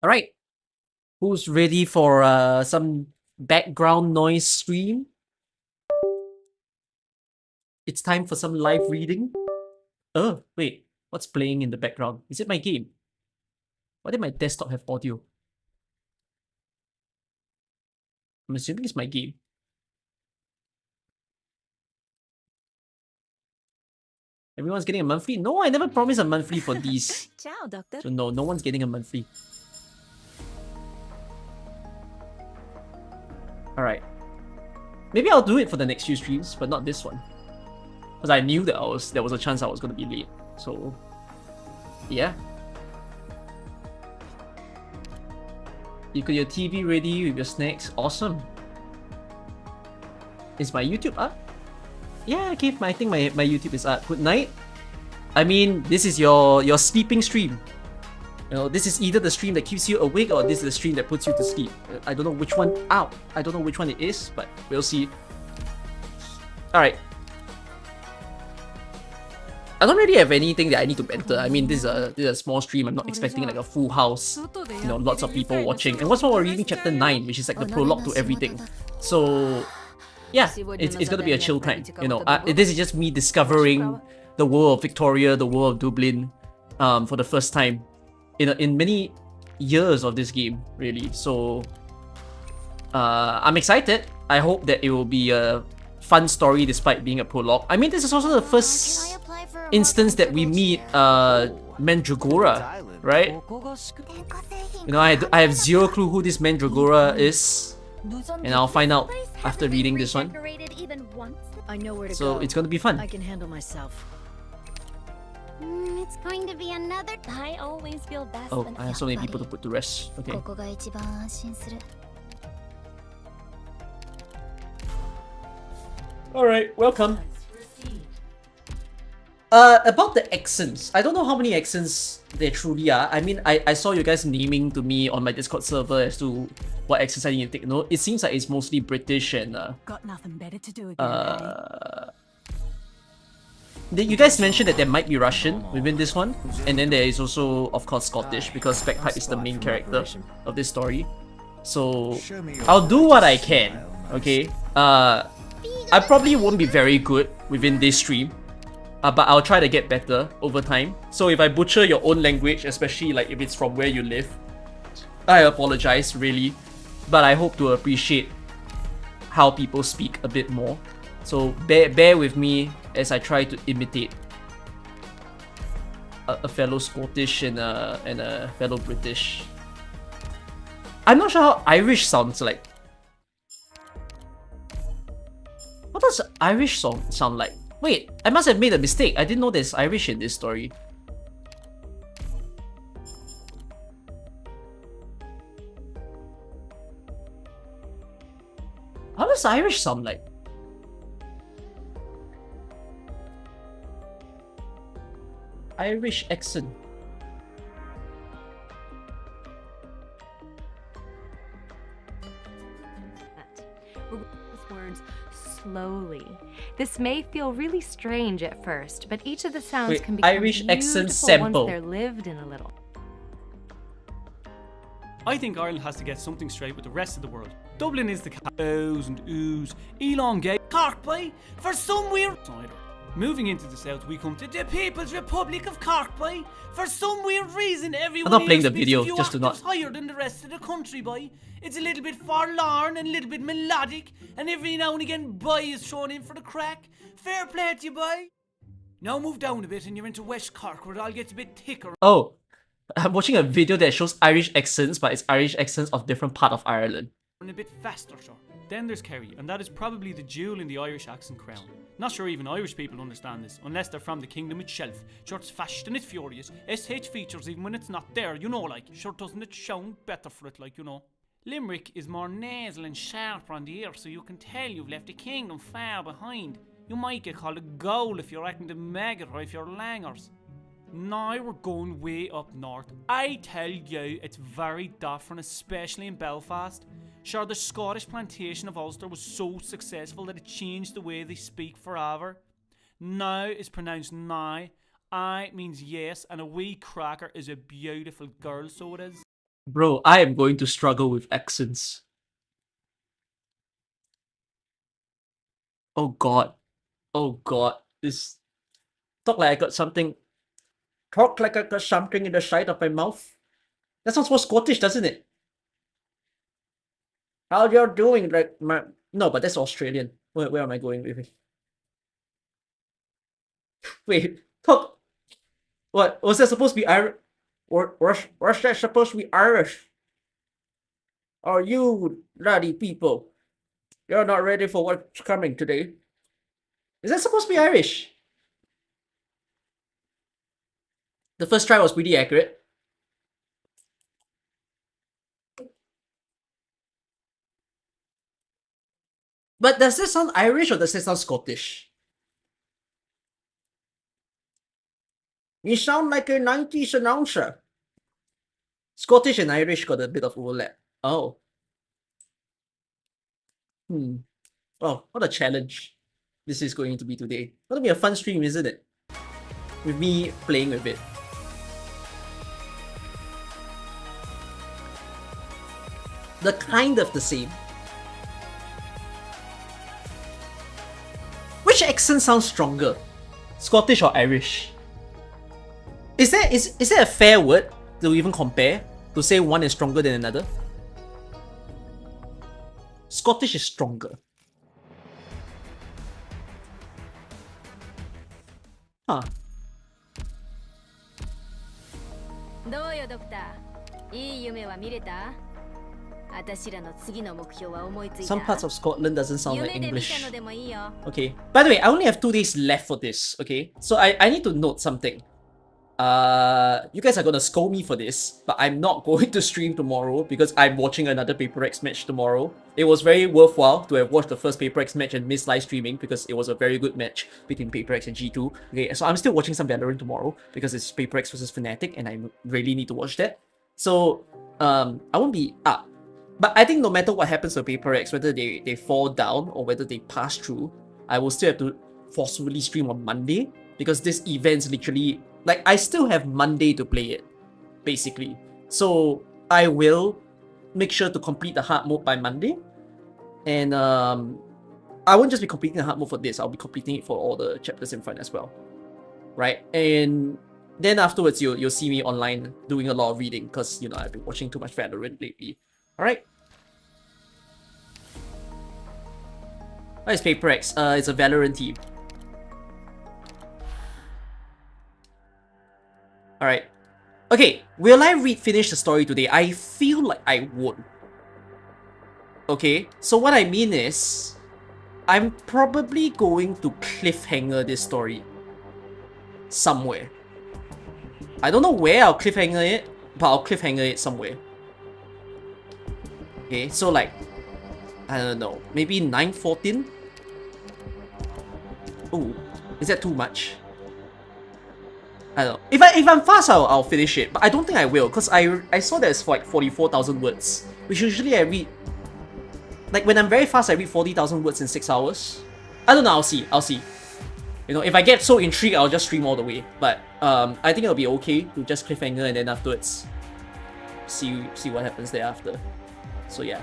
Alright. Who's ready for some background noise stream? It's time for some live reading. Oh, wait. What's playing in the background? Is it my game? Why did my desktop have audio? I'm assuming it's my game. Everyone's getting a monthly? No, I never promised a monthly for these. Ciao, doctor. So no one's getting a monthly. Alright. Maybe I'll do it for the next few streams, but not this one. Because I knew that there was a chance I was going to be late. So, yeah. You got your TV ready with your snacks. Awesome. Is my YouTube up? Yeah, okay. I think my YouTube is up. Good night. I mean, this is your sleeping stream. You know, this is either the stream that keeps you awake or this is the stream that puts you to sleep. I don't know which one. Ow! I don't know which one it is, but we'll see. Alright. I don't really have anything that I need to enter. I mean, this is a small stream. I'm not expecting like a full house. You know, lots of people watching. And what's more, we're reading chapter 9, which is like the prologue to everything. So, yeah, it's gonna be a chill time. You know, this is just me discovering the world of Victoria, the world of Dublin, for the first time in many years of this game, really. So, I'm excited. I hope that it will be a fun story despite being a prologue. I mean, this is also the first instance that we meet Mandragora, right? You know, I have zero clue who this Mandragora is, and I'll find out after reading this one. I know where to So go. it's gonna be fun. I can handle myself. It's going to be another. I always feel best. Oh, I have so many people to put to rest. Okay. Alright, welcome. About the accents. I don't know how many accents there truly are. I mean, I saw you guys naming to me on my Discord server as to what accents I need to take note. It seems like it's mostly British and Got nothing better to do again. you guys mentioned that there might be Russian within this one, and then there is also, of course, Scottish, because Bagpipe is the main character of this story. So, I'll do what I can, okay? I probably won't be very good within this stream, but I'll try to get better over time. So if I butcher your own language, especially like if it's from where you live, I apologize, really. But I hope to appreciate how people speak a bit more. So bear with me as I try to imitate a fellow Scottish and a fellow British. I'm not sure how Irish sounds like. What does Irish sound like? Wait, I must have made a mistake. I didn't know there's Irish in this story. How does Irish sound like? Irish accent. Words slowly. This may feel really strange at first, but each of the sounds Wait, can become Irish accent beautiful sample. once they're lived in a little. I think Ireland has to get something straight with the rest of the world. Dublin is the O's and oohs, elongate, Cork by, for some weird cider. Moving into the south, we come to the People's Republic of Cork by. For some weird reason, everyone I'm not playing here the speaks video, a few just to not- octaves higher than the rest of the country by. It's a little bit forlorn and a little bit melodic, and every now and again, boy is thrown in for the crack. Fair play to you, boy. Now move down a bit, and you're into West Cork, where it all gets a bit thicker. Oh, I'm watching a video that shows Irish accents, but it's Irish accents of different part of Ireland. And a bit faster, sure. Then there's Kerry, and that is probably the jewel in the Irish accent crown. Not sure even Irish people understand this, unless they're from the kingdom itself. Sure, it's fast and it's furious. SH features even when it's not there, you know, like. Sure, doesn't it sound better for it, like, you know? Limerick is more nasal and sharper on the ear, so you can tell you've left the kingdom far behind. You might get called a goal if you're acting the maggot or if you're langers. Now we're going way up north. I tell you, it's very different, especially in Belfast. Sure, the Scottish plantation of Ulster was so successful that it changed the way they speak forever. Now is pronounced now. I means yes, and a wee cracker is a beautiful girl, so it is. Bro, I am going to struggle with accents. Oh god. Oh god. This talk like I got something. Talk like I got something in the side of my mouth. That sounds more Scottish, doesn't it? How you're doing? Like my no, but that's Australian. Where am I going with it? Wait, talk. What was that supposed to be Irish? Or was that supposed to be Irish? Are you bloody people? You're not ready for what's coming today. Is that supposed to be Irish? The first try was pretty accurate. But does this sound Irish or does this sound Scottish? You sound like a 90s announcer. Scottish and Irish got a bit of overlap. Oh. Oh, what a challenge this is going to be today. Gonna be a fun stream, isn't it? With me playing with it. They're kind of the same. Which accent sounds stronger? Scottish or Irish? Is there a fair word to even compare? To say one is stronger than another? Scottish is stronger. Huh. どうよドクター、いい夢は見れた？私らの次の目標は思いついた。 Some parts of Scotland doesn't sound like 夢で見 English. たのでもいいよ。 Okay. By the way, I only have 2 days left for this, okay? So I need to note something. You guys are gonna scold me for this, but I'm not going to stream tomorrow because I'm watching another Paper X match tomorrow. It was very worthwhile to have watched the first Paper X match and missed live streaming because it was a very good match between Paper X and G2. Okay, so I'm still watching some Valorant tomorrow because it's Paper X versus Fnatic and I really need to watch that. So, I won't be up. But I think no matter what happens to Paper X, whether they fall down or whether they pass through, I will still have to forcefully stream on Monday because this event's literally... Like, I still have Monday to play it, basically. So, I will make sure to complete the hard mode by Monday. And, I won't just be completing the hard mode for this, I'll be completing it for all the chapters in front as well. Right? And then afterwards, you'll see me online doing a lot of reading, because, you know, I've been watching too much Valorant lately. Alright? What is Paper X? It's a Valorant team. Alright. Okay, will I finish the story today? I feel like I won't. Okay, so what I mean is, I'm probably going to cliffhanger this story somewhere. I don't know where I'll cliffhanger it, but I'll cliffhanger it somewhere. Okay, so like, I don't know, maybe 9:14? Ooh, is that too much? I don't know. If I'm fast, I'll finish it, but I don't think I will, because I saw that it's like 44,000 words, which usually I read, like when I'm very fast, I read 40,000 words in 6 hours. I don't know, I'll see. You know, if I get so intrigued, I'll just stream all the way, but I think it'll be okay to just cliffhanger and then afterwards see what happens thereafter. So yeah.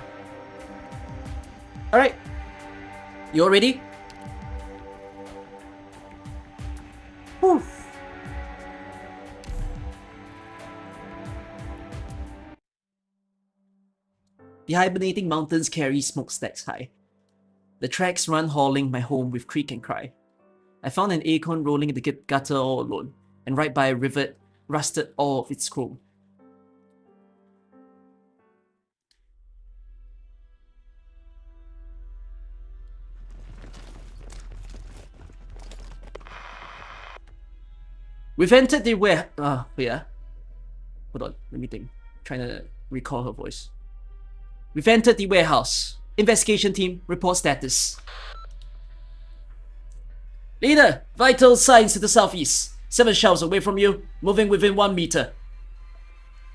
Alright. You all ready? Whew. The hibernating mountains carry smokestacks high. The tracks run hauling my home with creak and cry. I found an acorn rolling in the gutter all alone, and right by a rivet rusted all of its chrome. We've entered the where... yeah. Hold on, let me think. Trying to recall her voice. We've entered the warehouse. Investigation team, report status. Leader, vital signs to the southeast. 7 shelves away from you, moving within 1 meter.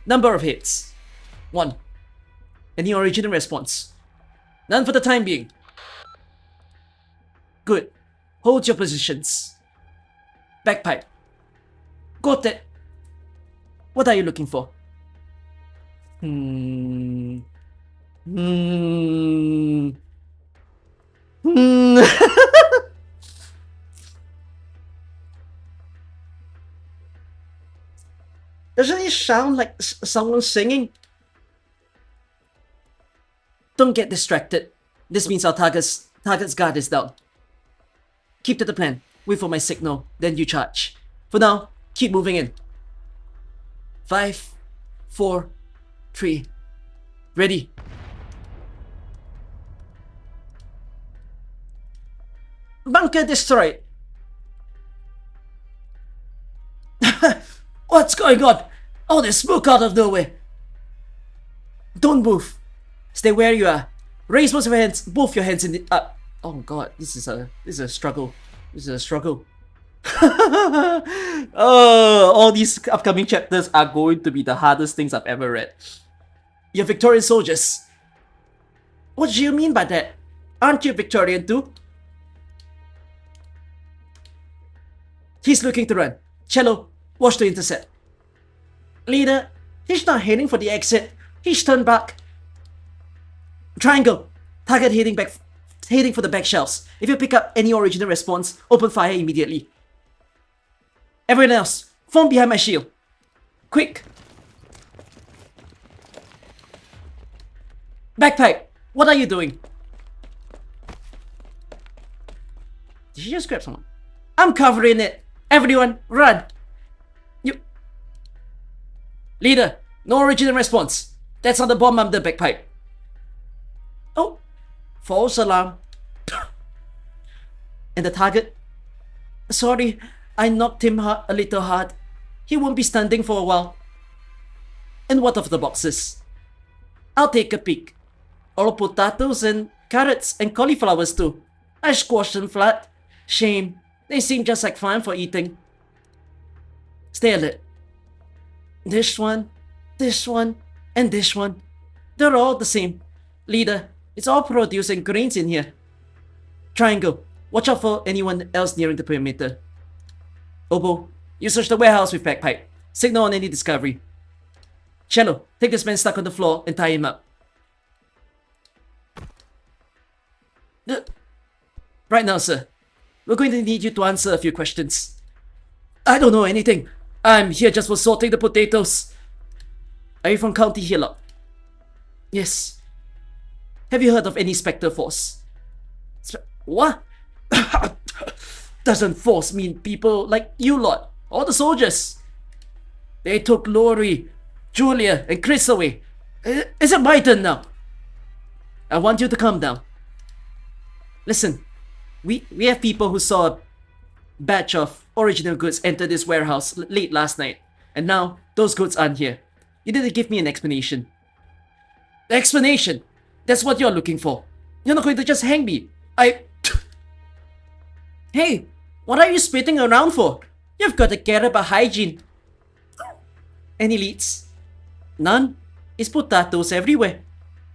Number of hits. 1. Any original response? None for the time being. Good. Hold your positions. Bagpipe. Got it. What are you looking for? Hmm. Hmm. Hmm. Doesn't it sound like someone singing? Don't get distracted. This means our target's guard is down. Keep to the plan. Wait for my signal, then you charge. For now, keep moving in. 5, 4, 3. Ready. Bunker destroyed. What's going on? All this smoke out of nowhere. Don't move. Stay where you are. Raise both your hands in the oh god, this is a struggle. This is a struggle. Oh, all these upcoming chapters are going to be the hardest things I've ever read. You're Victorian soldiers. What do you mean by that? Aren't you Victorian too? He's looking to run. Cello, watch to intercept. Leader, he's not heading for the exit. He's turned back. Triangle, target heading for the back shelves. If you pick up any original response, open fire immediately. Everyone else, form behind my shield. Quick! Backpack, what are you doing? Did she just grab someone? I'm covering it. Everyone, run! You... Leader, no original response. That's not the bomb under the bagpipe. Oh, false alarm. And the target? Sorry, I knocked him a little hard. He won't be standing for a while. And what of the boxes? I'll take a peek. All potatoes and carrots and cauliflowers too. I squashed them flat. Shame. They seem just like fine for eating. Stay alert. This one, and this one. They're all the same. Leader, it's all produce and grains in here. Triangle, watch out for anyone else nearing the perimeter. Obo, you search the warehouse with bagpipe. Signal on any discovery. Cello, take this man stuck on the floor and tie him up. Right now, sir. We're going to need you to answer a few questions. I don't know anything. I'm here just for sorting the potatoes. Are you from County Hillock? Yes. Have you heard of any Spectre Force? What? Doesn't Force mean people like you lot, or the soldiers? They took Lori, Julia, and Chris away. Is it my turn now? I want you to calm down. Listen, we have people who saw a batch of original goods enter this warehouse late last night, and now those goods aren't here. You didn't give me an explanation. Explanation? That's what you're looking for. You're not going to just hang me. Hey, what are you spitting around for? You've got to care about hygiene. Any leads? None. It's potatoes everywhere.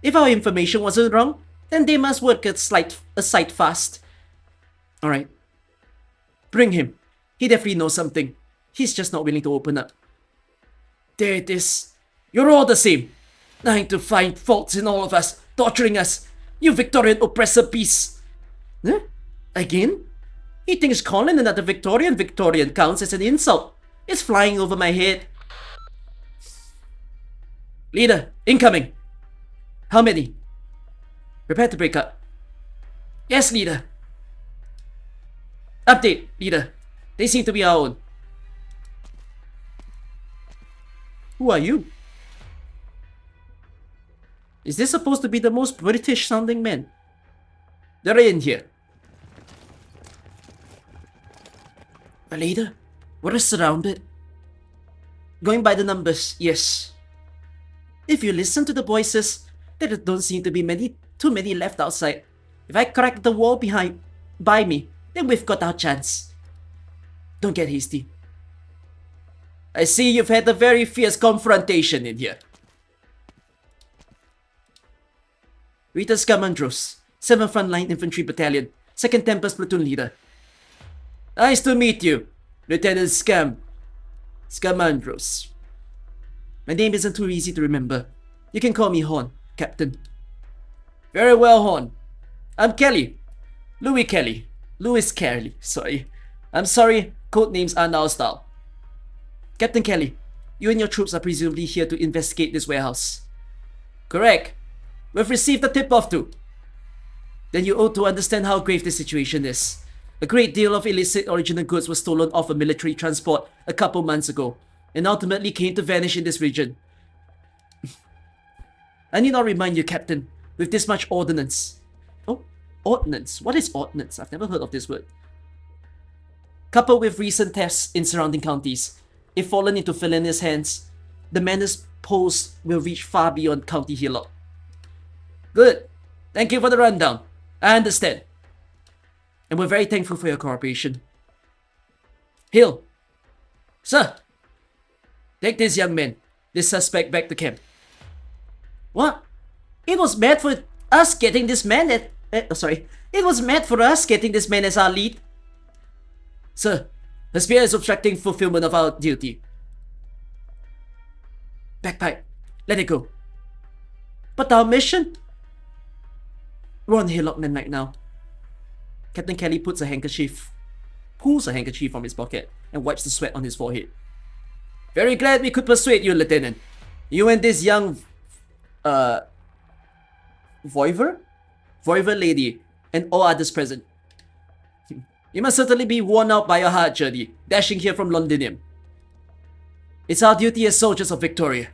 If our information wasn't wrong, then they must work a sight fast. Alright. Bring him. He definitely knows something. He's just not willing to open up. There it is. You're all the same. Trying to find faults in all of us, torturing us. You Victorian oppressor beasts. Huh? Again? He thinks calling another Victorian counts as an insult. It's flying over my head. Leader, incoming. How many? Prepare to break up. Yes, leader. Update, leader. They seem to be our own. Who are you? Is this supposed to be the most British sounding man? They're in here. But leader, we're surrounded. Going by the numbers, yes. If you listen to the voices, there don't seem to be too many left outside. If I crack the wall by me, then we've got our chance. Don't get hasty. I see you've had a very fierce confrontation in here. Rita Scamandros, 7th Frontline Infantry Battalion, 2nd Tempest Platoon Leader. Nice to meet you, Lieutenant Scamandros. My name isn't too easy to remember. You can call me Horn, Captain. Very well, Horn. I'm Kelly. Louis Kelly. Louis Kelly, sorry. I'm sorry, code names are now style. Captain Kelly, you and your troops are presumably here to investigate this warehouse. Correct. We've received a tip-off too. Then you ought to understand how grave the situation is. A great deal of illicit original goods was stolen off a military transport a couple months ago, and ultimately came to vanish in this region. I need not remind you, Captain, with this much ordnance. Oh, ordnance? What is ordnance? I've never heard of this word. Coupled with recent thefts in surrounding counties, if fallen into villainous hands, the menace posed will reach far beyond County Hillock. Good. Thank you for the rundown. I understand. And we're very thankful for your cooperation. Hill. Sir. Take this young man, this suspect, back to camp. What? It was bad for us getting this man at... It was mad for us getting this man as our lead. Sir, the spear is obstructing fulfillment of our duty. Bagpipe, let it go. But our mission? We're on Hillock right now. Captain Kelly pulls a handkerchief from his pocket and wipes the sweat on his forehead. Very glad we could persuade you, Lieutenant. You and this young... Voiver lady, and all others present. You must certainly be worn out by your hard journey, dashing here from Londinium. It's our duty as soldiers of Victoria.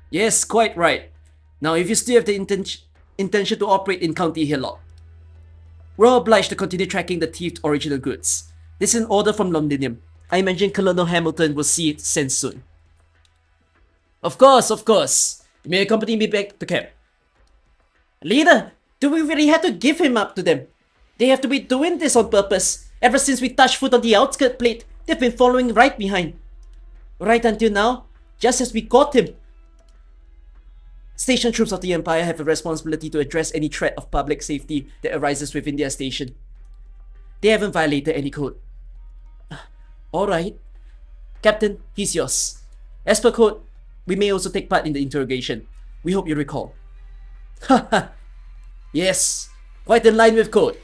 Yes, quite right. Now, if you still have the intention to operate in County Hillock, we're obliged to continue tracking the thieved original goods. This is an order from Londinium. I imagine Colonel Hamilton will see it sent soon. Of course. You may accompany me back to camp. Leader, do we really have to give him up to them? They have to be doing this on purpose. Ever since we touched foot on the outskirt plate, they've been following right behind. Right until now, just as we caught him. Station troops of the Empire have a responsibility to address any threat of public safety that arises within their station. They haven't violated any code. Alright. Captain, he's yours. As per code, we may also take part in the interrogation. We hope you recall. Haha. Yes, quite in line with code.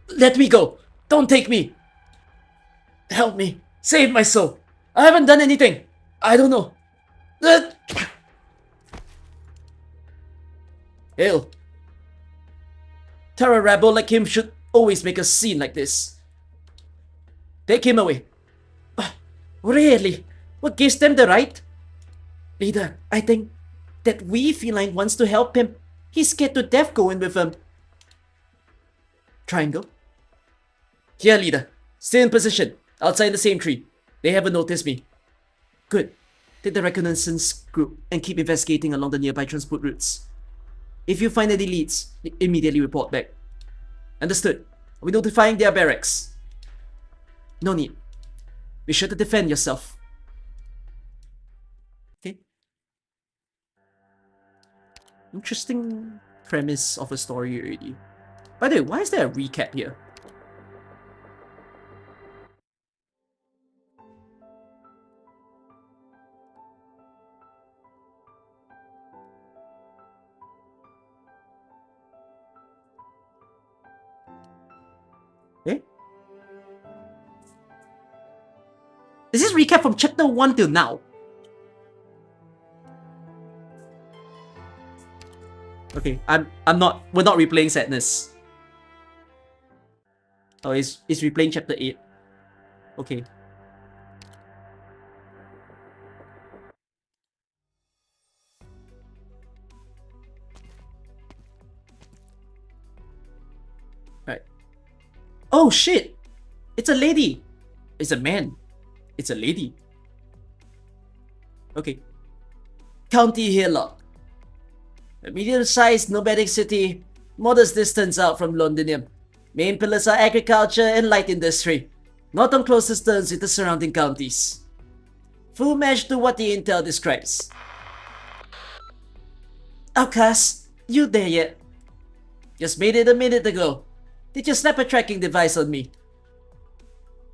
Let me go. Don't take me. Help me. Save my soul. I haven't done anything. I don't know. Hell. Terror rabble like him should always make a scene like this. Take him away. Really? What gives them the right? Leader, I think that feline wants to help him. He's scared to death going with him. Triangle. Here, leader. Stay in position. Outside the same tree. They haven't noticed me. Good. Take the reconnaissance group and keep investigating along the nearby transport routes. If you find any leads, immediately report back. Understood. Are we notifying their barracks? No need. Be sure to defend yourself. Okay. Interesting premise of a story already. By the way, why is there a recap here? Eh? Is this recap from chapter 1 till now? Okay, we're not replaying Sadness. Oh, it's replaying chapter 8. Okay. Right. Oh shit! It's a lady! It's a man. It's a lady. Okay. County Hillock. A medium-sized nomadic city, modest distance out from Londinium. Main pillars are agriculture and light industry, not on closest terms with the surrounding counties. Full match to what the intel describes. Outcast, you there yet? Just made it a minute ago. Did you snap a tracking device on me?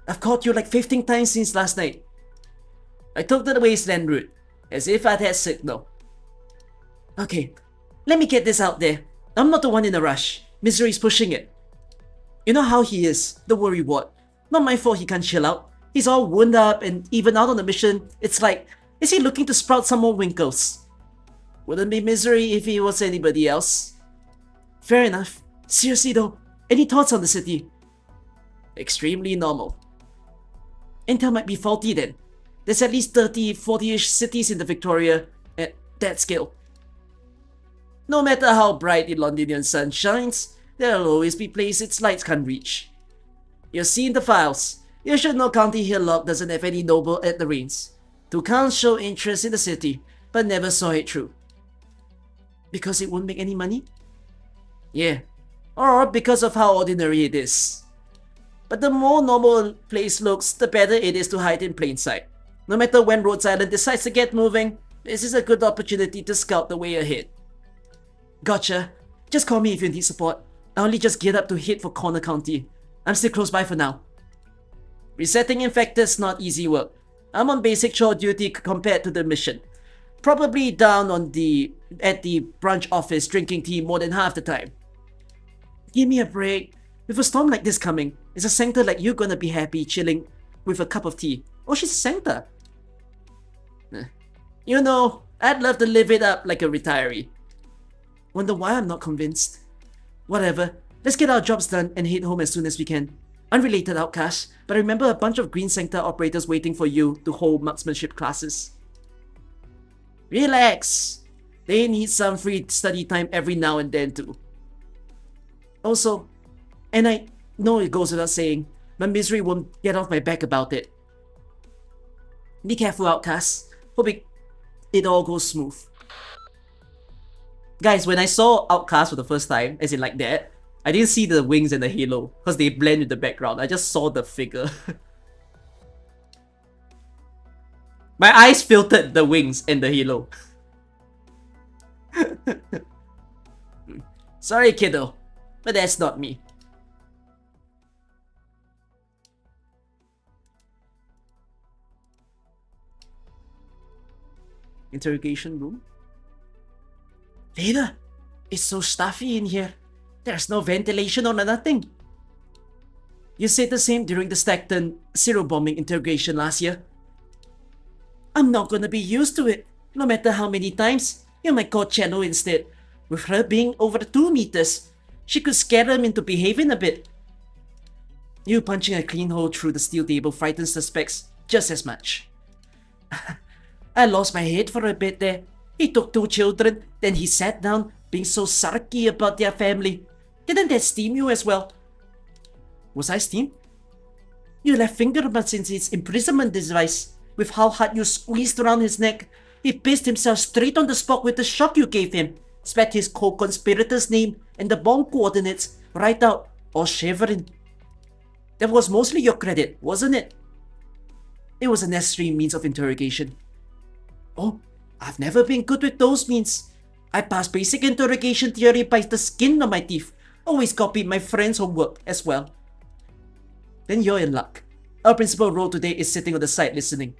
I've caught you like 15 times since last night. I took the wasteland route, As if I'd had signal. Okay, let me get this out there. I'm not the one in a rush. Misery's pushing it. You know how he is, the worrywart. Not my fault he can't chill out. He's all wound up, and even out on the mission, it's like, is he looking to sprout some more winkles? Wouldn't be Misery if he was anybody else. Fair enough. Seriously though, any thoughts on the city? Extremely normal. Intel might be faulty then. There's at least 30, 40-ish cities in the Victoria at that scale. No matter how bright the Londonian sun shines, there'll always be places its lights can't reach. You've seen the files. You should know County Hillock doesn't have any noble at the reins. Toucans show interest in the city, but never saw it through. Because it won't make any money? Yeah. Or because of how ordinary it is. But the more normal a place looks, the better it is to hide in plain sight. No matter when Rhodes Island decides to get moving, this is a good opportunity to scout the way ahead. Gotcha. Just call me if you need support. I only just geared up to hit for Corner County. I'm still close by for now. Resetting infectors not easy work. I'm on basic chore duty compared to the mission. Probably down at the branch office drinking tea more than half the time. Give me a break. With a storm like this coming, is a sanctor like you gonna be happy chilling with a cup of tea? Oh, she's a sanctor. You know, I'd love to live it up like a retiree. Wonder why I'm not convinced. Whatever, let's get our jobs done and head home as soon as we can. Unrelated outcast, but I remember a bunch of green sanctor operators waiting for you to hold marksmanship classes. Relax. They need some free study time every now and then too. Also, and I know it goes without saying, my Misery won't get off my back about it. Be careful, outcast. Hope it all goes smooth. Guys, when I saw Outcast for the first time, as in like that, I didn't see the wings and the halo, because they blend with the background. I just saw the figure. My eyes filtered the wings and the halo. Sorry, kiddo, but that's not me. Interrogation room? Leda, it's so stuffy in here. There's no ventilation or nothing. You said the same during the Stockton zero bombing interrogation last year. I'm not gonna be used to it, no matter how many times. You might call Cello instead. With her being over 2 meters, she could scare them into behaving a bit. You punching a clean hole through the steel table frightens suspects just as much. I lost my head for a bit there. He took 2 children, then he sat down, being so sarky about their family. Didn't that steam you as well? Was I steamed? You left fingerprints in his imprisonment device. With how hard you squeezed around his neck, he pissed himself straight on the spot with the shock you gave him. Spat his co-conspirator's name and the bomb coordinates right out, all shivering. That was mostly your credit, wasn't it? It was a necessary means of interrogation. Oh, I've never been good with those means. I passed basic interrogation theory by the skin of my teeth. Always copied my friend's homework as well. Then you're in luck. Our principal role today is sitting on the side listening.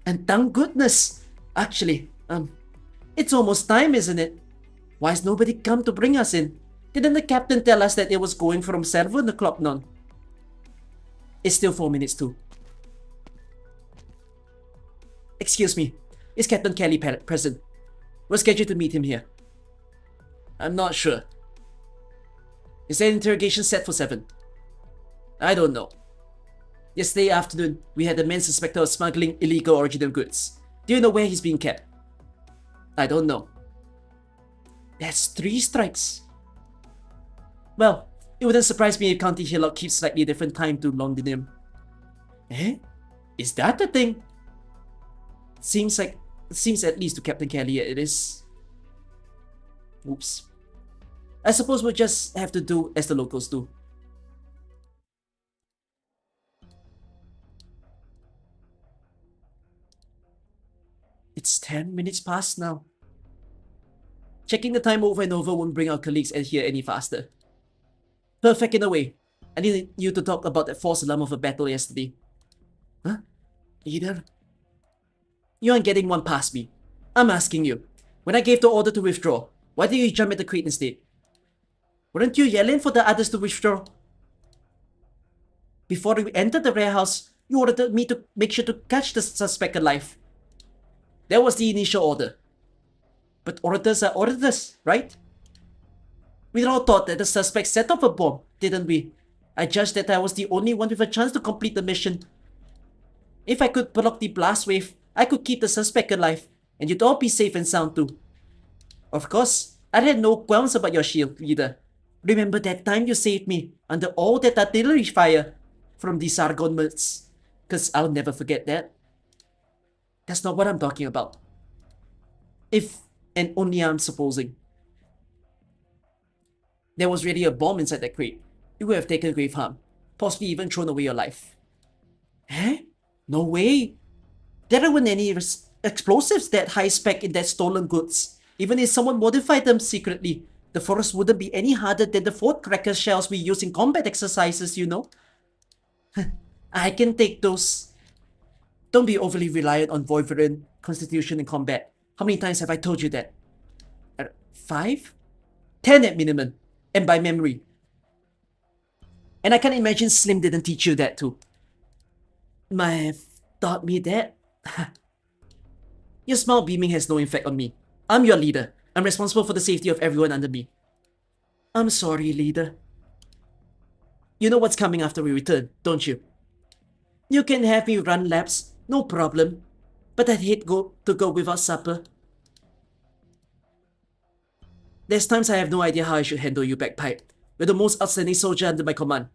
And thank goodness! Actually, it's almost time, isn't it? Why's nobody come to bring us in? Didn't the captain tell us that it was going from 7 o'clock none? It's still 4 minutes too. Excuse me, is Captain Kelly present? We're scheduled to meet him here. I'm not sure. Is that interrogation set for 7? I don't know. Yesterday afternoon, we had a man suspected of smuggling illegal original goods. Do you know where he's being kept? I don't know. That's 3 strikes. Well, it wouldn't surprise me if County Hillock keeps slightly different time to Londinium. Eh? Is that the thing? Seems at least to Captain Kelly it is. Oops. I suppose we'll just have to do as the locals do. It's 10 minutes past now. Checking the time over and over won't bring our colleagues in here any faster. Perfect in a way. I need you to talk about that false alarm of a battle yesterday. Huh? Either? You aren't getting one past me. I'm asking you. When I gave the order to withdraw, why did you jump at the crate instead? Weren't you yelling for the others to withdraw? Before we entered the warehouse, you ordered me to make sure to catch the suspect alive. That was the initial order. But orders are orders, right? We all thought that the suspect set off a bomb, didn't we? I judged that I was the only one with a chance to complete the mission. If I could block the blast wave, I could keep the suspect alive, and you'd all be safe and sound too. Of course, I had no qualms about your shield, leader. Remember that time you saved me under all that artillery fire from these Argonauts? Cause I'll never forget that. That's not what I'm talking about. If and only I'm supposing. There was really a bomb inside that crate. You would have taken grave harm, possibly even thrown away your life. Eh? No way. There weren't any explosives that high spec in that stolen goods. Even if someone modified them secretly, the force wouldn't be any harder than the Fort Cracker shells we use in combat exercises, you know? I can take those. Don't be overly reliant on Voiveren constitution in combat. How many times have I told you that? 5? 10 at minimum. And by memory. And I can't imagine Slim didn't teach you that too. Might have taught me that. Your smile beaming has no effect on me. I'm your leader. I'm responsible for the safety of everyone under me. I'm sorry, leader. You know what's coming after we return, don't you? You can have me run laps, no problem. But I'd hate to go without supper. There's times I have no idea how I should handle you, Bagpipe. You're the most outstanding soldier under my command.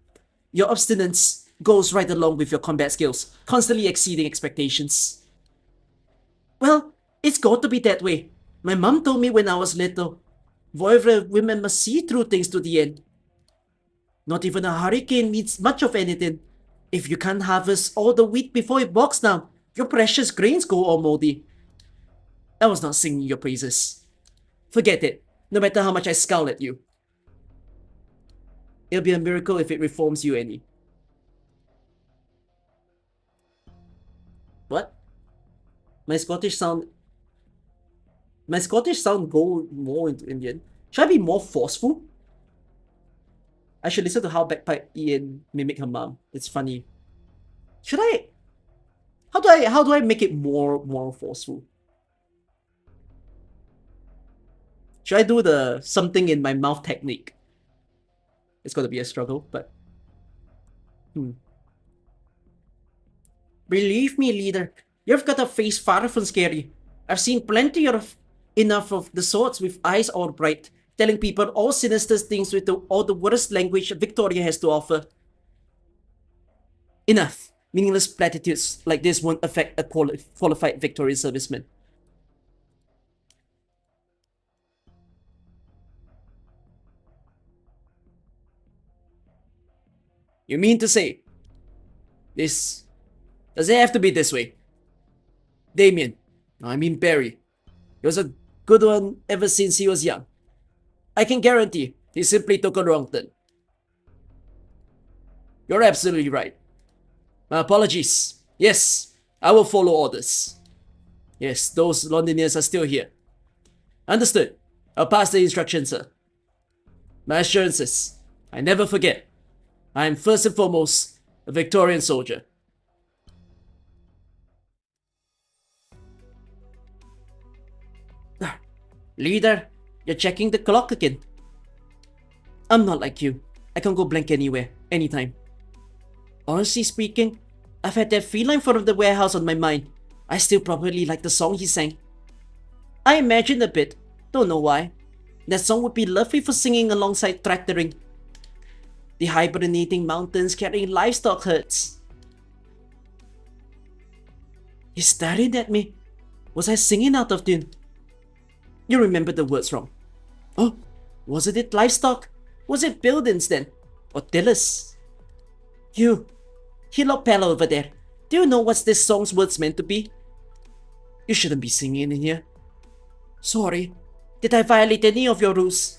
Your obstinance goes right along with your combat skills, constantly exceeding expectations. Well, it's got to be that way. My mom told me when I was little, Voivre women must see through things to the end. Not even a hurricane means much of anything. If you can't harvest all the wheat before it bogs down, your precious grains go all moldy. I was not singing your praises. Forget it, no matter how much I scowl at you. It'll be a miracle if it reforms you any. What? My Scottish sound go more into Indian. Should I be more forceful? I should listen to how Bagpipe Ian mimic her mom. It's funny. Should I? How do I make it more forceful? Should I do the something in my mouth technique? It's gonna be a struggle, but Believe me, leader, you've got a face far from scary. I've seen enough of the sorts with eyes all bright, telling people all sinister things with all the worst language Victoria has to offer. Enough. Meaningless platitudes like this won't affect a qualified Victorian serviceman. You mean to say, does it have to be this way? Damien, I mean Barry, he was a good one ever since he was young. I can guarantee he simply took a wrong turn. You're absolutely right. My apologies. Yes, I will follow orders. Yes, those Londoners are still here. Understood. I'll pass the instructions, sir. My assurances. I never forget. I am first and foremost a Victorian soldier. Leader, you're checking the clock again. I'm not like you. I can go blank anywhere, anytime. Honestly speaking, I've had that feline front of the warehouse on my mind. I still probably like the song he sang. I imagined a bit, don't know why. That song would be lovely for singing alongside tractoring. The hibernating mountains carrying livestock herds. He's staring at me. Was I singing out of tune? You remember the words wrong. Oh, wasn't it livestock? Was it buildings then? Or tillers? You Hillock Pella over there. Do you know what this song's words meant to be? You shouldn't be singing in here. Sorry. Did I violate any of your rules?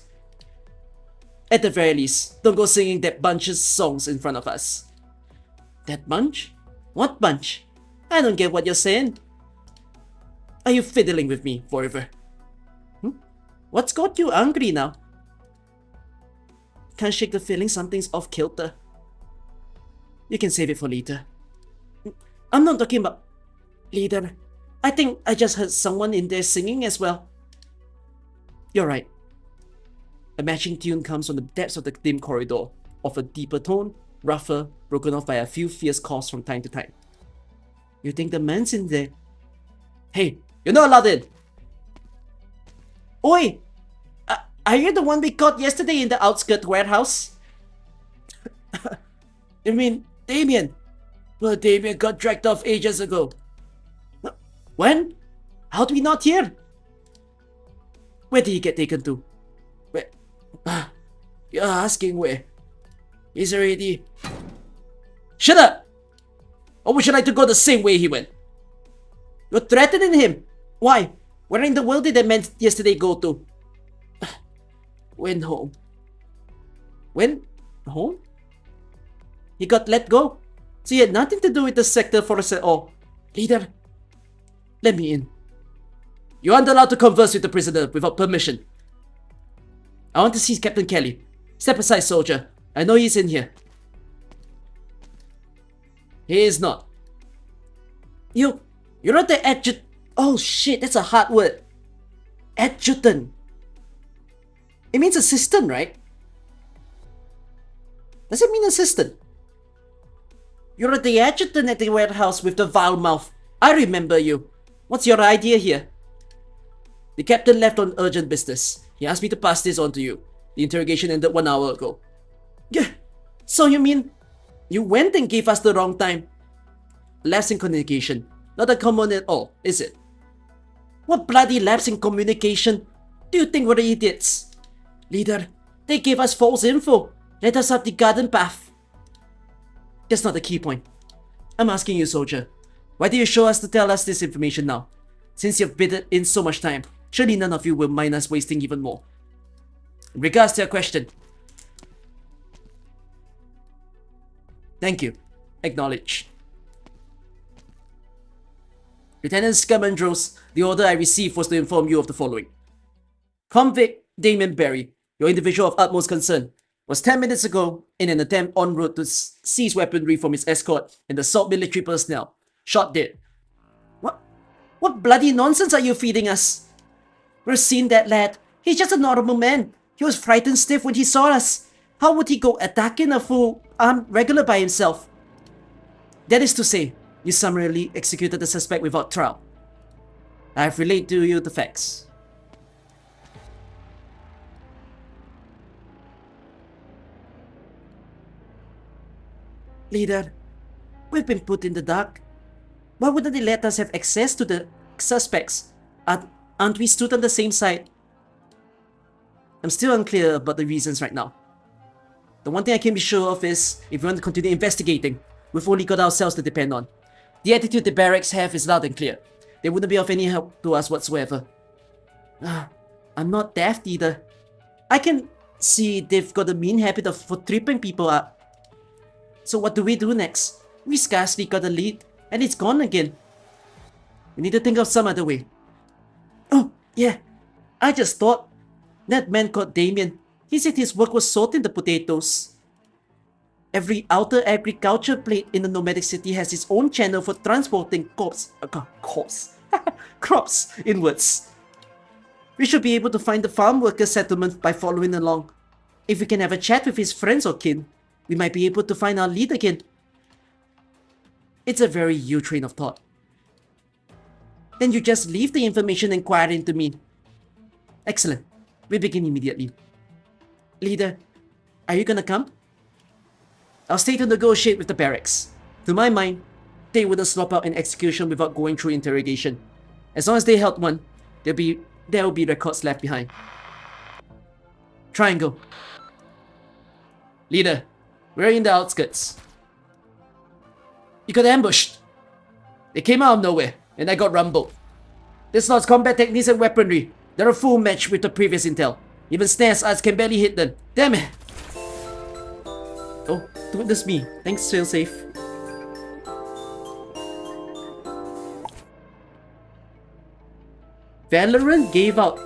At the very least, don't go singing that bunch's songs in front of us. That bunch? What bunch? I don't get what you're saying. Are you fiddling with me forever? What's got you angry now? Can't shake the feeling something's off kilter. You can save it for later. I'm not talking about... Leader, I think I just heard someone in there singing as well. You're right. A matching tune comes from the depths of the dim corridor, of a deeper tone, rougher, broken off by a few fierce coughs from time to time. You think the man's in there? Hey, you're not allowed in! Oi! Are you the one we caught yesterday in the outskirt warehouse? You mean Damien? Well, Damien got dragged off ages ago. When? How do we not hear? Where did he get taken to? Where? You're asking where? He's already... Shut up! Or would you like to go the same way he went? You're threatening him. Why? Where in the world did that man yesterday go to? Went home. Went home? He got let go. So he had nothing to do with the sector forest at all. Leader, let me in. You aren't allowed to converse with the prisoner without permission. I want to see Captain Kelly. Step aside, soldier. I know he's in here. He is not. You're not the adjutant. Oh shit, that's a hard word. Adjutant. It means assistant, right? Does it mean assistant? You're the adjutant at the warehouse with the vile mouth. I remember you. What's your idea here? The captain left on urgent business. He asked me to pass this on to you. The interrogation ended 1 hour ago. Yeah. So you mean you went and gave us the wrong time? Lapse in communication. Not uncommon at all, is it? What bloody lapse in communication? Do you think we're idiots? Leader, they gave us false info. Let us up the garden path. That's not the key point. I'm asking you, soldier. Why do you show us to tell us this information now? Since you've bidden in so much time, surely none of you will mind us wasting even more. In regards to your question. Thank you. Acknowledge. Lieutenant Scamandros, the order I received was to inform you of the following. Convict Damien Berry, your individual of utmost concern, was 10 minutes ago in an attempt en route to seize weaponry from his escort and assault military personnel. Shot dead. What bloody nonsense are you feeding us? We've seen that lad. He's just a normal man. He was frightened stiff when he saw us. How would he go attacking a full armed regular by himself? That is to say, you summarily executed the suspect without trial. I have relayed to you the facts. Leader, we've been put in the dark. Why wouldn't they let us have access to the suspects? Aren't we stood on the same side? I'm still unclear about the reasons right now. The one thing I can be sure of is, if we want to continue investigating, we've only got ourselves to depend on. The attitude the barracks have is loud and clear. They wouldn't be of any help to us whatsoever. I'm not daft either. I can see they've got a mean habit of tripping people up. So what do we do next? We scarcely got a lead, and it's gone again. We need to think of some other way. Oh, yeah. I just thought. That man called Damien. He said his work was sorting the potatoes. Every outer agriculture plate in the nomadic city has its own channel for transporting crops inwards. We should be able to find the farm worker settlement by following along. If we can have a chat with his friends or kin, we might be able to find our lead again. It's a very you train of thought. Then you just leave the information inquiring to me. Excellent. We begin immediately. Leader, are you gonna come? I'll stay to negotiate with the barracks. To my mind, they wouldn't slop out an execution without going through interrogation. As long as they held one, there will be records left behind. Triangle. Leader, we're in the outskirts. You got ambushed. They came out of nowhere, and I got rumbled. This lot's combat techniques and weaponry, they're a full match with the previous intel. Even snares arts can barely hit them. Damn it! Oh, to witness me. Thanks, failsafe. Valorant gave out...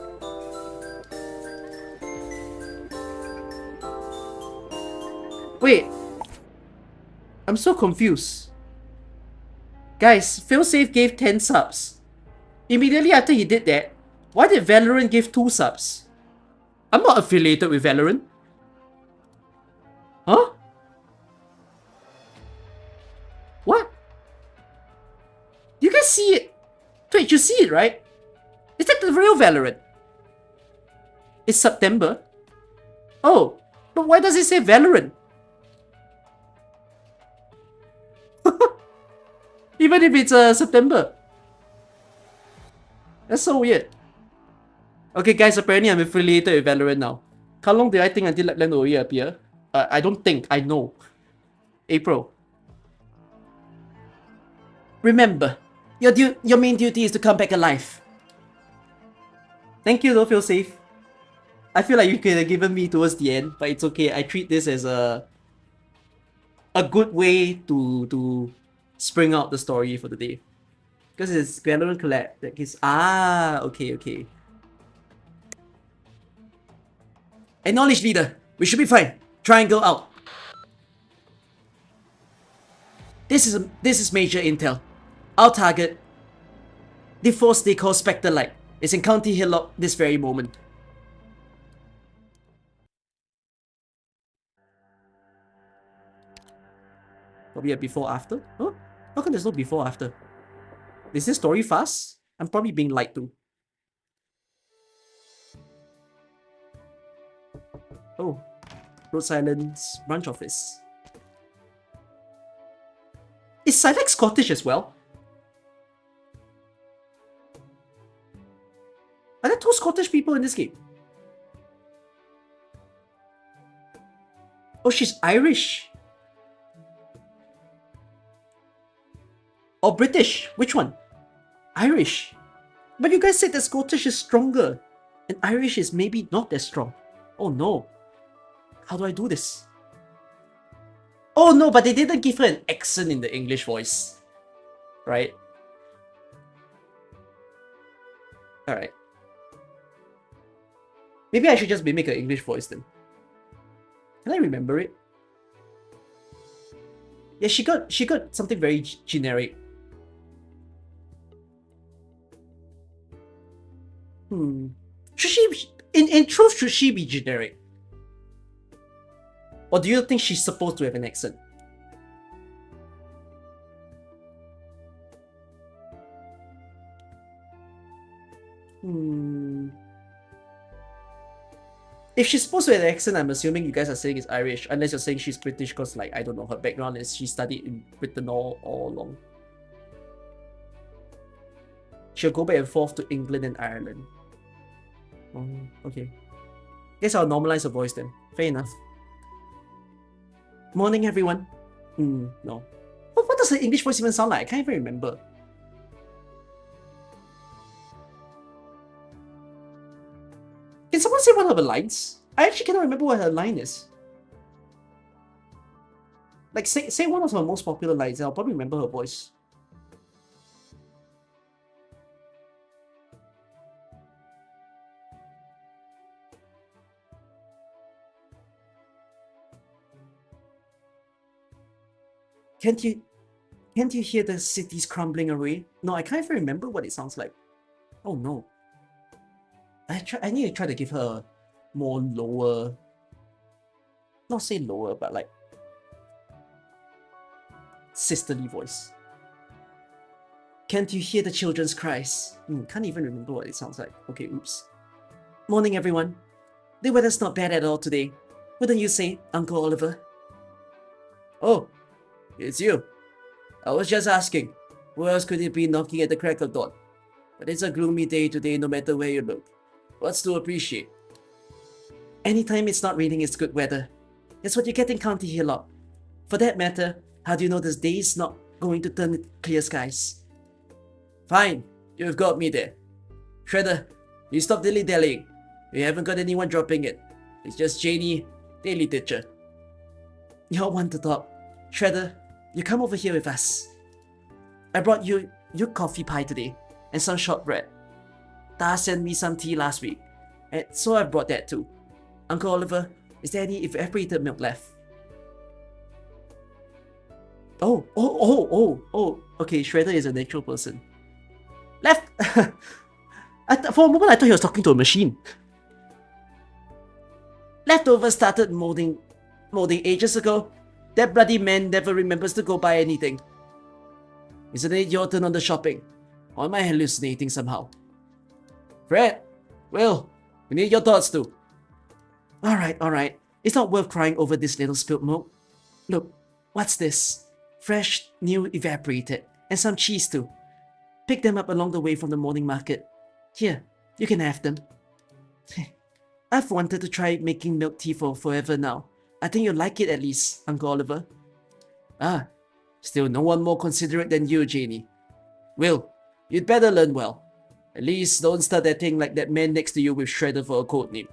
Wait. I'm so confused. Guys, Failsafe gave 10 subs. Immediately after he did that, why did Valorant give 2 subs? I'm not affiliated with Valorant. Huh? What? You guys see it? Wait, you see it, right? Is that the real Valorant? It's September. Oh, but why does it say Valorant? Even if it's September. That's so weird. Okay guys, apparently I'm affiliated with Valorant now. How long did I think until Lapland OE appear? I don't think, I know. April. Remember, your main duty is to come back alive. Thank you though, feel safe. I feel like you could have given me towards the end, but it's okay. I treat this as a good way to spring out the story for the day. Because it's Valorant collab that gives... Ah, okay. Acknowledge leader. We should be fine. Triangle out. This is major intel. Our target, the force they call Spectre Light, is in County Hillock this very moment. Probably a before after? Huh? How come there's no before after? Is this story fast? I'm probably being lied to. Oh. Road Silence branch office. Is Silex Scottish as well? Are there 2 Scottish people in this game? Oh, she's Irish. Or British? Which one? Irish. But you guys said that Scottish is stronger. And Irish is maybe not as strong. Oh no. How do I do this? Oh no, but they didn't give her an accent in the English voice. Right? Alright. Maybe I should just mimic an English voice then. Can I remember it? Yeah, she got something very generic. Should she... In truth, should she be generic? Or do you think she's supposed to have an accent? If she's supposed to have an accent, I'm assuming you guys are saying it's Irish. Unless you're saying she's British because, like, I don't know, her background is she studied in Britain all along. She'll go back and forth to England and Ireland. Oh, okay. Guess I'll normalize her voice then. Fair enough. Morning, everyone. No. What does her English voice even sound like? I can't even remember. Can someone say one of her lines? I actually cannot remember what her line is. Like, say one of her most popular lines, and I'll probably remember her voice. Can't you hear the cities crumbling away? No, I can't even remember what it sounds like. Oh no. I need to try to give her a more lower... Not say lower, but like... sisterly voice. Can't you hear the children's cries? Can't even remember what it sounds like. Okay, oops. Morning, everyone. The weather's not bad at all today. Wouldn't you say, Uncle Oliver? Oh, it's you. I was just asking. Who else could it be knocking at the crack of dawn? But it's a gloomy day today no matter where you look. What's to appreciate? Anytime it's not raining, it's good weather. That's what you get in County Hillock. For that matter, how do you know this day's not going to turn into clear skies? Fine, you've got me there. Shredder, you stop dilly-dallying. We haven't got anyone dropping it. It's just Janie, daily ditcher. You're one to talk. Shredder, you come over here with us. I brought you your coffee pie today and some shortbread. Da sent me some tea last week, and so I brought that too. Uncle Oliver, is there any evaporated milk left? Oh, okay, Shredder is a natural person. Left! For a moment I thought he was talking to a machine. Leftovers started molding ages ago. That bloody man never remembers to go buy anything. Isn't it your turn on the shopping? Or am I hallucinating somehow? Fred! Will! We need your thoughts too. Alright. It's not worth crying over this little spilt milk. Look, what's this? Fresh, new, evaporated. And some cheese too. Pick them up along the way from the morning market. Here, you can have them. I've wanted to try making milk tea for forever now. I think you'll like it at least, Uncle Oliver. Ah, still no one more considerate than you, Janie. Will, you'd better learn well. At least don't start acting like that man next to you with Shredder for a code name.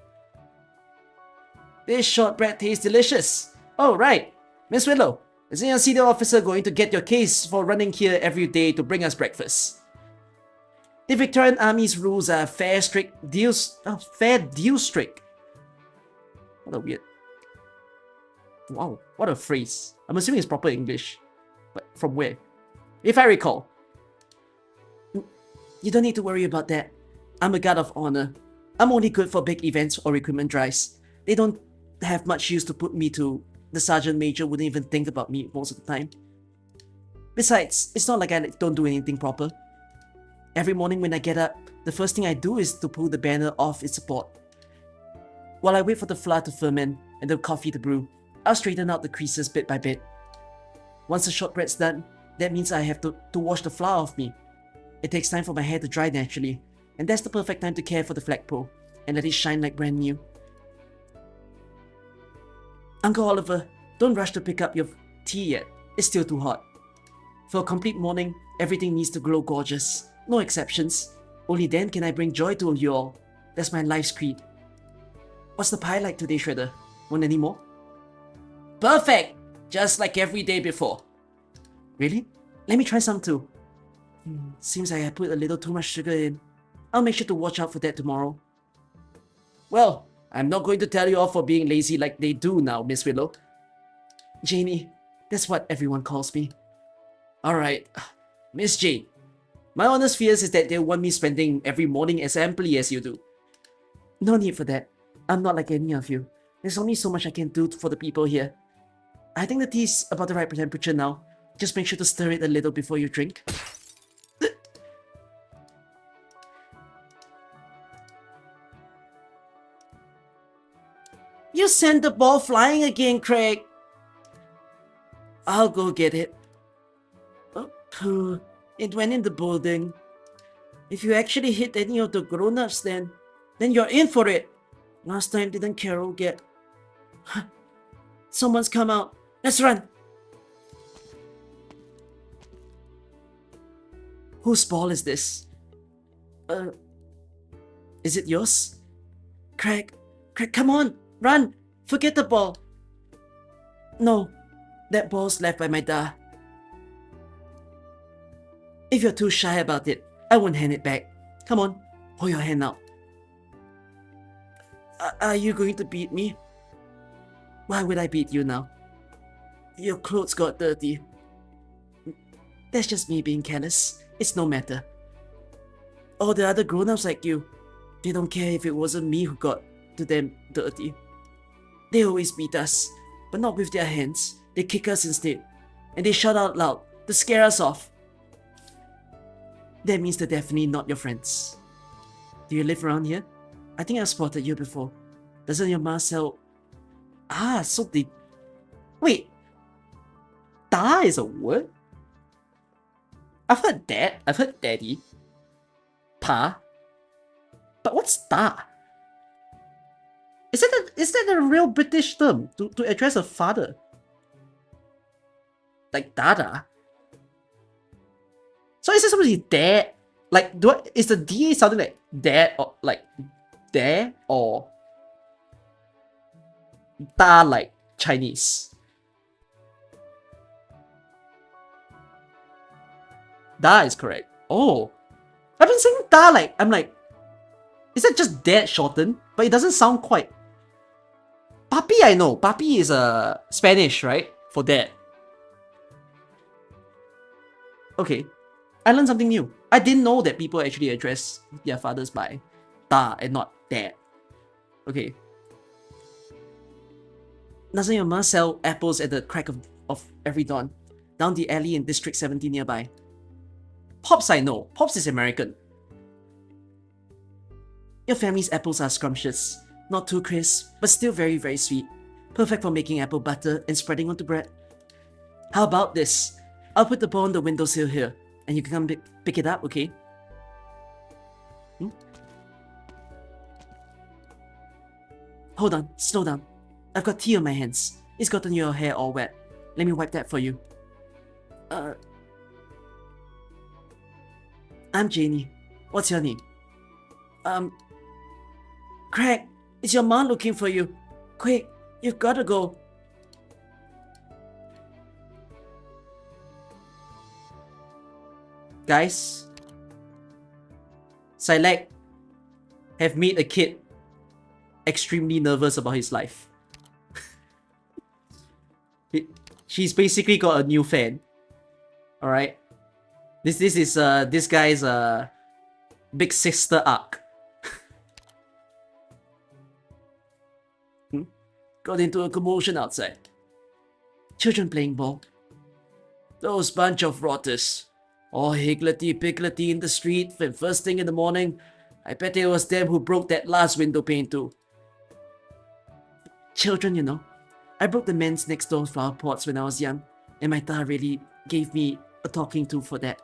This shortbread tastes delicious. Oh, right. Miss Willow, isn't your senior officer going to get your case for running here every day to bring us breakfast? The Victorian Army's rules are fair deal strict. What a weird... Wow, what a phrase. I'm assuming it's proper English. But from where? If I recall. You don't need to worry about that. I'm a guard of honor. I'm only good for big events or recruitment drives. They don't have much use to put me to. The sergeant major wouldn't even think about me most of the time. Besides, it's not like I don't do anything proper. Every morning when I get up, the first thing I do is to pull the banner off its support. While I wait for the flour to ferment and the coffee to brew, I'll straighten out the creases bit by bit. Once the shortbread's done, that means I have to wash the flour off me. It takes time for my hair to dry naturally, and that's the perfect time to care for the flagpole and let it shine like brand new. Uncle Oliver, don't rush to pick up your tea yet. It's still too hot. For a complete morning, everything needs to glow gorgeous. No exceptions. Only then can I bring joy to you all. That's my life's creed. What's the pie like today, Shredder? Want any more? Perfect! Just like every day before. Really? Let me try some too. Seems like I put a little too much sugar in. I'll make sure to watch out for that tomorrow. Well, I'm not going to tell you off for being lazy like they do now, Miss Willow. Janie, that's what everyone calls me. Alright, Miss Jane. My honest fears is that they want me spending every morning as amply as you do. No need for that. I'm not like any of you. There's only so much I can do for the people here. I think the tea's about the right temperature now. Just make sure to stir it a little before you drink. You sent the ball flying again, Craig. I'll go get it. Oh, it went in the building. If you actually hit any of the grown-ups then you're in for it. Last time didn't Carol get... Someone's come out. Let's run. Whose ball is this? Is it yours? Craig, come on. Run! Forget the ball! No, that ball's left by my dad. If you're too shy about it, I won't hand it back. Come on, hold your hand out. Are you going to beat me? Why would I beat you now? Your clothes got dirty. That's just me being careless. It's no matter. All the other grown-ups like you, they don't care if it wasn't me who got to them dirty. They always beat us, but not with their hands. They kick us instead. And they shout out loud to scare us off. That means they're definitely not your friends. Do you live around here? I think I've spotted you before. Doesn't your ma sell... Ah, so they... Wait. Da is a word? I've heard dad. I've heard daddy. Pa. But what's da? Is that a real British term to address a father? Like dada? So is it supposed to be dad? Like, is the D sounding like dad or like dad or da like Chinese? Da is correct. Oh, I've been saying da like I'm like Is that just dad shortened? But it doesn't sound quite... Papi I know. Papi is Spanish, right? For dad. Okay. I learned something new. I didn't know that people actually address their fathers by da and not dad. Okay. Doesn't your ma sell apples at the crack of every dawn? Down the alley in District 70 nearby. Pops I know. Pops is American. Your family's apples are scrumptious. Not too crisp, but still very, very sweet. Perfect for making apple butter and spreading onto bread. How about this? I'll put the bowl on the windowsill here, and you can come pick it up, okay? Hold on, slow down. I've got tea on my hands. It's gotten your hair all wet. Let me wipe that for you. I'm Janie. What's your name? Craig, it's your mom looking for you. Quick, you've gotta go. Guys, Silek have made a kid extremely nervous about his life. She's basically got a new fan. Alright? This is this guy's big sister arc. Got into a commotion outside. Children playing ball. Those bunch of rotters. All higglety-pigglety in the street first thing in the morning. I bet it was them who broke that last window pane too. Children, you know. I broke the men's next door flower pots when I was young, and my dad really gave me a talking to for that.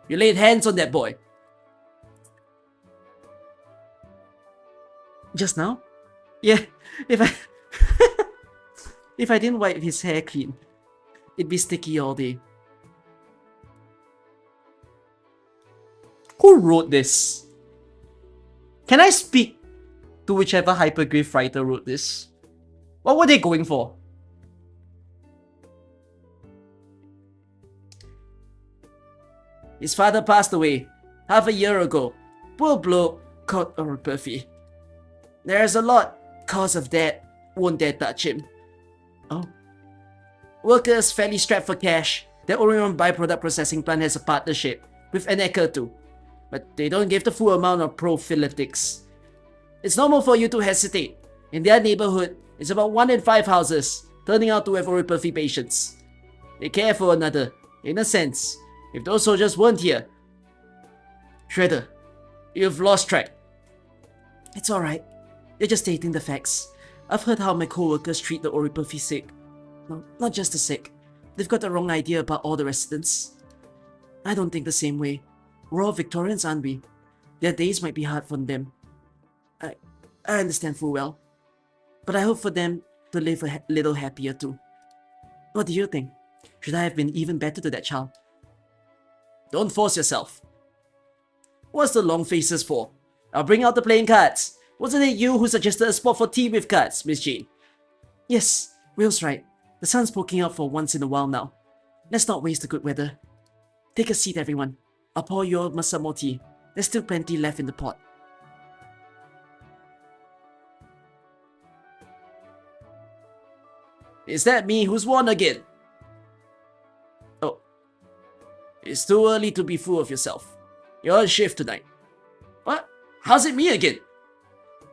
You laid hands on that boy. Just now? Yeah, if I didn't wipe his hair clean, it'd be sticky all day. Who wrote this? Can I speak to whichever hypergraph writer wrote this? What were they going for? His father passed away half a year ago. Poor bloke caught oropathy. There's a lot cause of that. Won't dare touch him. Oh. Workers fairly strapped for cash. Their Orion byproduct processing plant has a partnership with an Ecker too. But they don't give the full amount of prophylactics. It's normal for you to hesitate. In their neighborhood, it's about 1 in 5 houses turning out to have oropathy patients. They care for another, in a sense. If those soldiers weren't here... Shredder, you've lost track. It's alright. You're just stating the facts. I've heard how my co-workers treat the oropathy sick. No, not just the sick. They've got the wrong idea about all the residents. I don't think the same way. We're all Victorians, aren't we? Their days might be hard for them. I understand full well. But I hope for them to live a little happier too. What do you think? Should I have been even better to that child? Don't force yourself. What's the long faces for? I'll bring out the playing cards. Wasn't it you who suggested a spot for tea with cards, Miss Jean? Yes, Will's right. The sun's poking out for once in a while now. Let's not waste the good weather. Take a seat, everyone. I'll pour you all some more tea. There's still plenty left in the pot. Is that me who's won again? Oh. It's too early to be full of yourself. You're on shift tonight. What? How's it me again?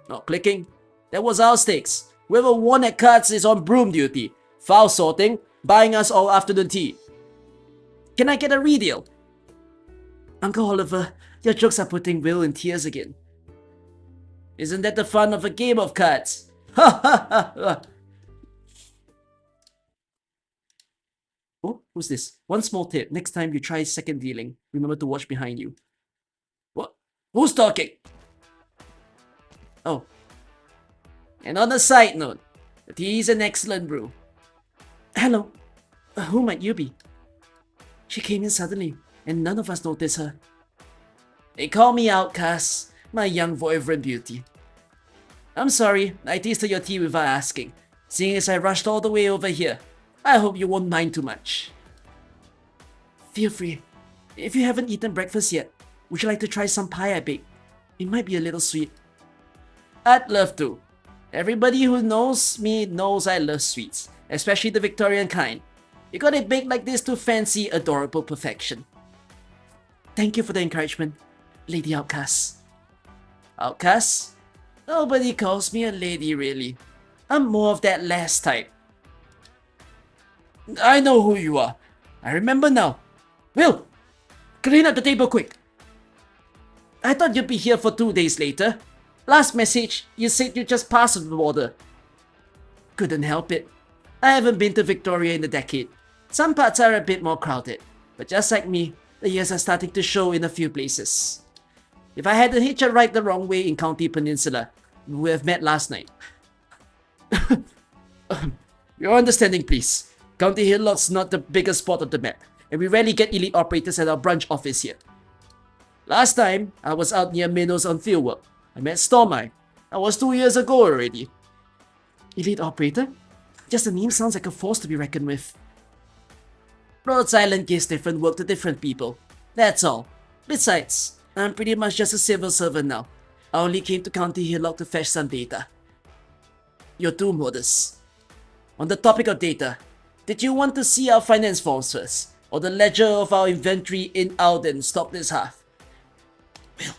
Not clicking. That was our stakes. Whoever won at cards is on broom duty. Foul sorting, buying us all afternoon tea. Can I get a redeal? Uncle Oliver, your jokes are putting Will in tears again. Isn't that the fun of a game of cards? Ha ha ha ha! Oh, who's this? One small tip. Next time you try second dealing, remember to watch behind you. What? Who's talking? Oh. And on a side note, the tea is an excellent brew. Hello. Who might you be? She came in suddenly, and none of us noticed her. They call me Outcast, my young vibrant beauty. I'm sorry, I tasted your tea without asking, seeing as I rushed all the way over here. I hope you won't mind too much. Feel free. If you haven't eaten breakfast yet, would you like to try some pie I baked? It might be a little sweet. I'd love to. Everybody who knows me knows I love sweets, especially the Victorian kind. You got it baked like this to fancy, adorable perfection. Thank you for the encouragement, Lady Outcast. Outcast? Nobody calls me a lady, really. I'm more of that last type. I know who you are. I remember now. Will, clean up the table quick. I thought you'd be here for 2 days later. Last message, you said you just passed the border. Couldn't help it. I haven't been to Victoria in a decade. Some parts are a bit more crowded, but just like me, the years are starting to show in a few places. If I hadn't hitched a ride the wrong way in County Peninsula, we would have met last night. Your understanding, please. County Hillock's not the biggest spot of the map, and we rarely get elite operators at our branch office here. Last time, I was out near Minnows on fieldwork. I met Stormeye. That was 2 years ago already. Elite operator? Just the name sounds like a force to be reckoned with. Rhodes Island gives different work to different people. That's all. Besides, I'm pretty much just a civil servant now. I only came to County Hillock to fetch some data. You're too modest. On the topic of data, did you want to see our finance forms first? Or the ledger of our inventory in Alden stock this half? Will.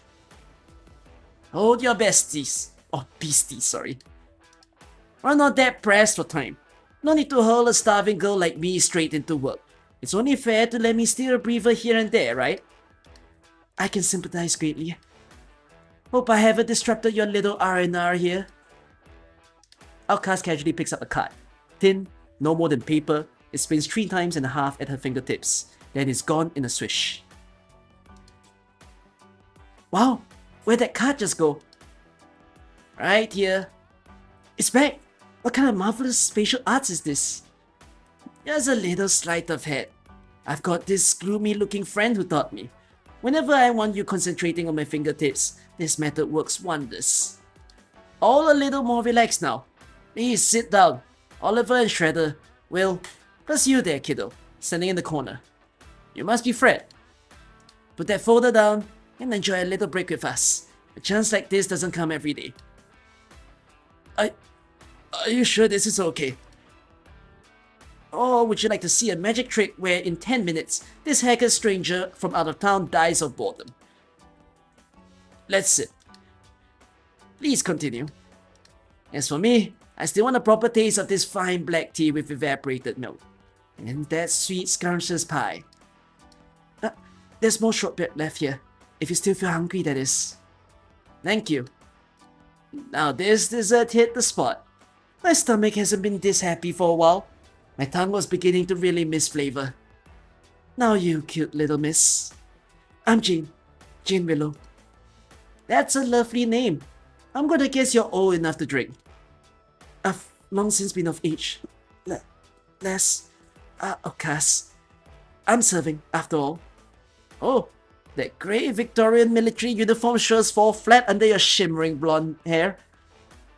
Hold your besties. Oh, beasties, sorry. We're not that pressed for time. No need to hurl a starving girl like me straight into work. It's only fair to let me steer a breather here and there, right? I can sympathize greatly. Hope I haven't disrupted your little R&R here. Outcast casually picks up a card. Thin, no more than paper, it spins 3 times and a half at her fingertips. Then it's gone in a swish. Wow, where'd that card just go? Right here. It's back! What kind of marvelous spatial arts is this? Just a little sleight of hand. I've got this gloomy looking friend who taught me. Whenever I want you concentrating on my fingertips, this method works wonders. All a little more relaxed now. Please sit down. Oliver and Shredder, Will, plus you there, kiddo, standing in the corner. You must be Fred. Put that folder down and enjoy a little break with us. A chance like this doesn't come every day. Are you sure this is okay? Or would you like to see a magic trick where in 10 minutes, this hacker stranger from out of town dies of boredom? Let's sit. Please continue. As for me, I still want a proper taste of this fine black tea with evaporated milk. And that sweet scrumptious pie. There's more shortbread left here, if you still feel hungry, that is. Thank you. Now this dessert hit the spot. My stomach hasn't been this happy for a while. My tongue was beginning to really miss flavor. Now you, cute little miss. I'm Jane. Jane Willow. That's a lovely name. I'm gonna guess you're old enough to drink. I've long since been of age. Outcast. I'm serving, after all. Oh, that grey Victorian military uniform sure falls flat under your shimmering blonde hair.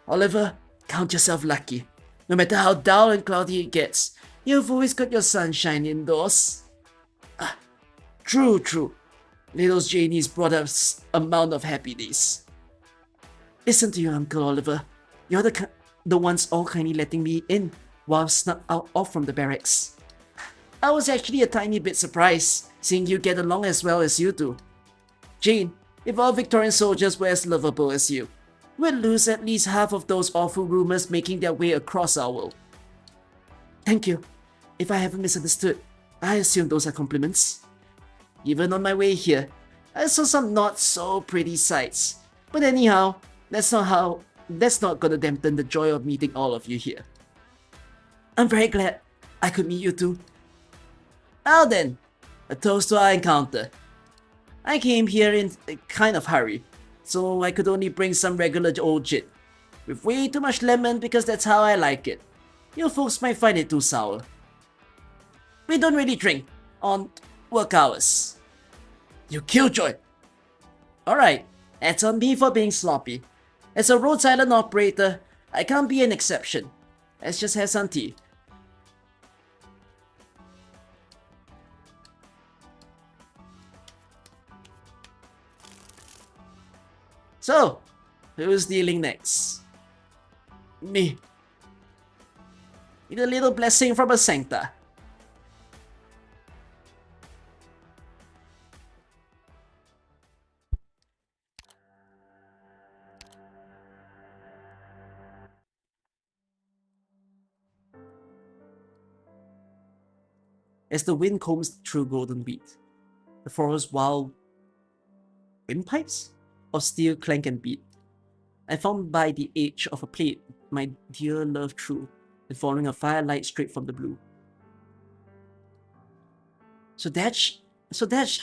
Oliver, count yourself lucky. No matter how dull and cloudy it gets, you've always got your sunshine indoors. True. Little Janie's brought us a amount of happy days. Listen to your Uncle Oliver. You're the ones all kindly letting me in while I snuck off from the barracks. I was actually a tiny bit surprised, seeing you get along as well as you do. Jane, if all Victorian soldiers were as lovable as you, we'd lose at least half of those awful rumors making their way across our world. Thank you. If I haven't misunderstood, I assume those are compliments. Even on my way here, I saw some not so pretty sights. But anyhow, that's not gonna dampen the joy of meeting all of you here. I'm very glad I could meet you too. Well then, a toast to our encounter. I came here in a kind of hurry, so I could only bring some regular old gin, with way too much lemon because that's how I like it. You folks might find it too sour. We don't really drink on work hours. You killjoy! Alright, that's on me for being sloppy. As a Rhodes Island operator, I can't be an exception. Let's just have some tea. So, who's dealing next? Me. Need a little blessing from a sancta. As the wind combs through golden wheat, the forest's wild windpipes of steel clank and beat. I found by the edge of a plate my dear love true, and following a firelight straight from the blue. So that's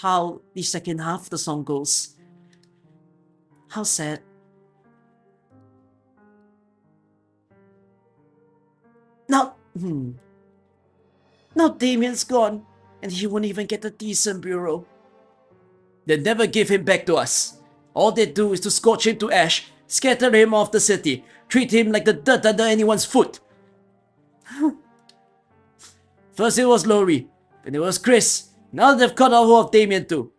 how the second half of the song goes. How sad. Now, Now Damien's gone, and he won't even get a decent bureau. They never give him back to us. All they do is to scorch him to ash, scatter him off the city, treat him like the dirt under anyone's foot. First it was Lori, then it was Chris, now they've cut off hold of Damien too.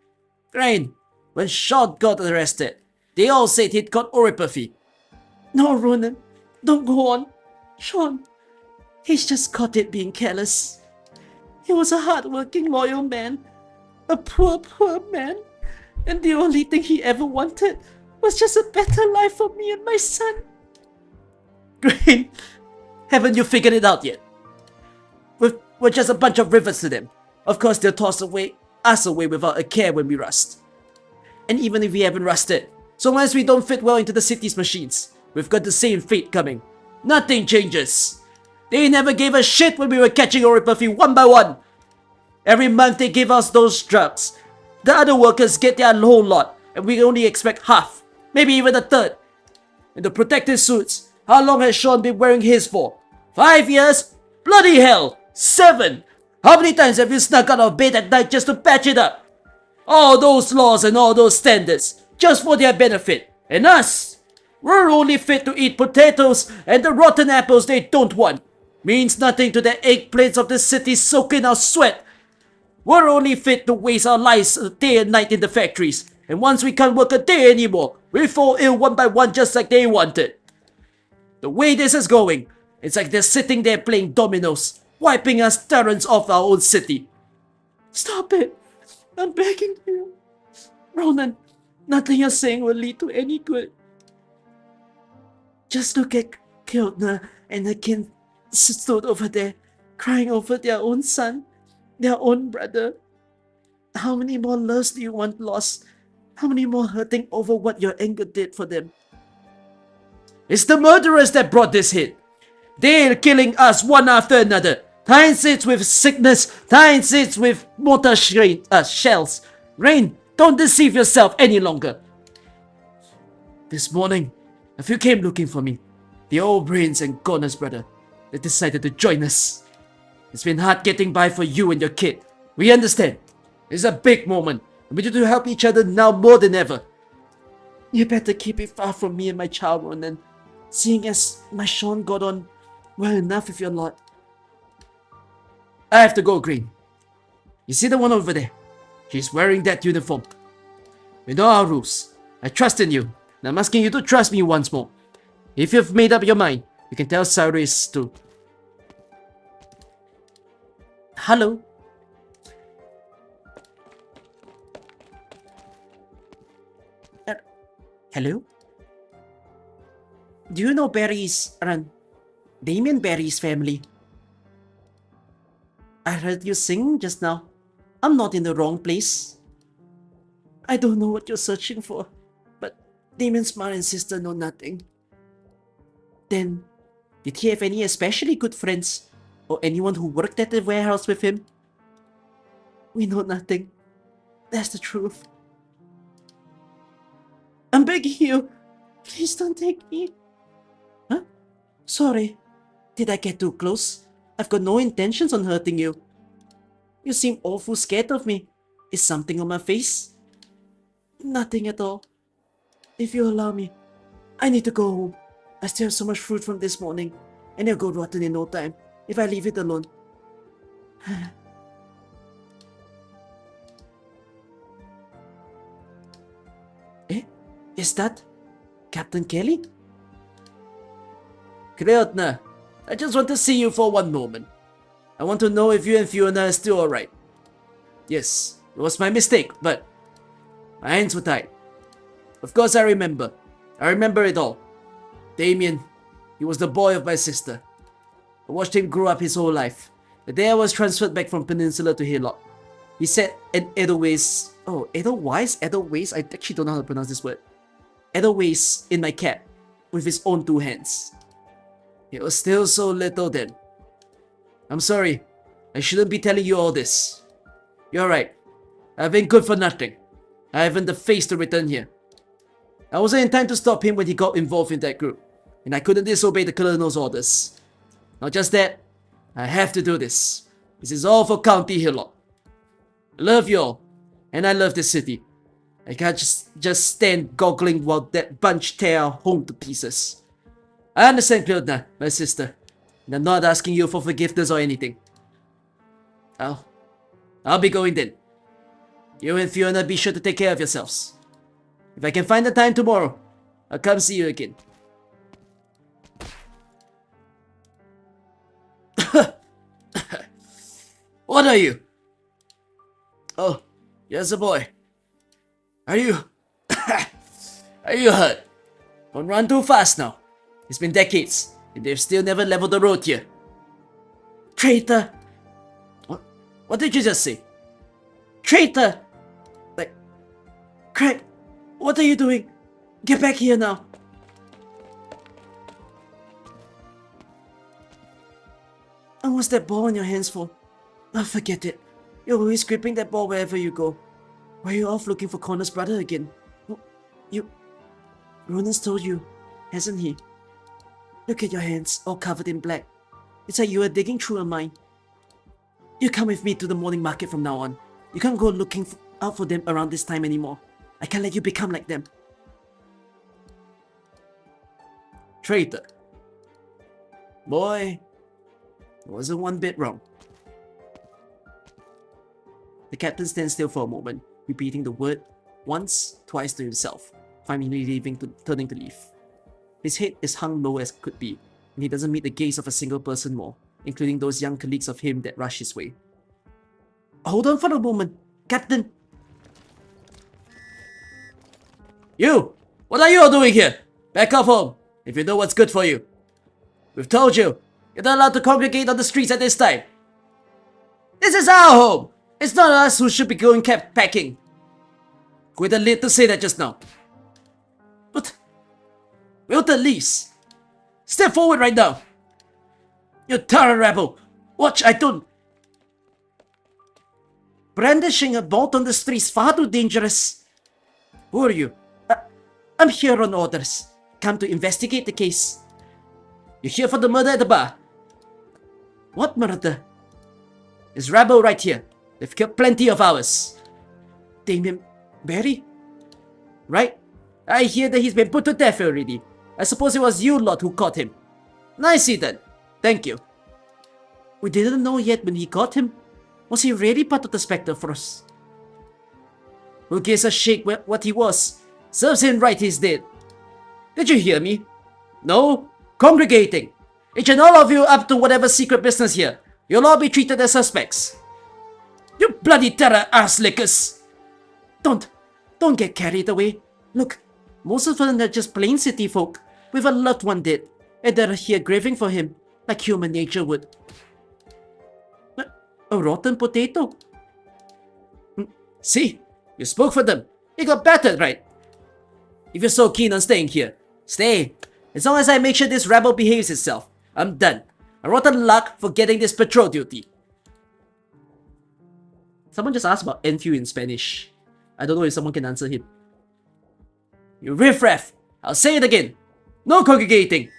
Grain, when Sean got arrested, they all said he'd got oropathy. No, Ronan, don't go on. Sean, he's just caught it being careless. He was a hard-working, loyal man. A poor, poor man. And the only thing he ever wanted was just a better life for me and my son. Grain, haven't you figured it out yet? We're just a bunch of rivets to them. Of course they'll toss us away without a care when we rust. And even if we haven't rusted, so long as we don't fit well into the city's machines, we've got the same fate coming. Nothing changes. They never gave a shit when we were catching oropathy one by one. Every month they give us those drugs. The other workers get their whole lot, and we only expect half, maybe even a third. And the protective suits, how long has Sean been wearing his for? 5 years? Bloody hell! 7! How many times have you snuck out of bed at night just to patch it up? All those laws and all those standards, just for their benefit. And us? We're only fit to eat potatoes and the rotten apples they don't want. Means nothing to the eggplants of the city soaking our sweat. We're only fit to waste our lives day and night in the factories. And once we can't work a day anymore, we fall ill one by one just like they wanted. The way this is going, it's like they're sitting there playing dominoes, wiping us tyrants off our own city. Stop it. I'm begging you. Ronan, nothing you're saying will lead to any good. Just look at Kiltner and the kin stood over there, crying over their own son, their own brother. How many more loves do you want lost? How many more hurting over what your anger did for them? It's the murderers that brought this hit. They're killing us one after another. Tying sits with sickness, tying sits with mortar shells. Rain, don't deceive yourself any longer. This morning, a few came looking for me. The old brains and Connor's brother. They decided to join us. It's been hard getting by for you and your kid. We understand. It's a big moment, and we need to help each other now more than ever. You better keep it far from me and my child, Ronan, seeing as my Sean got on well enough with your lot. I have to go, Green. You see the one over there? She's wearing that uniform. We know our rules. I trust in you, and I'm asking you to trust me once more. If you've made up your mind, you can tell Cyrus to. Hello? Hello? Do you know Barry's, Damien Barry's family? I heard you sing just now. I'm not in the wrong place. I don't know what you're searching for, but Damien's mother and sister know nothing. Then, did he have any especially good friends, or anyone who worked at the warehouse with him? We know nothing. That's the truth. I'm begging you, please don't take me. Huh? Sorry. Did I get too close? I've got no intentions on hurting you. You seem awful scared of me. Is something on my face? Nothing at all. If you allow me, I need to go home. I still have so much fruit from this morning, and it'll go rotten in no time if I leave it alone. Eh? Is that Captain Kelly? Kryotna, I just want to see you for one moment. I want to know if you and Fiona are still alright. Yes, it was my mistake, but my hands were tied. Of course I remember. I remember it all. Damien, he was the boy of my sister. I watched him grow up his whole life. The day I was transferred back from Peninsula to Hillock, he sat an Edelweiss... Oh, Edelweiss? I actually don't know how to pronounce this word. Edelweiss in my cab, with his own 2 hands. It was still so little then. I'm sorry. I shouldn't be telling you all this. You're right. I've been good for nothing. I haven't the face to return here. I wasn't in time to stop him when he got involved in that group, and I couldn't disobey the Colonel's orders. Not just that, I have to do this. This is all for County Hillock. I love you all, and I love this city. I can't just stand goggling while that bunch tear our home to pieces. I understand, Cleodna, my sister, and I'm not asking you for forgiveness or anything. I'll be going then. You and Fiona be sure to take care of yourselves. If I can find the time tomorrow, I'll come see you again. What are you? Oh, yes, a boy. Are you... Are you hurt? Don't run too fast now. It's been decades, and they've still never leveled the road here. Traitor! What did you just say? Traitor! Like... Craig, what are you doing? Get back here now. And what's that ball in your hands for? Oh, forget it. You're always gripping that ball wherever you go. Why are you off looking for Connor's brother again? Ronan's told you, hasn't he? Look at your hands, all covered in black. It's like you were digging through a mine. You come with me to the morning market from now on. You can't go looking out for them around this time anymore. I can't let you become like them. Traitor. Boy, it wasn't one bit wrong. The captain stands still for a moment, repeating the word once, twice to himself, finally turning to leave. His head is hung low as could be, and he doesn't meet the gaze of a single person more, including those young colleagues of him that rush his way. Hold on for a moment, Captain! You! What are you all doing here? Back off home, if you know what's good for you. We've told you, you're not allowed to congregate on the streets at this time. This is our home! It's not us who should be going packing. Quit the lid to say that just now. But... Wilton leaves. Step forward right now. You Tara rebel. Watch, I don't... Brandishing a bolt on the streets far too dangerous. Who are you? I'm here on orders. Come to investigate the case. You're here for the murder at the bar. What murder? There's rebel right here. They've killed plenty of ours. Damien Barry? Right? I hear that he's been put to death already. I suppose it was you lot who caught him. Nicely done. Thank you. We didn't know yet when he got him. Was he really part of the Spectre Force? Who gives a shake what he was? Serves him right he's dead. Did you hear me? No? Congregating. Each and all of you up to whatever secret business here. You'll all be treated as suspects. You bloody terror ass lickers! Don't get carried away. Look, most of them are just plain city folk with a loved one dead, and they're here grieving for him, like human nature would. A rotten potato? See, you spoke for them. You got battered, right? If you're so keen on staying here, stay. As long as I make sure this rebel behaves itself, I'm done. A rotten luck for getting this patrol duty. Someone just asked about NQ in Spanish. I don't know if someone can answer him. You riffraff! I'll say it again! No congregating!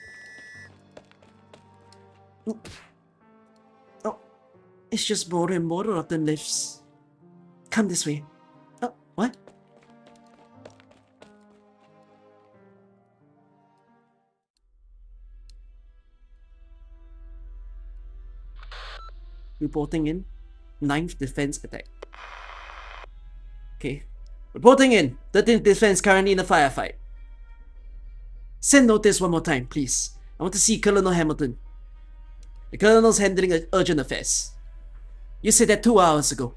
Oh, it's just more and more rotten lives. Come this way. Oh, what? Reporting in. 9th Defense attack. Okay. Reporting in. 13th Defense currently in a firefight. Send notice one more time, please. I want to see Colonel Hamilton. The Colonel's handling urgent affairs. You said that 2 hours ago.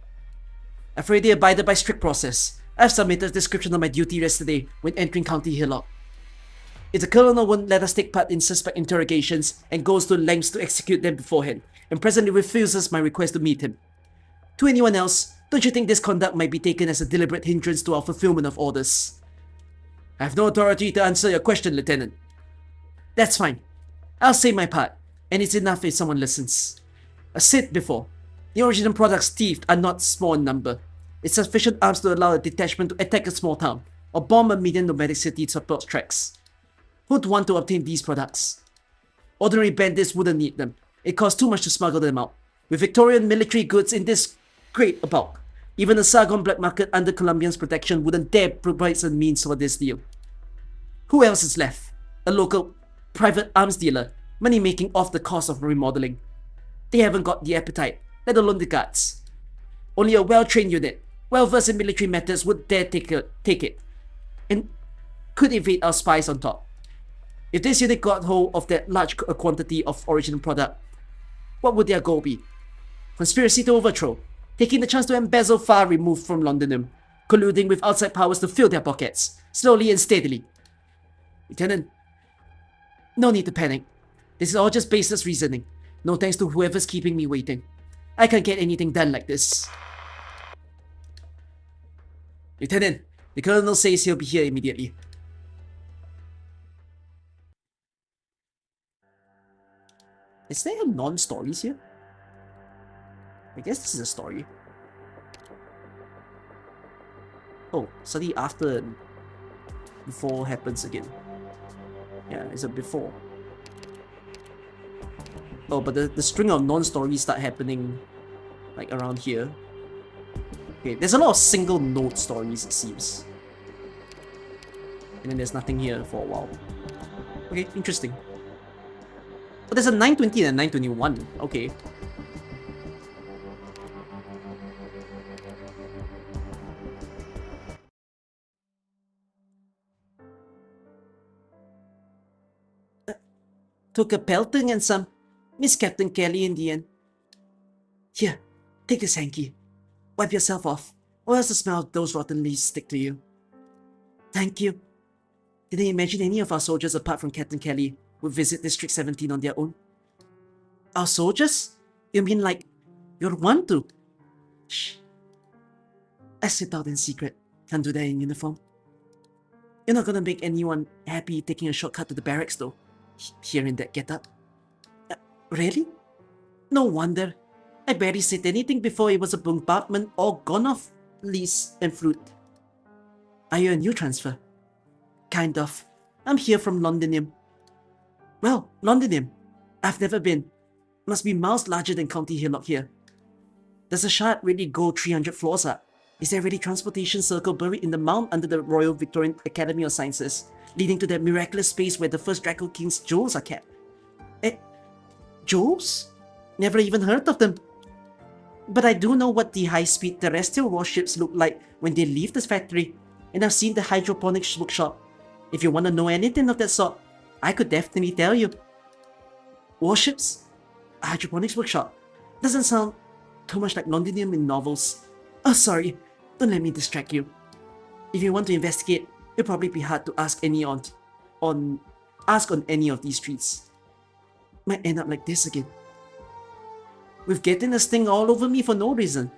I've already abided by strict process. I've submitted a description of my duty yesterday when entering County Hillock. If the Colonel won't let us take part in suspect interrogations and goes to lengths to execute them beforehand, and presently refuses my request to meet him. To anyone else, don't you think this conduct might be taken as a deliberate hindrance to our fulfillment of orders? I have no authority to answer your question, Lieutenant. That's fine. I'll say my part, and it's enough if someone listens. As said before, the original products thieved are not small in number. It's sufficient arms to allow a detachment to attack a small town, or bomb a medium nomadic city to support tracks. Who'd want to obtain these products? Ordinary bandits wouldn't need them. It costs too much to smuggle them out. With Victorian military goods in this great bulk, even a Sargon black market under Columbian's protection wouldn't dare provide a means for this deal. Who else is left? A local private arms dealer, money making off the cost of remodeling. They haven't got the appetite, let alone the guts. Only a well-trained unit, well-versed in military methods would dare take it, and could evade our spies on top. If this unit got hold of that large quantity of original product, what would their goal be? Conspiracy to overthrow, taking the chance to embezzle far removed from Londonum, colluding with outside powers to fill their pockets, slowly and steadily. Lieutenant, no need to panic. This is all just baseless reasoning. No thanks to whoever's keeping me waiting. I can't get anything done like this. Lieutenant, the Colonel says he'll be here immediately. Is there a non-stories here? I guess this is a story. Oh, suddenly after and before happens again. Yeah, it's a before. Oh, but the string of non-stories start happening like around here. Okay, there's a lot of single note stories, it seems. And then there's nothing here for a while. Okay, interesting. But there's a 920 and a 921. Okay. Took a pelting and some. Miss Captain Kelly in the end. Here, take this hanky. Wipe yourself off, or else the smell of those rotten leaves stick to you. Thank you. Did they imagine any of our soldiers apart from Captain Kelly would visit District 17 on their own? Our soldiers? You mean like you'd want to? Shh. I slipped out in secret. Can't do that in uniform. You're not gonna make anyone happy taking a shortcut to the barracks though, here in that getup. Really? No wonder. I barely said anything before it was a bombardment all gone off lease and fruit. Are you a new transfer? Kind of. I'm here from Londonium. Well, Londonium. I've never been. Must be miles larger than County Hillock here. Does the shard really go 300 floors up? Is there really transportation circle buried in the mound under the Royal Victorian Academy of Sciences, leading to that miraculous space where the first Draco King's jewels are kept? Jewels? Never even heard of them. But I do know what the high-speed terrestrial warships look like when they leave this factory, and I've seen the hydroponics workshop. If you want to know anything of that sort, I could definitely tell you. Warships? A hydroponics workshop? Doesn't sound too much like Londonium in novels. Oh, sorry. Don't let me distract you. If you want to investigate, it'll probably be hard to ask on any of these streets. Might end up like this again. With getting a sting all over me for no reason.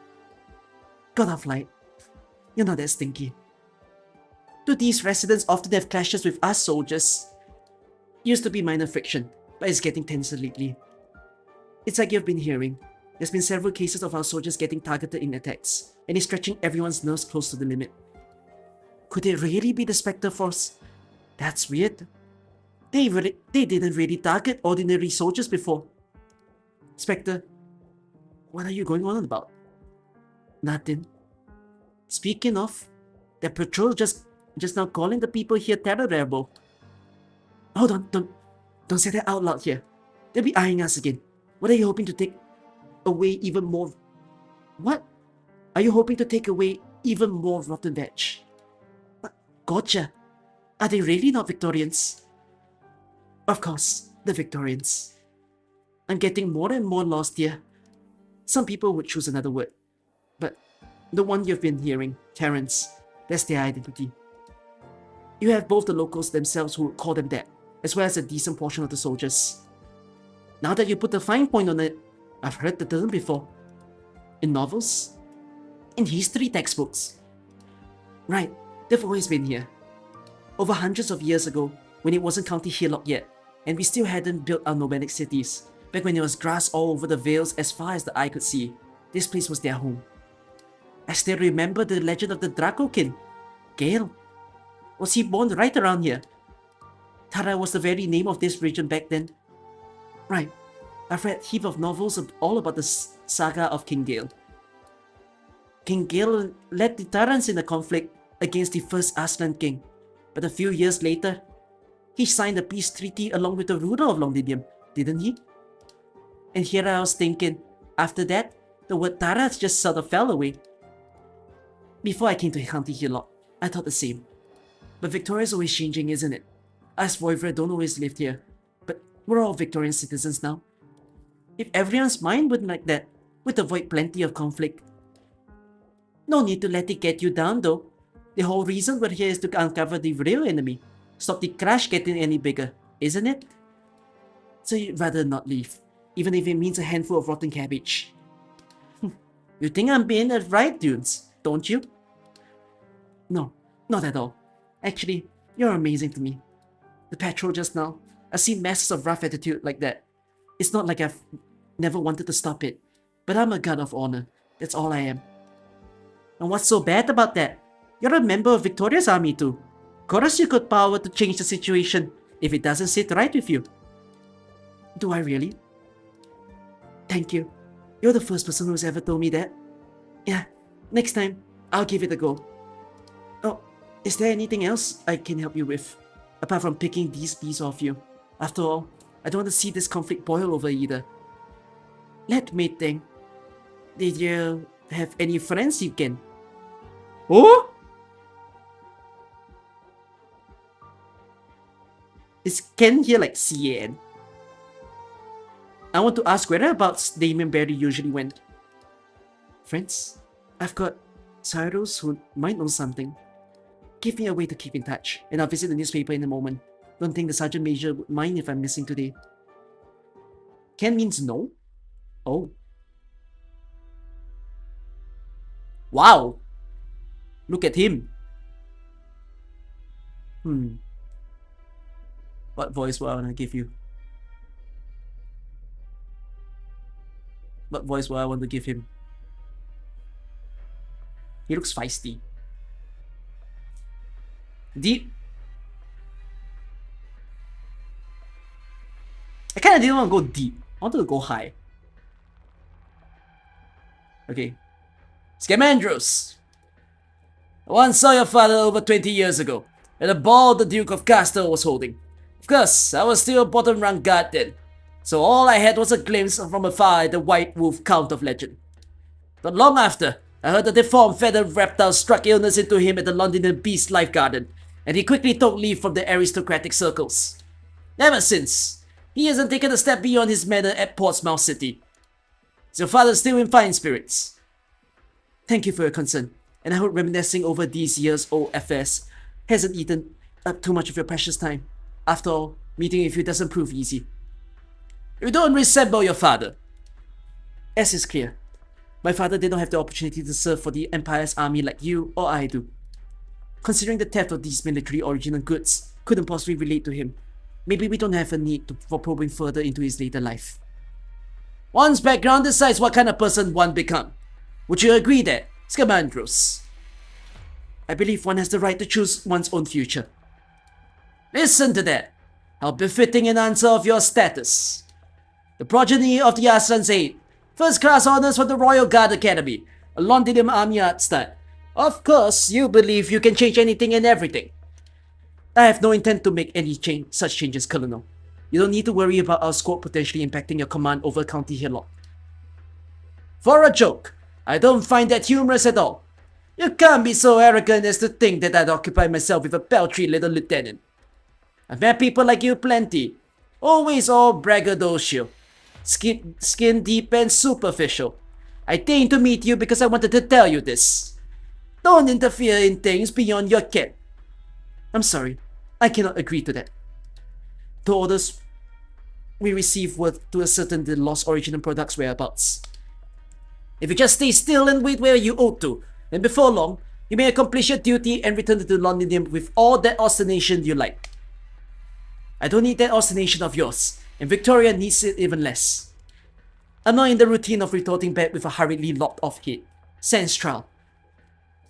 Got off light. You're not that stinky. Do these residents often have clashes with us soldiers? Used to be minor friction, but it's getting tenser lately. It's like you've been hearing. There's been several cases of our soldiers getting targeted in attacks, and it's stretching everyone's nerves close to the limit. Could it really be the Spectre Force? That's weird. They didn't really target ordinary soldiers before. Spectre, what are you going on about? Nothing. Speaking of, the patrol just now calling the people here terrorable. Hold on, don't say that out loud here. They'll be eyeing us again. What are you hoping to take away even more? What? Are you hoping to take away even more rotten veg? Gotcha. Are they really not Victorians? Of course, the Victorians. I'm getting more and more lost here. Some people would choose another word, but the one you've been hearing, Terrans, that's their identity. You have both the locals themselves who would call them that, as well as a decent portion of the soldiers. Now that you put a fine point on it, I've heard the term before. In novels, in history textbooks. Right, they've always been here. Over hundreds of years ago, when it wasn't County Hillock yet, and we still hadn't built our nomadic cities, back when there was grass all over the vales as far as the eye could see, this place was their home. I still remember the legend of the Dracokin. Gale. Was he born right around here? Tara was the very name of this region back then. Right, I've read a heap of novels all about the saga of King Gale. King Gale led the Tarans in a conflict against the first Aslan king, but a few years later, he signed a peace treaty along with the ruler of Longinium, didn't he? And here I was thinking, after that, the word Taras just sort of fell away. Before I came to County Hillock, I thought the same. But Victoria's always changing, isn't it? Us Voivra don't always live here, but we're all Victorian citizens now. If everyone's mind would like that, we'd avoid plenty of conflict. No need to let it get you down though. The whole reason we're here is to uncover the real enemy. Stop the crash getting any bigger, isn't it? So you'd rather not leave, even if it means a handful of rotten cabbage. You think I'm being right, dudes, don't you? No, not at all. Actually, you're amazing to me. The patrol just now, I've seen masses of rough attitude like that. It's not like I've never wanted to stop it, but I'm a guard of honor. That's all I am. And what's so bad about that? You're a member of Victoria's army too. Course you got power to change the situation if it doesn't sit right with you. Do I really? Thank you. You're the first person who's ever told me that. Yeah, next time, I'll give it a go. Oh, is there anything else I can help you with? Apart from picking these bees off you. After all, I don't want to see this conflict boil over either. Let me think. Did you have any friends you can? Oh? Is Ken here like CAN? I want to ask whereabouts Damien Barry usually went. Friends, I've got Cyrus who might know something. Give me a way to keep in touch, and I'll visit the newspaper in a moment. Don't think the Sergeant Major would mind if I'm missing today. Ken means no? Oh. Wow! Look at him. What voice will I want to give you? What voice will I want to give him? He looks feisty. Deep. I kinda didn't want to go deep. I wanted to go high. Okay. Scamandros! I once saw your father over 20 years ago, at a ball the Duke of Castle was holding. Of course, I was still a bottom-rank guard then, so all I had was a glimpse from afar at the White Wolf Count of Legend. Not long after, I heard a deformed feathered reptile struck illness into him at the London Beast Life Garden, and he quickly took leave from the aristocratic circles. Ever since, he hasn't taken a step beyond his manor at Portsmouth City. Is your father still in fine spirits? Thank you for your concern, and I hope reminiscing over these years-old affairs hasn't eaten up too much of your precious time. After all, meeting with you doesn't prove easy. You don't resemble your father. As is clear, my father did not have the opportunity to serve for the Empire's army like you or I do. Considering the theft of these military original goods couldn't possibly relate to him, maybe we don't have a need for probing further into his later life. One's background decides what kind of person one becomes. Would you agree that, Scamandros? I believe one has the right to choose one's own future. Listen to that. How befitting an answer of your status. The progeny of the Aslan's Aid. First-class honors from the Royal Guard Academy. A Londinium Army Art stud. Of course, you believe you can change anything and everything. I have no intent to make any such changes, Colonel. You don't need to worry about our squad potentially impacting your command over County Hillock. For a joke, I don't find that humorous at all. You can't be so arrogant as to think that I'd occupy myself with a paltry little lieutenant. I've met people like you plenty, Always all braggadocio. Skin deep and superficial. I deigned to meet you because I wanted to tell you this. Don't interfere in things beyond your ken. I'm sorry, I cannot agree to that. The orders we received were to ascertain the lost original product's whereabouts. If you just stay still and wait where you ought to, then before long, you may accomplish your duty and return to the Londinium with all that obstination you like. I don't need that obstination of yours, and Victoria needs it even less. I'm not in the routine of retorting back with a hurriedly lopped off head. Sans trial.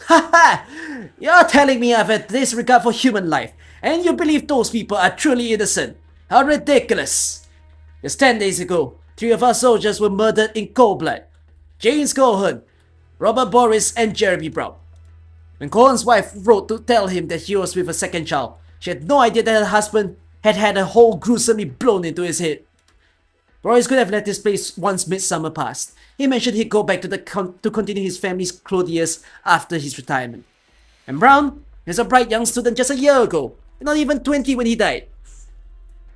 Haha! You're telling me I've had disregard for human life, and you believe those people are truly innocent. How ridiculous! Just 10 days ago, 3 of our soldiers were murdered in cold blood. James Cohen, Robert Boris, and Jeremy Brown. When Cohen's wife wrote to tell him that he was with a second child, she had no idea that her husband had had a hole gruesomely blown into his head. Boris could have left this place once midsummer passed. He mentioned he'd go back to continue his family's clothes years after his retirement. And Brown was a bright young student just a year ago, not even 20 when he died.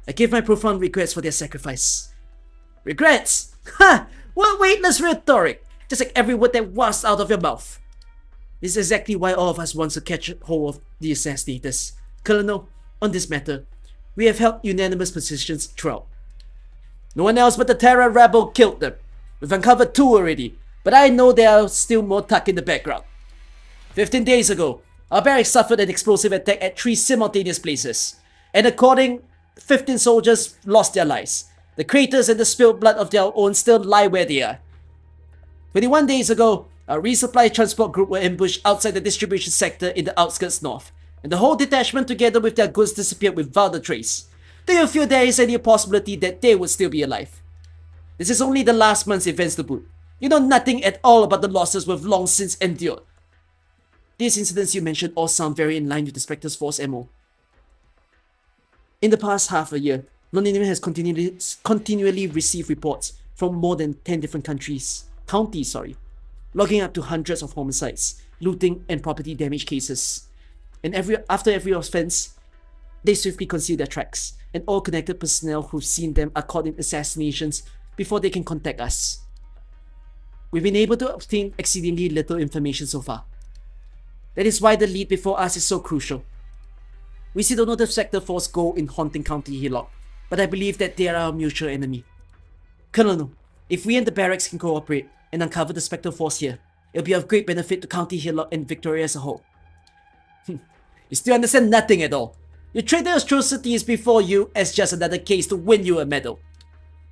I give my profound regrets for their sacrifice. Regrets? Ha! What weightless rhetoric! Just like every word that was out of your mouth. This is exactly why all of us want to catch hold of the assassinators. Colonel, on this matter, we have held unanimous positions throughout. No one else but the Terror Rebel killed them. We've uncovered 2 already, but I know there are still more tucked in the background. 15 days ago, our barracks suffered an explosive attack at 3 simultaneous places, and according 15 soldiers lost their lives. The craters and the spilled blood of their own still lie where they are. 21 days ago, our resupply transport group were ambushed outside the distribution sector in the outskirts north, and the whole detachment together with their goods disappeared without a trace. Do you feel there is any possibility that they would still be alive? This is only the last month's events to boot. You know nothing at all about the losses we've long since endured. These incidents you mentioned all sound very in line with the Spectre's Force MO. In the past half a year, Londinium has continually received reports from more than 10 different counties, logging up to hundreds of homicides, looting, and property damage cases. And after every offense, they swiftly conceal their tracks, and all connected personnel who've seen them are caught in assassinations before they can contact us. We've been able to obtain exceedingly little information so far. That is why the lead before us is so crucial. We see the North Sector Force go in haunting County Hillock, but I believe that they are our mutual enemy. Colonel, if we and the barracks can cooperate and uncover the Spectre Force here, it'll be of great benefit to County Hillock and Victoria as a whole. You still understand nothing at all. You treat the atrocities before you as just another case to win you a medal.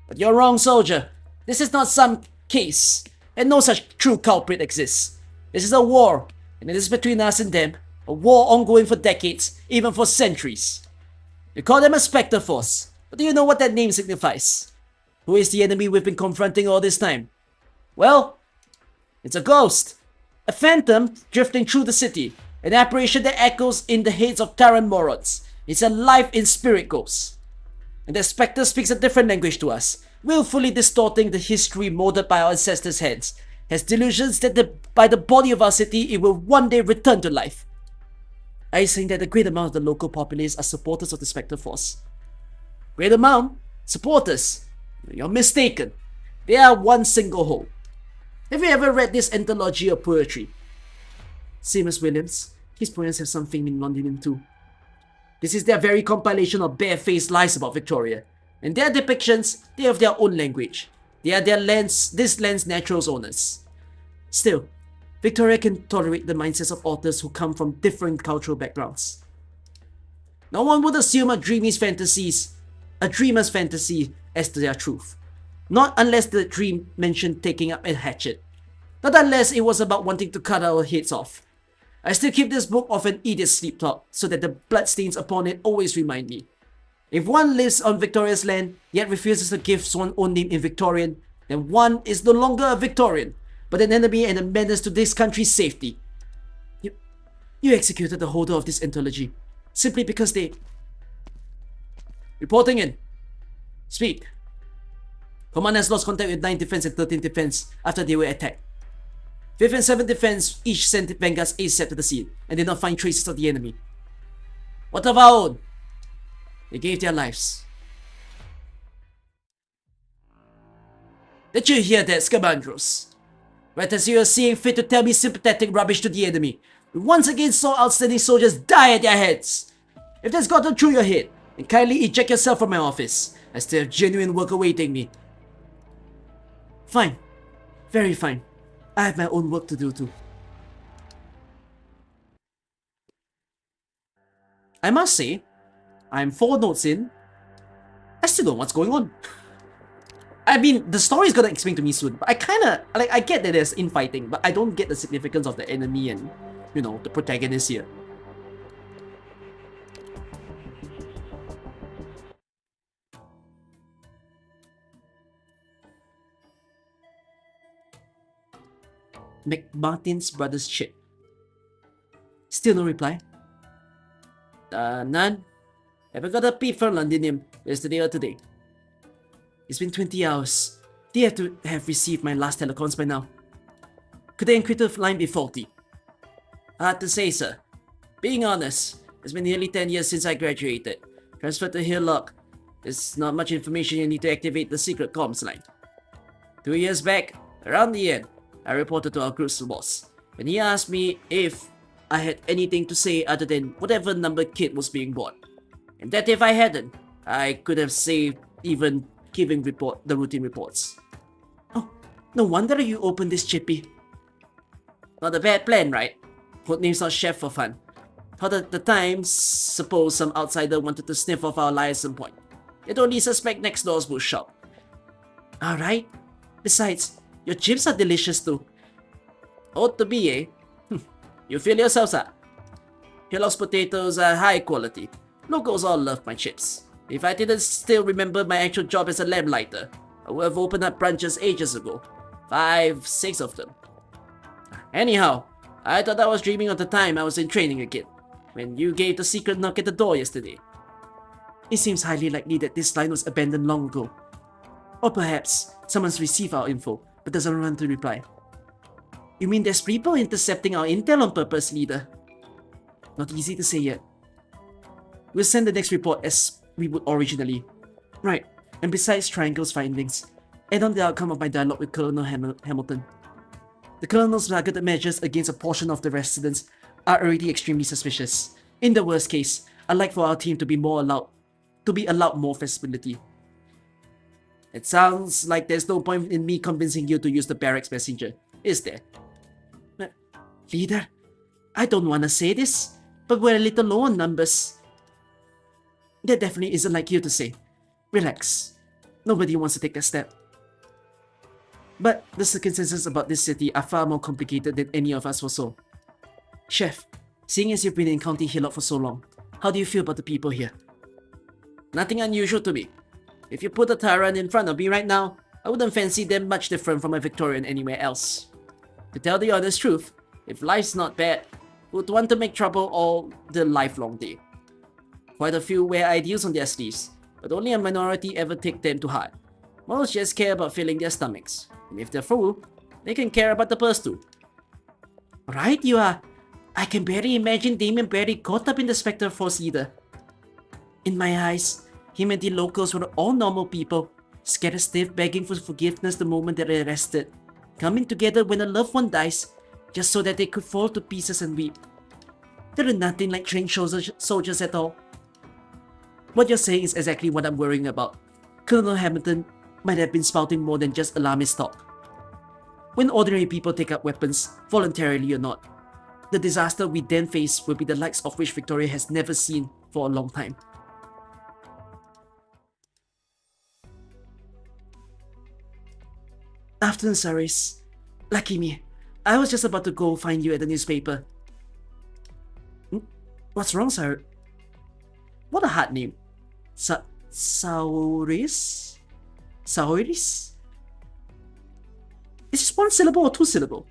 But you're wrong, soldier. This is not some case, and no such true culprit exists. This is a war, and it is between us and them, a war ongoing for decades, even for centuries. You call them a Spectre Force, but do you know what that name signifies? Who is the enemy we've been confronting all this time? Well, it's a ghost. A phantom drifting through the city, an apparition that echoes in the heads of Terran morons. It's a life in spirit ghost. And the Spectre speaks a different language to us, willfully distorting the history molded by our ancestors' hands, has delusions that by the body of our city it will one day return to life. Are you saying that a great amount of the local populace are supporters of the Spectre Force? Great amount? Supporters? You're mistaken. They are one single whole. Have you ever read this anthology of poetry? Seamus Williams, his poems have some fame in London too. This is their very compilation of barefaced lies about Victoria, and their depictions, they have their own language. They are this land's natural owners. Still, Victoria can tolerate the mindsets of authors who come from different cultural backgrounds. No one would assume a dreamer's fantasy as to their truth. Not unless the dream mentioned taking up a hatchet. Not unless it was about wanting to cut our heads off. I still keep this book of an idiot's sleep talk so that the bloodstains upon it always remind me. If one lives on Victoria's land, yet refuses to give one's own name in Victorian, then one is no longer a Victorian, but an enemy and a menace to this country's safety. You executed the holder of this anthology, simply because they... Reporting in. Speak. Command has lost contact with 9th Defense and 13th Defense after they were attacked. 5th and 7th Defense each sent vanguards ASAP to the scene and did not find traces of the enemy. What of our own? They gave their lives. Did you hear that, Scamandros? Right as you are seeing fit to tell me sympathetic rubbish to the enemy, we once again saw outstanding soldiers die at their heads. If that's gotten through your head, then kindly eject yourself from my office. I still have genuine work awaiting me. Fine. Very fine. I have my own work to do too. I must say, I'm 4 notes in. I still don't know what's going on. I mean, the story is gonna explain to me soon, but I kinda, like, I get that there's infighting, but I don't get the significance of the enemy and, you know, the protagonist here. McMartin's brother's chip. Still no reply. None. Haven't got a peep from Londinium yesterday or today. It's been 20 hours. They have to have received my last telecons by now. Could the encrypted line be faulty? Hard to say, sir. Being honest, it's been nearly 10 years since I graduated. Transferred to Hillock. There's not much information you need to activate the secret comms line. 2 years back, around the end, I reported to our group's boss, and he asked me if I had anything to say other than whatever number kit was being bought. And that if I hadn't, I could have saved even giving the routine reports. Oh, no wonder you opened this chippy. Not a bad plan, right? Codename's not chef for fun. Thought at the time, suppose some outsider wanted to sniff off our liaison point. You'd only suspect next door's bush shop. Alright. Besides, your chips are delicious too. Ought to be, eh? You feel yourselves up. Kellogg's potatoes are high quality. Locals all love my chips. If I didn't still remember my actual job as a lamplighter, I would have opened up branches ages ago. 5, 6 of them. Anyhow, I thought I was dreaming of the time I was in training again, when you gave the secret knock at the door yesterday. It seems highly likely that this line was abandoned long ago. Or perhaps someone's received our info, but doesn't run to reply. You mean there's people intercepting our intel on purpose, leader? Not easy to say yet. We'll send the next report as we would originally. Right, and besides Triangle's findings, add on the outcome of my dialogue with Colonel Hamilton. The Colonel's targeted measures against a portion of the residents are already extremely suspicious. In the worst case, I'd like for our team to be allowed more flexibility. It sounds like there's no point in me convincing you to use the barracks messenger, is there? Leader, I don't want to say this, but we're a little low on numbers. That definitely isn't like you to say. Relax. Nobody wants to take that step. But the circumstances about this city are far more complicated than any of us foresaw. Chef, seeing as you've been in County Hillock for so long, how do you feel about the people here? Nothing unusual to me. If you put a Tyrant in front of me right now, I wouldn't fancy them much different from a Victorian anywhere else. To tell the honest truth, if life's not bad, would want to make trouble all the lifelong day. Quite a few wear ideals on their sleeves, but only a minority ever take them to heart. Most just care about filling their stomachs, and if they're full, they can care about the purse too. Right you are. I can barely imagine Damien Barry caught up in the Spectre Force either. In my eyes, him and the locals were all normal people, scared stiff begging for forgiveness the moment they're arrested, coming together when a loved one dies, just so that they could fall to pieces and weep. They're nothing like trained soldiers at all. What you're saying is exactly what I'm worrying about. Colonel Hamilton might have been spouting more than just alarmist talk. When ordinary people take up weapons, voluntarily or not, the disaster we then face will be the likes of which Victoria has never seen for a long time. Afternoon, Saris. Lucky me. I was just about to go find you at the newspaper. What's wrong, sir? What a hard name. Sauris? Sauris? Is this one syllable or two syllable?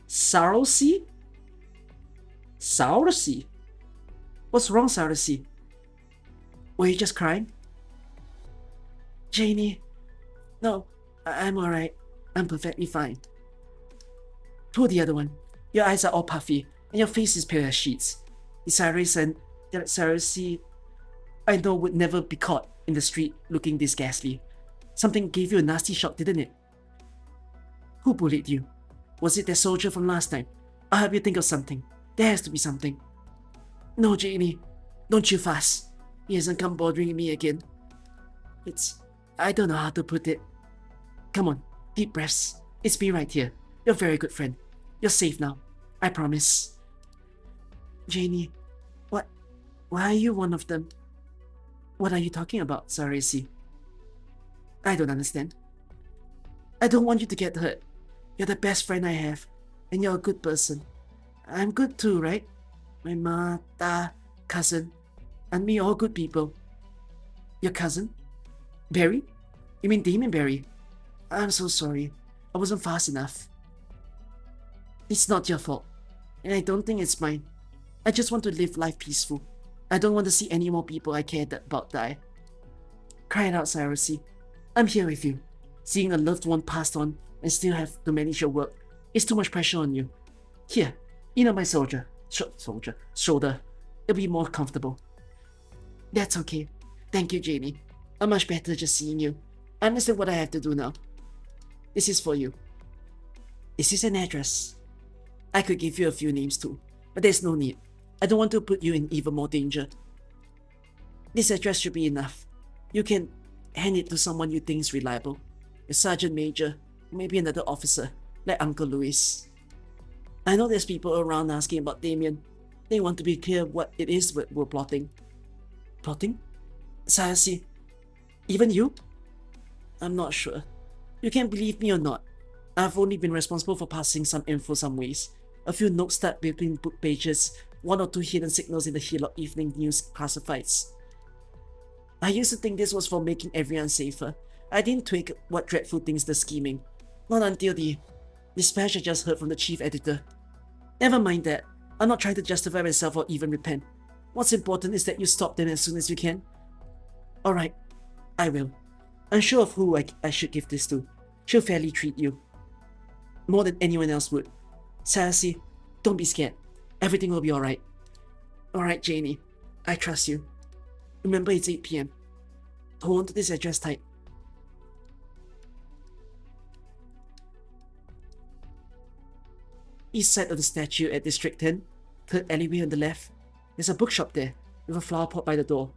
Sarosi? Sarosi? What's wrong, Sarosi? Were you just crying? Janie? No, I'm alright. I'm perfectly fine. Pull the other one. Your eyes are all puffy, and your face is pale as sheets. Is Cyrus and Sarosi I know would never be caught in the street looking this ghastly. Something gave you a nasty shock, didn't it? Who bullied you? Was it that soldier from last time? I'll help you think of something. There has to be something. No, Janie. Don't you fuss. He hasn't come bothering me again. I don't know how to put it. Come on, deep breaths. It's me right here. You're a very good friend. You're safe now. I promise. Janie, why are you one of them? What are you talking about, Sarasi? I don't understand. I don't want you to get hurt. You're the best friend I have, and you're a good person. I'm good too, right? My ma, da, cousin, and me all good people. Your cousin? Barry? You mean Damien Barry? I'm so sorry. I wasn't fast enough. It's not your fault, and I don't think it's mine. I just want to live life peaceful. I don't want to see any more people I cared about die. Cry it out, Sarasi. I'm here with you. Seeing a loved one passed on and still have to manage your work is too much pressure on you. Here, my shoulder. It'll be more comfortable. That's okay. Thank you, Janie. I'm much better just seeing you. I understand what I have to do now. This is for you. This is an address. I could give you a few names too, but there's no need. I don't want to put you in even more danger. This address should be enough. You can hand it to someone you think is reliable. A sergeant major, maybe another officer, like Uncle Louis. I know there's people around asking about Damien. They want to be clear what it is we're plotting. Plotting? Sayasi, even you? I'm not sure. You can believe me or not. I've only been responsible for passing some info some ways. A few notes stuck between book pages, 1 or 2 hidden signals in the Hillock Evening News classifieds. I used to think this was for making everyone safer. I didn't twig what dreadful things they're scheming. Not until the dispatch I just heard from the chief editor. Never mind that. I'm not trying to justify myself or even repent. What's important is that you stop them as soon as you can. Alright, I will. I'm sure of who I should give this to. She'll fairly treat you. More than anyone else would. Sassy, don't be scared. Everything will be alright. Alright, Janie. I trust you. Remember, it's 8 PM. Hold on to this address tight. East side of the statue at District 10, third alleyway on the left. There's a bookshop there, with a flower pot by the door.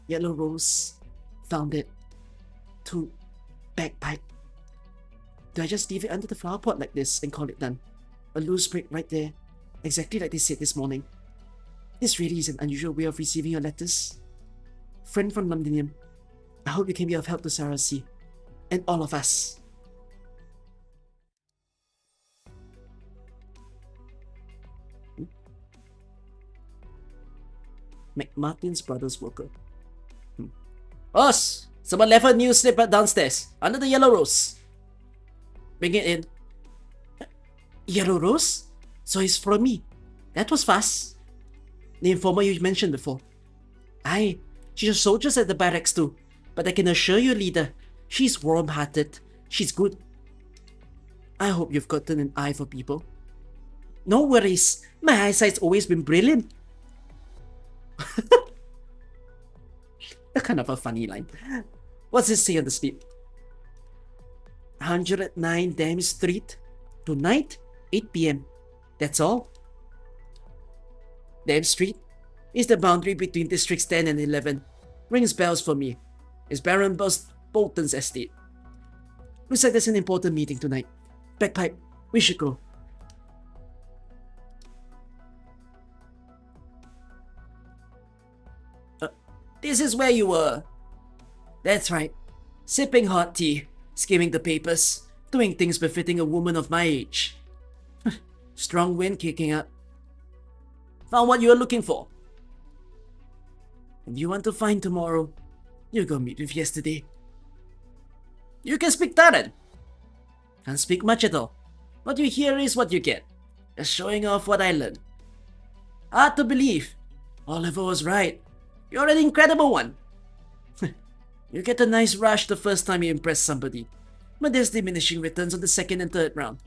Yellow rose. Found it. 2. Bagpipe. Do I just leave it under the flower pot like this and call it done? A loose brick right there, exactly like they said this morning. This really is an unusual way of receiving your letters. Friend from Londinium, I hope you can be of help to Sarah C. and all of us. McMartin's brother's worker. Us! Someone left a news slipper downstairs, under the yellow rose. Bring it in. Yellow rose? So it's from me. That was fast. The informer you mentioned before. Aye, she has soldiers at the barracks too. But I can assure you, leader, she's warm-hearted. She's good. I hope you've gotten an eye for people. No worries. My eyesight's always been brilliant. That's kind of a funny line. What's this say on the slip? 109 Dam Street. Tonight, 8 PM. That's all. Dam Street is the boundary between districts 10 and 11. Rings bells for me. It's Baron Bolton's estate. Looks like there's an important meeting tonight. Bagpipe, we should go. This is where you were. That's right. Sipping hot tea, skimming the papers, doing things befitting a woman of my age. Strong wind kicking up. Found what you were looking for. And you want to find tomorrow, you go meet with yesterday. You can speak Taran. Can't speak much at all. What you hear is what you get. Just showing off what I learned. Hard to believe. Oliver was right. You're an incredible one. You get a nice rush the first time you impress somebody, but there's diminishing returns on the second and third round.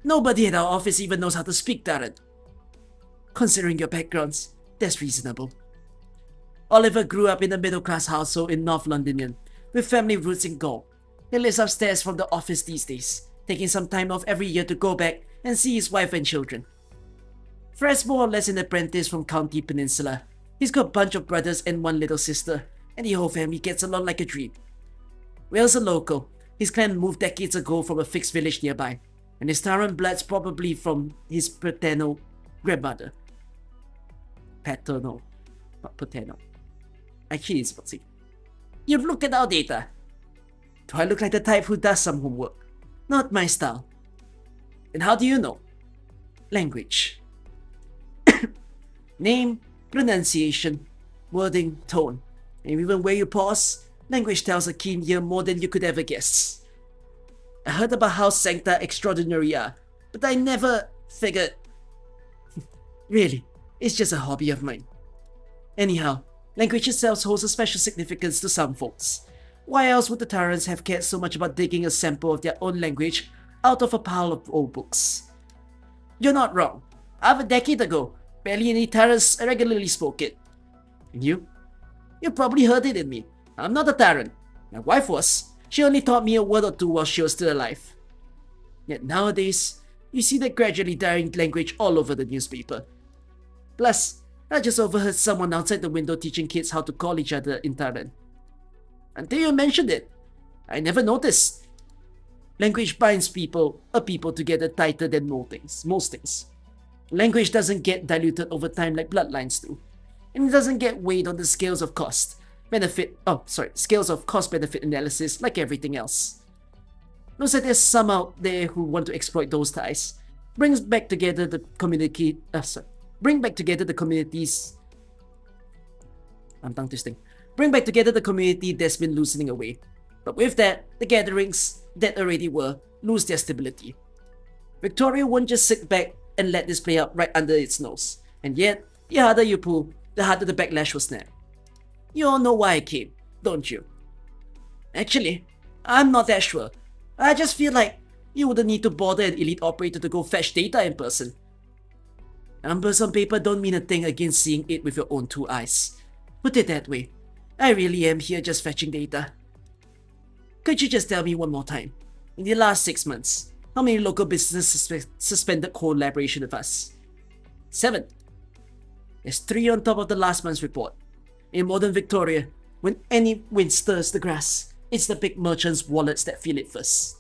Nobody at our office even knows how to speak Taran. Considering your backgrounds, that's reasonable. Oliver grew up in a middle-class household in North London, with family roots in Gaul. He lives upstairs from the office these days, taking some time off every year to go back and see his wife and children. Fred's more or less an apprentice from County Peninsula. He's got a bunch of brothers and one little sister, and the whole family gets along like a dream. Will's a local. His clan moved decades ago from a fixed village nearby, and his Taran blood's probably from his paternal grandmother. Paternal, not paternal. Actually, it's what's it. You've looked at our data. Do I look like the type who does some homework? Not my style. And how do you know? Language. Name, pronunciation, wording, tone, and even where you pause, language tells a keen ear more than you could ever guess. I heard about how sancta extraordinary are, but I never figured... Really, it's just a hobby of mine. Anyhow, language itself holds a special significance to some folks. Why else would the Tarans have cared so much about digging a sample of their own language out of a pile of old books? You're not wrong. Half a decade ago, barely any Tarans regularly spoke it. And you? You probably heard it in me. I'm not a Taran. My wife was. She only taught me a word or two while she was still alive. Yet nowadays, you see that gradually dying language all over the newspaper. Plus, I just overheard someone outside the window teaching kids how to call each other in Taran. Until you mentioned it, I never noticed. Language binds a people together tighter than most things. Language doesn't get diluted over time like bloodlines do, and it doesn't get weighed on the scales of cost-benefit analysis like everything else. Knows that there's some out there who want to exploit those ties, bring back together the communities. Bring back together the community that's been loosening away. But with that, the gatherings that already were lose their stability. Victoria won't just sit back and let this play out right under its nose. And yet, the harder you pull, the harder the backlash will snap. You all know why I came, don't you? Actually, I'm not that sure. I just feel like you wouldn't need to bother an elite operator to go fetch data in person. Numbers on paper don't mean a thing against seeing it with your own two eyes. Put it that way. I really am here just fetching data. Could you just tell me one more time? In the last 6 months, how many local businesses suspended collaboration with us? 7. There's 3 on top of the last month's report. In modern Victoria, when any wind stirs the grass, it's the big merchants' wallets that feel it first.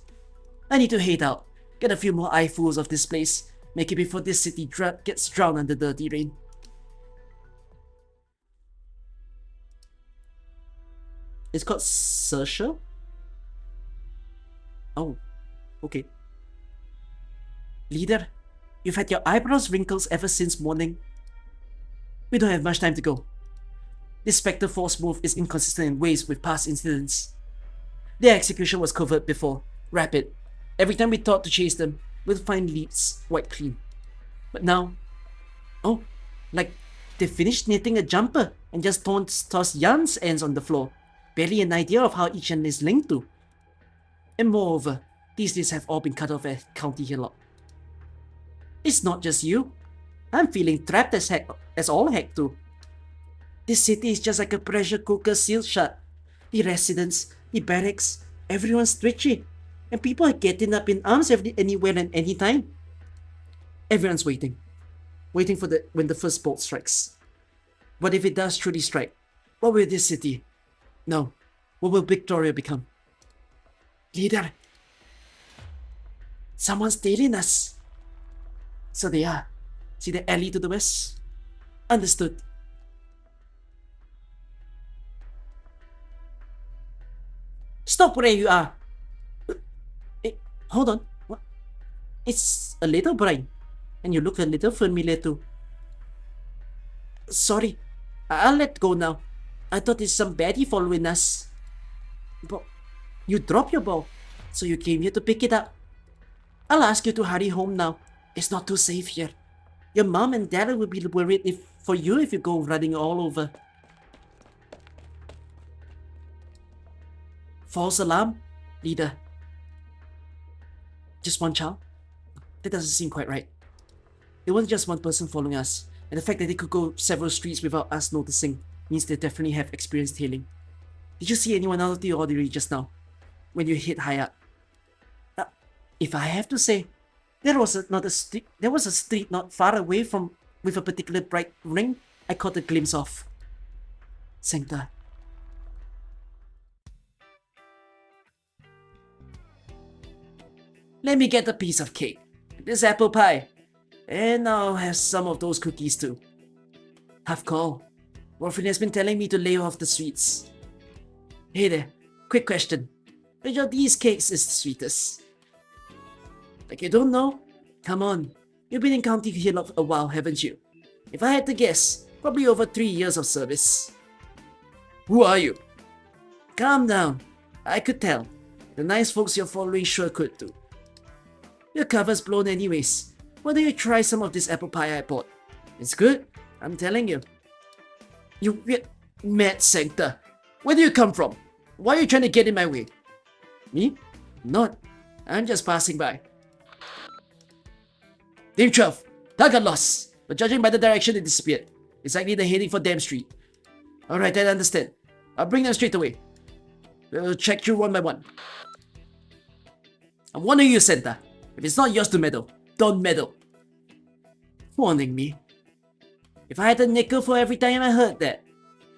I need to head out, get a few more eyefuls of this place, make it before this city gets drowned under dirty rain. It's called Sersha? Oh, okay. Leader, you've had your eyebrows wrinkles ever since morning. We don't have much time to go. This Spectre Force move is inconsistent in ways with past incidents. Their execution was covert before, rapid. Every time we thought to chase them, we'd find leads wiped clean. But now, oh, like they finished knitting a jumper and just tossed yarn's ends on the floor. Barely an idea of how each end is linked to. And moreover, these leads have all been cut off at County Hillock. It's not just you. I'm feeling trapped as all heck too. This city is just like a pressure cooker sealed shut. The residents, the barracks, everyone's twitchy. And people are getting up in arms anywhere and anytime. Everyone's waiting. Waiting for when the first bolt strikes. What if it does truly strike? What will this city? No. What will Victoria become? Leader. Someone's tailing us. So they are. See the alley to the west? Understood. Stop where you are. Hold on. What? It's a little bright. And you look a little familiar too. Sorry. I'll let go now. I thought it's some baddie following us. But you dropped your ball, so you came here to pick it up. I'll ask you to hurry home now. It's not too safe here. Your mom and dad will be worried for you if you go running all over. False alarm, leader. Just one child? That doesn't seem quite right. It wasn't just one person following us, and the fact that they could go several streets without us noticing. means they definitely have experienced healing. Did you see anyone out of the ordinary just now, when you hit high up? If I have to say, there was a street not far away from with a particular bright ring I caught a glimpse of. Sancta. Let me get a piece of cake. This apple pie. And I'll have some of those cookies too. Half call. Morphin has been telling me to lay off the sweets. Hey there, quick question. Which of these cakes is the sweetest? Like you don't know? Come on. You've been in County Hill a while, haven't you? If I had to guess, probably over 3 years of service. Who are you? Calm down. I could tell. The nice folks you're following sure could too. Your cover's blown anyways. Why don't you try some of this apple pie I bought? It's good, I'm telling you. You weird mad sancta. Where do you come from? Why are you trying to get in my way? Me? Not. I'm just passing by. Team 12, target lost, but judging by the direction it disappeared, it's likely they're heading for Dam Street. Alright, I understand. I'll bring them straight away. We'll check through one by one. I'm warning you, Santa. If it's not yours to meddle, don't meddle. Warning me? If I had a nickel for every time I heard that.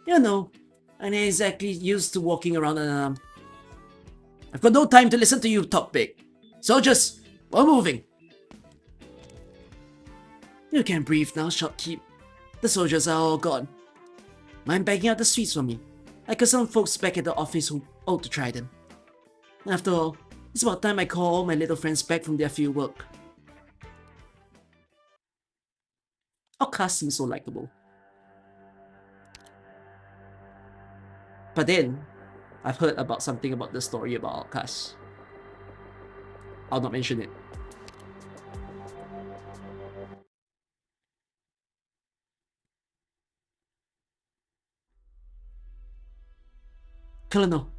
You know, I'm not exactly used to walking around unarmed. I've got no time to listen to you talk big. Soldiers, we're moving. You can breathe now, shopkeep. The soldiers are all gone. Mind bagging out the sweets for me? I got some folks back at the office who ought to try them. After all, it's about time I call all my little friends back from their field work. Our class seems so likable. But then, I've heard about something about the story about our class. I'll not mention it. Colonel.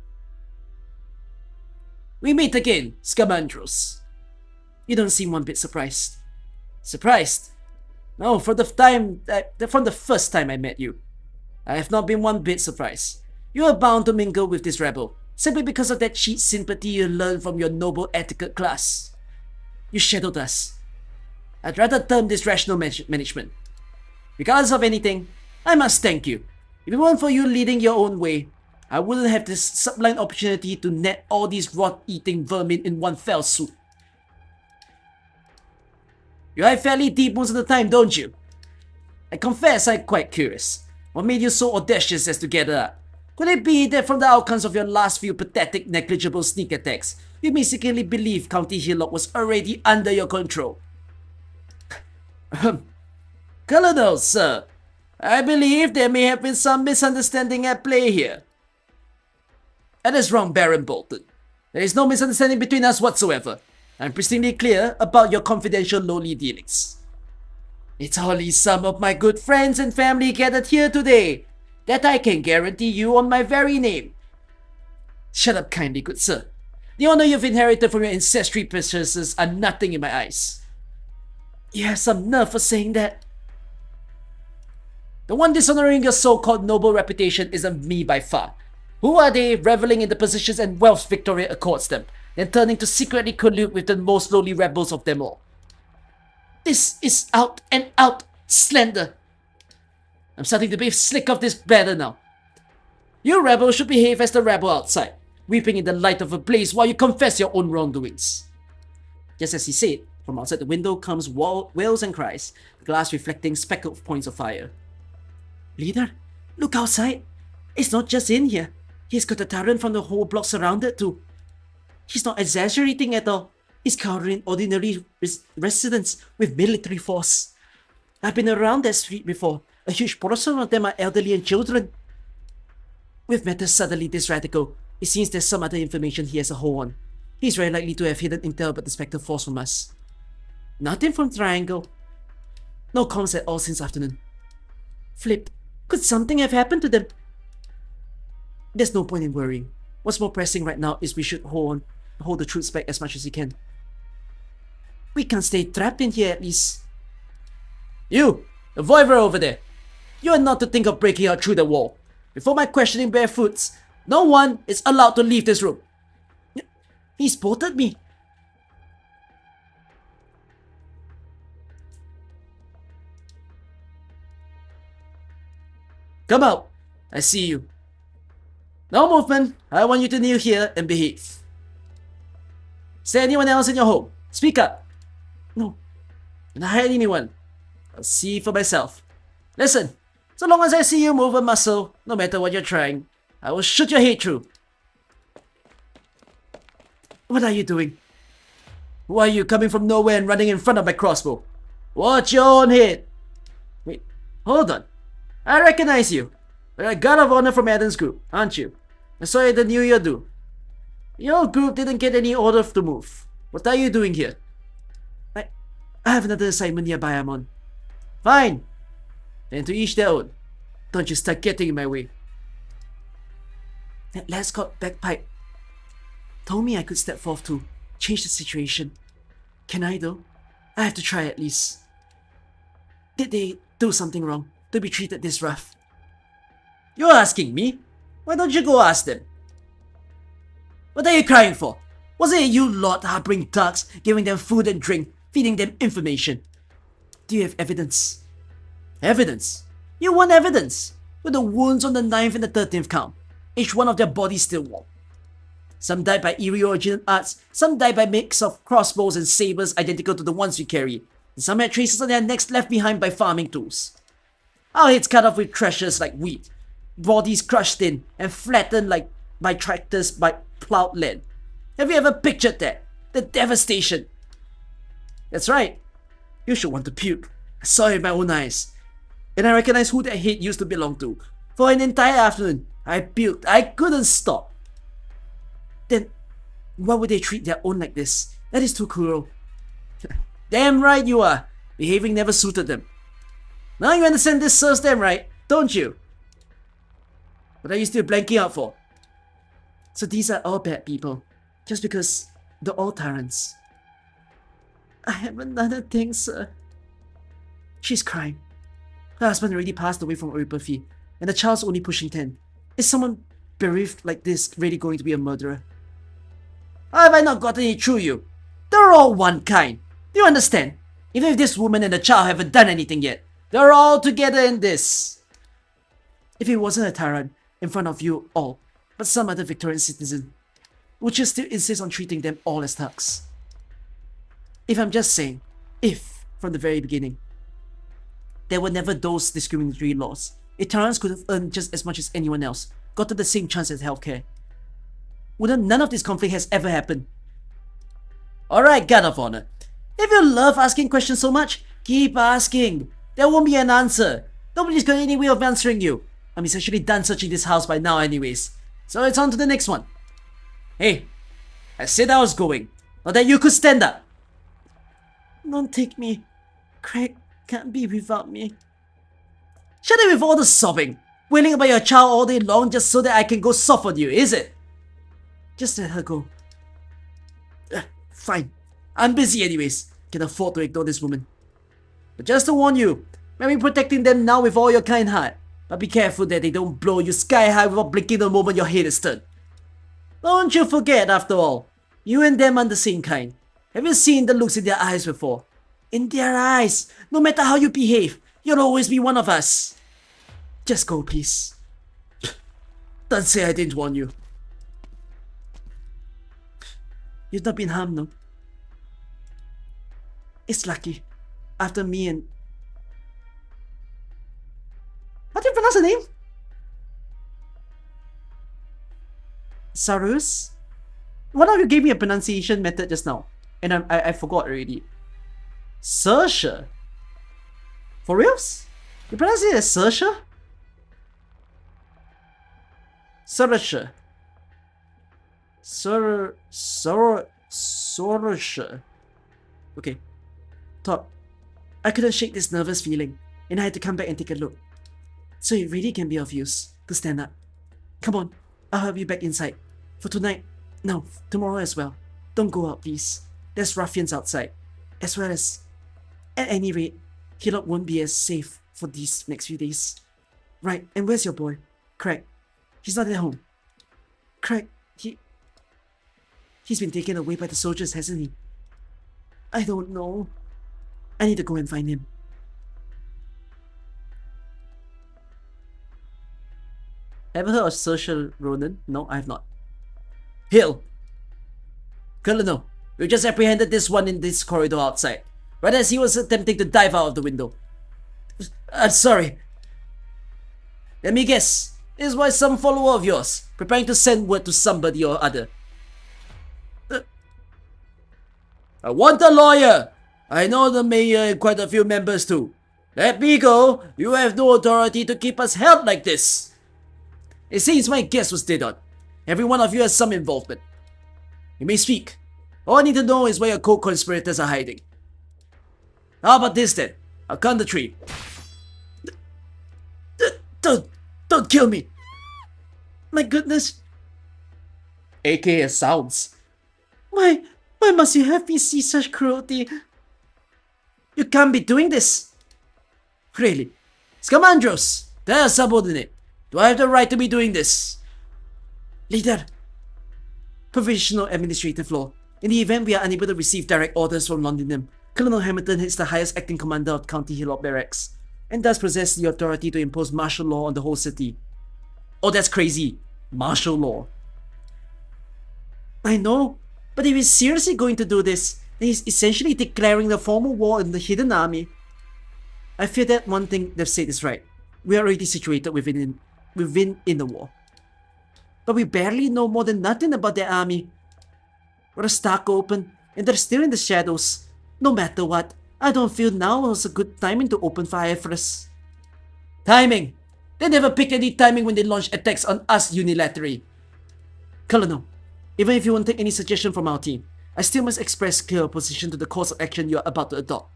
We meet again, Scamandros. You don't seem one bit surprised. Surprised? No, from the first time I met you. I have not been one bit surprised. You are bound to mingle with this rebel, simply because of that cheap sympathy you learned from your noble etiquette class. You shadowed us. I'd rather term this rational management. Regardless of anything, I must thank you. If it weren't for you leading your own way, I wouldn't have this sublime opportunity to net all these rot-eating vermin in one fell swoop. You lie fairly deep most of the time, don't you? I confess I'm quite curious. What made you so audacious as to gather up? Could it be that from the outcomes of your last few pathetic, negligible sneak attacks, you mistakenly believed County Hillock was already under your control? Colonel, sir, I believe there may have been some misunderstanding at play here. That is wrong, Baron Bolton. There is no misunderstanding between us whatsoever. I'm pristinely clear about your confidential lowly dealings. It's only some of my good friends and family gathered here today. That I can guarantee you on my very name. Shut up kindly, good sir. The honor you've inherited from your ancestry predecessors are nothing in my eyes. You have some nerve for saying that. The one dishonoring your so-called noble reputation isn't me by far. Who are they reveling in the positions and wealth Victoria accords them, then turning to secretly collude with the most lowly rebels of them all? This is out and out slander. I'm starting to be slick of this matter now. You rebels should behave as the rebel outside, weeping in the light of a blaze while you confess your own wrongdoings. Just as he said, from outside the window comes wails and cries, the glass reflecting speckled points of fire. Leader, look outside. It's not just in here. He's got a tyrant from the whole block surrounded too. He's not exaggerating at all. He's covering ordinary residents with military force. I've been around that street before. A huge portion of them are elderly and children. With matters suddenly this radical, it seems there's some other information he has a hold on. He's very likely to have hidden intel about the Spectre Force from us. Nothing from Triangle. No comms at all since afternoon. Flip. Could something have happened to them? There's no point in worrying. What's more pressing right now is we should hold the troops back as much as we can. We can't stay trapped in here at least. You! The Voivra over there! You are not to think of breaking out through the wall. before my questioning bare foot, no one is allowed to leave this room. He spotted me. Come out. I see you. No movement. I want you to kneel here and behave. Is there anyone else in your home? Speak up. No. Don't hide anyone. I'll see for myself. Listen. So long as I see you move a muscle, no matter what you're trying, I will shoot your head through. What are you doing? Who are you coming from nowhere and running in front of my crossbow? Watch your own head. Wait, hold on. I recognize you. You're a guard of honor from Eden's group, aren't you? I saw you at the New Year do. Your group didn't get any order to move. What are you doing here? I have another assignment nearby I'm on. Fine. Then to each their own. Don't you start getting in my way. That last got bagpipe told me I could step forth to change the situation. Can I though? I have to try at least. Did they do something wrong to be treated this rough? You're asking me? Why don't you go ask them? What are you crying for? Was it you lot harboring thugs, giving them food and drink, feeding them information? Do you have evidence? Evidence? You want evidence? With the wounds on the 9th and the 13th count, each one of their bodies still warm. Some died by eerie origin arts, some died by mix of crossbows and sabers identical to the ones we carry, and some had traces on their necks left behind by farming tools. Our heads cut off with threshers like wheat, bodies crushed in and flattened like by tractors by plowed land. Have you ever pictured that? The devastation! That's right. You should want to puke. I saw it with my own eyes. And I recognized who that head used to belong to. For an entire afternoon, I puked. I couldn't stop. Then, why would they treat their own like this? That is too cruel. Damn right you are. Behaving never suited them. Now you understand this serves them right, don't you? What are you still blanking out for? So these are all bad people, just because they're all tyrants. I haven't done a thing, sir. She's crying. Her husband already passed away from erypathy, and the child's only pushing 10. Is someone bereaved like this really going to be a murderer? How have I not gotten it through you? They're all one kind. Do you understand? Even if this woman and the child haven't done anything yet, they're all together in this. If it wasn't a tyrant in front of you all, but some other Victorian citizen, would you still insist on treating them all as thugs? If I'm just saying, if, from the very beginning, there were never those discriminatory laws, if tyrants could have earned just as much as anyone else, gotten the same chance at healthcare, wouldn't none of this conflict has ever happened? Alright, guard of honor. If you love asking questions so much, keep asking. There won't be an answer. Nobody's got any way of answering you. I'm essentially done searching this house by now anyways. So it's on to the next one. Hey, I said I was going, not that you could stand up. Don't take me. Craig can't be without me. Shut it with all the sobbing. Wailing about your child all day long just so that I can go soft on you, is it? Just let her go. Fine. I'm busy anyways. Can afford to ignore this woman. But just to warn you, maybe protecting them now with all your kind heart. But be careful that they don't blow you sky high without blinking the moment your head is turned. Don't you forget, after all, you and them are the same kind. Have you seen the looks in their eyes before? In their eyes, no matter how you behave, you'll always be one of us. Just go, please. Don't say I didn't warn you. You've not been harmed, no? It's lucky. After me and... How do you pronounce her name? Sarus? One of you gave me a pronunciation method just now, and I forgot already. Sersha? For reals? You pronounce it as Sersha? Sersha. Sersha. Okay. Top. I couldn't shake this nervous feeling, and I had to come back and take a look. So it really can be of use to stand up. Come on, I'll help you back inside. For tonight, no, tomorrow as well. Don't go out, please. There's ruffians outside. As well as... At any rate, Hillock won't be as safe for these next few days. Right, and where's your boy? Craig, he's not at home. Craig, he's been taken away by the soldiers, hasn't he? I don't know. I need to go and find him. Ever heard of Social Ronan? No, I have not. Hill! Colonel, we just apprehended this one in this corridor outside, right as he was attempting to dive out of the window. I'm sorry. Let me guess. This was some follower of yours, preparing to send word to somebody or other. I want a lawyer! I know the mayor and quite a few members too. Let me go! You have no authority to keep us held like this! It seems my guess was dead on. Every one of you has some involvement. You may speak. All I need to know is where your co-conspirators are hiding. How about this then? I'll count the three. Don't kill me! My goodness! AKA sounds. Why must you have me see such cruelty? You can't be doing this! Really? Scamandros, they're a subordinate. Do I have the right to be doing this? Leader. Provisional Administrative Law. In the event we are unable to receive direct orders from London, Colonel Hamilton is the highest acting commander of County Hillock Barracks, and does possess the authority to impose martial law on the whole city. Oh, that's crazy. Martial law. I know, but if he's seriously going to do this, then he's essentially declaring the formal war on the hidden army. I fear that one thing they've said is right. We are already situated within the war. But we barely know more than nothing about their army. We're a stark open, and they're still in the shadows. No matter what, I don't feel now was a good timing to open fire for us. Timing! They never pick any timing when they launch attacks on us unilaterally. Colonel, even if you won't take any suggestion from our team, I still must express clear opposition to the course of action you are about to adopt.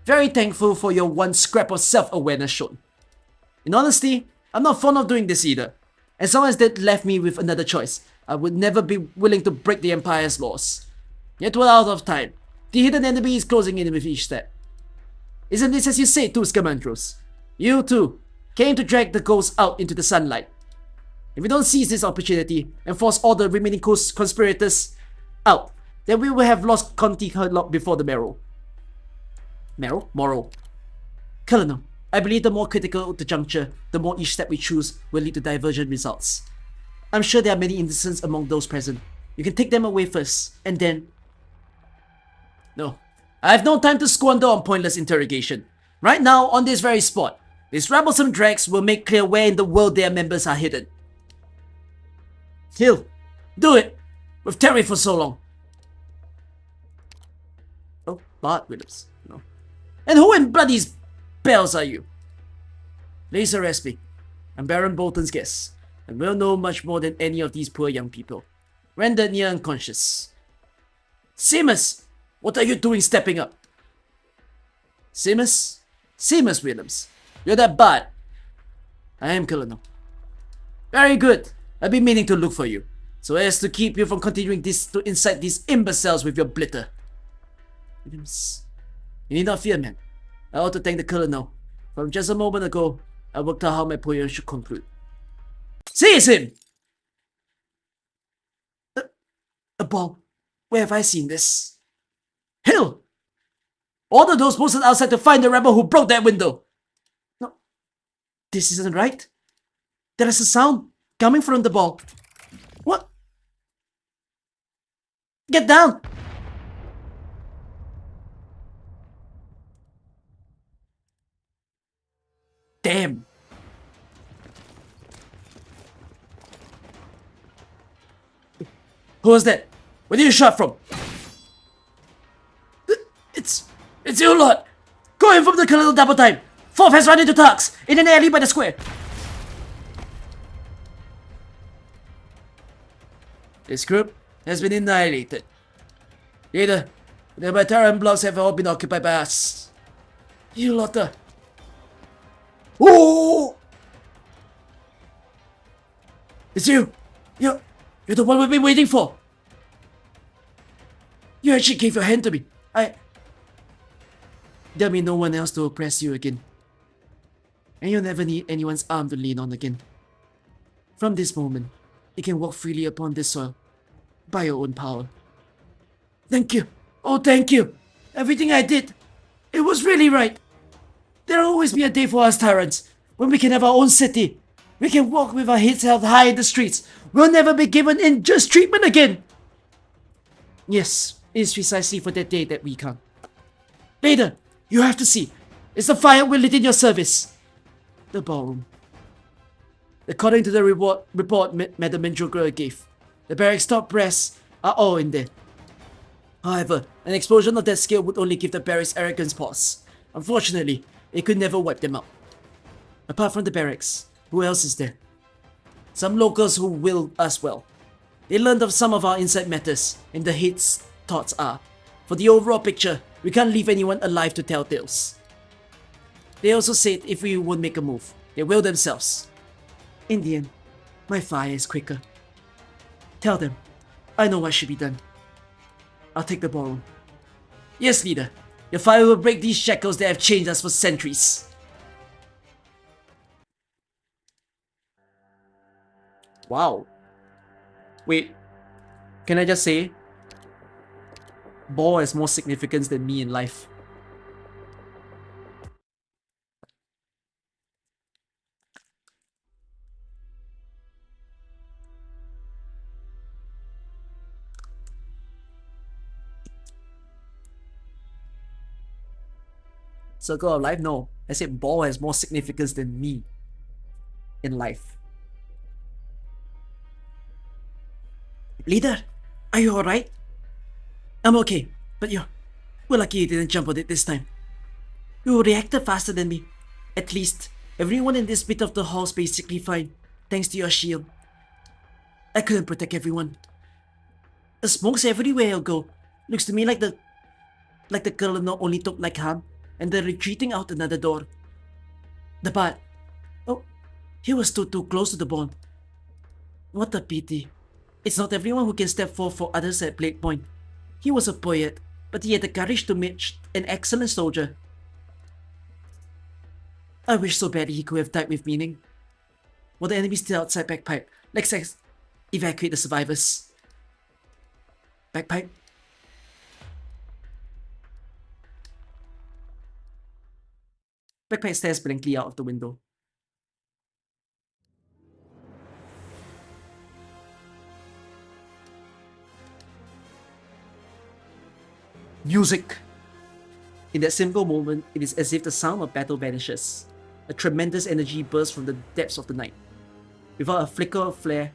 Very thankful for your one scrap of self-awareness shown. In honesty, I'm not fond of doing this either. As long as that left me with another choice, I would never be willing to break the Empire's laws. Yet we're out of time. The hidden enemy is closing in with each step. Isn't this as you say too, Scamandros? You too came to drag the ghosts out into the sunlight. If we don't seize this opportunity and force all the remaining conspirators out, then we will have lost County Hillock before the Marrow. Morrow. Colonel, I believe the more critical the juncture, the more each step we choose will lead to divergent results. I'm sure there are many innocents among those present. You can take them away first, and then... No, I have no time to squander on pointless interrogation. Right now, on this very spot, these troublesome drags will make clear where in the world their members are hidden. Hill, do it! We've tarried for so long. Oh, Bart Williams. No. And who in bloody bells are you? Please arrest me. I'm Baron Bolton's guest, and will know much more than any of these poor young people, rendered near unconscious. Seamus! What are you doing stepping up? Seamus Williams. You're that bad. I am, Colonel. Very good. I've been meaning to look for you, so as to keep you from continuing to incite these imbeciles with your blitter. Williams, you need not fear, man. I ought to thank the Colonel. From just a moment ago, I worked out how my poem should conclude. Seize him! A ball. Where have I seen this? Hill! Order those posted outside to find the rebel who broke that window! No, this isn't right. There is a sound coming from the ball. What? Get down! Damn. Who was that? Where did you shot from? It's you lot! Go in from the Colonel double time! Fourth has run into Turks in an alley by the square. This group has been annihilated. Leader, the Bataran blocks have all been occupied by us. You lot are... Oh! It's you! You're the one we've been waiting for! You actually gave your hand to me. There'll be no one else to oppress you again. And you'll never need anyone's arm to lean on again. From this moment, you can walk freely upon this soil, by your own power. Thank you. Oh, thank you. Everything I did, it was really right. There'll always be a day for us tyrants, when we can have our own city. We can walk with our heads held high in the streets. We'll never be given unjust treatment again. Yes, it is precisely for that day that we come. Leader, you have to see. It's the fire we lit in your service. The ballroom. According to the report Madame Mendrogra gave, the barracks top brass are all in there. However, an explosion of that scale would only give the barracks arrogance pause. Unfortunately, it could never wipe them out. Apart from the barracks, who else is there? Some locals who will us well. They learned of some of our inside matters, and the head's thoughts are, for the overall picture, we can't leave anyone alive to tell tales. They also said if we won't make a move, they will themselves. In the end, my fire is quicker. Tell them, I know what should be done. I'll take the ballroom. Yes, leader. Your fire will break these shackles that have chained us for centuries. Wow. Wait. Can I just say? Ball has more significance than me in life. Circle of life? No. I said ball has more significance than me in life. Leader, are you alright? I'm okay, but we're lucky you didn't jump on it this time. You reacted faster than me. At least, everyone in this bit of the hall's basically fine, thanks to your shield. I couldn't protect everyone. The smoke's everywhere you go. Looks to me like the colonel only took like harm, and they're retreating out another door. The bard. Oh, he was too close to the bomb. What a pity. It's not everyone who can step forth for others at blade point. He was a poet, but he had the courage to match an excellent soldier. I wish so badly he could have died with meaning. While the enemy's still outside Bagpipe, let's evacuate the survivors. Bagpipe? Bagpipe stares blankly out of the window. Music! In that simple moment, it is as if the sound of battle vanishes. A tremendous energy bursts from the depths of the night. Without a flicker of flare,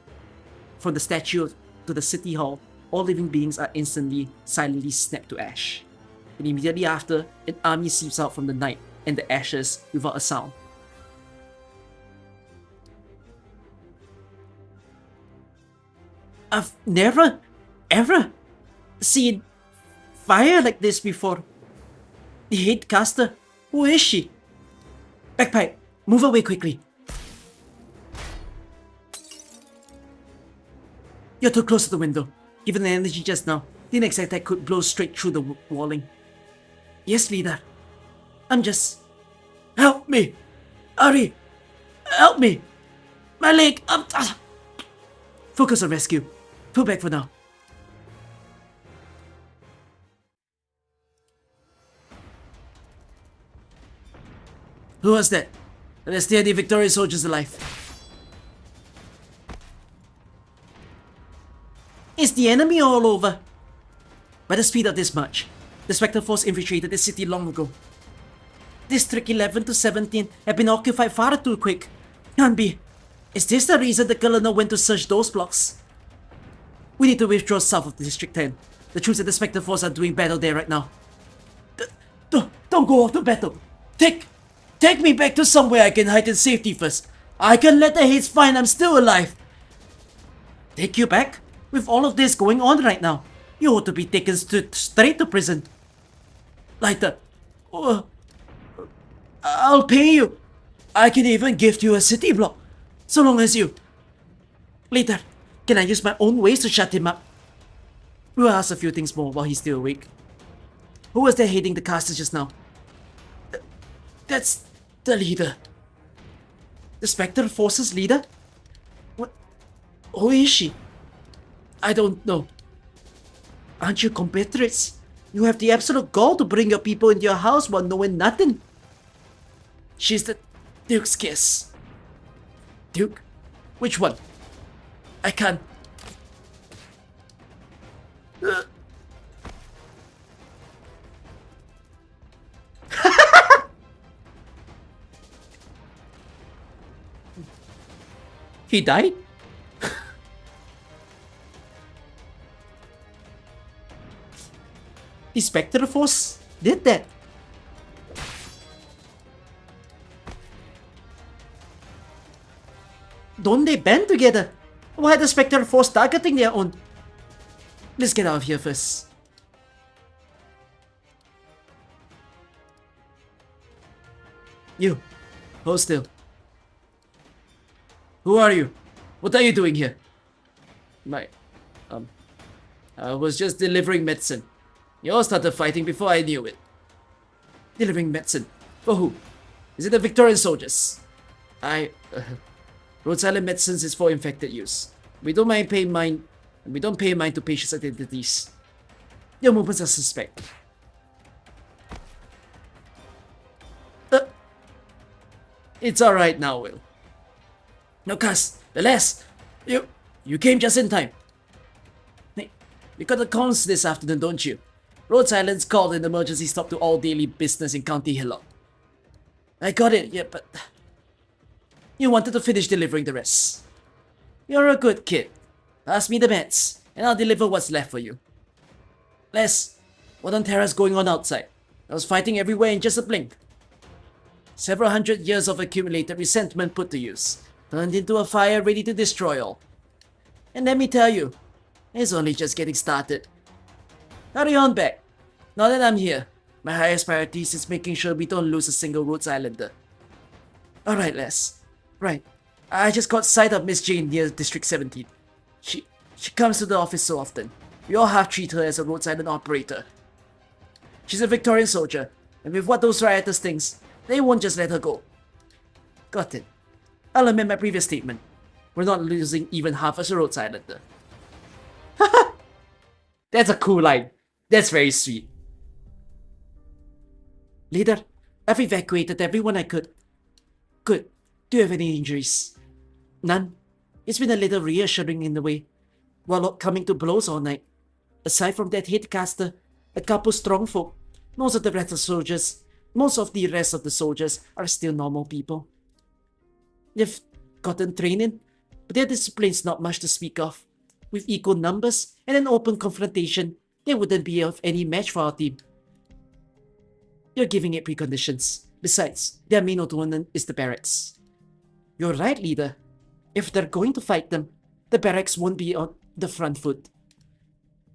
from the statue to the city hall, all living beings are instantly, silently snapped to ash. And immediately after, an army seeps out from the night and the ashes without a sound. I've never, ever seen fire like this before. The head caster, who is she? Bagpipe, move away quickly. You're too close to the window. Given the energy just now, didn't expect that could blow straight through the walling. Yes, leader. I'm just... Help me! Ari! Help me! My leg! Focus on rescue. Pull back for now. Who was that? Let's steer the victorious soldiers alive. It's the enemy all over. By the speed of this march, the Spectre Force infiltrated the city long ago. District 11 to 17 have been occupied far too quick. Can't be. Is this the reason the colonel went to search those blocks? We need to withdraw south of District 10. The troops at the Spectre Force are doing battle there right now. Don't go off to battle. Take me back to somewhere I can hide in safety first. I can let the Hates find I'm still alive. Take you back? With all of this going on right now, you ought to be taken straight to prison. Lighter. I'll pay you. I can even gift you a city block. So long as you... Later, can I use my own ways to shut him up? We'll ask a few things more while he's still awake. Who was there hating the casters just now? That's the leader. The Spectre Force's leader? What? Who is she? I don't know. Aren't you compatriots? You have the absolute gall to bring your people into your house while knowing nothing. She's the Duke's kiss. Duke? Which one? I can't. He died? The Spectre Force did that. Don't they band together? Why the Spectre Force targeting their own? Let's get out of here first. You, hold still. Who are you? What are you doing here? I was just delivering medicine. You all started fighting before I knew it. Delivering medicine? For who? Is it the Victorian soldiers? Rhode Island medicines is for infected use. We don't pay mind to patients' identities. Your movements are suspect. It's alright now, Will. No, Cass, the less. You came just in time. Hey, you got the comms this afternoon, don't you? Rhode Island's called an emergency stop to all daily business in County Hillock. I got it, yeah, but you wanted to finish delivering the rest. You're a good kid. Pass me the meds, and I'll deliver what's left for you. Les, what on terror's going on outside? I was fighting everywhere in just a blink. Several hundred years of accumulated resentment put to use, turned into a fire ready to destroy all. And let me tell you, it's only just getting started. Hurry on back. Now that I'm here, my highest priority is making sure we don't lose a single Rhodes Islander. Alright, Les. Right. I just caught sight of Miss Jane near District 17. She comes to the office so often. We all half treat her as a Rhodes Island operator. She's a Victorian soldier, and with what those rioters thinks, they won't just let her go. Got it. I'll amend my previous statement. We're not losing even half as a Rhodes Islander. Haha! That's a cool line. That's very sweet. Leader, I've evacuated everyone I could. Good. Do you have any injuries? None. It's been a little reassuring in a way, while not coming to blows all night. Aside from that hitcaster, a couple strong folk, most of the rest of the soldiers are still normal people. They've gotten training, but their discipline's not much to speak of. With equal numbers and an open confrontation, they wouldn't be of any match for our team. You're giving it preconditions. Besides, their main opponent is the barracks. You're right, leader. If they're going to fight them, the barracks won't be on the front foot.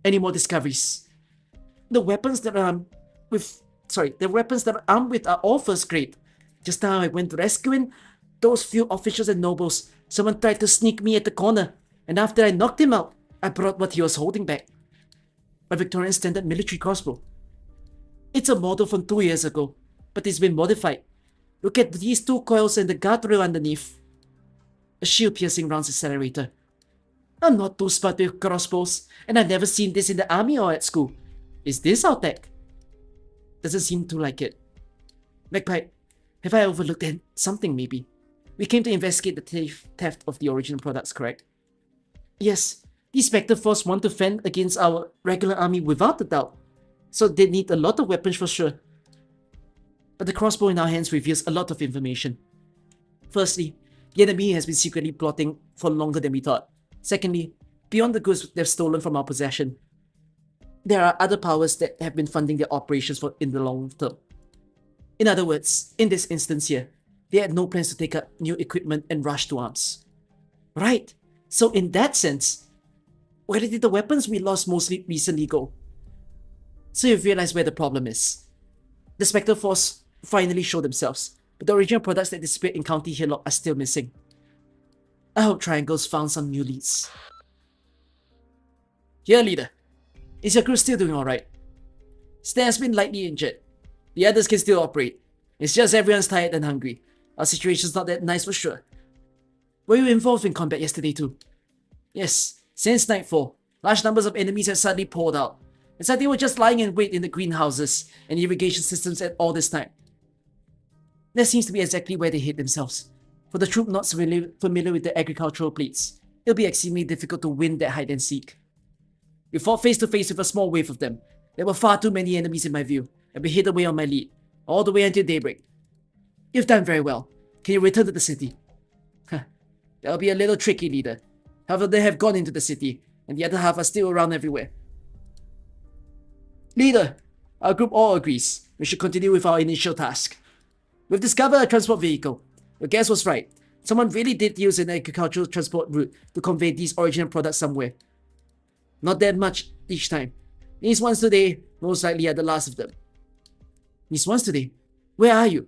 Any more discoveries? The weapons that are armed with are all first grade. Just now I went rescuing those few officials and nobles. Someone tried to sneak me at the corner, and after I knocked him out, I brought what he was holding back. A Victorian standard military crossbow. It's a model from 2 years ago, but it's been modified. Look at these two coils and the guardrail underneath. A shield-piercing rounds accelerator. I'm not too smart with crossbows, and I've never seen this in the army or at school. Is this our tech? Doesn't seem to like it. Magpie, have I overlooked something maybe? We came to investigate the theft of the original products, correct? Yes, the Spectre Force want to fend against our regular army without a doubt, so they need a lot of weapons for sure. But the crossbow in our hands reveals a lot of information. Firstly, the enemy has been secretly plotting for longer than we thought. Secondly, beyond the goods they've stolen from our possession, there are other powers that have been funding their operations in the long term. In other words, in this instance here, they had no plans to take up new equipment and rush to arms. Right, so in that sense, where did the weapons we lost mostly recently go? So you've realized where the problem is. The Spectre Force finally showed themselves, but the original products that displayed in County Hillock are still missing. I hope Triangle's found some new leads. Here, leader. Is your crew still doing alright? Stan's been lightly injured. The others can still operate. It's just everyone's tired and hungry. Our situation's not that nice for sure. Were you involved in combat yesterday too? Yes, since nightfall, large numbers of enemies have suddenly poured out. It's like they were just lying in wait in the greenhouses and irrigation systems at all this time. That seems to be exactly where they hid themselves. For the troop not familiar with the agricultural plates, it'll be extremely difficult to win that hide and seek. We fought face to face with a small wave of them. There were far too many enemies in my view, and we hid away on my lead, all the way until daybreak. You've done very well. Can you return to the city? That'll be a little tricky, leader. Half of them have gone into the city, and the other half are still around everywhere. Leader, our group all agrees. We should continue with our initial task. We've discovered a transport vehicle. Your guess was right. Someone really did use an agricultural transport route to convey these original products somewhere. Not that much each time. These ones today most likely are the last of them. These ones today? Where are you?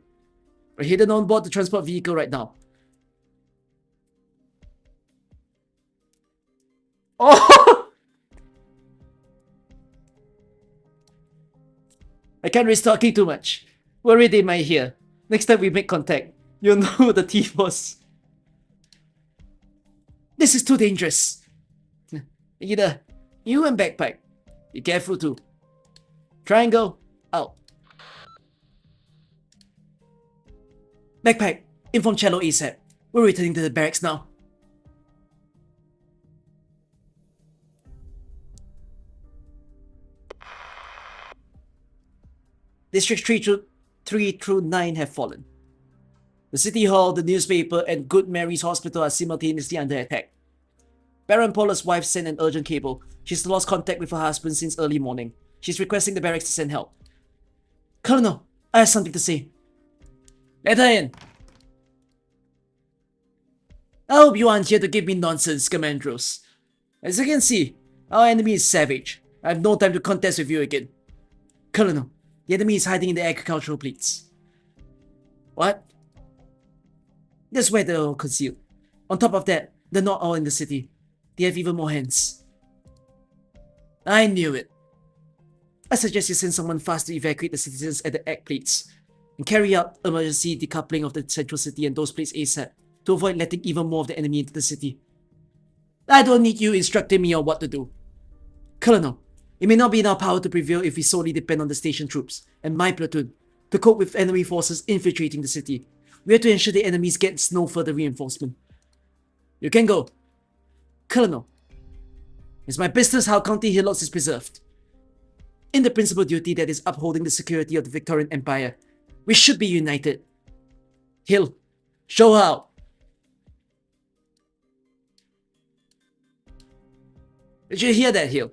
We're hidden on board the transport vehicle right now. Oh! I can't risk talking too much. Worried they might hear. Next time we make contact, you'll know who the thief was. This is too dangerous. Either you and Backpack. Be careful too. Triangle, out. Backpack, inform Cello ASAP. We're returning to the barracks now. Districts 3 through 9 have fallen. The City Hall, the newspaper, and Good Mary's Hospital are simultaneously under attack. Baron Paula's wife sent an urgent cable. She's lost contact with her husband since early morning. She's requesting the barracks to send help. Colonel, I have something to say. Let her in. I hope you aren't here to give me nonsense, Commandros. As you can see, our enemy is savage. I have no time to contest with you again. Colonel, the enemy is hiding in the agricultural plates. What? That's where they're all concealed. On top of that, they're not all in the city. They have even more hands. I knew it. I suggest you send someone fast to evacuate the citizens at the egg plates and carry out emergency decoupling of the central city and those plates ASAP to avoid letting even more of the enemy into the city. I don't need you instructing me on what to do. Colonel, it may not be in our power to prevail if we solely depend on the station troops and my platoon to cope with enemy forces infiltrating the city. We have to ensure the enemies get no further reinforcement. You can go. Colonel, it's my business how County Hillocks is preserved. In the principal duty that is upholding the security of the Victorian Empire, we should be united. Hill, show her out. Did you hear that, Hill?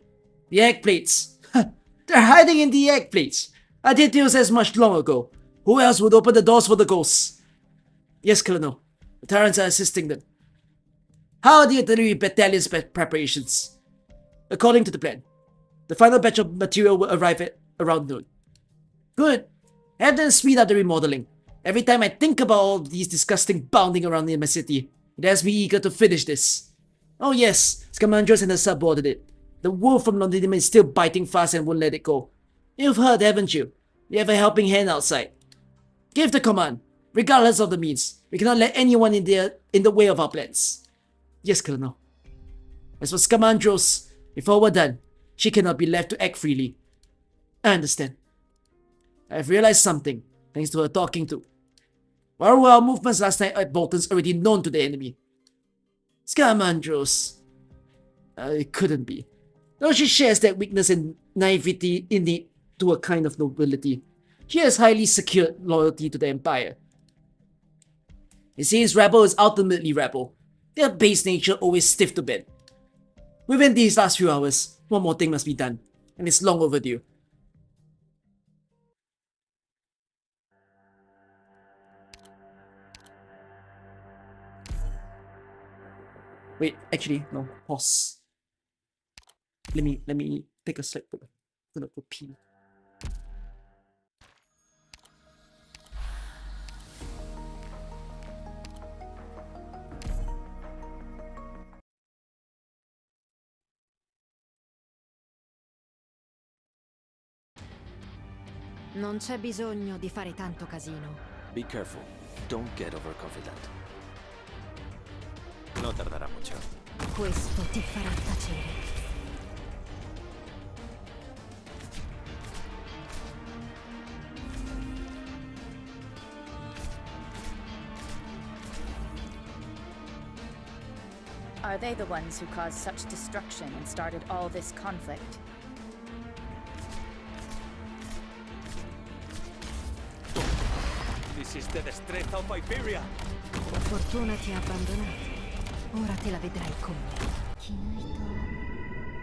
The egg plates. They're hiding in the egg plates. I did deals as much long ago. Who else would open the doors for the ghosts? Yes, Colonel. The Tyrants are assisting them. How are the artillery battalion's preparations? According to the plan, the final batch of material will arrive at around noon. Good. Have them speed up the remodeling. Every time I think about all these disgusting bounding around in my city, it has me eager to finish this. Oh yes, Scamandros and her subordinate. The wolf from London is still biting fast and won't let it go. You've heard, haven't you? We have a helping hand outside. Give the command, regardless of the means. We cannot let anyone in the way of our plans. Yes, Colonel. As for Scamandros, before we're done, she cannot be left to act freely. I understand. I have realized something, thanks to her talking to. Where were our movements last night at Bolton's already known to the enemy? Scamandros. It couldn't be. Though she shares that weakness and naivety innate to a kind of nobility, she has highly secured loyalty to the Empire. It seems rebel is ultimately rebel. Their base nature always stiff to bend. Within these last few hours, one more thing must be done, and it's long overdue. Wait, actually, no, pause. Let me take a slight look. I'm gonna go pee. Non c'è bisogno di fare tanto casino. Be careful. Don't get overconfident. No tardará mucho. Questo ti farà tacere. Are they the ones who caused such destruction and started all this conflict? This is the strength of Iberia. La fortuna ti ha abbandonato. Ora te la vedrai con me. 絹糸を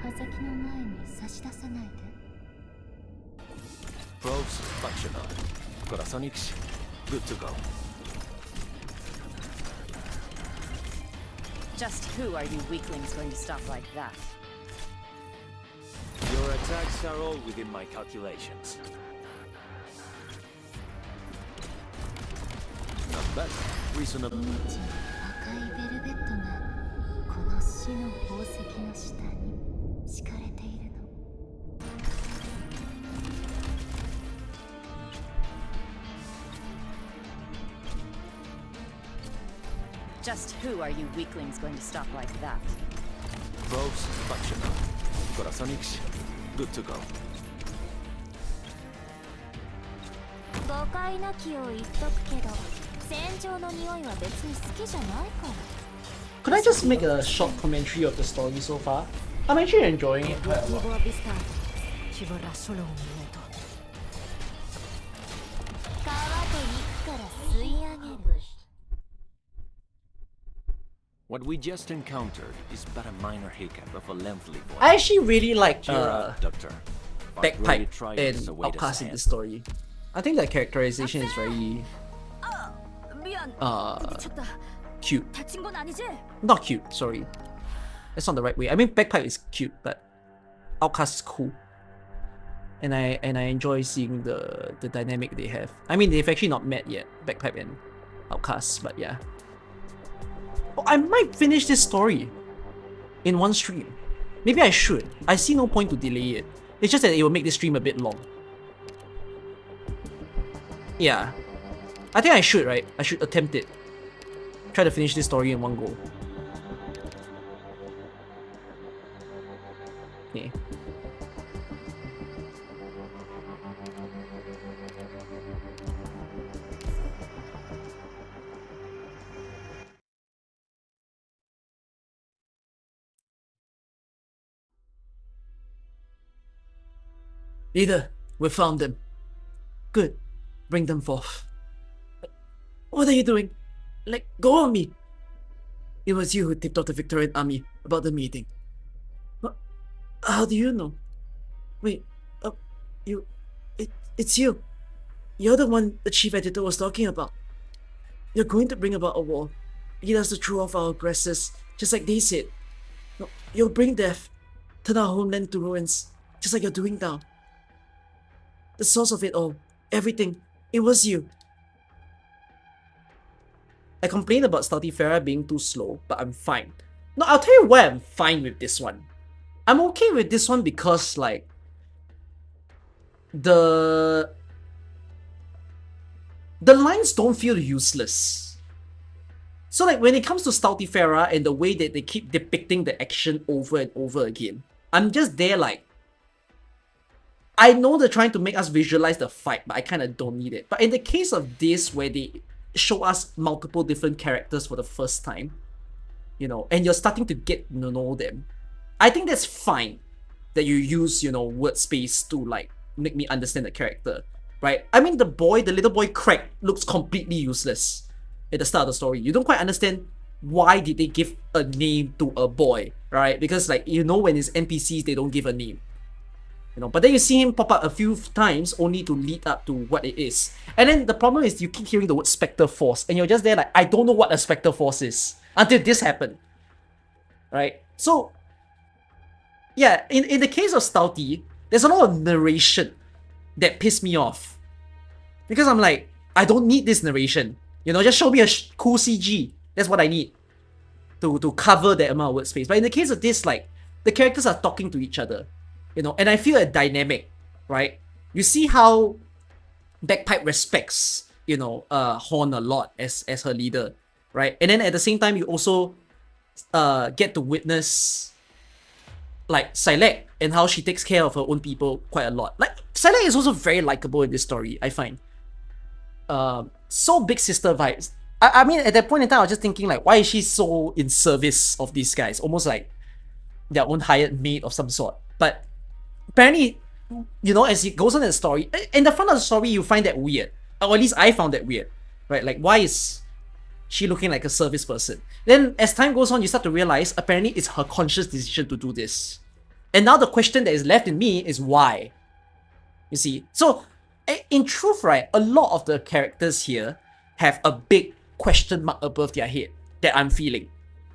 刃先の前に差し出さないで Probes functional. Corazonix, good to go. Just who are you weaklings going to stop like that? Your attacks are all within my calculations. Not bad. Reasonable. 赤いベルベットがこの死の宝石の下に敷かれているの Just who are you weaklings going to stop like that? Probes functional. Corazonix, good to go. 誤解なきを言っとくけど戦場の匂いは別に好きじゃないから Could I just make a short commentary of the story so far? I'm actually enjoying it quite a lot. L'obiettivo avvistato. Ci vorrà solo un minuto. 川と肉から吸い上げる What we just encountered is but a minor hiccup of a lengthy voice. I actually really like Cheer up, Doctor. But really Bagpipe try and to await us Outcast in ahead. this story. I think the characterization is very ビアン uh ちょっと cute. 立ちんぼ何じ Not cute, sorry. That's not the right way. I mean Bagpipe is cute, but Outcast is cool. And I enjoy seeing the dynamic they have. I mean they've actually not met yet, Bagpipe and Outcast, but yeah. Oh, I might finish this story in one stream. Maybe I should. I see no point to delay it. It's just that it will make this stream a bit long. Yeah. I think I should, right? I should attempt it. Try to finish this story in one go. Okay. Leader, we found them. Good. Bring them forth. What are you doing? Let go of me! It was you who tipped off the Victorian army about the meeting. What? How do you know? Wait, it's you. You're the one the chief editor was talking about. You're going to bring about a war. Lead us to throw off our aggressors, just like they said. No, you'll bring death. Turn our homeland to ruins, just like you're doing now. The source of it all, everything, it was you. I complain about Stultifera being too slow, but I'm fine. No, I'll tell you why I'm fine with this one. I'm okay with this one because, like, the lines don't feel useless. So, like, when it comes to Stultifera and the way that they keep depicting the action over and over again, I'm just there like, I know they're trying to make us visualize the fight, but I kind of don't need it. But in the case of this, where they show us multiple different characters for the first time, you know, and you're starting to get to know them, I think that's fine that you use, you know, word space to, like, make me understand the character, right? I mean, the little boy Craig looks completely useless at the start of the story. You don't quite understand why did they give a name to a boy, right? Because, like, you know, when it's NPCs, they don't give a name. You know, but then you see him pop up a few times only to lead up to what it is. And then the problem is you keep hearing the word Spectre Force and you're just there like, I don't know what a Spectre Force is until this happened. Right? So, yeah, in the case of Stouty, there's a lot of narration that pissed me off. Because I'm like, I don't need this narration. You know, just show me a cool CG. That's what I need to cover that amount of word space. But in the case of this, like, the characters are talking to each other. You know, and I feel a dynamic, right? You see how Bagpipe respects, you know, Horn a lot as her leader, right? And then at the same time, you also get to witness like Silek and how she takes care of her own people quite a lot. Like Silek is also very likable in this story, I find. So big sister vibes. I mean, at that point in time, I was just thinking like, why is she so in service of these guys? Almost like their own hired maid of some sort. But apparently, you know, as it goes on in the story, in the front of the story, you find that weird. Or at least I found that weird, right? Like, why is she looking like a service person? Then as time goes on, you start to realize apparently it's her conscious decision to do this. And now the question that is left in me is why? You see? So, in truth, right, a lot of the characters here have a big question mark above their head that I'm feeling.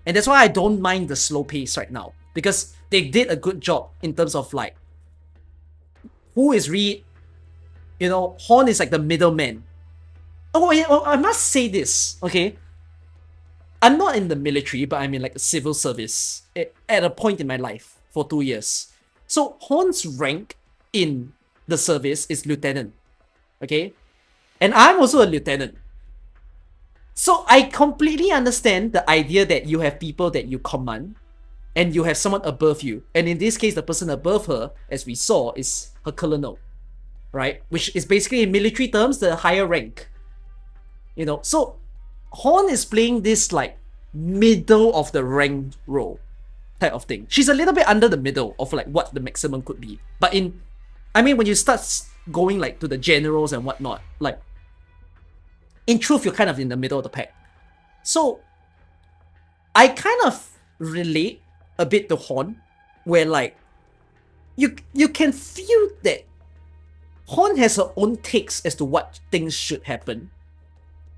And that's why I don't mind the slow pace right now. Because they did a good job in terms of like, who is you know, Horn is like the middleman. I must say this, okay? I'm not in the military, but I'm in like a civil service at a point in my life for 2 years. So Horn's rank in the service is lieutenant, okay? And I'm also a lieutenant. So I completely understand the idea that you have people that you command and you have someone above you. And in this case, the person above her, as we saw, is her colonel, right? Which is basically in military terms, the higher rank. You know, so Horn is playing this like middle of the rank role type of thing. She's a little bit under the middle of like what the maximum could be. But when you start going like to the generals and whatnot, like in truth, you're kind of in the middle of the pack. So I kind of relate a bit to Horn, where like you can feel that Horn has her own takes as to what things should happen,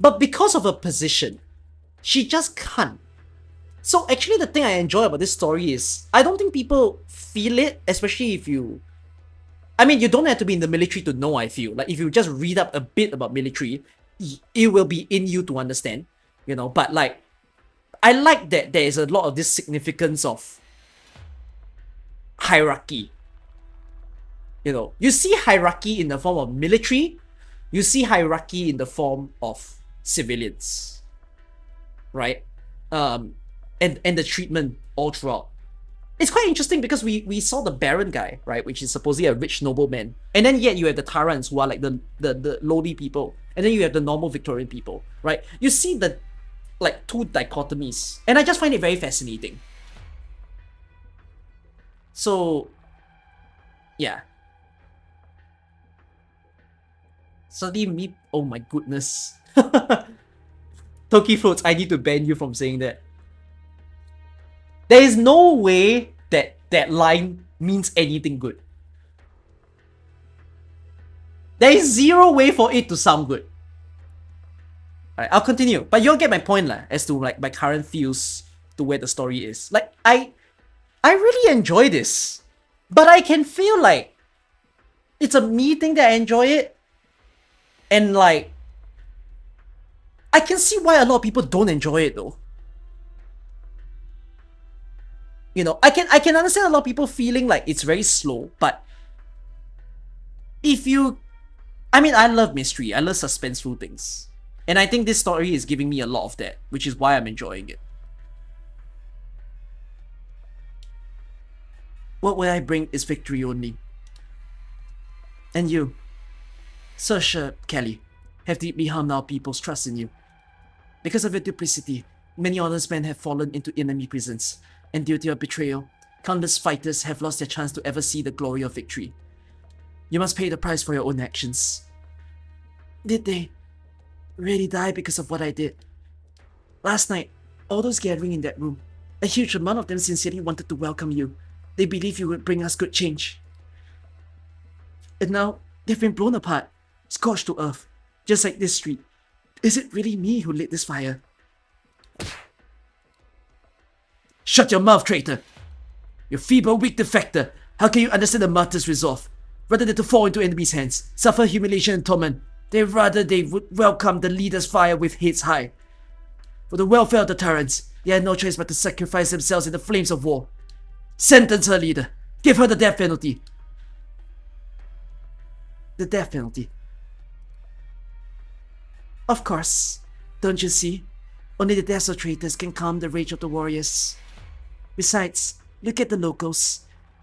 but because of her position, she just can't. So actually the thing I enjoy about this story is I don't think people feel it, especially if you don't have to be in the military to know. I feel like if you just read up a bit about military, it will be in you to understand, you know. But like, I like that there is a lot of this significance of hierarchy. You know, you see hierarchy in the form of military, you see hierarchy in the form of civilians, right? And the treatment all throughout. It's quite interesting because we saw the Baron guy, right, which is supposedly a rich nobleman, and then yet you have the Tyrants who are like the lowly people, and then you have the normal Victorian people, right? You see the like two dichotomies, and I just find it very fascinating. So, yeah. Suddenly me, oh my goodness. Toki Floats, I need to ban you from saying that. There is no way that that line means anything good. There is zero way for it to sound good. Alright, I'll continue. But you'll get my point lah, as to like my current feels to where the story is. Like, I really enjoy this. But I can feel like it's a me thing that I enjoy it. And like, I can see why a lot of people don't enjoy it though. You know, I can understand a lot of people feeling like it's very slow, but if you... I love mystery, I love suspenseful things. And I think this story is giving me a lot of that, which is why I'm enjoying it. What will I bring is victory only. And you, Saoirse Kelly, have deeply harmed our people's trust in you. Because of your duplicity, many honest men have fallen into enemy prisons, and due to your betrayal, countless fighters have lost their chance to ever see the glory of victory. You must pay the price for your own actions. Did they really die because of what I did? Last night, all those gathering in that room, a huge amount of them sincerely wanted to welcome you. They believed you would bring us good change. And now, they've been blown apart, scorched to earth, just like this street. Is it really me who lit this fire? Shut your mouth, traitor! You feeble, weak defector! How can you understand the martyr's resolve? Rather than to fall into enemies' hands, suffer humiliation and torment, they would welcome the leader's fire with heads high. For the welfare of the tyrants, they had no choice but to sacrifice themselves in the flames of war. Sentence her, leader. Give her the death penalty. The death penalty. Of course. Don't you see? Only the deaths of traitors can calm the rage of the warriors. Besides, look at the locals.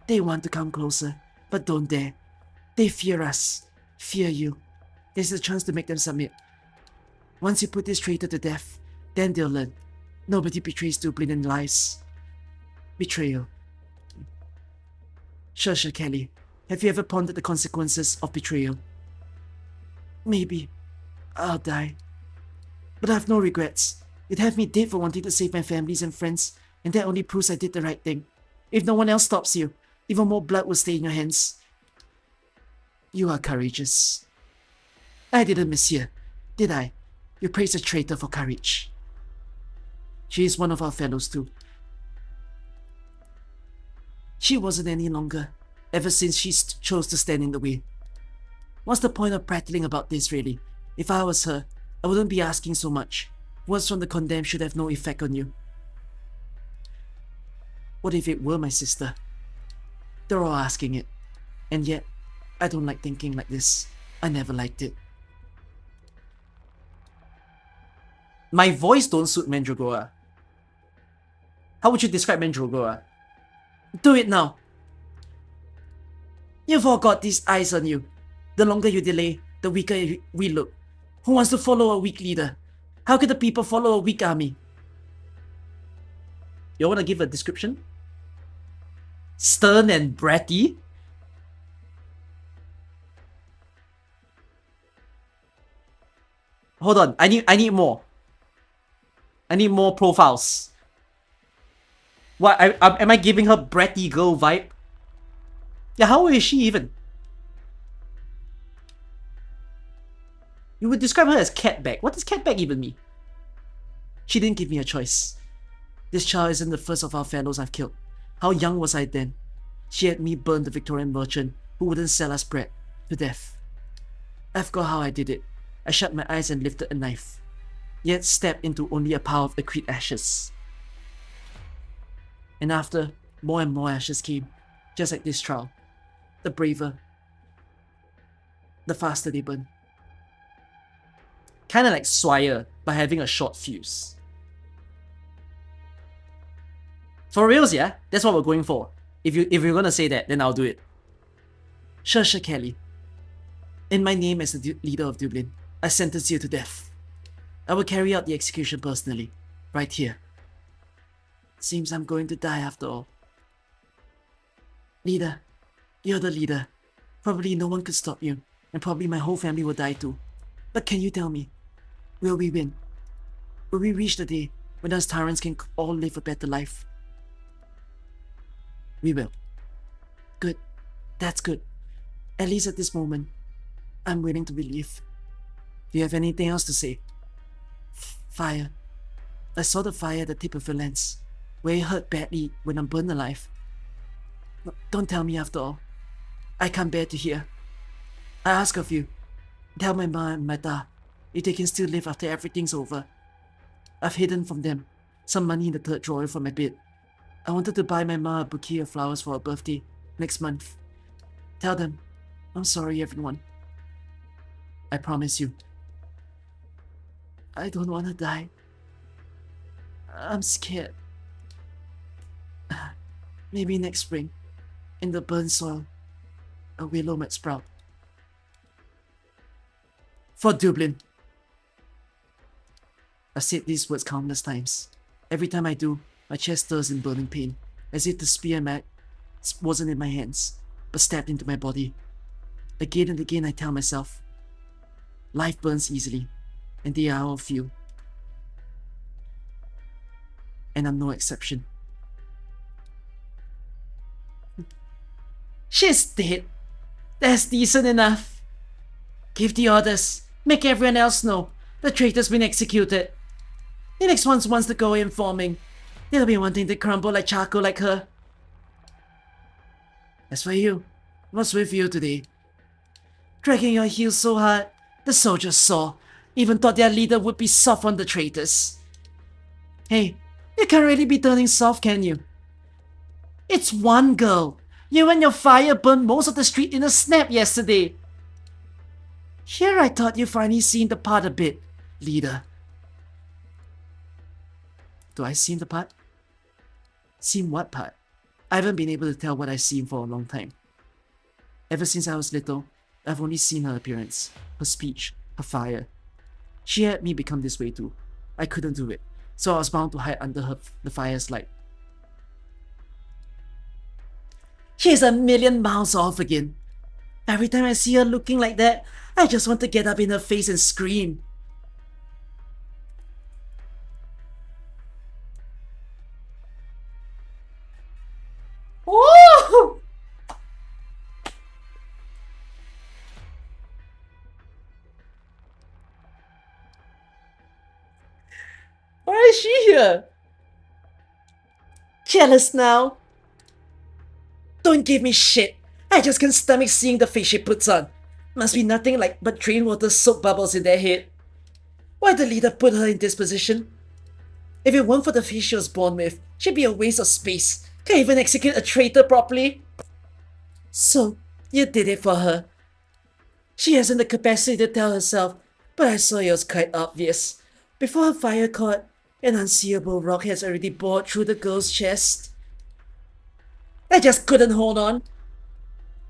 They want to come closer, but don't dare. They fear us. Fear you. There's a chance to make them submit. Once you put this traitor to death, then they'll learn. Nobody betrays Dublin and lies. Betrayal. Sure, Kelly. Have you ever pondered the consequences of betrayal? Maybe. I'll die. But I have no regrets. You'd have me dead for wanting to save my families and friends, and that only proves I did the right thing. If no one else stops you, even more blood will stay in your hands. You are courageous. I didn't, monsieur, did I? You praised a traitor for courage. She is one of our fellows too. She wasn't any longer, ever since she chose to stand in the way. What's the point of prattling about this, really? If I was her, I wouldn't be asking so much. Words from the condemned should have no effect on you. What if it were my sister? They're all asking it. And yet, I don't like thinking like this. I never liked it. My voice don't suit Mandragora. How would you describe Mandragora? Do it now. You've all got these eyes on you. The longer you delay, the weaker we look. Who wants to follow a weak leader? How could the people follow a weak army? You want to give a description? Stern and bratty? Hold on, I need more. I need more profiles. What, am I giving her bratty girl vibe? Yeah, how old is she even? You would describe her as catback. What does catback even mean? She didn't give me a choice. This child isn't the first of our fellows I've killed. How young was I then? She had me burn the Victorian merchant who wouldn't sell us bread to death. I forgot how I did it. I shut my eyes and lifted a knife, yet stepped into only a pile of acrid ashes. And after, more and more ashes came, just like this trial. The braver, the faster they burn. Kinda like Swire, but having a short fuse. For reals, yeah? That's what we're going for. If you're gonna say that, then I'll do it. Sure, Kelly. In my name as the leader of Dublin, I sentence you to death. I will carry out the execution personally, right here. Seems I'm going to die after all. Leader, you're the leader. Probably no one could stop you, and probably my whole family will die too. But can you tell me, will we win? Will we reach the day when us tyrants can all live a better life? We will. Good. That's good. At least at this moment, I'm willing to believe. Do you have anything else to say? Fire. I saw the fire at the tip of your lens, where it hurt badly when I'm burned alive. No, don't tell me after all. I can't bear to hear. I ask of you, tell my ma and my da if they can still live after everything's over. I've hidden from them some money in the third drawer from my bed. I wanted to buy my ma a bouquet of flowers for her birthday next month. Tell them, I'm sorry everyone. I promise you. I don't want to die. I'm scared. Maybe next spring, in the burnt soil, a willow might sprout. For Dublin. I've said these words countless times. Every time I do, my chest stirs in burning pain, as if the spear wasn't in my hands, but stabbed into my body. Again and again I tell myself, life burns easily, and they are all few. And I'm no exception. She's dead. That's decent enough. Give the orders. Make everyone else know. The traitor's been executed. The next one wants to go informing. They'll be wanting to crumble like charcoal like her. As for you, what's with you today? Dragging your heels so hard, the soldiers saw. Even thought their leader would be soft on the traitors. Hey, you can't really be turning soft, can you? It's one girl. You and your fire burned most of the street in a snap yesterday. Here I thought you finally seen the part a bit, leader. Do I seem the part? Seem what part? I haven't been able to tell what I seem for a long time. Ever since I was little, I've only seen her appearance, her speech, her fire. She had me become this way too. I couldn't do it, so I was bound to hide under the fire's light. She's a million miles off again. Every time I see her looking like that, I just want to get up in her face and scream. Woo! Why is she here? Jealous now? Don't give me shit. I just can't stomach seeing the face she puts on. Must be nothing like but drain water soap bubbles in their head. Why'd the leader put her in this position? If it weren't for the face she was born with, she'd be a waste of space. Can't even execute a traitor properly. So, you did it for her. She hasn't the capacity to tell herself, but I saw it was quite obvious. Before her fire caught, an unseeable rock has already bored through the girl's chest. I just couldn't hold on.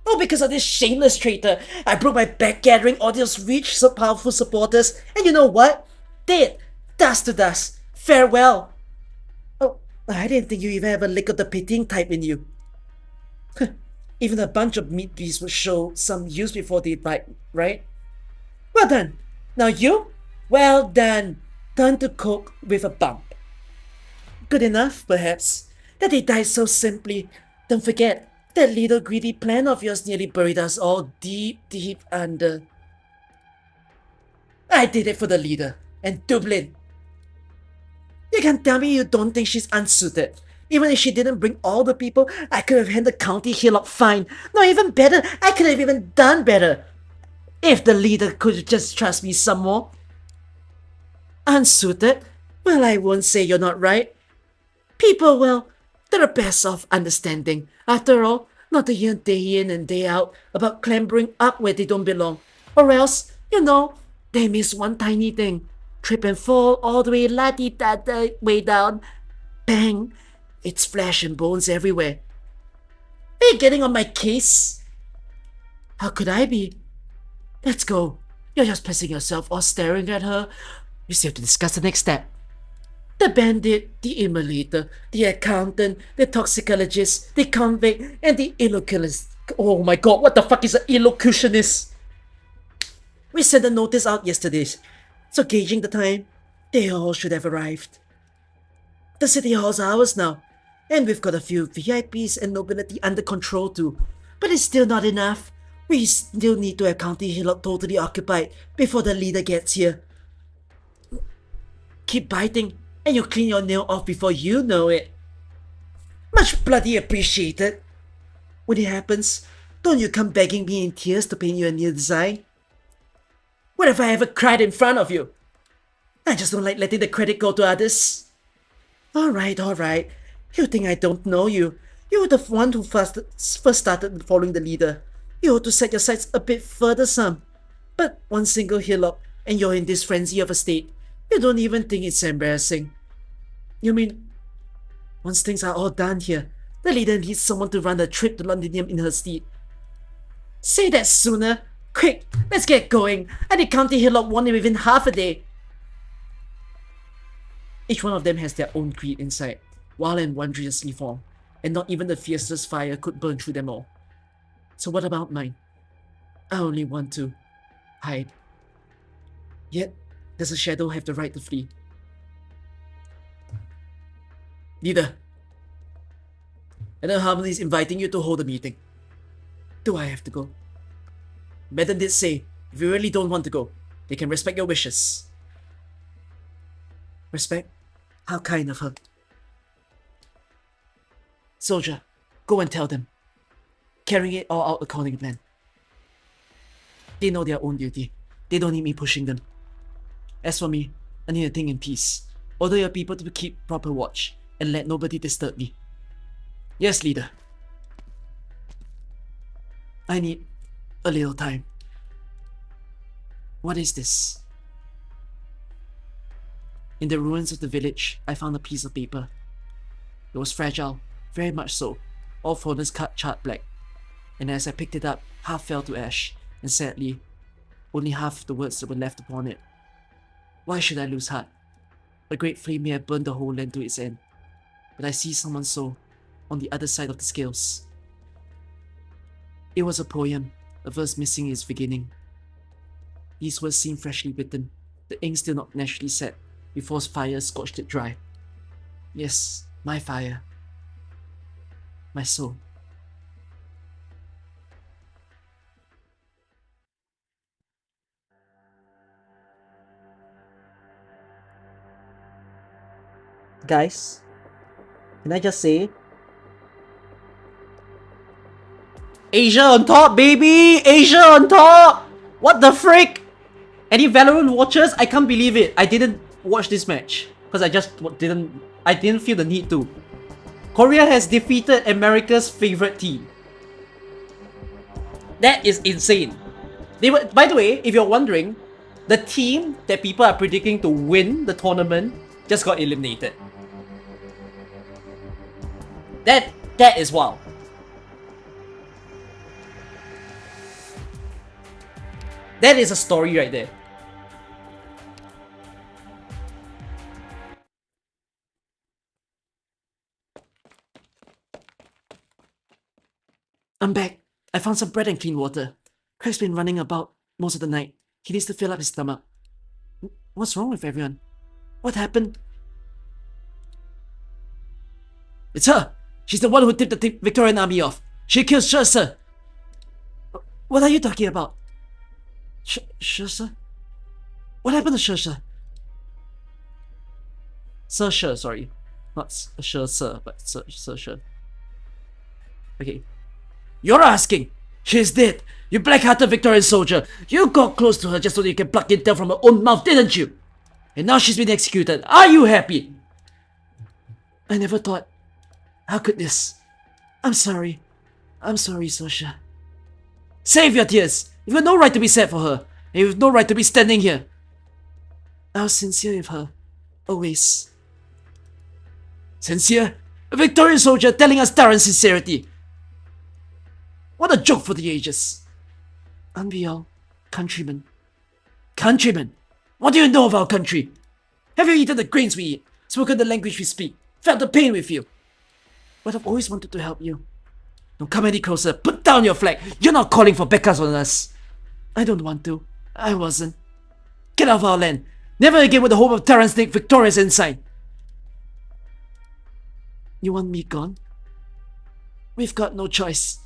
Oh, because of this shameless traitor, I broke my back gathering all those rich, so powerful supporters, and you know what? Dead. Dust to dust. Farewell. Oh, I didn't think you even have a lick of the pitying type in you. Even a bunch of meat beasts would show some use before they bite, right? Well done. Now you? Well done. Turn to coke with a bump. Good enough, perhaps, that they died so simply. Don't forget, that little greedy plan of yours nearly buried us all deep, deep under. I did it for the leader, and Dublin. You can't tell me you don't think she's unsuited. Even if she didn't bring all the people, I could have handled County Hillock fine. No, even better, I could have even done better. If the leader could just trust me some more. Unsuited? Well, I won't say you're not right. People, well, they're best off understanding. After all, not to hear day in and day out about clambering up where they don't belong. Or else, you know, they miss one tiny thing. Trip and fall all the way la-di-da-da way down. Bang! It's flesh and bones everywhere. Are you getting on my case? How could I be? Let's go. You're just pissing yourself or staring at her. We still have to discuss the next step. The bandit, the immolator, the accountant, the toxicologist, the convict, and the elocutionist. Oh my god, what the fuck is an elocutionist? We sent a notice out yesterday, so gauging the time, they all should have arrived. The city hall's ours now, and we've got a few VIPs and nobility under control too. But it's still not enough. We still need to have County Hillock totally occupied before the leader gets here. Keep biting, and you'll clean your nail off before you know it. Much bloody appreciated. When it happens, don't you come begging me in tears to paint you a new design. What have I ever cried in front of you? I just don't like letting the credit go to others. Alright. You think I don't know you. You were the one who first started following the leader. You ought to set your sights a bit further some. But one single hillock, and you're in this frenzy of a state. You don't even think it's embarrassing. You mean, once things are all done here, the leader needs someone to run a trip to Londinium in her stead. Say that sooner. Quick, let's get going. I think County Hillock won it within half a day. Each one of them has their own creed inside, wild and wondrously formed, and not even the fiercest fire could burn through them all. So what about mine? I only want to hide. Yet, does a shadow have the right to flee? Leader, Elder Harmony is inviting you to hold a meeting. Do I have to go? Madam did say, if you really don't want to go, they can respect your wishes. Respect? How kind of her. Soldier, go and tell them. Carrying it all out according to plan. They know their own duty. They don't need me pushing them. As for me, I need a thing in peace. Order your people to keep proper watch and let nobody disturb me. Yes, leader. I need a little time. What is this? In the ruins of the village, I found a piece of paper. It was fragile, very much so, all corners cut charred black. And as I picked it up, half fell to ash, and sadly, only half the words that were left upon it. Why should I lose heart? A great flame may have burned the whole land to its end, but I see someone's soul on the other side of the scales. It was a poem, a verse missing its beginning. These words seemed freshly written, the ink still not naturally set, before fire scorched it dry. Yes, my fire. My soul. Guys, can I just say, Asia on top, baby! Asia on top! What the frick? Any Valorant watchers? I can't believe it. I didn't watch this match because I just didn't feel the need to. Korea has defeated America's favorite team. That is insane. By the way, if you're wondering, the team that people are predicting to win the tournament just got eliminated. That is wild. That is a story right there. I'm back. I found some bread and clean water. Craig's been running about most of the night. He needs to fill up his stomach. What's wrong with everyone? What happened? It's her! She's the one who tipped the Victorian army off. She killed Sir. What are you talking about? Sir? What happened to Sir? Sir, sorry. Not Sir, but Sir. Okay. You're asking! She's dead! You black-hearted Victorian soldier! You got close to her just so you can pluck intel from her own mouth, didn't you? And now she's been executed. Are you happy? I never thought. How could this? I'm sorry. I'm sorry, Sasha. Save your tears! You've got no right to be sad for her. And you've no right to be standing here. I was sincere with her. Always. Sincere? A Victorian soldier telling us Darren's sincerity. What a joke for the ages. Aren't we all countrymen? Countrymen? What do you know of our country? Have you eaten the grains we eat? Spoken the language we speak? Felt the pain we feel? But I've always wanted to help you. Don't come any closer. Put down your flag. You're not calling for backups on us. I don't want to. I wasn't. Get out of our land. Never again with the hope of Terrence Nick victorious inside. You want me gone? We've got no choice.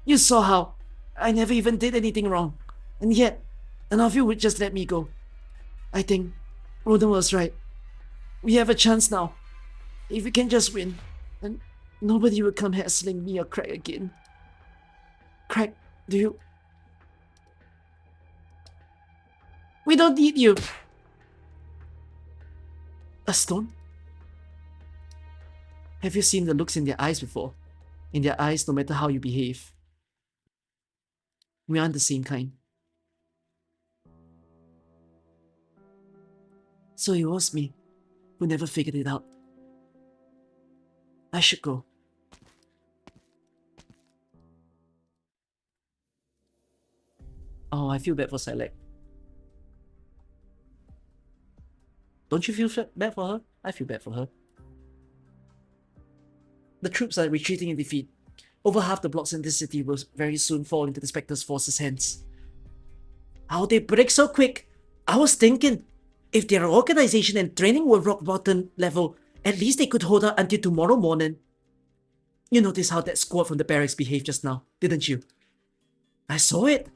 You saw how I never even did anything wrong. And yet, none of you would just let me go. I think Roden was right. We have a chance now. If we can just win, then nobody will come hassling me or Craig again. Craig, do you... We don't need you. A stone? Have you seen the looks in their eyes before? In their eyes, no matter how you behave. We aren't the same kind. So it was me who never figured it out. I should go. Oh, I feel bad for Select. Don't you feel bad for her? I feel bad for her. The troops are retreating in defeat. Over half the blocks in this city will very soon fall into the Spectre's forces' hands. How'd they break so quick? I was thinking, if their organization and training were rock bottom level, at least they could hold out until tomorrow morning. You noticed how that squad from the barracks behaved just now, didn't you? I saw it.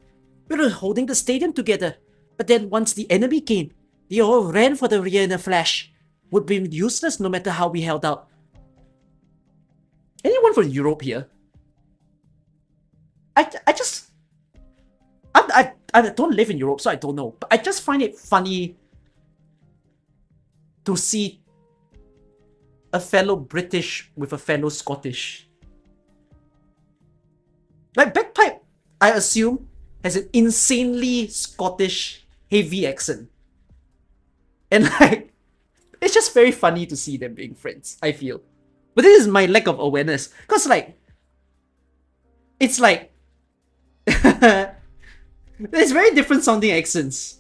We were holding the stadium together, but then once the enemy came, they all ran for the rear in a flash. Would be useless no matter how we held out. Anyone from Europe here? I don't live in Europe, so I don't know. But I just find it funny to see a fellow British with a fellow Scottish. Like Bagpipe, I assume, has an insanely Scottish heavy accent. And like, It's just very funny to see them being friends, I feel. But this is my lack of awareness. Because, like, it's like... there's very different sounding accents.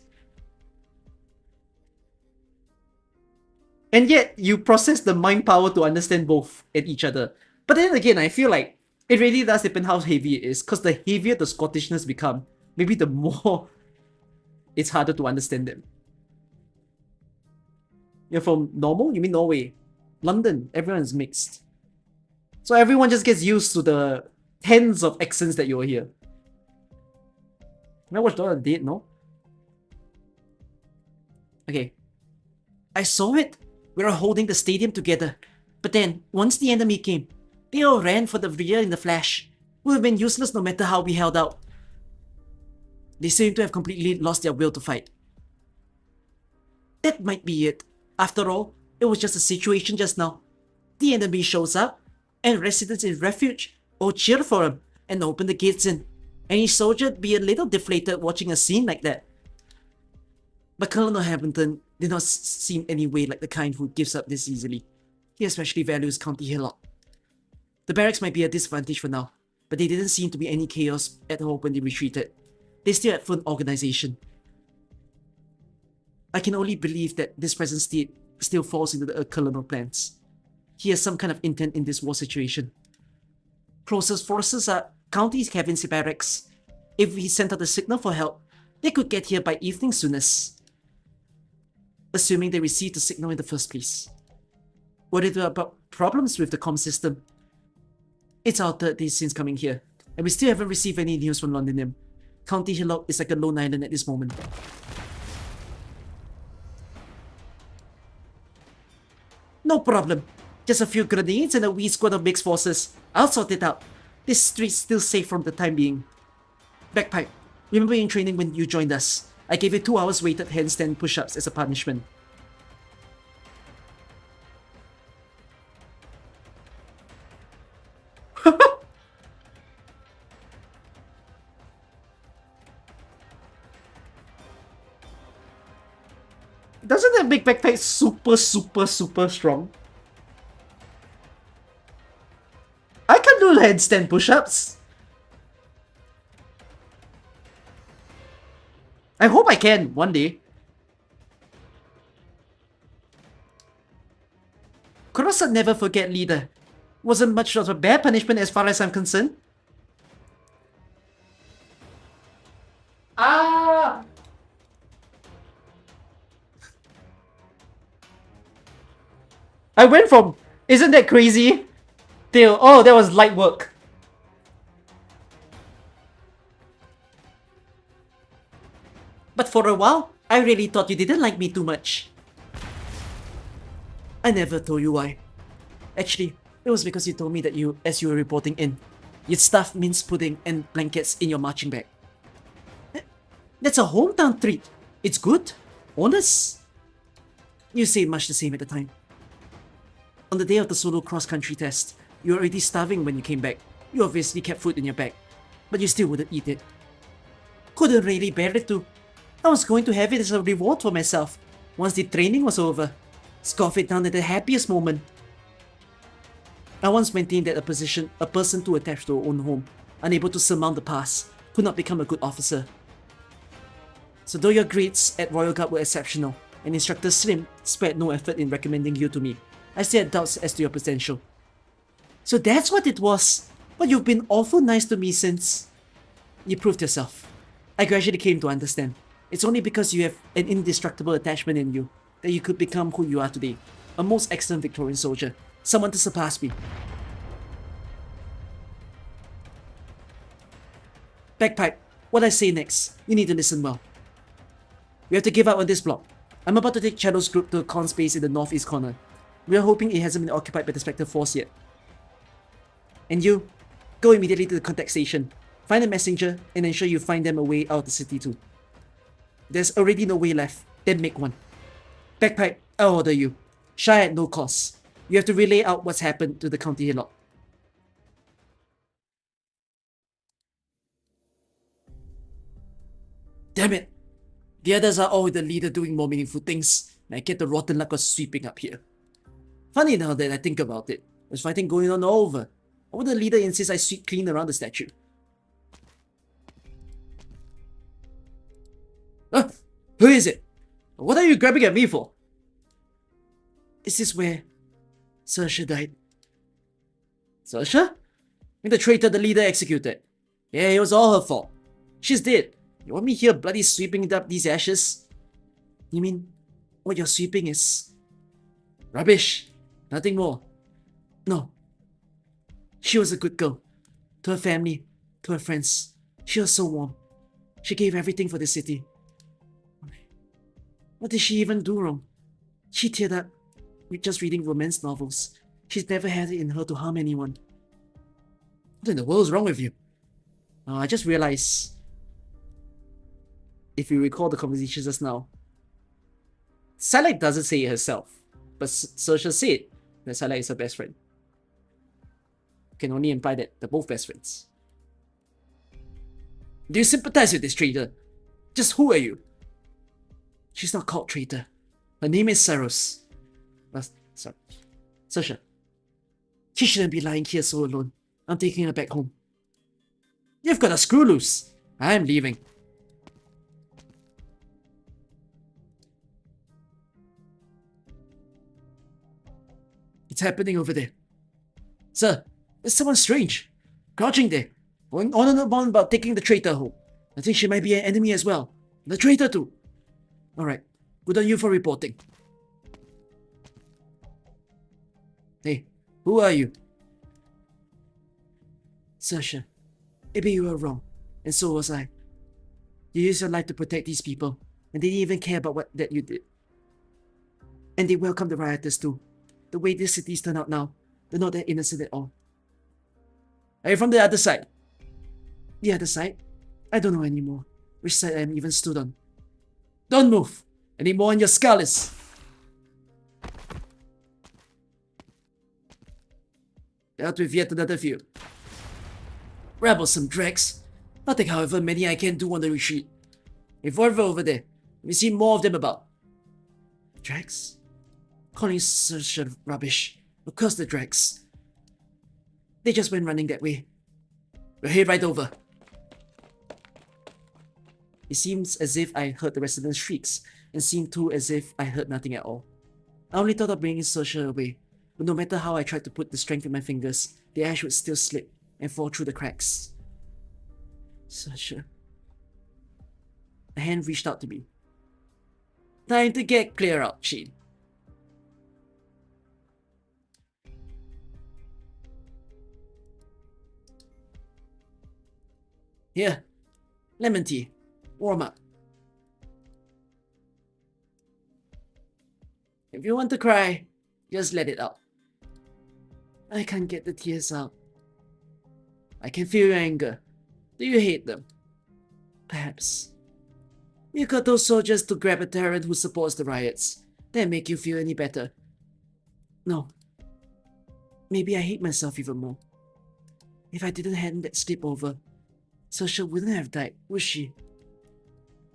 And yet, you process the mind power to understand both and each other. But then again, I feel like it really does depend how heavy it is. Because the heavier the Scottishness become, maybe the more it's harder to understand them. You're from normal? You mean Norway? London, everyone's mixed. So everyone just gets used to the tens of accents that you'll hear. I watched all the date, no? Okay. I saw it. We were holding the stadium together. But then, once the enemy came, they all ran for the rear in the flash. We would have been useless no matter how we held out. They seem to have completely lost their will to fight. That might be it. After all, it was just a situation just now. The enemy shows up, and residents in refuge all cheer for him and open the gates in. Any soldier would be a little deflated watching a scene like that. But Colonel Hamilton did not seem any way like the kind who gives up this easily. He especially values County Hillock. The barracks might be a disadvantage for now, but there didn't seem to be any chaos at all when they retreated. They still had full organization. I can only believe that this present state still falls into the colonel plans. He has some kind of intent in this war situation. Closest forces are County Kevin's barracks. If we sent out a signal for help, they could get here by evening soonest. Assuming they received the signal in the first place. Were there about problems with the comm system? It's our third day since coming here, and we still haven't received any news from Londinium. County Hillock is like a lone island at this moment. No problem. Just a few grenades and a wee squad of mixed forces. I'll sort it out. This street's still safe from the time being. Bagpipe, remember in training when you joined us? I gave you 2 hours weighted handstand push-ups as a punishment. Doesn't that make Bagpipe super strong? I can do handstand push-ups. I hope I can one day. Kurosa never forget leader. Wasn't much of a bad punishment as far as I'm concerned. Ah! I went from, isn't that crazy? Till, oh, that was light work. But for a while, I really thought you didn't like me too much. I never told you why. Actually, it was because you told me that as you were reporting in, you'd stuff mince pudding and blankets in your marching bag. That's a hometown treat. It's good. Honest. You say much the same at the time. On the day of the solo cross-country test, you were already starving when you came back. You obviously kept food in your bag, but you still wouldn't eat it. Couldn't really bear it too. I was going to have it as a reward for myself once the training was over. Scoff it down at the happiest moment. I once maintained that a person too attached to her own home, unable to surmount the past, could not become a good officer. So though your grades at Royal Guard were exceptional, and Instructor Slim spared no effort in recommending you to me, I still had doubts as to your potential. So that's what it was. But you've been awful nice to me since... You proved yourself. I gradually came to understand. It's only because you have an indestructible attachment in you that you could become who you are today. A most excellent Victorian soldier. Someone to surpass me. Bagpipe, what I say next, you need to listen well. We have to give up on this block. I'm about to take Shadow's group to a con space in the northeast corner. We are hoping it hasn't been occupied by the Spectre force yet. And you, go immediately to the contact station. Find a messenger and ensure you find them a way out of the city too. There's already no way left, then make one. Bagpipe, I'll order you. Shy at no cost. You have to relay out what's happened to the County Hillock. Damn it! The others are all with the leader doing more meaningful things. and I get the rotten luck of sweeping up here. Funny now that I think about it, there's fighting going on all over. Why would the leader insist I sweep clean around the statue? Who is it? What are you grabbing at me for? Is this where Saoirse died? Saoirse? The traitor the leader executed. Yeah, it was all her fault. She's dead. You want me here bloody sweeping up these ashes? You mean what you're sweeping is rubbish? Nothing more? No. She was a good girl. To her family, to her friends. She was so warm. She gave everything for the city. What did she even do wrong? She teared up with just reading romance novels. She's never had it in her to harm anyone. What in the world is wrong with you? I just realized, if you recall the conversation just now, Salak doesn't say it herself, but Saoirse said that Salak is her best friend. Can only imply that they're both best friends. Do you sympathize with this traitor? Just who are you? She's not called traitor. Her name is Saros. Sorry. Saoirse. She shouldn't be lying here so alone. I'm taking her back home. You've got a screw loose. I'm leaving. It's happening over there. Sir, there's someone strange. Crouching there. Going on and on about taking the traitor home. I think she might be an enemy as well. The traitor too. Alright. Good on you for reporting. Hey, who are you? Saoirse, maybe you were wrong, and so was I. You used your life to protect these people, and they didn't even care about what that you did. And they welcomed the rioters too. The way this city's turned out now, they're not that innocent at all. Are you from the other side? The other side? I don't know anymore. Which side I am even stood on. Don't move! Any more on your skull is... Dealt with yet another few. Rebel some dregs. Nothing however many I can do on the retreat. If over there, we see more of them about. Dregs? Calling such rubbish. Of course the dregs. They just went running that way. We'll head right over. It seems as if I heard the residents' shrieks, and seemed too as if I heard nothing at all. I only thought of bringing Saoirse away, but no matter how I tried to put the strength in my fingers, the ash would still slip and fall through the cracks. Saoirse. A hand reached out to me. Time to get clear out, Sheen. Here, lemon tea. Warm up. If you want to cry, just let it out. I can't get the tears out. I can feel your anger. Do you hate them? Perhaps. You got those soldiers to grab a tyrant who supports the riots. That make you feel any better? No. Maybe I hate myself even more. If I didn't hand that slip over, Saoirse wouldn't have died, would she?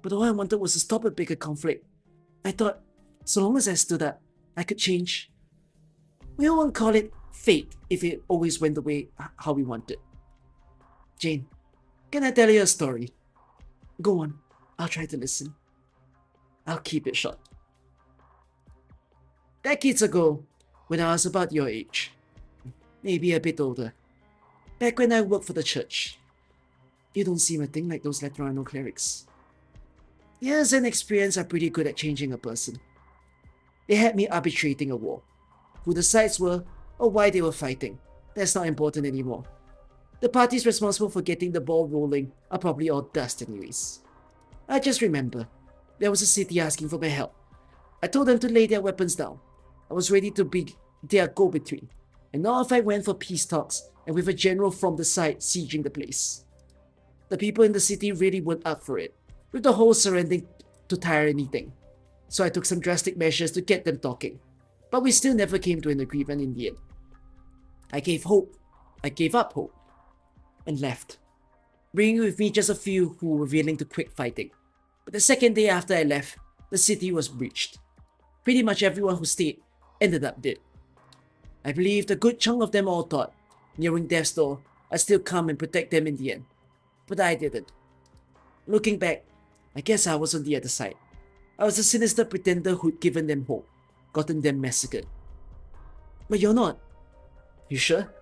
But all I wanted was to stop a bigger conflict. I thought, so long as I stood up, I could change. We all won't call it fate if it always went the way how we wanted. Jane, can I tell you a story? Go on, I'll try to listen. I'll keep it short. Decades ago, when I was about your age, maybe a bit older, back when I worked for the church, you don't seem a thing like those Laterano clerics. Years and experience are pretty good at changing a person. They had me arbitrating a war. Who the sides were, or why they were fighting, that's not important anymore. The parties responsible for getting the ball rolling are probably all dust anyways. I just remember, there was a city asking for my help. I told them to lay their weapons down. I was ready to be their go-between, and off I went for peace talks and with a general from the side sieging the place. The people in the city really weren't up for it, with the whole surrendering to tyranny thing. So I took some drastic measures to get them talking, but we still never came to an agreement in the end. I gave up hope, and left, bringing with me just a few who were willing to quit fighting. But the second day after I left, the city was breached. Pretty much everyone who stayed ended up dead. I believe a good chunk of them all thought, nearing death's door, I'd still come and protect them in the end. But I didn't. Looking back, I guess I was on the other side. I was a sinister pretender who'd given them hope, gotten them massacred. But you're not. You sure?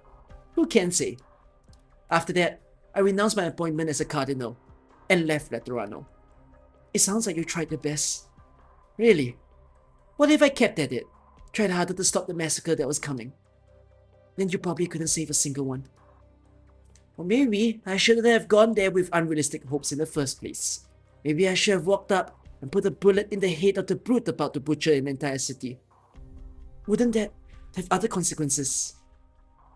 Who can say? After that, I renounced my appointment as a cardinal and left Laterano. It sounds like you tried your best. Really? What if I kept at it? Tried harder to stop the massacre that was coming? Then you probably couldn't save a single one. Or maybe I shouldn't have gone there with unrealistic hopes in the first place. Maybe I should have walked up and put a bullet in the head of the brute about to butcher an entire city. Wouldn't that have other consequences?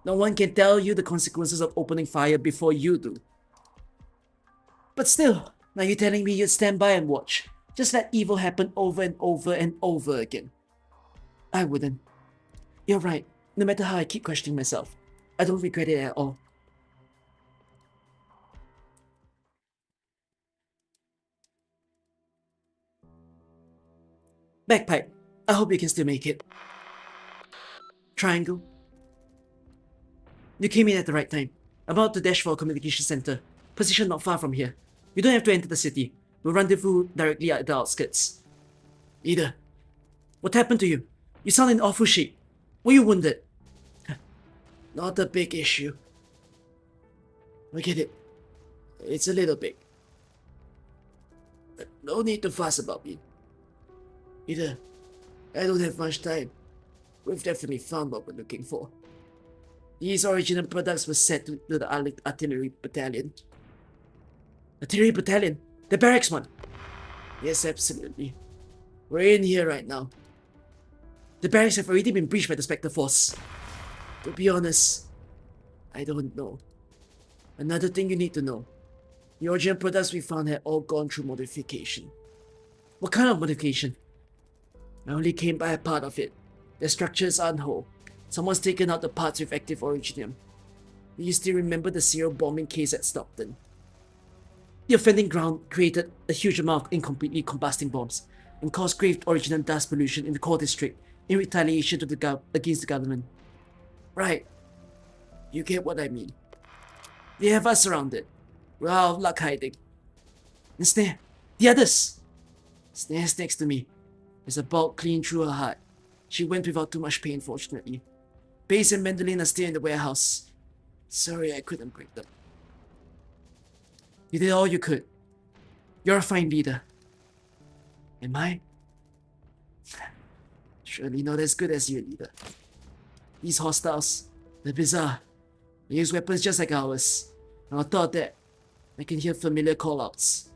No one can tell you the consequences of opening fire before you do. But still, now you're telling me you'd stand by and watch. Just let evil happen over and over and over again. I wouldn't. You're right. No matter how I keep questioning myself, I don't regret it at all. Bagpipe, I hope you can still make it. Triangle. You came in at the right time. I'm about to dash for a communication center, positioned not far from here. You don't have to enter the city. We'll rendezvous directly at the outskirts. Ida, what happened to you? You sound in awful shape. Were you wounded? Not a big issue. I get it. It's a little big. But no need to fuss about it. Ida, I don't have much time. We've definitely found what we're looking for. These original products were sent to the artillery battalion. Artillery battalion? The barracks one? Yes, absolutely. We're in here right now. The barracks have already been breached by the Spectre Force. To be honest, I don't know. Another thing you need to know. The original products we found had all gone through modification. What kind of modification? I only came by a part of it. The structures aren't whole. Someone's taken out the parts with active originium. Do you still remember the serial bombing case at Stockton? The offending ground created a huge amount of incompletely combusting bombs and caused grave original dust pollution in the core district in retaliation to against the government. Right. You get what I mean. They have us surrounded. We're out of luck hiding. And Snare, the others! Snare's next to me. There's a bullet clean through her heart. She went without too much pain, fortunately. Bass and Mandolin are still in the warehouse. Sorry I couldn't break them. You did all you could. You're a fine leader. Am I? Surely not as good as you, leader. These hostiles, they're bizarre. They use weapons just like ours. And on top of that, I can hear familiar callouts.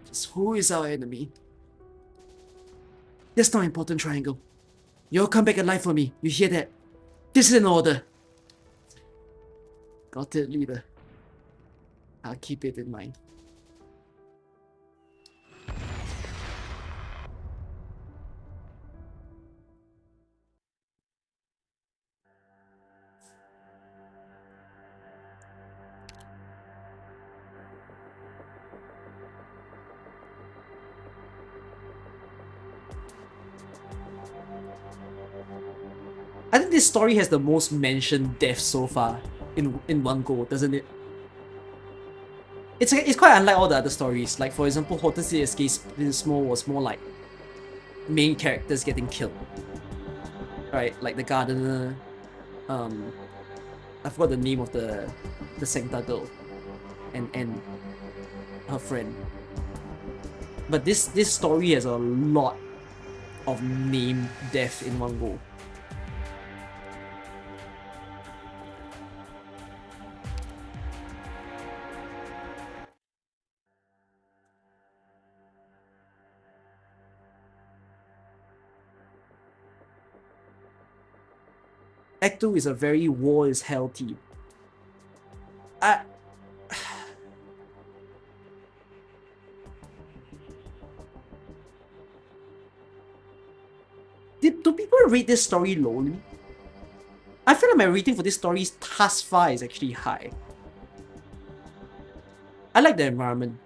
Just who is our enemy? That's not important, Triangle. You'll come back alive for me, you hear that? This is an order. Got it, leader. I'll keep it in mind. I think this story has the most mentioned deaths so far in one go, doesn't it? It's quite unlike all the other stories. Like for example, Hotel City Escapismo was more like main characters getting killed, right? Like the gardener, I forgot the name of the Sancta girl, and her friend. But this story has a lot of named death in one go. Act 2 is a very war is hell team. Do people rate this story lowly? I feel like my rating for this story thus far is actually high. I like the environment.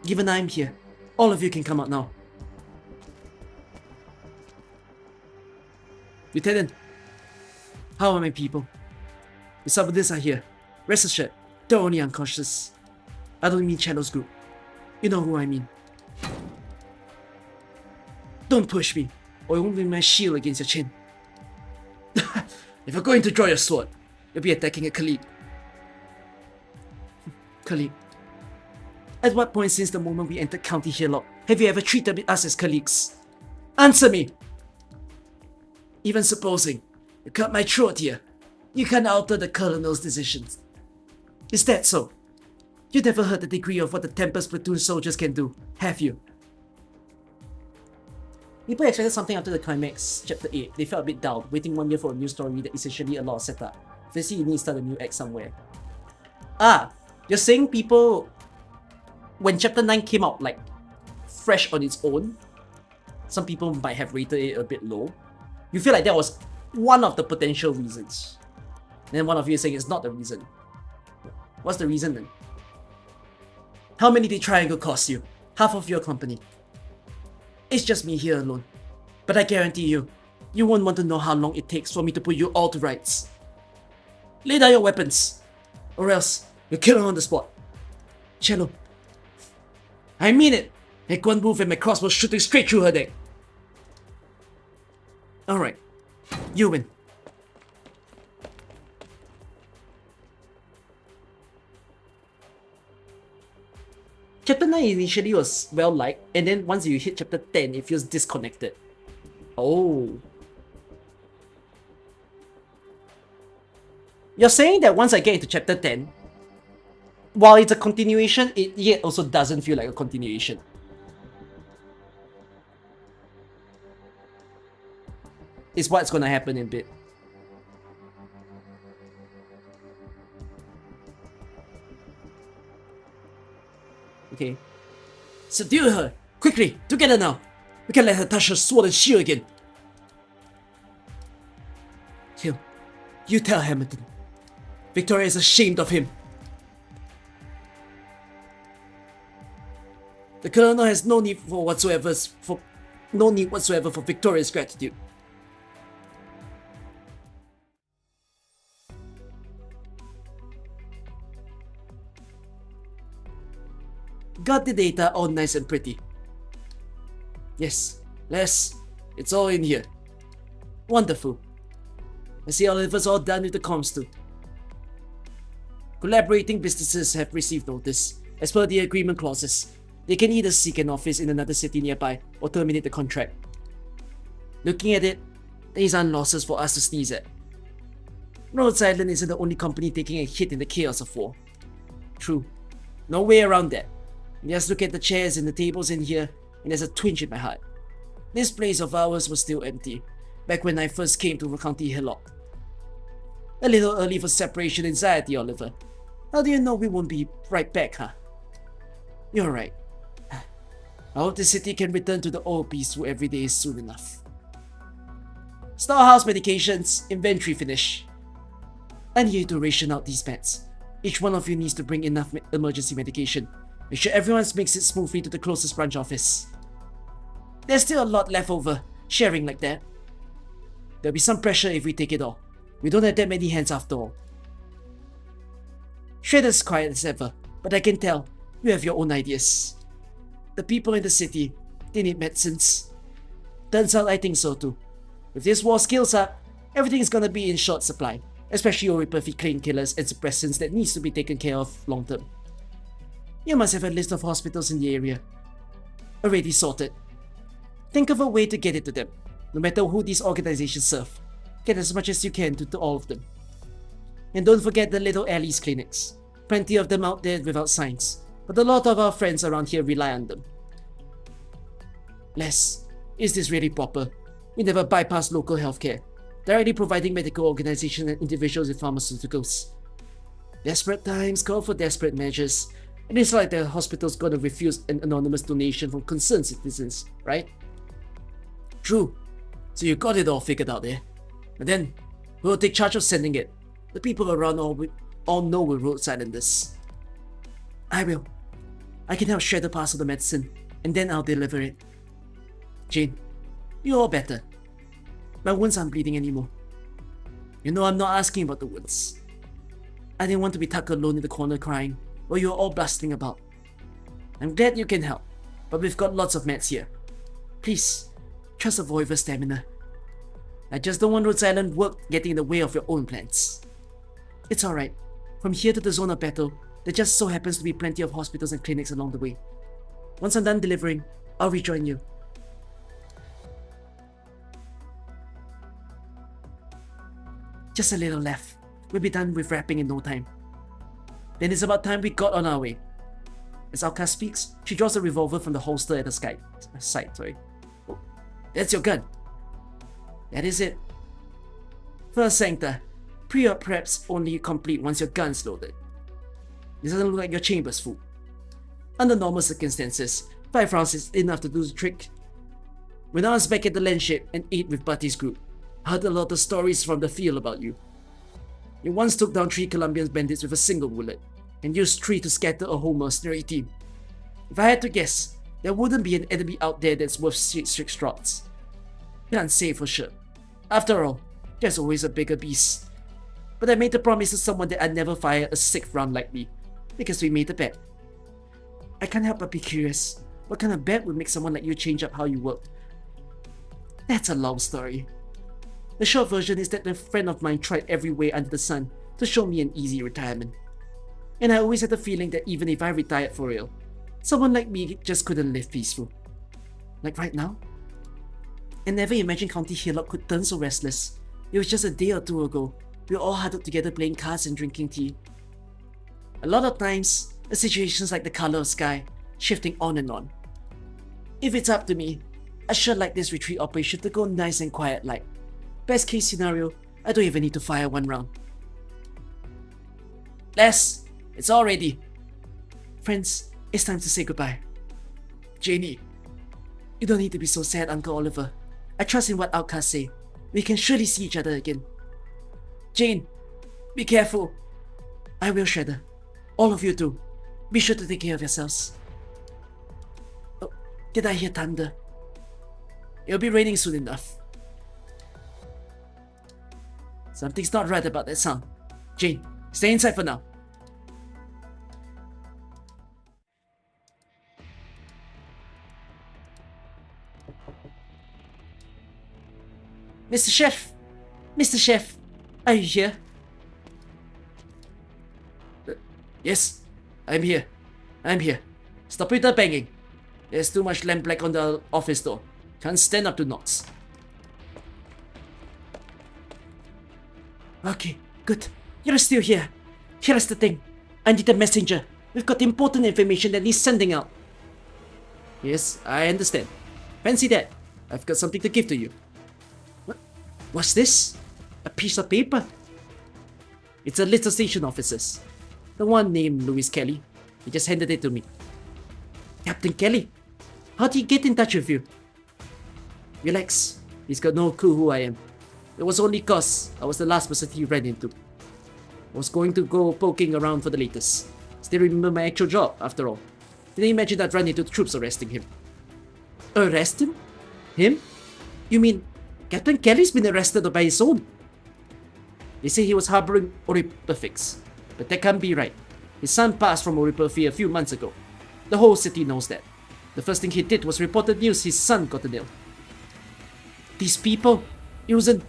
Given I'm here, all of you can come out now. Lieutenant, how are my people? The subordinates are here. Rest assured, they're only unconscious. I don't mean Channel's group. You know who I mean. Don't push me, or it won't be my shield against your chin. If you're going to draw your sword, you'll be attacking a colleague. Colleague. At what point since the moment we entered County Hillock have you ever treated us as colleagues? Answer me! Even supposing you cut my throat here, you can't alter the Colonel's decisions. Is that so? You never heard the degree of what the Tempest platoon soldiers can do, have you? People expected something after the climax, chapter 8. They felt a bit dull, waiting 1 year for a new story that essentially a lot of setup. Obviously, you need to start a new act somewhere. Ah, you're saying people, when chapter 9 came out, like, fresh on its own, some people might have rated it a bit low. You feel like that was one of the potential reasons. Then one of you is saying it's not the reason. What's the reason then? How many did Triangle cost you? Half of your company. It's just me here alone. But I guarantee you, you won't want to know how long it takes for me to put you all to rights. Lay down your weapons, or else you'll kill her on the spot. Cello. I mean it! Make one move and my crossbow shooting straight through her neck. Alright, you win. Chapter 9 initially was well liked, and then once you hit chapter 10, it feels disconnected. Oh. You're saying that once I get into chapter 10, while it's a continuation, it yet also doesn't feel like a continuation. Is what's gonna happen in a bit. Okay. Subdue her! Quickly! Together now! We can't let her touch her sword and shield again! Hill, you tell Hamilton. Victoria is ashamed of him. The Colonel has no need whatsoever for Victoria's gratitude. Got the data all nice and pretty. Yes, Les, it's all in here. Wonderful. I see Oliver's all done with the comms too. Collaborating businesses have received notice. As per the agreement clauses, they can either seek an office in another city nearby or terminate the contract. Looking at it, these aren't losses for us to sneeze at. Rhodes Island isn't the only company taking a hit in the chaos of war. True. No way around that. Just look at the chairs and the tables in here, and there's a twinge in my heart. This place of ours was still empty, back when I first came to County Hillock. A little early for separation anxiety, Oliver. How do you know we won't be right back, huh? You're right. I hope the city can return to the old peaceful every day soon enough. Storehouse medications, inventory finish. I need you to ration out these meds. Each one of you needs to bring enough emergency medication. Make sure everyone makes it smoothly to the closest branch office. There's still a lot left over, sharing like that. There'll be some pressure if we take it all. We don't have that many hands after all. Shredder's quiet as ever, but I can tell you have your own ideas. The people in the city, they need medicines. Turns out I think so too. If this war scales up, everything is gonna be in short supply, especially your perfect painkillers and suppressants that needs to be taken care of long term. You must have a list of hospitals in the area. Already sorted. Think of a way to get it to them, no matter who these organizations serve. Get as much as you can to all of them. And don't forget the little Allie's clinics. Plenty of them out there without signs, but a lot of our friends around here rely on them. Les, is this really proper? We never bypass local healthcare, directly providing medical organizations and individuals with pharmaceuticals. Desperate times call for desperate measures, and it's like the hospital's gonna refuse an anonymous donation from concerned citizens, right? True. So you got it all figured out there. But then, who will take charge of sending it? The people around all know we're Rhodes Islanders. I will. I can help Shredder parcel the medicine, and then I'll deliver it. Jane, you're all better. My wounds aren't bleeding anymore. You know I'm not asking about the wounds. I didn't want to be tucked alone in the corner crying while you were all bustling about. I'm glad you can help, but we've got lots of meds here. Please, trust Avoiver's stamina. I just don't want Rhodes Island work getting in the way of your own plans. It's alright. From here to the zone of battle, there just so happens to be plenty of hospitals and clinics along the way. Once I'm done delivering, I'll rejoin you. Just a little left. We'll be done with wrapping in no time. Then it's about time we got on our way. As Alka speaks, she draws a revolver from the holster at the side. Oh, that's your gun. That is it. First Sancta, pre-op preps only complete once your gun's loaded. This doesn't look like your chamber's full. Under normal circumstances, 5 rounds is enough to do the trick. When I was back at the land ship and ate with Buddy's group, I heard a lot of stories from the field about you. You once took down 3 Colombian bandits with a single bullet, and used 3 to scatter a whole mercenary team. If I had to guess, there wouldn't be an enemy out there that's worth 6 shots. Can't say for sure. After all, there's always a bigger beast. But I made a promise to someone that I'd never fire a 6th round like me, because we made a bet. I can't help but be curious, what kind of bet would make someone like you change up how you work? That's a long story. The short version is that a friend of mine tried every way under the sun to show me an easy retirement. And I always had the feeling that even if I retired for real, someone like me just couldn't live peaceful. Like right now? I never imagined County Hillock could turn so restless. It was just a day or 2 ago, we were all huddled together playing cards and drinking tea. A lot of times, the situation's like the color of sky, shifting on and on. If it's up to me, I sure like this retreat operation to go nice and quiet like. Best case scenario, I don't even need to fire 1 round. Les, it's all ready. Friends, it's time to say goodbye. Janie, you don't need to be so sad, Uncle Oliver. I trust in what Outcasts say. We can surely see each other again. Jane, be careful. I will, Shredder. All of you too. Be sure to take care of yourselves. Oh, did I hear thunder? It'll be raining soon enough. Something's not right about that sound. Jane, stay inside for now. Mr. Chef! Mr. Chef! Are you here? Yes, I'm here. I'm here. Stop with the banging. There's too much lamp black on the office door. Can't stand up to knocks. Okay, good. You're still here. Here's the thing. I need a messenger. We've got important information that needs sending out. Yes, I understand. Fancy that. I've got something to give to you. What's this? A piece of paper? It's a list of station officers. The one named Louis Kelly. He just handed it to me. Captain Kelly? How did he get in touch with you? Relax. He's got no clue who I am. It was only cause I was the last person he ran into. I was going to go poking around for the latest. Still remember my actual job, after all. Didn't imagine I'd run into the troops arresting him. Arrest him? Him? You mean Captain Kelly's been arrested by his own? They say he was harboring Oriperfix, but that can't be right. His son passed from Oriperfi a few months ago. The whole city knows that. The first thing he did was report the news his son got ill. These people using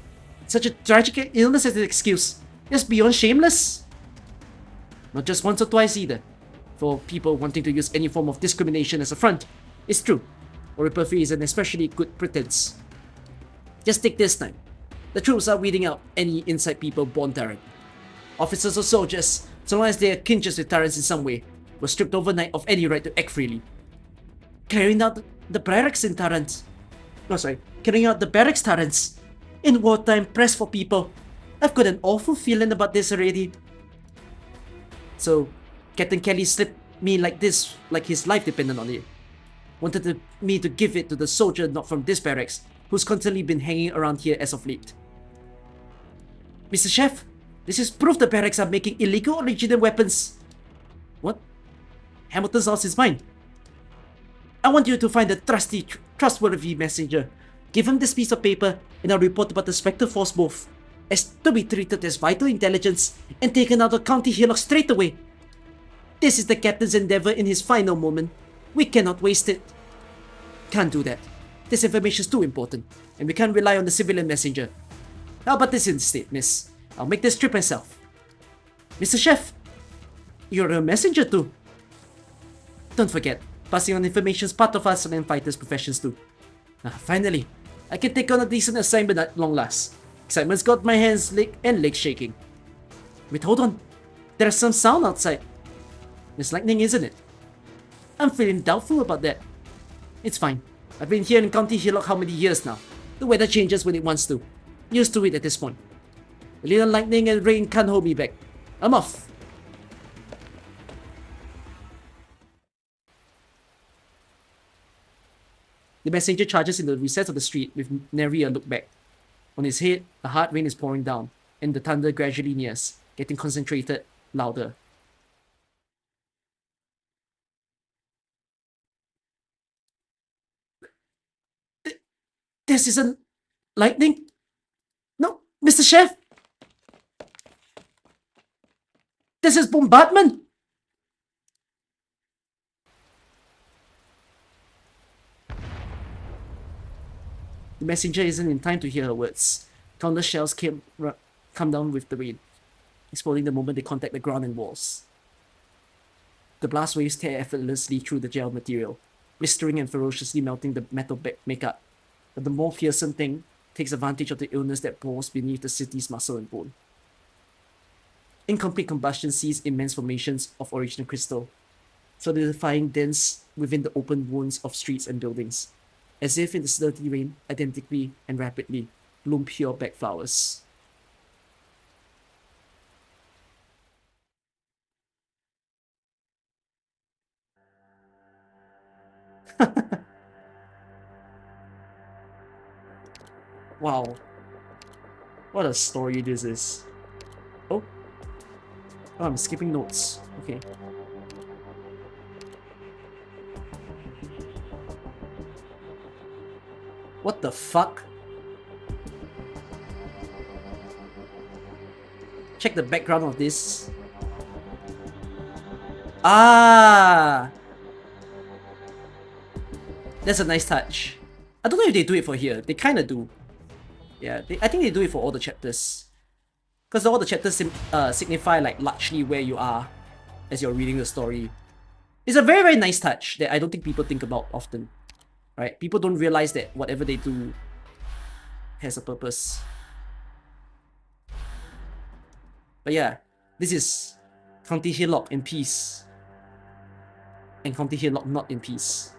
such a tragic illness as an excuse. Just beyond shameless. Not just once or twice either. For people wanting to use any form of discrimination as a front. It's true. Oriperfi is an especially good pretense. Just take this time. The troops are weeding out any inside people born Terran. Officers or soldiers, so long as they are kinshas with Terrans in some way, were stripped overnight of any right to act freely. Carrying out the barracks in Terrans. Carrying out the barracks Terrans. In wartime, press for people. I've got an awful feeling about this already. So, Captain Kelly slipped me like this, like his life depended on it. Wanted me to give it to the soldier not from this barracks, who's constantly been hanging around here as of late. Mr. Chef, this is proof the barracks are making illegal original weapons. What? Hamilton's house is mine. I want you to find a trustworthy messenger. Give him this piece of paper, and I'll report about the Spectre Force both as to be treated as vital intelligence and taken out of County Hillock straight away. This is the captain's endeavor in his final moment. We cannot waste it. Can't do that. This information is too important, and we can't rely on the civilian messenger. How about this instead, miss? I'll make this trip myself. Mr. Chef, you're a messenger too. Don't forget, passing on information is part of us and fighters' professions too. Finally, I can take on a decent assignment at long last. Excitement's got my hands and legs shaking. Wait, hold on. There's some sound outside. It's lightning, isn't it? I'm feeling doubtful about that. It's fine. I've been here in County Hillock how many years now? The weather changes when it wants to. Used to it at this point. A little lightning and rain can't hold me back. I'm off. The messenger charges in the recess of the street with nary a look back. On his head, a hard rain is pouring down, and the thunder gradually nears, getting concentrated, louder. This isn't lightning? No, Mr. Chef! This is bombardment! The messenger isn't in time to hear her words. Countless shells come down with the rain, exploding the moment they contact the ground and walls. The blast waves tear effortlessly through the gel material, blistering and ferociously melting the metal makeup. But the more fearsome thing takes advantage of the illness that bores beneath the city's muscle and bone. Incomplete combustion sees immense formations of original crystal, solidifying dens within the open wounds of streets and buildings. As if in the slurty rain, identically and rapidly, bloom pure black flowers. Wow. What a story this is. Oh, I'm skipping notes. Okay. What the fuck? Check the background of this. Ah! That's a nice touch. I don't know if they do it for here. They kinda do. Yeah, I think they do it for all the chapters. Because all the chapters signify like largely where you are as you're reading the story. It's a very, very nice touch that I don't think people think about often. Right? People don't realize that whatever they do has a purpose. But yeah, this is County Hillock in peace. And County Hillock not in peace.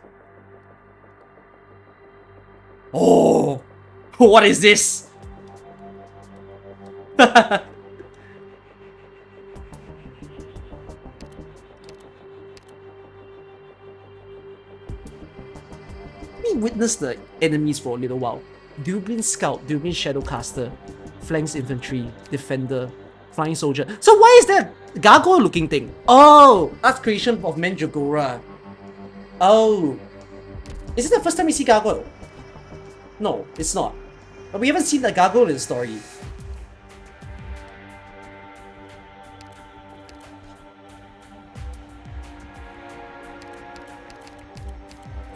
Oh! What is this? We witnessed the enemies for a little while. Dublin Scout, Dublin Shadowcaster, Flanks Infantry, Defender, Flying Soldier. So why is that gargoyle looking thing? Oh, that's creation of Mandragora. Oh. Is it the first time we see gargoyle? No, it's not. But we haven't seen the gargoyle in the story.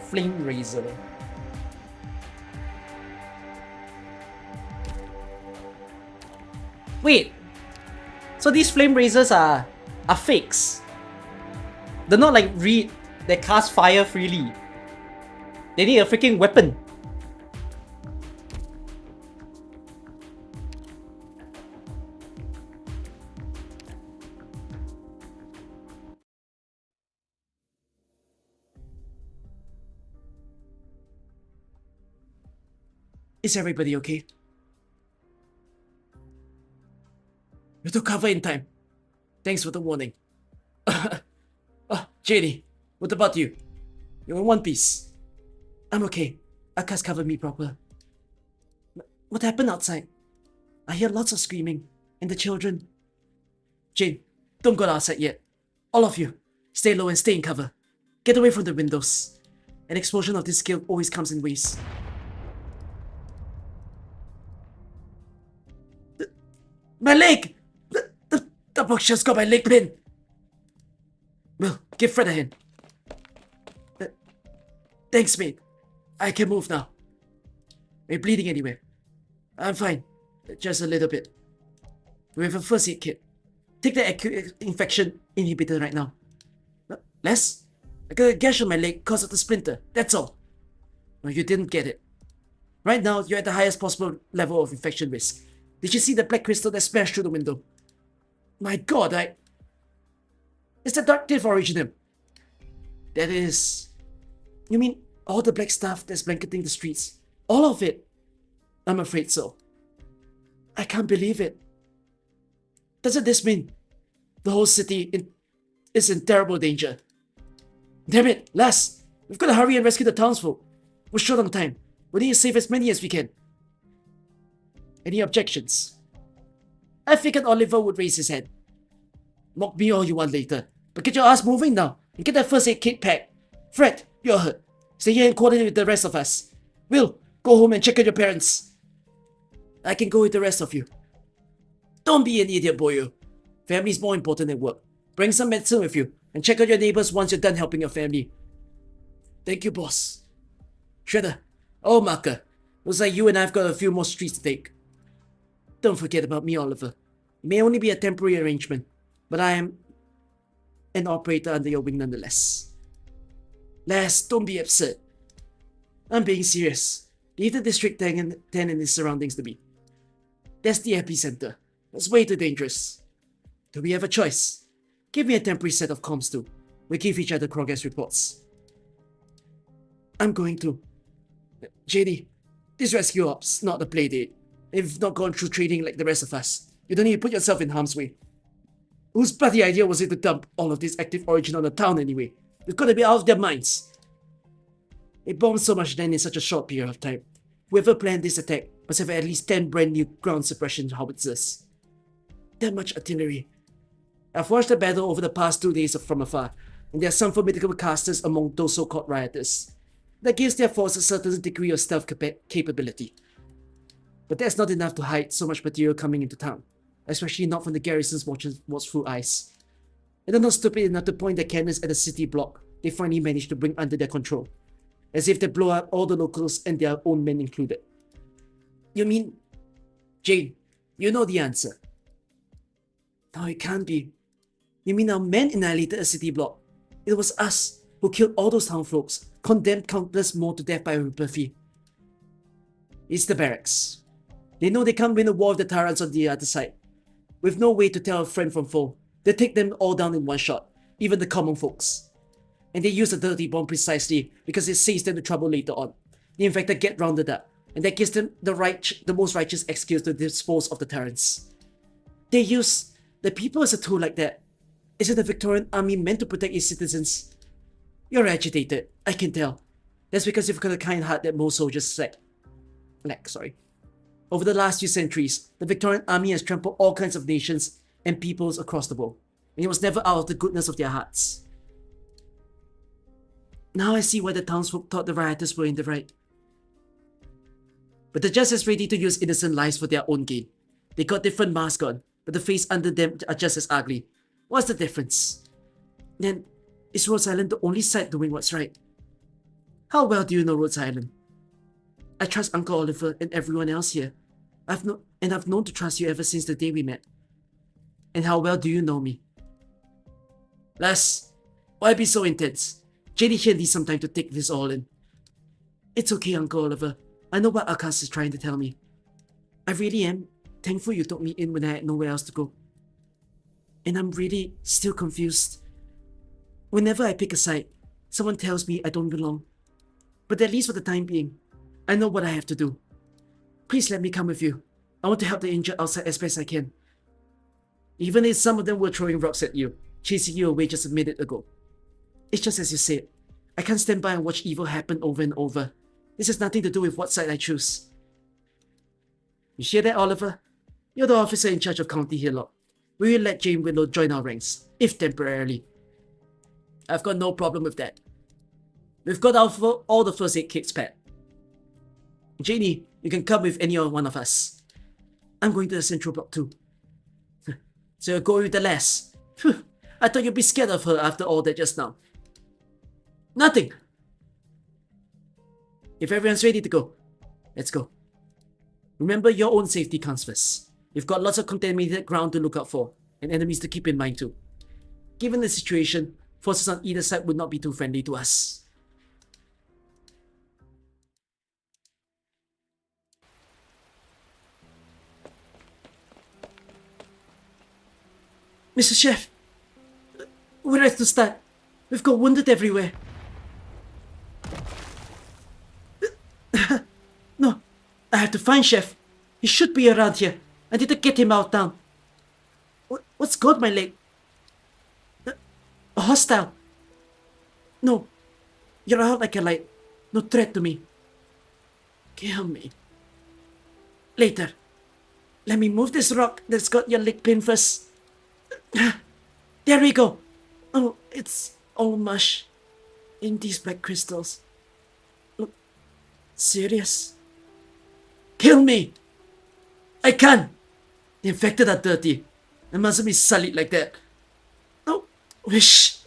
Flame Razor. Wait, so these flame razors are fakes. They're not like they cast fire freely. They need a freaking weapon. Is everybody okay? You took cover in time. Thanks for the warning. Janie, what about you? You're in one piece. I'm okay. Aka's covered me proper. What happened outside? I hear lots of screaming. And the children. Jane, don't go outside yet. All of you. Stay low and stay in cover. Get away from the windows. An explosion of this scale always comes in waves. My leg! The boxer's got my leg pinned! Will, give Fred a hand. Thanks, mate. I can move now. Are you bleeding anywhere? I'm fine. Just a little bit. We have a first aid kit. Take the acute infection inhibitor right now. Les? I got a gash on my leg because of the splinter. That's all. No, you didn't get it. Right now, you're at the highest possible level of infection risk. Did you see the black crystal that smashed through the window? My god, It's the Dark Thief Originum. That is... You mean all the black stuff that's blanketing the streets? All of it? I'm afraid so. I can't believe it. Doesn't this mean the whole city is in terrible danger? Damn it, Les! We've got to hurry and rescue the townsfolk. We're short on time. We need to save as many as we can. Any objections? I figured Oliver would raise his hand. Mock me all you want later, but get your ass moving now and get that first aid kit packed. Fred, you're hurt. Stay here and coordinate with the rest of us. Will, go home and check on your parents. I can go with the rest of you. Don't be an idiot, boyo. Family's more important than work. Bring some medicine with you and check on your neighbors once you're done helping your family. Thank you, boss. Shredder. Oh, Marker. Looks like you and I've got a few more streets to take. Don't forget about me, Oliver. It may only be a temporary arrangement, but I am an operator under your wing nonetheless. Les, don't be upset. I'm being serious. Leave the District 10 and its surroundings to me. That's the epicenter. That's way too dangerous. Do we have a choice? Give me a temporary set of comms too. We give each other progress reports. I'm going to. JD, this rescue ops, not a play date. They've not gone through training like the rest of us. You don't need to put yourself in harm's way. Whose bloody idea was it to dump all of this active origin on the town anyway? They've got to be out of their minds. They bombed so much land in such a short period of time. Whoever planned this attack must have at least 10 brand new ground suppression howitzers. That much artillery. I've watched the battle over the past 2 days from afar, and there are some formidable casters among those so-called rioters. That gives their force a certain degree of stealth capability. But that's not enough to hide so much material coming into town, especially not from the garrison's watchful eyes. And they're not stupid enough to point their cannons at the city block they finally managed to bring under their control, as if they blow up all the locals and their own men included. You mean, Jane, you know the answer. No, it can't be. You mean our men annihilated a city block? It was us who killed all those townfolks, condemned countless more to death by a reprieve. It's the barracks. They know they can't win a war with the tyrants on the other side. With no way to tell a friend from foe, they take them all down in one shot, even the common folks. And they use a dirty bomb precisely because it saves them the trouble later on. The infected get rounded up, and that gives them the most righteous excuse to dispose of the tyrants. They use the people as a tool like that. Isn't the Victorian army meant to protect its citizens? You're agitated, I can tell. That's because you've got a kind heart that most soldiers lack. Over the last few centuries, the Victorian army has trampled all kinds of nations and peoples across the world, and it was never out of the goodness of their hearts. Now I see why the townsfolk thought the rioters were in the right. But they're just as ready to use innocent lives for their own gain. They got different masks on, but the face under them are just as ugly. What's the difference? Then, is Rhodes Island the only side doing what's right? How well do you know Rhodes Island? I trust Uncle Oliver and everyone else here. I've known to trust you ever since the day we met. And how well do you know me? Les, why be so intense? JD here needs some time to take this all in. It's okay, Uncle Oliver. I know what Arkas is trying to tell me. I really am thankful you took me in when I had nowhere else to go. And I'm really still confused. Whenever I pick a side, someone tells me I don't belong. But at least for the time being, I know what I have to do. Please let me come with you. I want to help the injured outside as best I can. Even if some of them were throwing rocks at you, chasing you away just a minute ago. It's just as you said. I can't stand by and watch evil happen over and over. This has nothing to do with what side I choose. You hear that, Oliver? You're the officer in charge of County Hillock. We will let Jane Willow join our ranks, if temporarily. I've got no problem with that. We've got all the first aid kits, Pat. Janie, you can come with any one of us. I'm going to the central block too. So you're going with the lass. Phew, I thought you'd be scared of her after all that just now. Nothing. If everyone's ready to go, let's go. Remember, your own safety comes first. You've got lots of contaminated ground to look out for, and enemies to keep in mind too. Given the situation, forces on either side would not be too friendly to us. Mr. Chef, where else to start? We've got wounded everywhere. No, I have to find Chef. He should be around here. I need to get him out down. What's got my leg? A hostile. No, you're out like a light. No threat to me. Kill me. Later. Let me move this rock that's got your leg pinned first. There we go. Oh, it's all mush in these black crystals. Look, serious? Kill me! I can't! The infected are dirty. I mustn't be sullied like that. Oh, wish.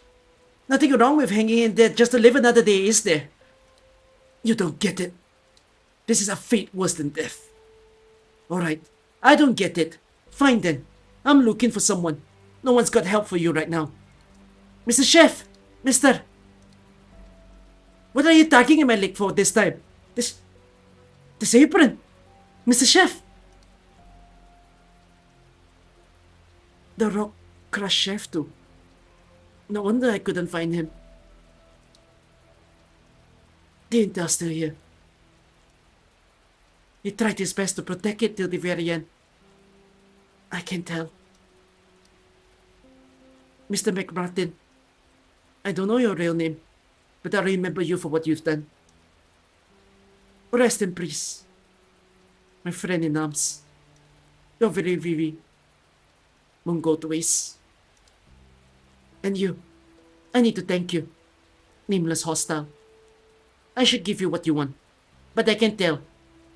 Nothing wrong with hanging in there just to live another day, is there? You don't get it. This is a fate worse than death. Alright, I don't get it. Fine then. I'm looking for someone. No one's got help for you right now. Mr. Chef! Mister! What are you tugging in my leg for this time? This apron! Mr. Chef! The rock crushed Chef too. No wonder I couldn't find him. The intel's still here. He tried his best to protect it till the very end. I can tell. Mr. McMartin, I don't know your real name, but I remember you for what you've done. Rest in peace, my friend in arms. You're very, very won't go to waste. And you, I need to thank you, nameless hostile. I should give you what you want, but I can tell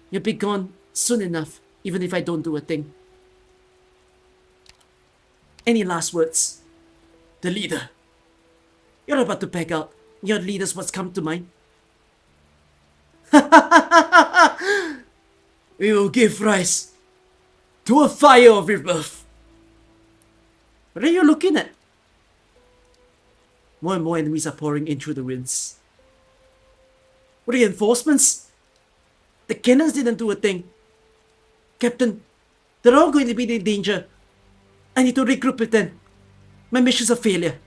you'll be gone soon enough, even if I don't do a thing. Any last words? The leader. You're about to back out. Your leader's what's come to mind. We will give rise to a fire of rebirth. What are you looking at? More and more enemies are pouring in through the winds. Reinforcements? The cannons didn't do a thing. Captain, they're all going to be in danger. I need to regroup with them. My mission's a failure.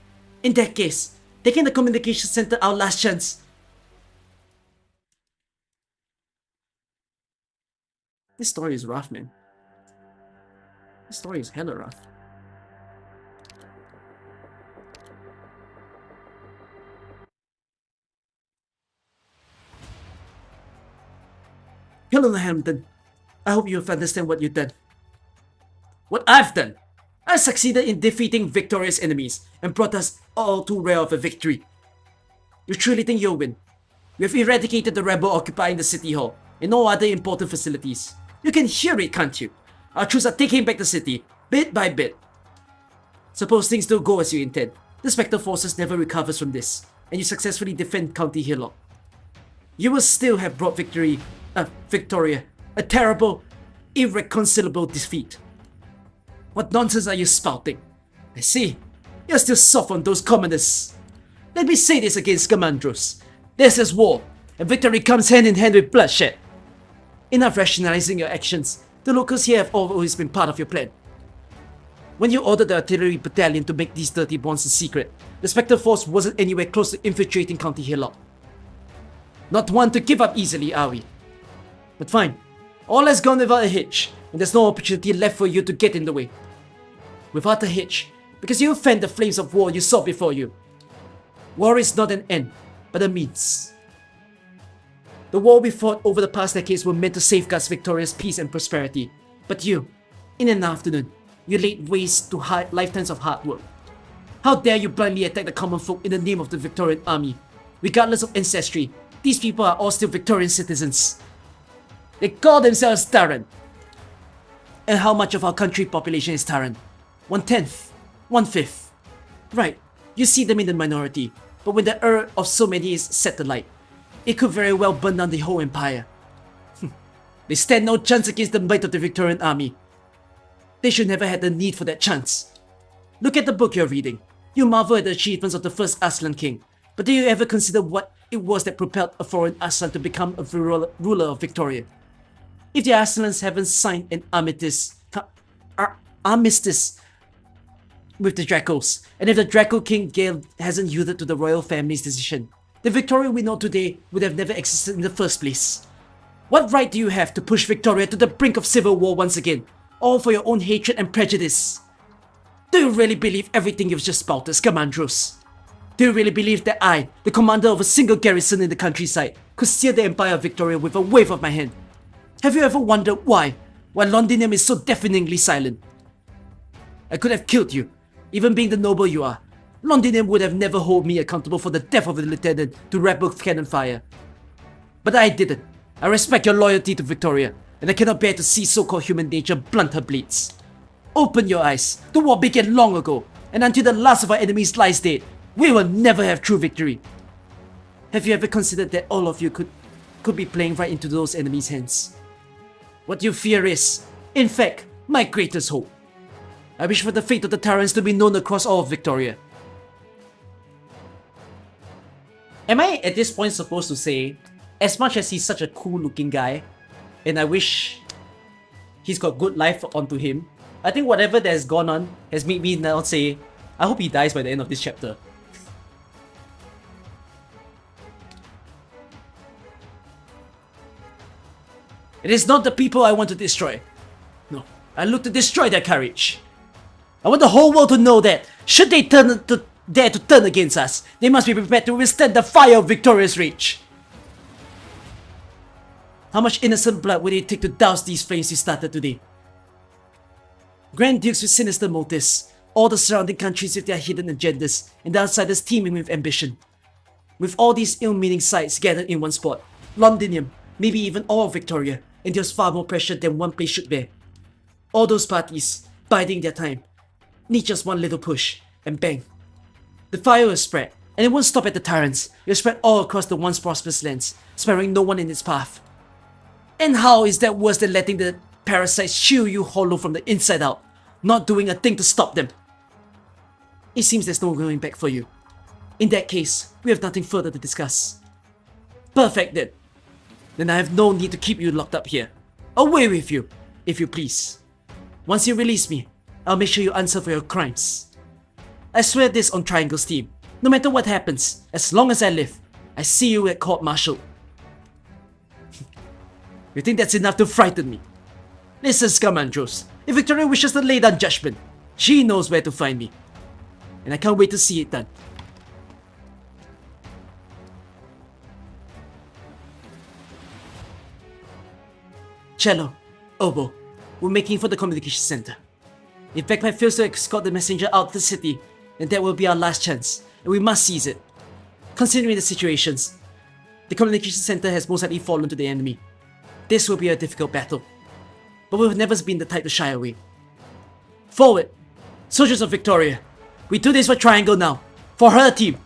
In that case, taking the communication center our last chance. This story is rough, man. This story is hella rough. Hello, Hampton. I hope you understand what you've done. What I've done? I succeeded in defeating victorious enemies and brought us all too rare of a victory. You truly think you'll win? We have eradicated the rebel occupying the city hall and all other important facilities. You can hear it, can't you? Our troops are taking back the city, bit by bit. Suppose things don't go as you intend. The Spectre forces never recovers from this, and you successfully defend County Hillock. You will still have brought Victoria, a terrible, irreconcilable defeat. What nonsense are you spouting? I see, you're still soft on those commoners. Let me say this against Scamandros. This is war, and victory comes hand in hand with bloodshed. Enough rationalizing your actions. The locals here have always been part of your plan. When you ordered the artillery battalion to make these dirty bonds in secret, the Spectre force wasn't anywhere close to infiltrating County Hillock. Not one to give up easily, are we? But fine, all has gone without a hitch, and there's no opportunity left for you to get in the way. Without a hitch, because you fanned the flames of war you saw before you. War is not an end, but a means. The war we fought over the past decades were meant to safeguard Victoria's peace and prosperity, but you, in an afternoon, you laid waste to lifetimes of hard work. How dare you blindly attack the common folk in the name of the Victorian army? Regardless of ancestry, these people are all still Victorian citizens. They call themselves Terran. And how much of our country population is Terran? 1/10, 1/5. Right, you see them in the minority, but when the error of so many is set alight, it could very well burn down the whole empire. They stand no chance against the might of the Victorian army. They should never have the need for that chance. Look at the book you're reading. You marvel at the achievements of the first Aslan king, but do you ever consider what it was that propelled a foreign Aslan to become a ruler of Victoria? If the Aslans haven't signed an armistice with the Dracos, and if the Draco King Gale hasn't yielded to the royal family's decision, the Victoria we know today would have never existed in the first place. What right do you have to push Victoria to the brink of civil war once again, all for your own hatred and prejudice? Do you really believe everything you've just spouted, Scamandros? Do you really believe that I, the commander of a single garrison in the countryside, could steer the Empire of Victoria with a wave of my hand? Have you ever wondered why Londinium is so deafeningly silent? I could have killed you, even being the noble you are. Londinium would have never held me accountable for the death of the lieutenant to rebel cannon fire. But I didn't. I respect your loyalty to Victoria, and I cannot bear to see so-called human nature blunt her blades. Open your eyes. The war began long ago, and until the last of our enemies lies dead, we will never have true victory. Have you ever considered that all of you could be playing right into those enemies' hands? What you fear is, in fact, my greatest hope. I wish for the fate of the Terrans to be known across all of Victoria. Am I at this point supposed to say, as much as he's such a cool looking guy, and I wish he's got good life onto him, I think whatever that has gone on has made me now say, I hope he dies by the end of this chapter. It is not the people I want to destroy. No, I look to destroy their courage. I want the whole world to know that, should they dare to turn against us, they must be prepared to withstand the fire of Victoria's rage. How much innocent blood would it take to douse these flames we started today? Grand Dukes with sinister motives, all the surrounding countries with their hidden agendas, and the outsiders teeming with ambition. With all these ill-meaning sides gathered in one spot, Londinium, maybe even all of Victoria, endures far more pressure than one place should bear. All those parties, biding their time, need just one little push, and bang. The fire will spread, and it won't stop at the Tyrants. It will spread all across the once prosperous lands, sparing no one in its path. And how is that worse than letting the parasites chew you hollow from the inside out, not doing a thing to stop them? It seems there's no going back for you. In that case, we have nothing further to discuss. Perfect then. Then I have no need to keep you locked up here. Away with you, if you please. Once you release me, I'll make sure you answer for your crimes. I swear this on Triangle's team. No matter what happens, as long as I live, I see you at court-martial. You think that's enough to frighten me? Listen, Scamandros, if Victoria wishes to lay down judgment, she knows where to find me. And I can't wait to see it done. Cello, Oboe, we're making for the communication center. If Backpack fails to escort the messenger out of the city, then that will be our last chance, and we must seize it. Considering the situations, the communication center has most likely fallen to the enemy. This will be a difficult battle, but we've never been the type to shy away. Forward! Soldiers of Victoria! We do this for Triangle now! For her team!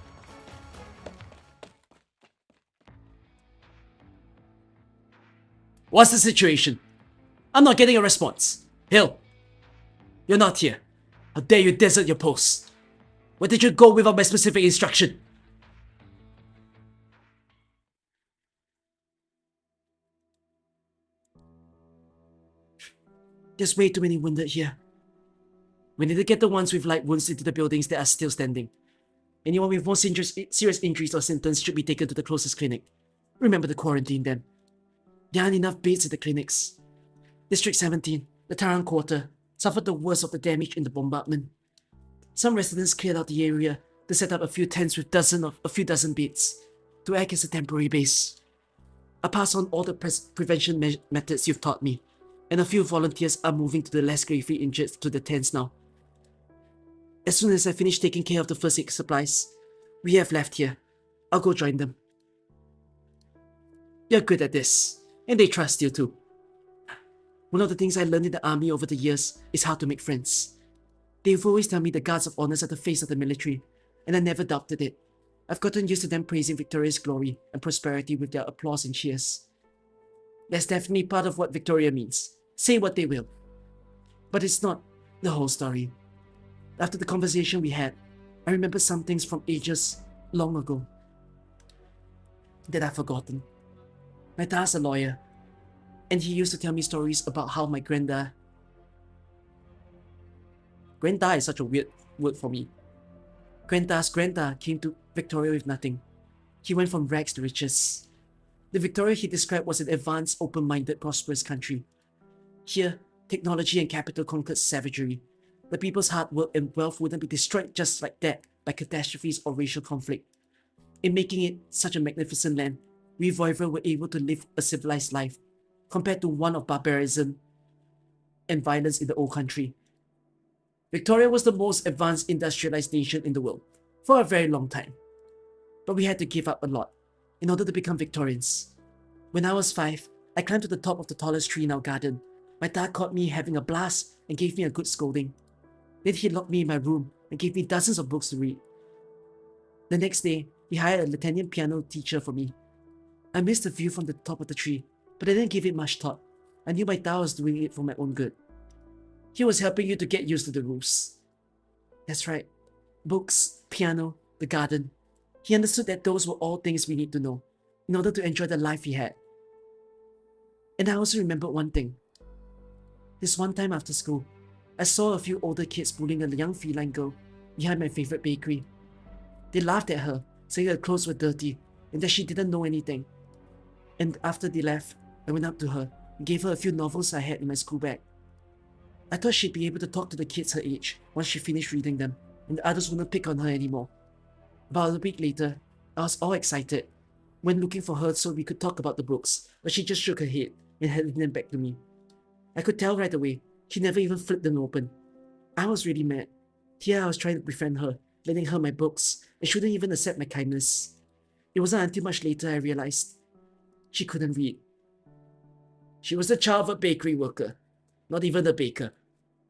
What's the situation? I'm not getting a response. Hill! You're not here. How dare you desert your post? Where did you go without my specific instruction? There's way too many wounded here. We need to get the ones with light wounds into the buildings that are still standing. Anyone with more serious injuries or symptoms should be taken to the closest clinic. Remember to quarantine them. There aren't enough beds at the clinics. District 17, the Taran Quarter, suffered the worst of the damage in the bombardment. Some residents cleared out the area to set up a few tents with a few dozen beds to act as a temporary base. I pass on all the prevention methods you've taught me, and a few volunteers are moving to the less gravely injured to the tents now. As soon as I finish taking care of the first aid supplies we have left here, I'll go join them. You're good at this, and they trust you too. One of the things I learned in the army over the years is how to make friends. They've always told me the guards of honor are the face of the military, and I never doubted it. I've gotten used to them praising Victoria's glory and prosperity with their applause and cheers. That's definitely part of what Victoria means. Say what they will. But it's not the whole story. After the conversation we had, I remember some things from ages long ago that I've forgotten. My dad's a lawyer, and he used to tell me stories about how my granddad is such a weird word for me. Granddad's granddad came to Victoria with nothing. He went from rags to riches. The Victoria he described was an advanced, open-minded, prosperous country. Here, technology and capital conquered savagery. The people's hard work and wealth wouldn't be destroyed just like that by catastrophes or racial conflict. In making it such a magnificent land, we Voivod were able to live a civilized life, compared to one of barbarism and violence in the old country. Victoria was the most advanced industrialized nation in the world for a very long time. But we had to give up a lot in order to become Victorians. When I was 5, I climbed to the top of the tallest tree in our garden. My dad caught me having a blast and gave me a good scolding. Then he locked me in my room and gave me dozens of books to read. The next day, he hired a Lithuanian piano teacher for me. I missed the view from the top of the tree, but I didn't give it much thought. I knew my dad was doing it for my own good. He was helping you to get used to the rules. That's right. Books, piano, the garden. He understood that those were all things we need to know in order to enjoy the life he had. And I also remembered one thing. This one time after school, I saw a few older kids bullying a young feline girl behind my favorite bakery. They laughed at her, saying her clothes were dirty and that she didn't know anything. And after they left, I went up to her and gave her a few novels I had in my school bag. I thought she'd be able to talk to the kids her age once she finished reading them, and the others wouldn't pick on her anymore. About a week later, I was all excited, went looking for her so we could talk about the books, but she just shook her head and handed them back to me. I could tell right away, she never even flipped them open. I was really mad. Here I was trying to befriend her, lending her my books, and she wouldn't even accept my kindness. It wasn't until much later I realized she couldn't read. She was the child of a bakery worker, not even a baker.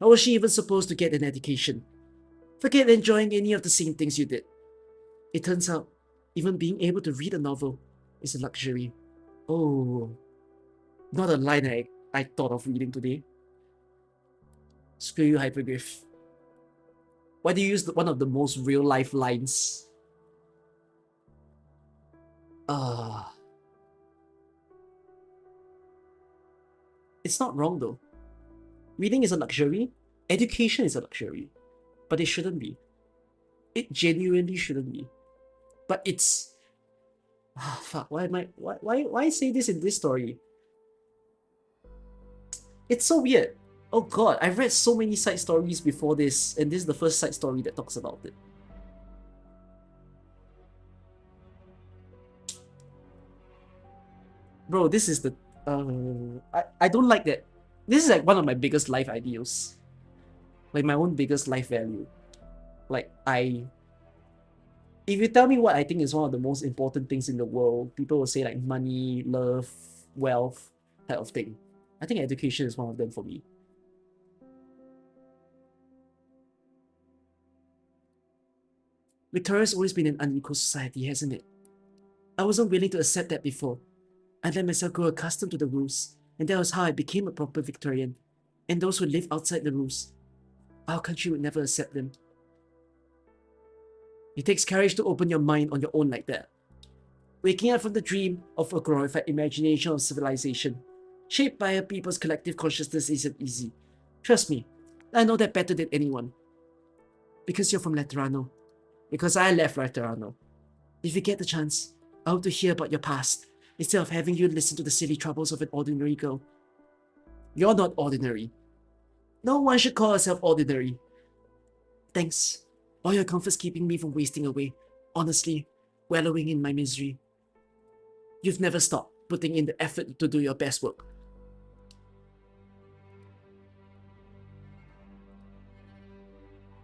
How was she even supposed to get an education? Forget enjoying any of the same things you did. It turns out, even being able to read a novel is a luxury. Oh, not a line I thought of reading today. Screw you, Hypergriff. Why do you use one of the most real-life lines? It's not wrong though. Reading is a luxury. Education is a luxury. But it shouldn't be. It genuinely shouldn't be. But it's... fuck, why say this in this story? It's so weird. Oh god, I've read so many side stories before this, and this is the first side story that talks about it. Bro, this is the... I don't like that. This is like one of my biggest life ideals. Like my own biggest life value. Like if you tell me what I think is one of the most important things in the world, people will say like money, love, wealth, type of thing. I think education is one of them for me. Victoria's always been an unequal society, hasn't it? I wasn't willing to accept that before. I let myself grow accustomed to the rules, and that was how I became a proper Victorian. And those who live outside the rules, our country would never accept them. It takes courage to open your mind on your own like that. Waking up from the dream of a glorified imagination of civilization, shaped by a people's collective consciousness, isn't easy. Trust me, I know that better than anyone. Because you're from Laterano. Because I left Laterano. If you get the chance, I hope to hear about your past, instead of having you listen to the silly troubles of an ordinary girl. You're not ordinary. No one should call herself ordinary. Thanks. All your comfort's keeping me from wasting away, honestly, wallowing in my misery. You've never stopped putting in the effort to do your best work.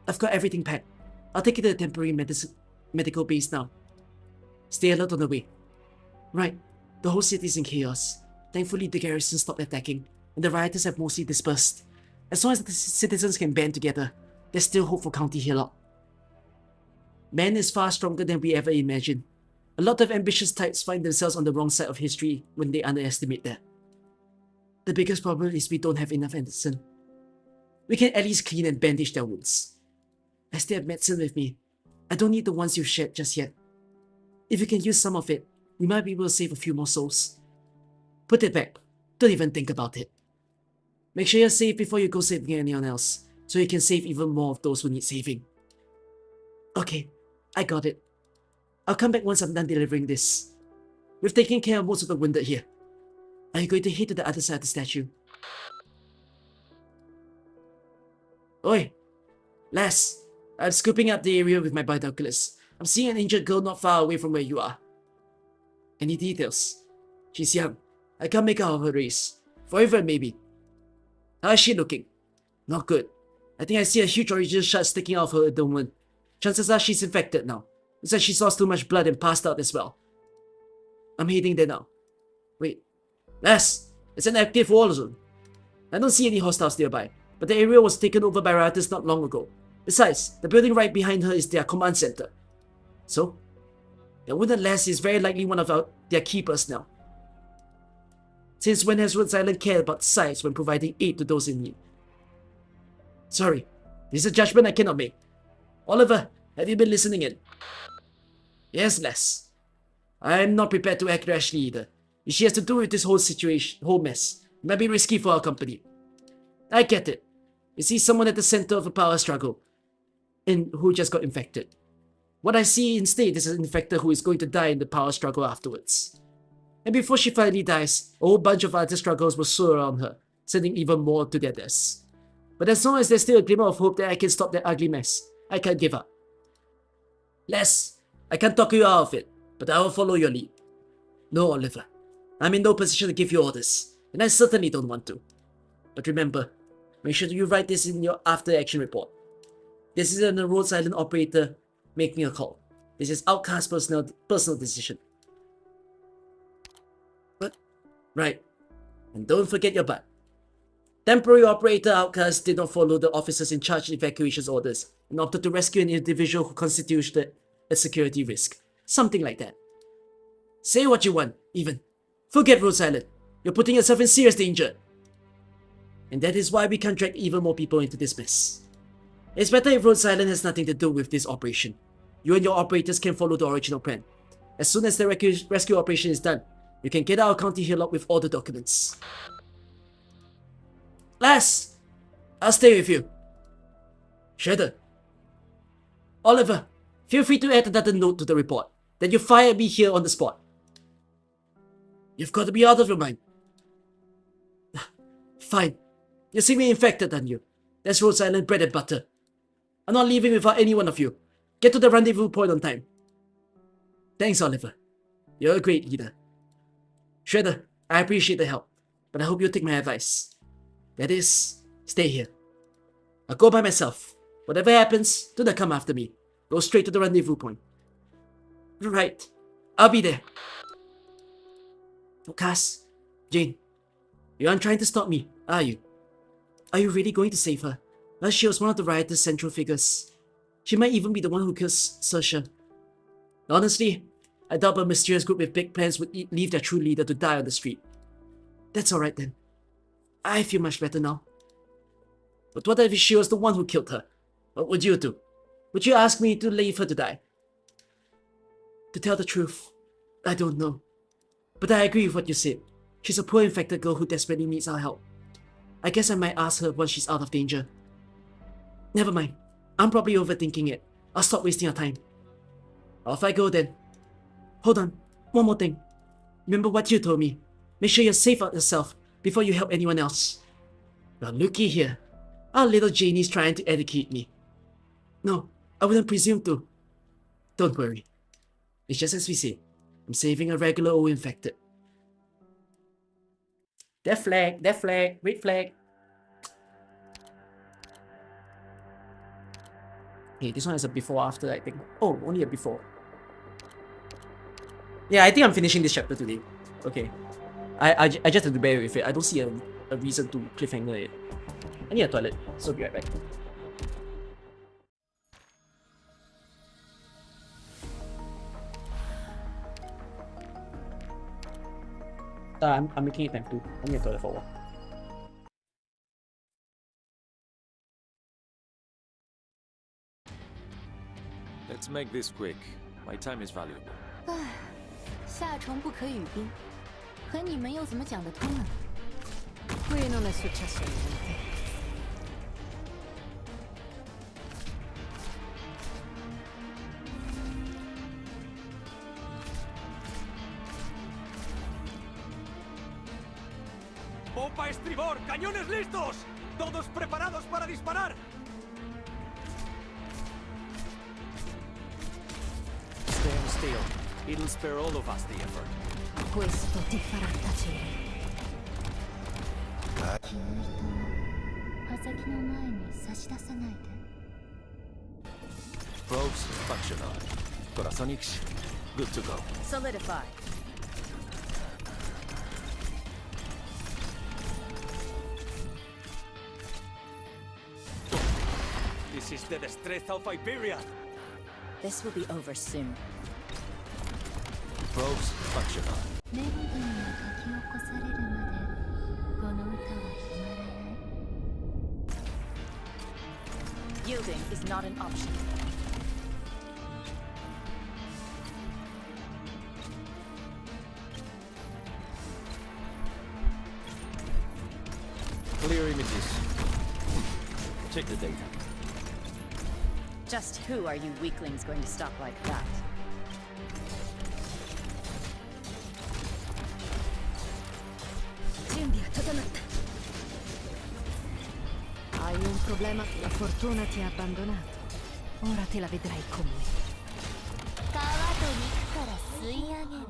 I've got everything packed. I'll take you to the temporary medical base now. Stay alert on the way. Right, the whole city's in chaos. Thankfully, the garrison stopped attacking, and the rioters have mostly dispersed. As long as the citizens can band together, there's still hope for County Hillock. Man is far stronger than we ever imagined. A lot of ambitious types find themselves on the wrong side of history when they underestimate that. The biggest problem is we don't have enough medicine. We can at least clean and bandage their wounds. I still have medicine with me. I don't need the ones you've shared just yet. If you can use some of it, we might be able to save a few more souls. Put it back. Don't even think about it. Make sure you're safe before you go saving anyone else, so you can save even more of those who need saving. Okay, I got it. I'll come back once I'm done delivering this. We've taken care of most of the wounded here. Are you going to head to the other side of the statue? Oi! Lass, I'm scooping up the area with my binoculars. I'm seeing an injured girl not far away from where you are. Any details? She's young. I can't make out her race. Forever, maybe. How is she looking? Not good. I think I see a huge original shot sticking out of her abdomen. Chances are she's infected now. Looks like she's lost too much blood and passed out as well. I'm heading there now. Wait. Lass, it's an active war zone. I don't see any hostiles nearby, but the area was taken over by rioters not long ago. Besides, the building right behind her is their command center. So, the wounded lass is very likely one of their key personnel. Since when has Rhodes Island cared about size when providing aid to those in need? Sorry, this is a judgment I cannot make. Oliver, have you been listening in? Yes, lass. I'm not prepared to act rashly either. If she has to do with this whole situation, whole mess, it might be risky for our company. I get it. You see someone at the center of a power struggle, and who just got infected. What I see instead is an infector who is going to die in the power struggle afterwards. And before she finally dies, a whole bunch of other struggles will soar around her, sending even more to their deaths. But as long as there's still a glimmer of hope that I can stop that ugly mess, I can't give up. Les, I can't talk you out of it, but I will follow your lead. No, Oliver. I'm in no position to give you orders, and I certainly don't want to. But remember, make sure you write this in your after-action report. This isn't a Rhodes Island operator making a call. This is Outcast's personal decision. But, right. And don't forget your butt. Temporary operator Outcast did not follow the officers in charge evacuation orders and opted to rescue an individual who constituted a security risk. Something like that. Say what you want, even. Forget Rhodes Island. You're putting yourself in serious danger. And that is why we can't drag even more people into this mess. It's better if Rhodes Island has nothing to do with this operation. You and your operators can follow the original plan. As soon as the rescue operation is done, you can get out of County Hillock with all the documents. Lass! I'll stay with you. Shredder. Oliver, feel free to add another note to the report. Then you fire me here on the spot. You've got to be out of your mind. Fine. You see me infected, aren't you? That's Rhodes Island bread and butter. I'm not leaving without any one of you. Get to the rendezvous point on time. Thanks, Oliver. You're a great leader. Shredder, I appreciate the help, but I hope you'll take my advice. That is, stay here. I'll go by myself. Whatever happens, do not come after me. Go straight to the rendezvous point. Right. I'll be there. Oh, Cass, Jane, you aren't trying to stop me, are you? Are you really going to save her? Well, she was one of the rioters' central figures. She might even be the one who kills Saoirse. Honestly, I doubt a mysterious group with big plans would leave their true leader to die on the street. That's alright then. I feel much better now. But what if she was the one who killed her? What would you do? Would you ask me to leave her to die? To tell the truth, I don't know. But I agree with what you said. She's a poor infected girl who desperately needs our help. I guess I might ask her once she's out of danger. Never mind. I'm probably overthinking it. I'll stop wasting our time. Off I go then. Hold on. One more thing. Remember what you told me. Make sure you're safe out yourself before you help anyone else. Well, looky here. Our little Janie's trying to educate me. No, I wouldn't presume to. Don't worry. It's just as we say. I'm saving a regular old infected. Death flag, red flag. Okay, this one has a before after, I think. Oh, only a before. Yeah, I think I'm finishing this chapter today. Okay. I just have to bear with it. I don't see a reason to cliffhanger it. I need a toilet, so be right back. I'm making it time too. I need a toilet for a while. Let's make this quick. My time is valuable. 夏虫不可语冰，可你们又怎么讲得通呢？ Qui non è successo niente. ¡Popa estribor! ¡Cañones listos! ¡Todos preparados para disparar! Stand still. It'll spare all of us the effort. Questo ti farà tacere. 刃先の前に差し出さないで。 Probes functional. Corazonix, good to go. Solidify. This is the destreza of Iberia. This will be over soon. Probes functional. メロディーが書き起こされるまでこの歌は止まらない。 Yielding is not an option. Clear images. Check the data. Just who are you weaklings going to stop like that? Hai un problema? La fortuna ti ha abbandonato. Ora te la vedrai con me. 皮と肉から吸い上げる。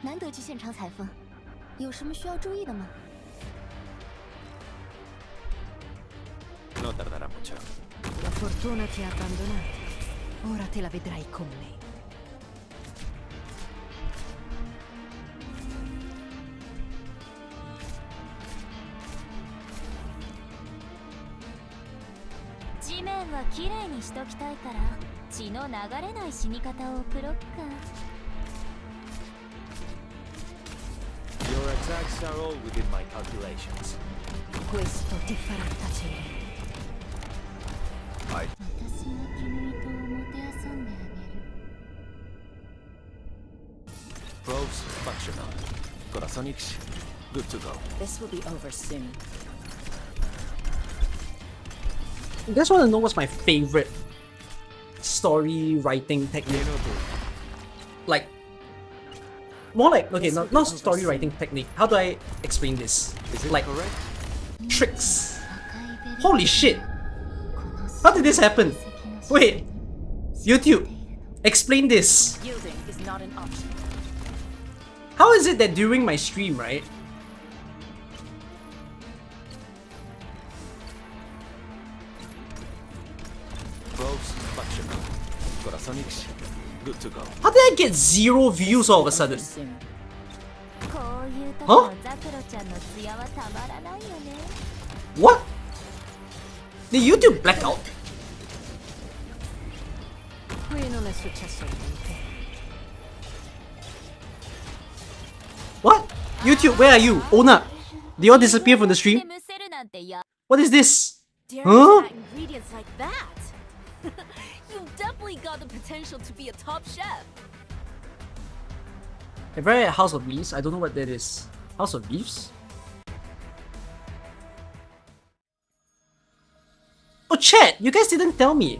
难得去现场采风，有什么需要注意的吗？ No tardará mucho. La fortuna ti ha abbandonato. Ora te la vedrai con me. Your attacks are all within my calculations. Questo ti farà tacere. 私が君ともてあそんであげる。 Probes functional. Corazonix, good to go. This will be over soon. You guys want to know what's my favorite story writing technique? Like, more like, okay, not story writing technique. How do I explain this? Is it Like, correct? tricks. Holy shit! How did this happen? Wait, YouTube, explain this. Yielding is not an option. How is it that during my stream, right? Probes functional. Corazonix, good to go. How did I get 0 views all of a sudden? Soon. こういう時はのザクロちゃんの艶はたまらないよね。 What? Did YouTube black out? Qui non è successo niente. What? YouTube, where are you? Own up. Did you all disappear from the stream? むせるなんてや。 What is this? Dare Huh? add ingredients like that? You've definitely got the potential to be a top chef. If I at House of Leaves, I don't know what that is. House of Leaves? Oh chat, you guys didn't tell me.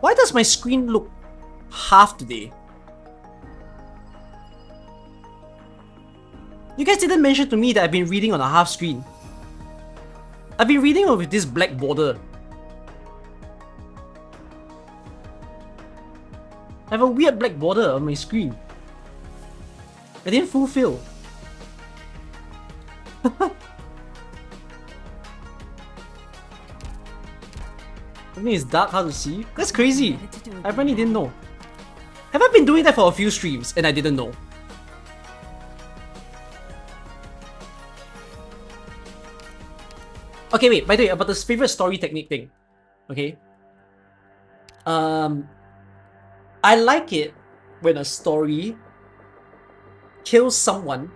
Why does my screen look half today? You guys didn't mention to me that I've been reading on a half screen. I've been reading with this black border. I have a weird black border on my screen. I didn't fulfill. I mean, it's dark, hard to see. That's crazy. I apparently didn't know. Have I been doing that for a few streams and I didn't know? Okay, wait, by the way, about this favorite story technique thing. Okay. I like it when a story kills someone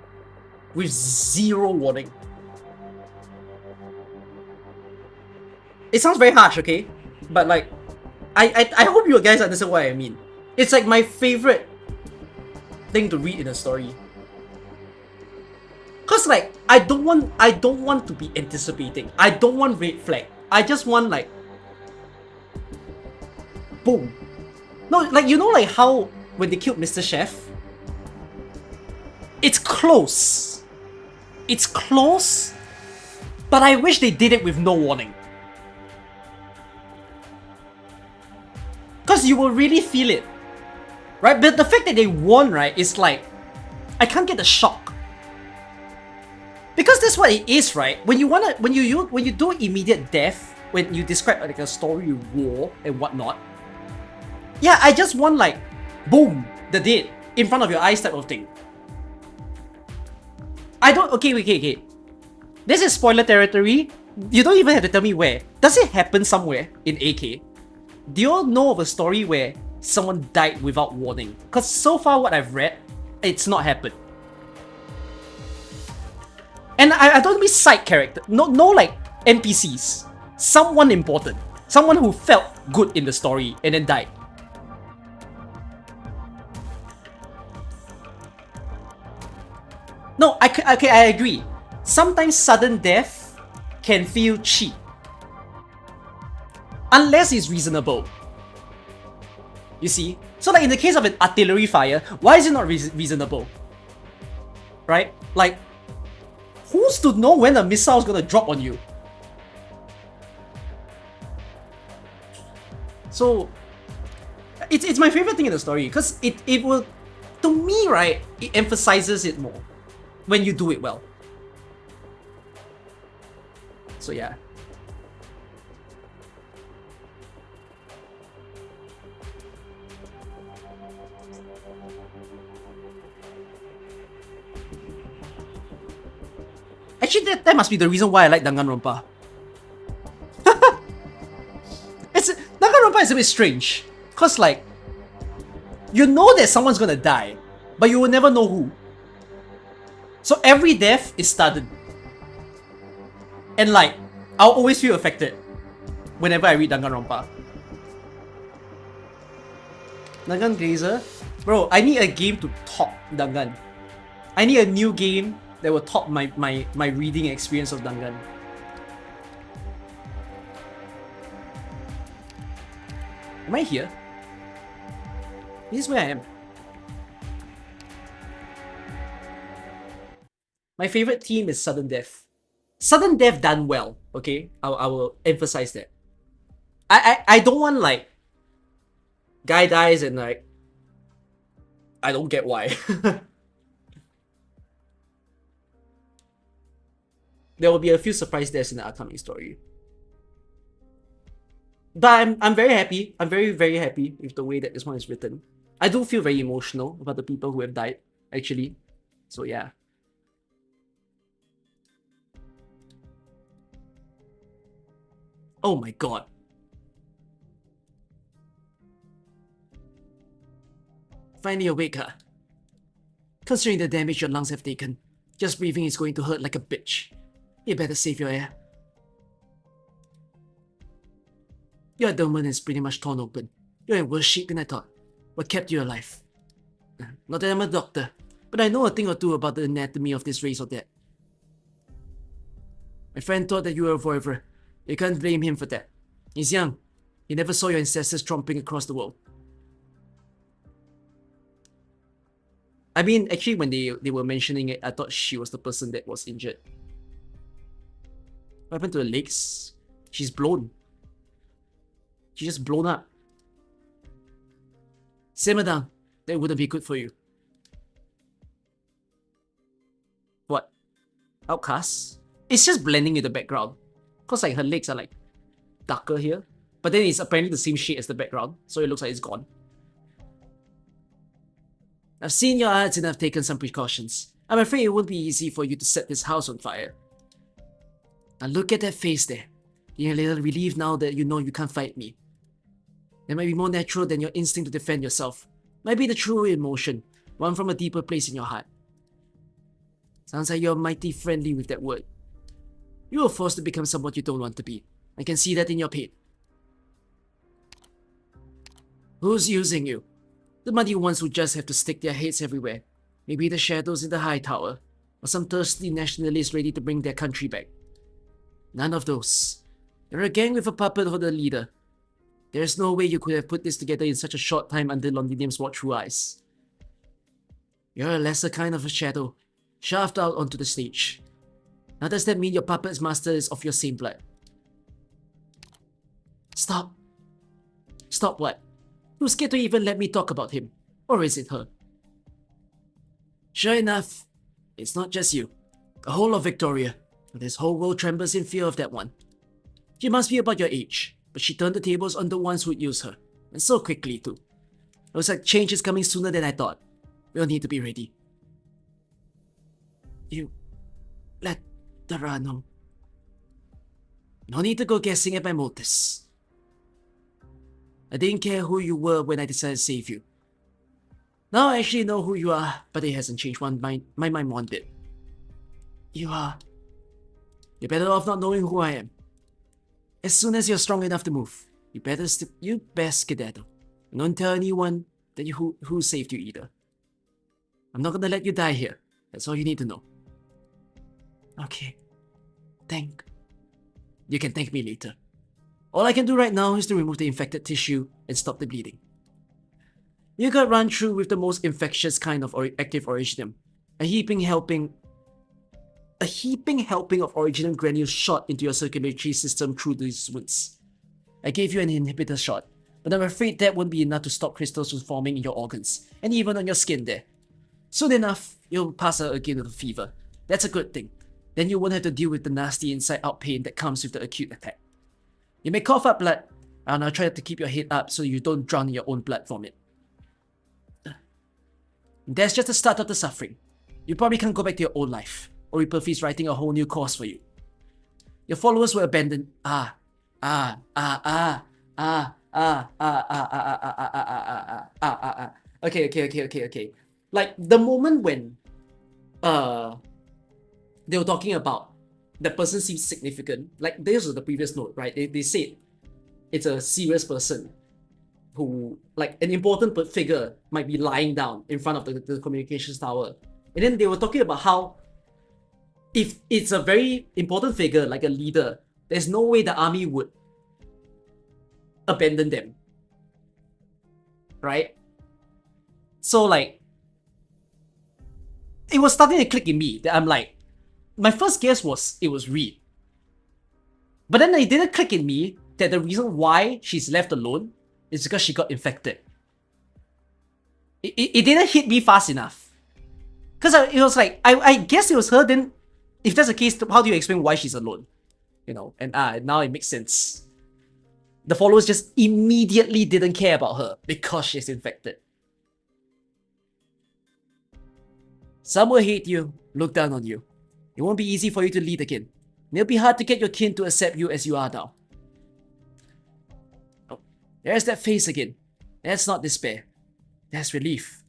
with zero warning. It sounds very harsh, okay? But like, I hope you guys understand what I mean. It's like my favorite thing to read in a story. Cause like, I don't want to be anticipating. I don't want red flag. I just want like, boom. No, like, you know like how when they killed Mr. Chef? It's close. It's close, but I wish they did it with no warning. Cause you will really feel it. Right? But the fact that they won, right, is like, I can't get the shock. Because that's what it is, right? When you do immediate death, when you describe like a story war and whatnot, yeah, I just want like, boom, the dead in front of your eyes type of thing. I don't. Okay. This is spoiler territory. You don't even have to tell me where. Does it happen somewhere in AK? Do you all know of a story where someone died without warning? Because so far what I've read, it's not happened. And I don't mean side character. No like NPCs. Someone important. Someone who felt good in the story and then died. No, I agree. Sometimes sudden death can feel cheap. Unless it's reasonable. You see? So like in the case of an artillery fire, why is it not reasonable? Right? Like, who's to know when a missile is gonna drop on you? So, it's my favorite thing in the story, because it will, to me, right, it emphasizes it more when you do it well. So yeah. Actually, that must be the reason why I like Danganronpa. Danganronpa is a bit strange. Cause like, you know that someone's gonna die, but you will never know who. So every death is sudden. And like, I'll always feel affected whenever I read Danganronpa. Dangan Glazer? Bro, I need a game to top Dangan. I need a new game that will top my reading experience of Dangan. Am I here? This is where I am. My favorite theme is sudden death. Sudden death done well, okay? I will emphasize that. I don't want like, guy dies and like, I don't get why. There will be a few surprise deaths in the upcoming story. But I'm very happy. I'm very happy with the way that this one is written. I do feel very emotional about the people who have died, actually. So yeah. Oh my god. Finally awake, huh? Considering the damage your lungs have taken, just breathing is going to hurt like a bitch. You better save your air. Your abdomen is pretty much torn open. You're in worse shape than I thought. What kept you alive? Not that I'm a doctor, but I know a thing or two about the anatomy of this race or that. My friend thought that you were a forever. You can't blame him for that. He's young. He never saw your ancestors tromping across the world. I mean, actually, when they were mentioning it, I thought she was the person that was injured. What happened to her legs? She's blown. She's just blown up. Simmer down. That wouldn't be good for you. outcast. It's just blending in the background. Cause like her legs are like darker here. But then it's apparently the same shade as the background, so it looks like it's gone. I've seen your ads and I've taken some precautions. I'm afraid it won't be easy for you to set this house on fire. Now look at that face there. You're a little relieved now that you know you can't fight me. That might be more natural than your instinct to defend yourself. Might be the true emotion, one from a deeper place in your heart. Sounds like you're mighty friendly with that word. You were forced to become someone you don't want to be. I can see that in your pain. Who's using you? The muddy ones who just have to stick their heads everywhere. Maybe the shadows in the high tower, or some thirsty nationalists ready to bring their country back. None of those. You're a gang with a puppet for the leader. There's no way you could have put this together in such a short time under Londinium's watchful eyes. You're a lesser kind of a shadow, shoved out onto the stage. Now does that mean your puppet's master is of your same blood? Stop. Stop what? Who's scared to even let me talk about him? Or is it her? Sure enough, it's not just you. The whole of Victoria. This whole world trembles in fear of that one. She must be about your age, but she turned the tables on the ones who'd use her. And so quickly too. Looks like change is coming sooner than I thought. We'll need to be ready. You let Dara know. No need to go guessing at my motives. I didn't care who you were when I decided to save you. Now I actually know who you are, but it hasn't changed my mind one bit. You're better off not knowing who I am. As soon as you're strong enough to move, you best skedaddle. And don't tell anyone that who saved you either. I'm not gonna let you die here. That's all you need to know. Okay. You can thank me later. All I can do right now is to remove the infected tissue and stop the bleeding. You got run through with the most infectious kind of active originum. A heaping helping of originum granules shot into your circulatory system through these wounds. I gave you an inhibitor shot, but I'm afraid that won't be enough to stop crystals from forming in your organs, and even on your skin there. Soon enough, you'll pass out again with a fever. That's a good thing. Then you won't have to deal with the nasty inside-out pain that comes with the acute attack. You may cough up blood, and I'll try to keep your head up so you don't drown in your own blood vomit. That's just the start of the suffering. You probably can't go back to your old life, or Reaper is writing a whole new course for you. Your followers were abandoned. Okay. Like, the moment when they were talking about the person seems significant, like this was the previous note, right? They said it's a serious person who, like, an important figure might be lying down in front of the communications tower. And then they were talking about how if it's a very important figure, like a leader, there's no way the army would abandon them. Right? So, like, it was starting to click in me that I'm like, my first guess was it was Reed. But then it didn't click in me that the reason why she's left alone is because she got infected. It didn't hit me fast enough. Because it was like, I guess it was her, then if that's the case, how do you explain why she's alone? You know, and now it makes sense. The followers just immediately didn't care about her because she's infected. Some will hate you, look down on you. It won't be easy for you to lead again. And it'll be hard to get your kin to accept you as you are now. Oh, there's that face again. That's not despair. That's relief.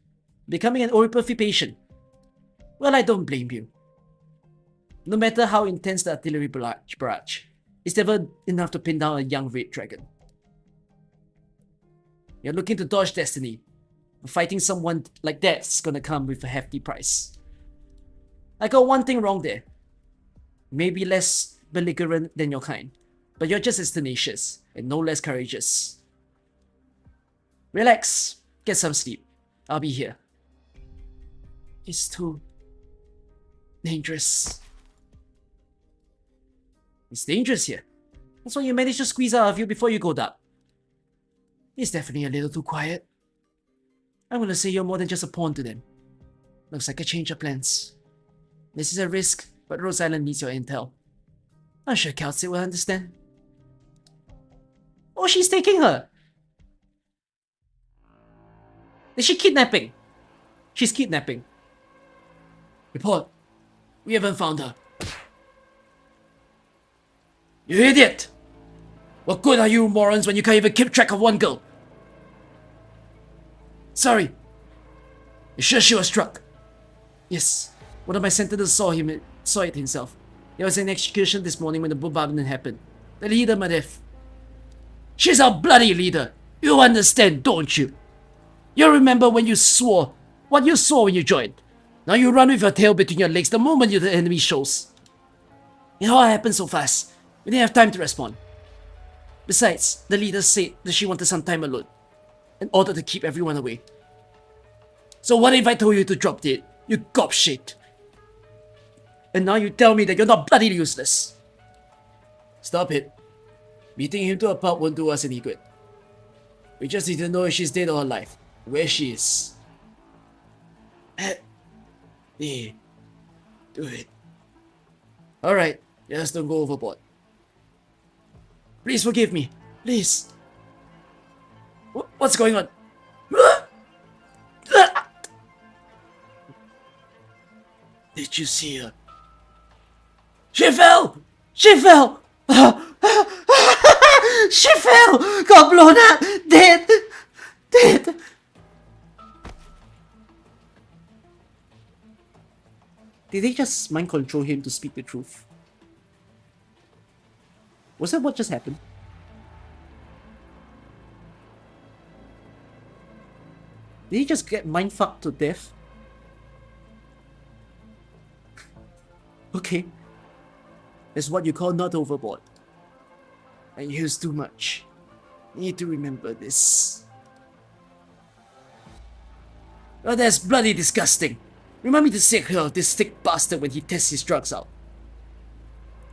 Becoming an Oriperfi patient. Well, I don't blame you. No matter how intense the artillery barrage, it's never enough to pin down a young red dragon. You're looking to dodge destiny. Fighting someone like that's gonna come with a hefty price. I got one thing wrong there. Maybe less belligerent than your kind, but you're just as tenacious and no less courageous. Relax, get some sleep. I'll be here. It's too dangerous. It's dangerous here. That's what you managed to squeeze out of you before you go dark. It's definitely a little too quiet. I'm gonna say you're more than just a pawn to them. Looks like a change of plans. This is a risk, but but Rose Island needs your intel. I'm sure Kelsey will understand. Oh, she's taking her! Is she kidnapping? She's kidnapping. Report. We haven't found her. You idiot! What good are you morons when you can't even keep track of one girl? Sorry. You sure she was struck? Yes. One of my sentinels saw it himself. There was an execution this morning when the bombardment happened. The leader, Madef. She's our bloody leader. You understand, don't you? You remember when you swore what you swore when you joined. Now you run with your tail between your legs the moment the enemy shows. It all happened so fast. We didn't have time to respond. Besides, the leader said that she wanted some time alone, in order to keep everyone away. So what if I told you to drop dead, you gobshite? And now you tell me that you're not bloody useless. Stop it. Beating him to a pulp won't do us any good. We just need to know if she's dead or alive, where she is. Yeah, do it. Alright, just don't go overboard. Please forgive me. Please. What's going on? Did you see her? She fell! She fell! She fell! Got blown up! Dead! Dead! Did they just mind control him to speak the truth? Was that what just happened? Did he just get mindfucked to death? Okay. That's what you call not overboard. I used too much. You need to remember this. Oh, that's bloody disgusting. Remind me to take care of this thick bastard when he tests his drugs out.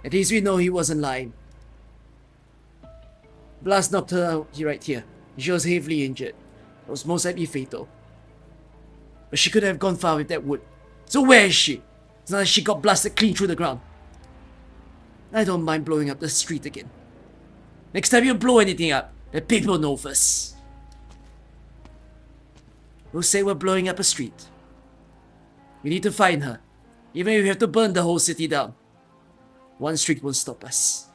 At least we know he wasn't lying. Blast knocked her out right here. She was heavily injured. It was most likely fatal. But she could have gone far with that wood. So where is she? It's not like she got blasted clean through the ground. I don't mind blowing up the street again. Next time you blow anything up, let people know first. We'll say we're blowing up a street. We need to find her, even if we have to burn the whole city down. One street won't stop us.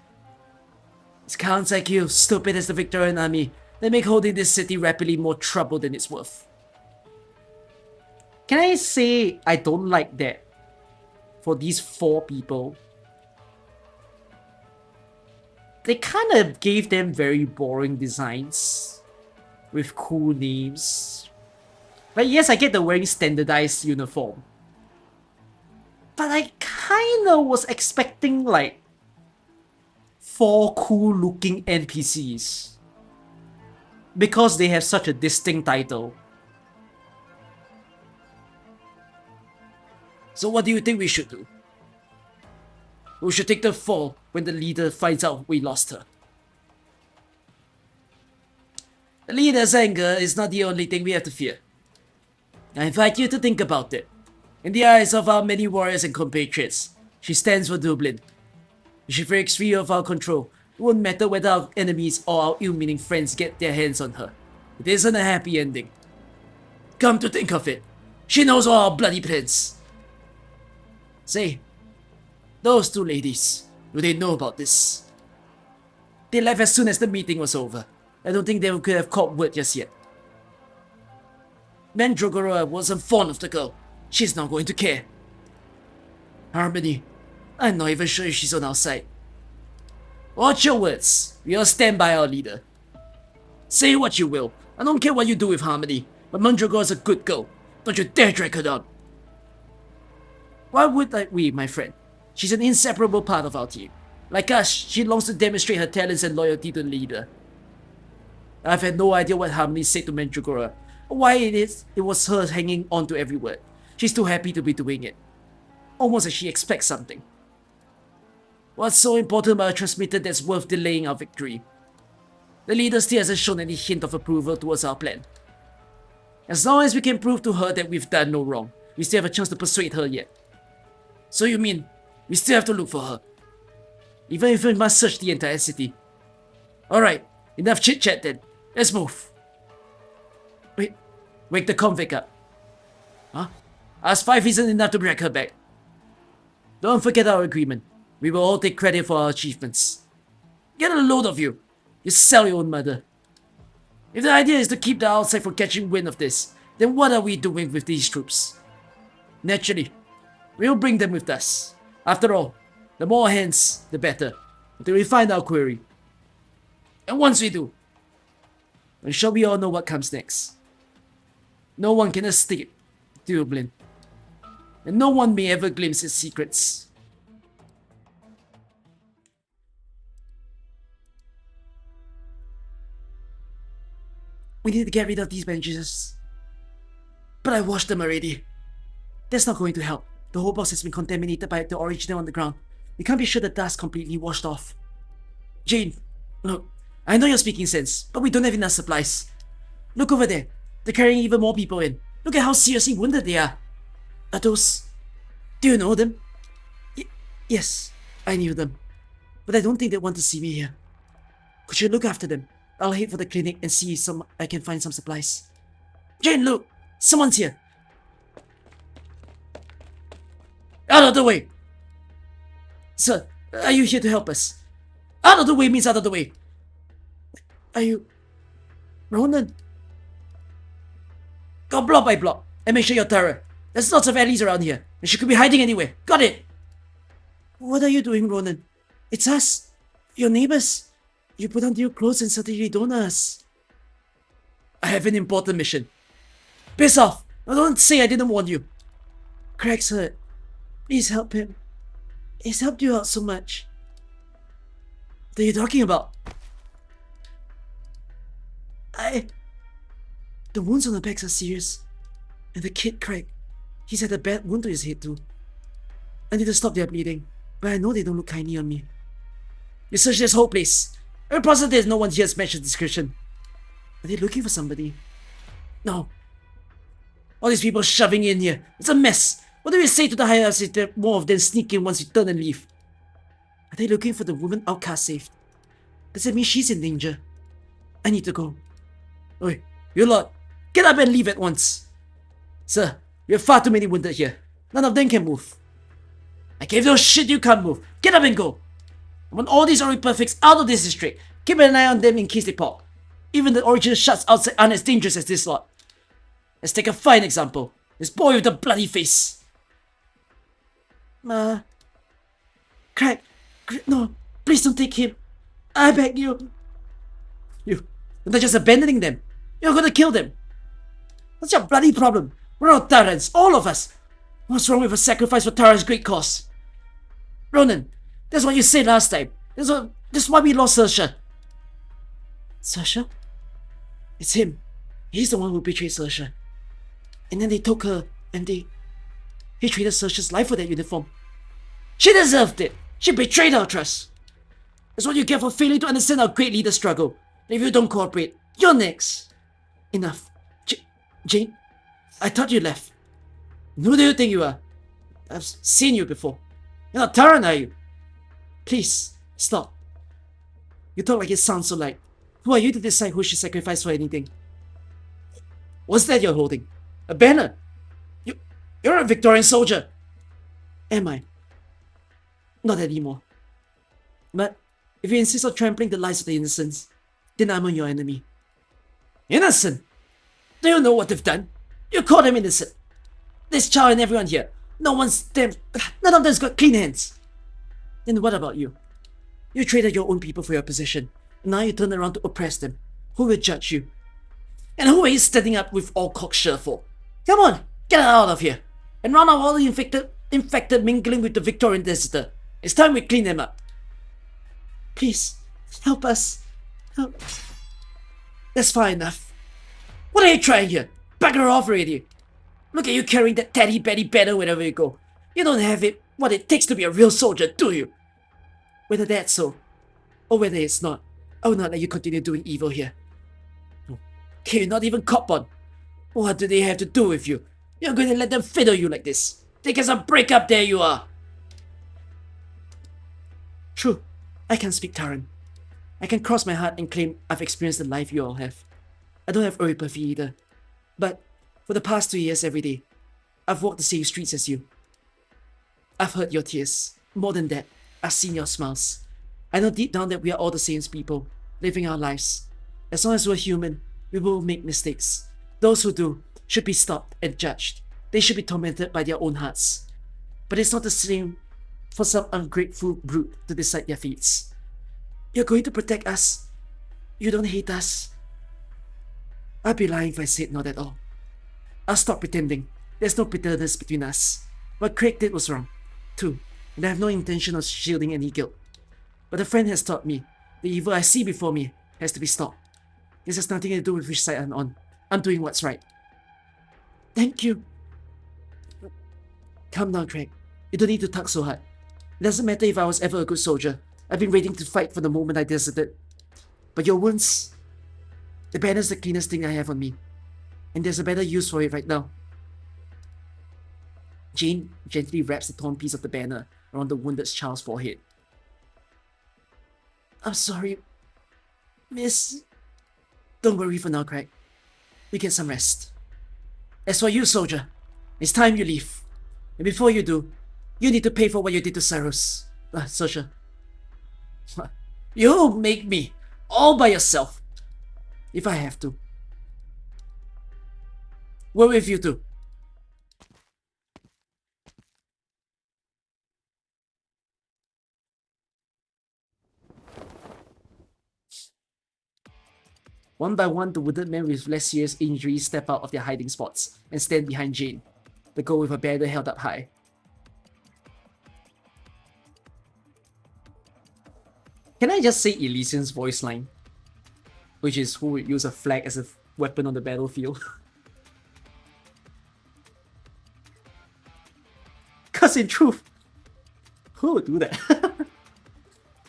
It's counts like you, stupid as the Victorian army, that make holding this city rapidly more trouble than it's worth. Can I say I don't like that for these 4 people? They kind of gave them very boring designs with cool names. Like, yes, I get the wearing standardized uniform, but I kind of was expecting like 4 cool looking NPCs because they have such a distinct title. So what do you think we should do? We should take the fall when the leader finds out we lost her. The leader's anger is not the only thing we have to fear. I invite you to think about it. In the eyes of our many warriors and compatriots, she stands for Dublin. If she breaks free of our control, it won't matter whether our enemies or our ill-meaning friends get their hands on her. It isn't a happy ending. Come to think of it, she knows all our bloody plans. Say, those 2 ladies, do they know about this? They left as soon as the meeting was over. I don't think they could have caught word just yet. Mandragora wasn't fond of the girl. She's not going to care. Harmony, I'm not even sure if she's on our side. Watch your words. We all stand by our leader. Say what you will. I don't care what you do with Harmony, but Mandragora's a good girl. Don't you dare drag her down. Why would we, my friend? She's an inseparable part of our team. Like us, she longs to demonstrate her talents and loyalty to the leader. I've had no idea what Harmony said to Mandragora, or why it was her hanging on to every word. She's too happy to be doing it. Almost as she expects something. What's so important about a transmitter that's worth delaying our victory? The leader still hasn't shown any hint of approval towards our plan. As long as we can prove to her that we've done no wrong, we still have a chance to persuade her yet. So you mean, We still have to look for her. Even if we must search the entire city. Alright, enough chit-chat then. Let's move. Wait, wake the convict up. Huh? Us 5 isn't enough to drag her back. Don't forget our agreement. We will all take credit for our achievements. Get a load of you. You sell your own murder. If the idea is to keep the outside from catching wind of this, then what are we doing with these troops? Naturally, we'll bring them with us. After all, the more hands, the better, until we find our quarry. And once we do, I'm sure we all know what comes next. No one can escape Dublin, and no one may ever glimpse its secrets. We need to get rid of these bandages. But I washed them already. That's not going to help. The whole box has been contaminated by the original on the ground. We can't be sure the dust completely washed off. Jane, look, I know you're speaking sense, but we don't have enough supplies. Look over there. They're carrying even more people in. Look at how seriously wounded they are. Are those... Do you know them? Yes, I knew them. But I don't think they want to see me here. Could you look after them? I'll head for the clinic and see if I can find some supplies. Jane, look! Someone's here! Out of the way! Sir, are you here to help us? Out of the way means out of the way! Are you... Ronan? Go block by block, and make sure you're thorough. There's lots of alleys around here, and she could be hiding anywhere. Got it! What are you doing, Ronan? It's us. Your neighbors. You put on your clothes and suddenly don't us. I have an important mission. Piss off! Don't say I didn't warn you. Craig's hurt. Please help him. He's helped you out so much. What are you talking about? The wounds on the backs are serious. And the kid, Craig, he's had a bad wound to his head too. I need to stop their bleeding, but I know they don't look kindly on me. You search this whole place. I'm positive there's no one here has matched the description. Are they looking for somebody? No. All these people shoving in here. It's a mess. What do we say to the higher-ups if there are more of them sneak in once we turn and leave? Are they looking for the woman outcast saved? Does that mean she's in danger? I need to go. Oi, you lot, get up and leave at once. Sir, we have far too many wounded here. None of them can move. I gave no shit you can't move. Get up and go. I want all these Ori perfects out of this district. Keep an eye on them in case they pop. Even the original shots outside aren't as dangerous as this lot. Let's take a fine example. This boy with the bloody face. Craig, no, please don't take him. I beg you. You're not just abandoning them. You're gonna kill them. What's your bloody problem? We're all Terrans, all of us. What's wrong with a sacrifice for Tara's great cause? Ronan, that's what you said last time. That's why we lost Saoirse. Saoirse? It's him. He's the one who betrayed Saoirse. And then they took her and he traded Saoirse's life for that uniform. She deserved it. She betrayed our trust. That's what you get for failing to understand our great leader's struggle. And if you don't cooperate, you're next. Enough. Jane, I thought you left. Who do you think you are? I've seen you before. You're not Taran, are you? Please, stop. You talk like it sounds so light. Who are you to decide who should sacrifice for anything? What's that you're holding? A banner? You're a Victorian soldier. Am I? Not anymore. But if you insist on trampling the lives of the innocents, then I'm your enemy. Innocent? Do you know what they've done? You call them innocent. This child and everyone here. None of them's got clean hands. Then what about you? You traded your own people for your position. And now you turn around to oppress them. Who will judge you? And who are you standing up with all cocksure for? Come on, get out of here. And round out all the infected mingling with the Victorian deserter. It's time we clean them up. Please, help us. Help. That's far enough. What are you trying here? Back her off already. Look at you carrying that teddy betty banner wherever you go. You don't have what it takes to be a real soldier, do you? Whether that's so, or whether it's not, I will not let you continue doing evil here. Okay, you're not even cop on. What do they have to do with you? You're going to let them fiddle you like this. Take us a break up, there you are. I can't speak Taran. I can cross my heart and claim I've experienced the life you all have. I don't have empathy either. But for the past 2 years every day, I've walked the same streets as you. I've heard your tears. More than that, I've seen your smiles. I know deep down that we are all the same people, living our lives. As long as we're human, we will make mistakes. Those who do should be stopped and judged. They should be tormented by their own hearts. But it's not the same for some ungrateful brute to decide their fates. You're going to protect us. You don't hate us. I'd be lying if I said not at all. I'll stop pretending. There's no bitterness between us. What Craig did was wrong, too, and I have no intention of shielding any guilt. But a friend has taught me the evil I see before me has to be stopped. This has nothing to do with which side I'm on. I'm doing what's right. Thank you. Calm down, Craig. You don't need to tug so hard. It doesn't matter if I was ever a good soldier. I've been waiting to fight from the moment I deserted. But your wounds... The banner's the cleanest thing I have on me. And there's a better use for it right now. Jane gently wraps the torn piece of the banner around the wounded child's forehead. I'm sorry, Miss... Don't worry for now, Craig. You get some rest. As for you, soldier, it's time you leave. And before you do, you need to pay for what you did to Saros. Soldier. You'll make me, all by yourself. If I have to. We're with you too. One by one, the wounded men with less serious injuries step out of their hiding spots and stand behind Jane, the girl with her banner held up high. Can I just say Elysian's voice line? Which is, who would use a flag as a weapon on the battlefield? Cause in truth, who would do that?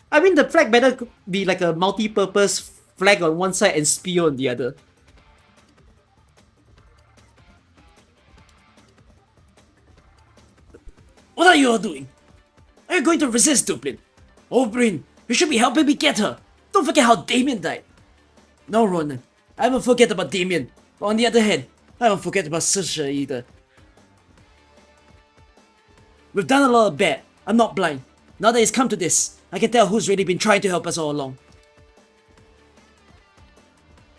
I mean, the flag better be like a multi-purpose flag on one side and spear on the other. What are you all doing? Are you going to resist, Dublin? Oberyn, you should be helping me get her. Don't forget how Damien died. No, Ronan, I won't forget about Damien. But on the other hand, I won't forget about Saoirse either. We've done a lot of bad. I'm not blind. Now that it's come to this, I can tell who's really been trying to help us all along.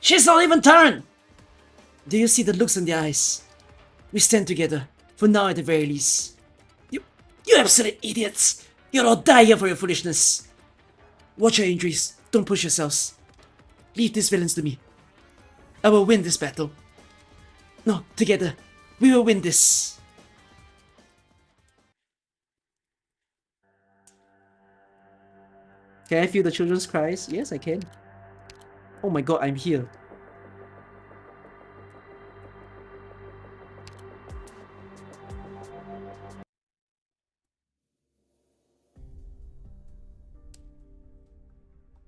She's not even Taran! Do you see the looks in their eyes? We stand together, for now at the very least. You absolute idiots! You'll all die here for your foolishness. Watch your injuries, don't push yourselves. Leave these villains to me. I will win this battle. No, together, we will win this. Can I feel the children's cries? Yes, I can. Oh my god, I'm here.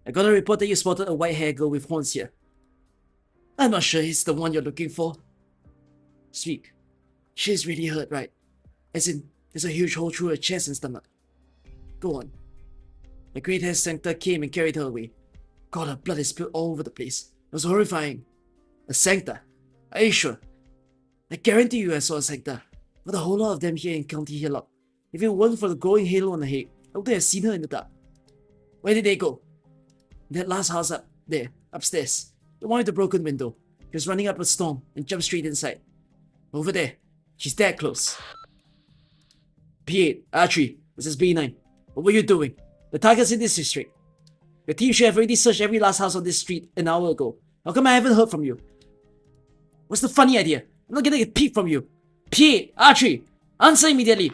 I got a report that you spotted a white-haired girl with horns here. I'm not sure it's the one you're looking for. Speak. She's really hurt, right? As in, there's a huge hole through her chest and stomach. Go on. The Great Hair Sancta came and carried her away. God, her blood is spilled all over the place. It was horrifying. A Sancta? Are you sure? I guarantee you I saw a Sancta. But a whole lot of them here in County Hillock. If it weren't for the glowing halo on her head, I would have seen her in the dark. Where did they go? That last house up there, upstairs. The one with the broken window. She was running up a storm and jumped straight inside. Over there. She's that close. P8, Archery, this is B9. What were you doing? The target's in this district. Your team should have already searched every last house on this street an hour ago. How come I haven't heard from you? What's the funny idea? I'm not getting a peep from you. P8, Archery, answer immediately.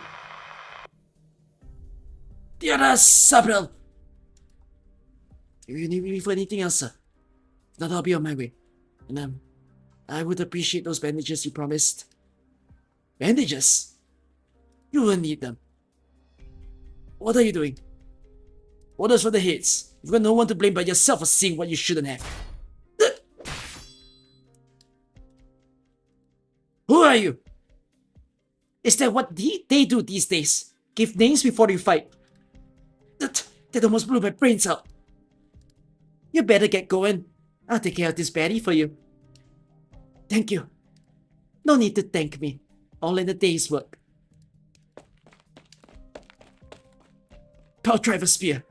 Tierra Sabrel. If you need me for anything else, sir. If not, I'll be on my way. And I would appreciate those bandages you promised. Bandages? You will need them. What are you doing? Orders for the heads. You've got no one to blame but yourself for seeing what you shouldn't have. Who are you? Is that what they do these days? Give names before you fight. That That almost blew my brains out. You better get going. I'll take care of this baddie for you. Thank you. No need to thank me. All in a day's work. Power driver spear.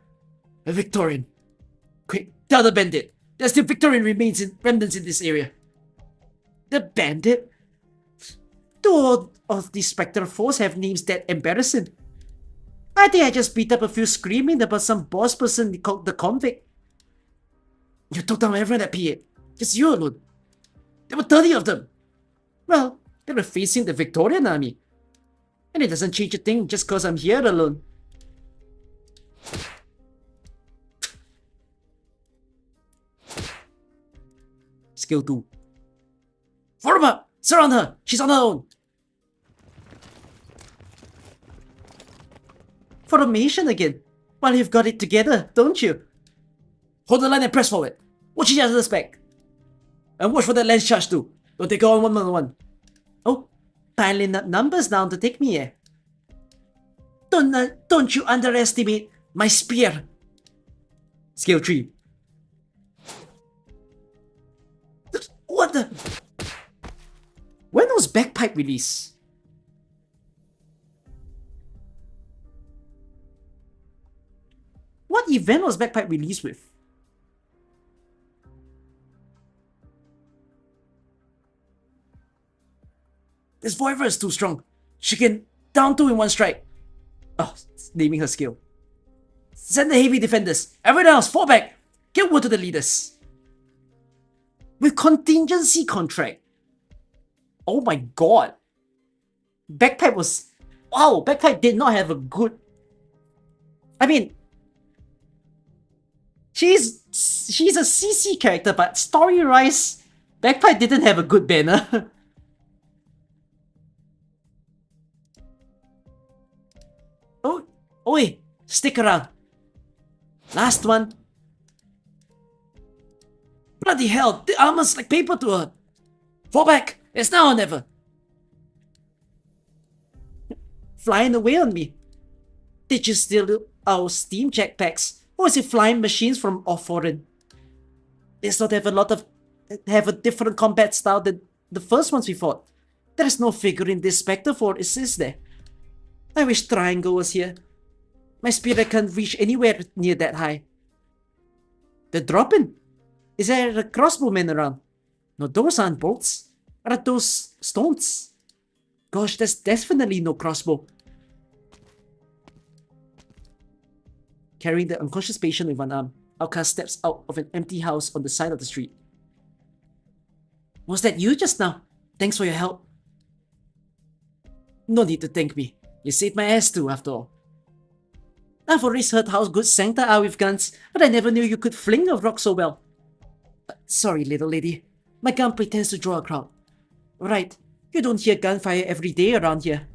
A Victorian. Quick, tell the bandit. There's still Victorian remnants in this area. The bandit? Two of these Spectre foes have names that embarrassing. I think I just beat up a few screaming about some boss person called the convict. You took down everyone at PA. Just you alone. There were 30 of them. Well, they were facing the Victorian army. And it doesn't change a thing just cause I'm here alone. Skill 2. Form up! Surround her! She's on her own! Formation again. Well, you've got it together, don't you? Hold the line and press forward. Watch each other's back. And watch for that lens charge too. Don't take on one. Oh, piling up numbers down to take me, eh? Don't you underestimate my spear. Skill 3. What the? When was bagpipe released? What event was bagpipe released with? This Voiver is too strong. She can down 2 in one strike. Oh, naming her skill. Send the heavy defenders. Everyone else, fall back. Get word to the leaders. With contingency contract. Oh my god. Bagpipe was... Wow, Bagpipe did not have a good... I mean... She's a CC character, but story-wise, Bagpipe didn't have a good banner. Oh, oi, stick around. Last one. Bloody hell, the armor's like paper to her. Fall back, it's now or never. Flying away on me. Did you steal our steam jetpacks? Or is it flying machines from off-foreign? This not have a different combat style than the first ones we fought. There is no figure in this Spectre Fort, is there? I wish Triangle was here. My spirit can't reach anywhere near that high. They're dropping. Is there a crossbowman around? No, those aren't bolts. Are those stones? Gosh, there's definitely no crossbow. Carrying the unconscious patient with one arm, Outcast steps out of an empty house on the side of the street. Was that you just now? Thanks for your help. No need to thank me. You saved my ass too, after all. I've always heard how good Sancta are with guns, but I never knew you could fling a rock so well. Sorry, little lady. My gun pretends to draw a crowd. Right, you don't hear gunfire every day around here.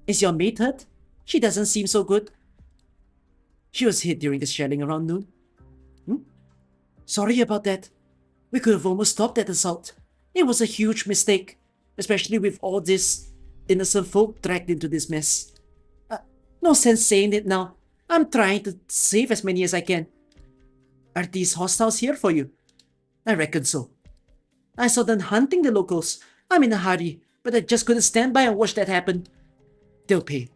Is your mate hurt? She doesn't seem so good. She was hit during the shelling around noon. Sorry about that. We could have almost stopped that assault. It was a huge mistake, especially with all these innocent folk dragged into this mess. No sense saying it now. I'm trying to save as many as I can. Are these hostiles here for you? I reckon so. I saw them hunting the locals. I'm in a hurry, but I just couldn't stand by and watch that happen. They'll pay.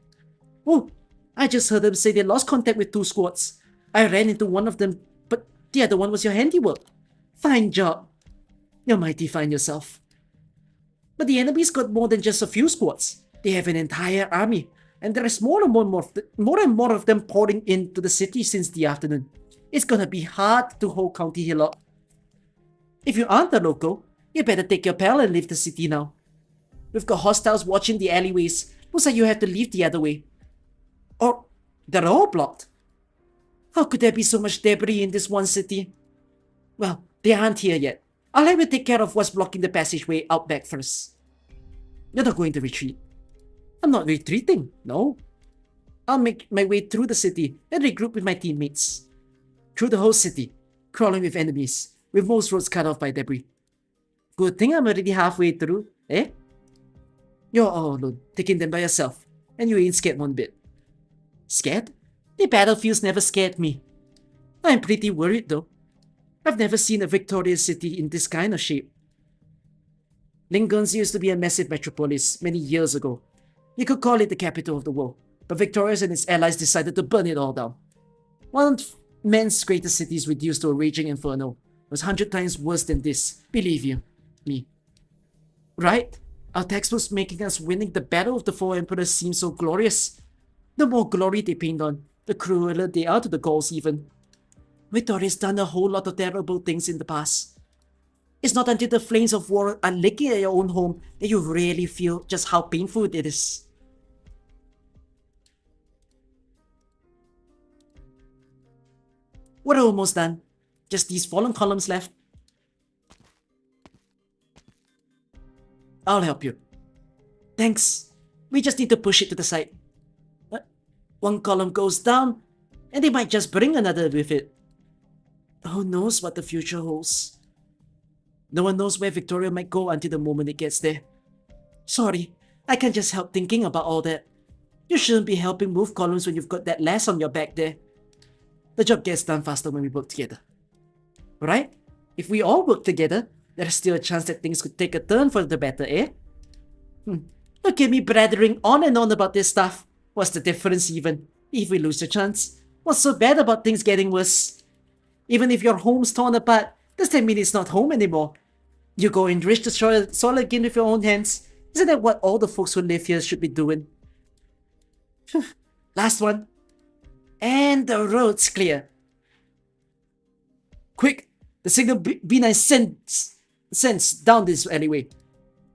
Oh, I just heard them say they lost contact with 2 squads. I ran into one of them, but the other one was your handiwork. Fine job. You're mighty fine yourself. But the enemy's got more than just a few squads. They have an entire army, and there is more and more of them pouring into the city since the afternoon. It's gonna be hard to hold County Hill up. If you aren't a local, you better take your pal and leave the city now. We've got hostiles watching the alleyways. Looks like you have to leave the other way. Or they're all blocked. How could there be so much debris in this one city? Well, they aren't here yet. I'll have you take care of what's blocking the passageway out back first. You're not going to retreat. I'm not retreating, no. I'll make my way through the city and regroup with my teammates. Through the whole city, crawling with enemies, with most roads cut off by debris. Good thing I'm already halfway through, eh? You're all alone, taking them by yourself, and you ain't scared one bit. Scared? The battlefields never scared me. I'm pretty worried though. I've never seen a victorious city in this kind of shape. Lincoln's used to be a massive metropolis many years ago. You could call it the capital of the world, but Victorious and its allies decided to burn it all down. One of man's greatest cities reduced to a raging inferno was 100 times worse than this, believe you, me. Right? Our textbooks making us winning the battle of the four emperors seem so glorious. The more glory they paint on, the crueler they are to the Gauls even. Victoria's done a whole lot of terrible things in the past. It's not until the flames of war are licking at your own home that you really feel just how painful it is. We're almost done. Just these fallen columns left. I'll help you. Thanks. We just need to push it to the side. One column goes down, and they might just bring another with it. Who knows what the future holds? No one knows where Victoria might go until the moment it gets there. Sorry, I can't just help thinking about all that. You shouldn't be helping move columns when you've got that lass on your back there. The job gets done faster when we work together. Right? If we all work together, there's still a chance that things could take a turn for the better, eh? Look at me blathering on and on about this stuff. What's the difference even? If we lose the chance, what's so bad about things getting worse? Even if your home's torn apart, does that mean it's not home anymore? You go and reach the soil again with your own hands. Isn't that what all the folks who live here should be doing? Last one. And the road's clear. Quick! The signal B9 sends down this alleyway.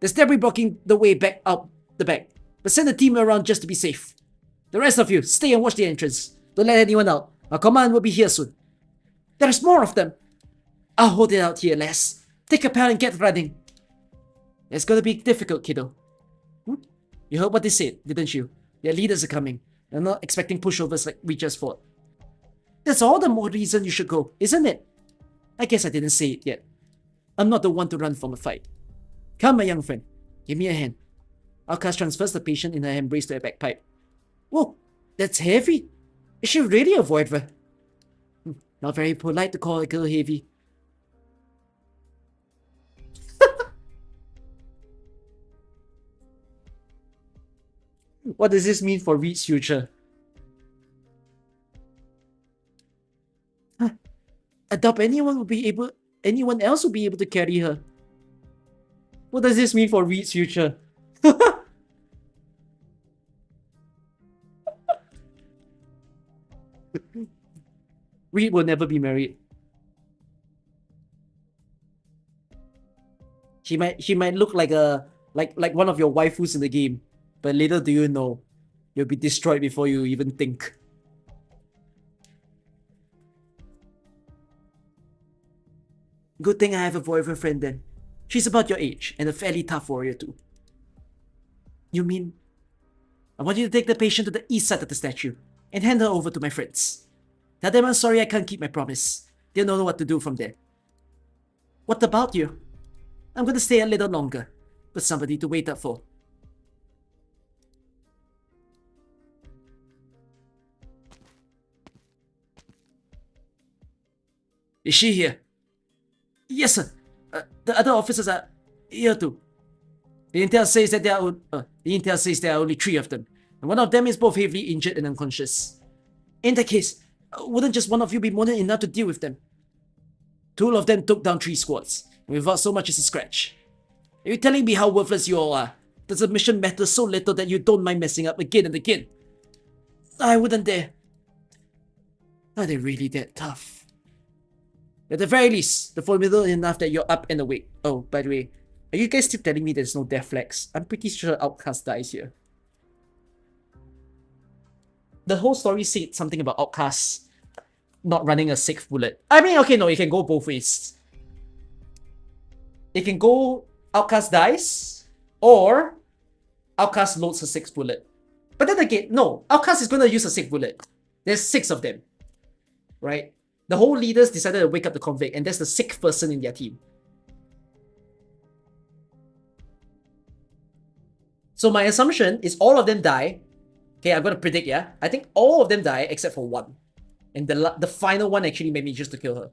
There's debris blocking the way back out the back. But send a team around just to be safe. The rest of you, stay and watch the entrance. Don't let anyone out. Our command will be here soon. There's more of them. I'll hold it out here, lass. Take a pal and get running. It's gonna be difficult, kiddo. You heard what they said, didn't you? Their leaders are coming. They're not expecting pushovers like we just fought. That's all the more reason you should go, isn't it? I guess I didn't say it yet. I'm not the one to run from a fight. Come, my young friend. Give me a hand. Alcaz transfers the patient in her embrace to a bagpipe. Whoa, that's heavy. Is she really a voidra? Not very polite to call a girl heavy. What does this mean for Reed's future? I doubt anyone else will be able to carry her. What does this mean for Reed's future? Reed will never be married. She might look like one of your waifus in the game, but little do you know, you'll be destroyed before you even think. Good thing I have a boyfriend friend then. She's about your age and a fairly tough warrior too. You mean? I want you to take the patient to the east side of the statue and hand her over to my friends. Tell them I'm sorry I can't keep my promise. They'll know what to do from there. What about you? I'm gonna stay a little longer, but somebody to wait up for. Is she here? Yes, sir. The other officers are here too. The intel says that there are only 3 of them, and one of them is both heavily injured and unconscious. In that case, wouldn't just one of you be more than enough to deal with them? 2 of them took down 3 squads, and without so much as a scratch. Are you telling me how worthless you all are? Does the mission matter so little that you don't mind messing up again and again? I wouldn't dare. Are they really that tough? At the very least, they're formidable enough that you're up and awake. Oh, by the way, are you guys still telling me there's no death flags? I'm pretty sure Outcast dies here. The whole story said something about Outcast not running a 6th bullet. I mean, okay, no, it can go both ways. It can go Outcast dies, or Outcast loads a 6th bullet. But then again, no, Outcast is gonna use a 6th bullet. There's 6 of them. Right? The whole leaders decided to wake up the convict, and that's the 6th person in their team. So my assumption is all of them die, Okay, I'm gonna predict, yeah? I think all of them die except for one. And the final one actually manages to kill her.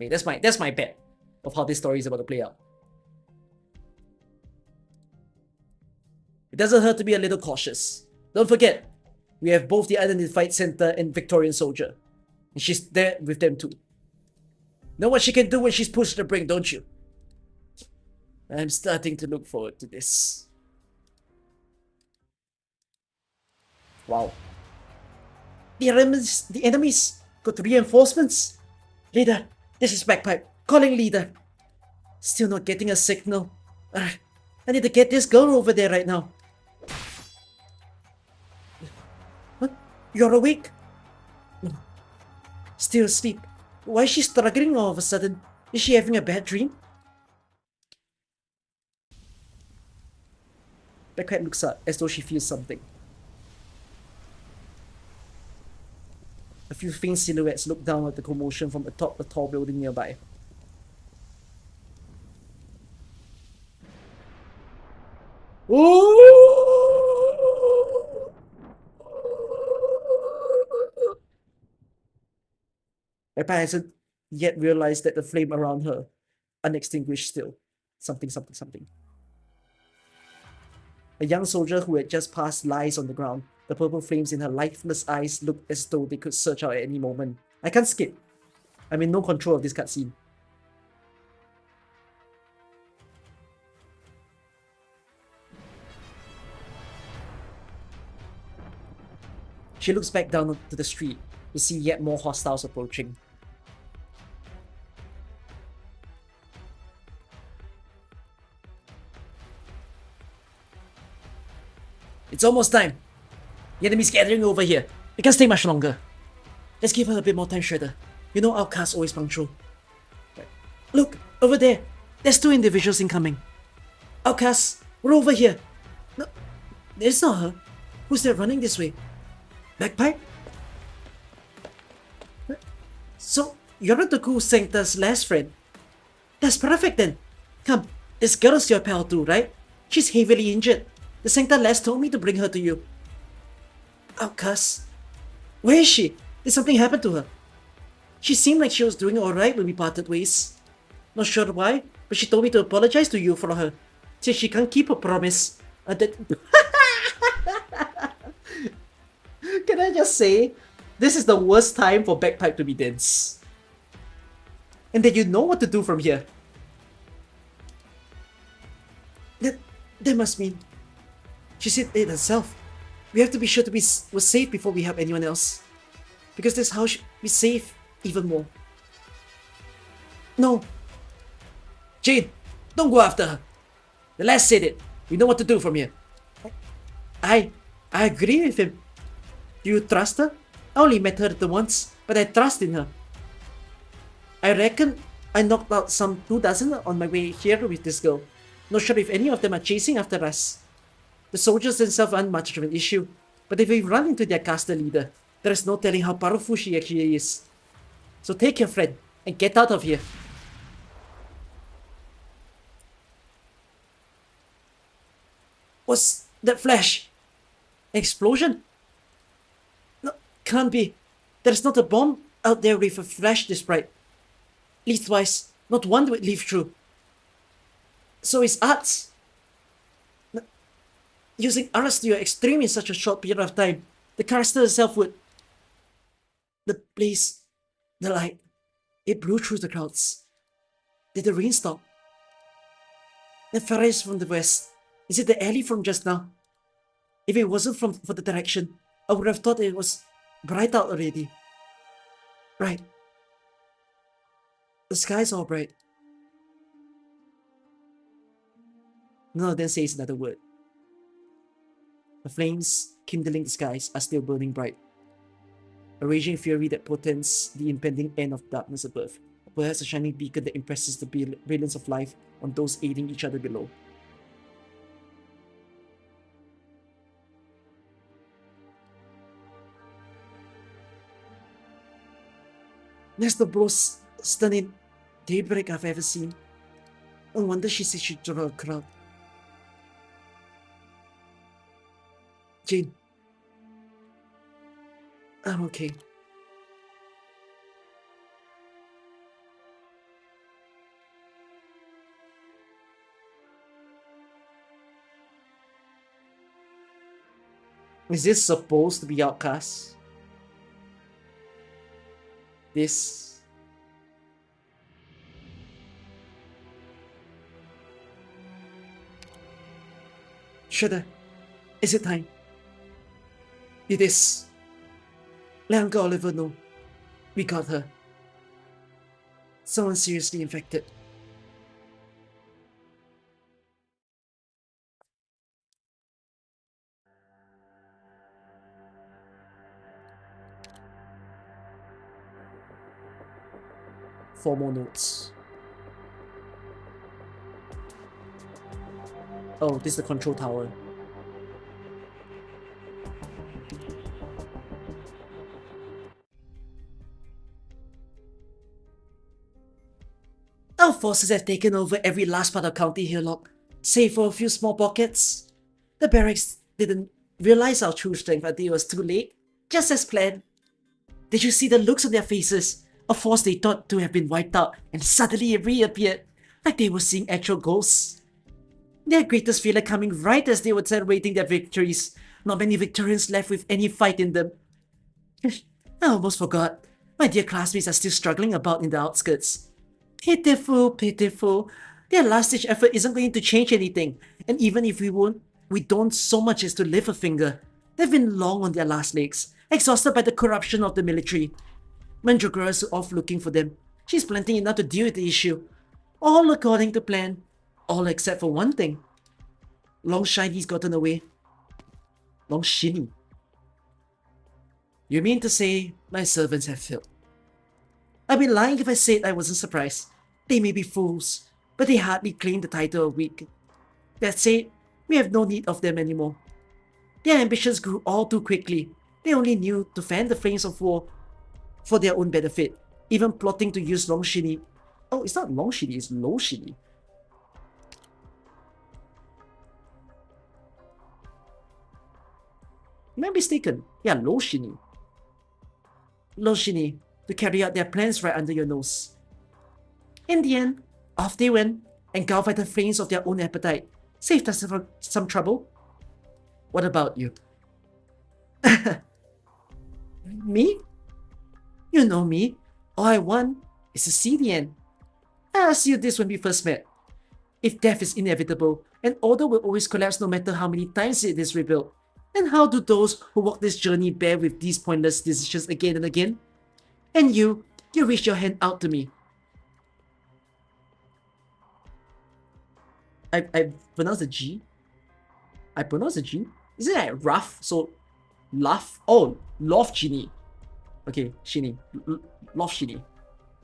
Okay, that's my bet of how this story is about to play out. It doesn't hurt to be a little cautious. Don't forget, we have both the Identified Center and Victorian Soldier. And she's there with them too. Know what she can do when she's pushed to the brink, don't you? I'm starting to look forward to this. Wow. The enemies got reinforcements. Leader, this is Bagpipe. Calling leader. Still not getting a signal. I need to get this girl over there right now. What? You're awake? No. Still asleep. Why is she struggling all of a sudden? Is she having a bad dream? Bagpipe looks up as though she feels something. A few faint silhouettes look down at the commotion from atop a tall building nearby. Ooh! Bagpipe hasn't yet realized that the flame around her, unextinguished still. Something. A young soldier who had just passed lies on the ground. The purple flames in her lifeless eyes looked as though they could surge out at any moment. I can't skip. I'm in no control of this cutscene. She looks back down to the street to see yet more hostiles approaching. It's almost time. The enemy's gathering over here. It can't stay much longer. Let's give her a bit more time, Shredder. You know outcasts always punctual. Look, over there. There's two individuals incoming. Outcasts, we're over here. No, it's not her. Who's that running this way? Bagpipe? So, you're not the cool Sancta's last friend. That's perfect then. Come, this girl's your pal too, right? She's heavily injured. The Sancta last told me to bring her to you. Outcast? Where is she? Did something happen to her? She seemed like she was doing alright when we parted ways. Not sure why, but she told me to apologize to you for her. Since she can't keep her promise. Can I just say, this is the worst time for Bagpipe to be dense. And that you know what to do from here. That must mean she said it herself. We have to be sure to be we're safe before we help anyone else. Because that's how we save even more. No. Jane, don't go after her. The last said it. We know what to do from here. I agree with him. Do you trust her? I only met her the once, but I trust in her. I reckon I knocked out some 24 on my way here with this girl. Not sure if any of them are chasing after us. The soldiers themselves aren't much of an issue, but if we run into their caster leader, there is no telling how powerful she actually is. So take your friend and get out of here. What's that flash? Explosion? No, can't be. There's not a bomb out there with a flash this bright. Leastwise, not one would live through. So it's arts. Using arts to your extreme in such a short period of time, the caster herself would... The blaze, the light, it blew through the clouds. Did the rain stop? The fire is from the west. Is it the alley from just now? If it wasn't for the direction, I would have thought it was bright out already. Right. The sky's all bright. None of them says another word. The flames kindling the skies are still burning bright. A raging fury that portends the impending end of darkness above. Perhaps a shining beacon that impresses the brilliance of life on those aiding each other below. That's the most stunning daybreak I've ever seen. No wonder she said she'd draw a crowd. Jane, I'm okay. Is this supposed to be Outcast? This... Shudder, is it time? It is. Let Uncle Oliver know. We got her. Someone seriously infected. Four more notes. Oh, this is the control tower. Our forces have taken over every last part of County Hillock, save for a few small pockets. The barracks didn't realize our true strength until it was too late, just as planned. Did you see the looks on their faces? A force they thought to have been wiped out and suddenly it reappeared, like they were seeing actual ghosts. Their greatest failure coming right as they were celebrating their victories. Not many Victorians left with any fight in them. I almost forgot. My dear classmates are still struggling about in the outskirts. Pitiful, pitiful. Their last-ditch effort isn't going to change anything, and even if we don't so much as to lift a finger. They've been long on their last legs, exhausted by the corruption of the military. Mandragora's off looking for them. She's planting enough to deal with the issue. All according to plan. All except for one thing. Long Shiny's gotten away. Long Shiny. You mean to say my servants have failed? I'd be lying if I said I wasn't surprised. They may be fools, but they hardly claim the title of weak. That said, we have no need of them anymore. Their ambitions grew all too quickly. They only knew to fan the flames of war for their own benefit, even plotting to use Long Shiny. Oh, it's not Long Shiny, it's Low Shiny. Am I mistaken? Yeah, Low Shiny. Low Shiny, to carry out their plans right under your nose. In the end, off they went, engulfed by the flames of their own appetite. Saved us from some trouble. What about you? Me? You know me. All I want is to see the end. I asked you this when we first met. If death is inevitable, an order will always collapse no matter how many times it is rebuilt, then how do those who walk this journey bear with these pointless decisions again and again? And you reach your hand out to me. I pronounce the G. I pronounce the G. Isn't that rough? So, laugh. Oh, love Shiny. Okay, Shiny. Love Shiny.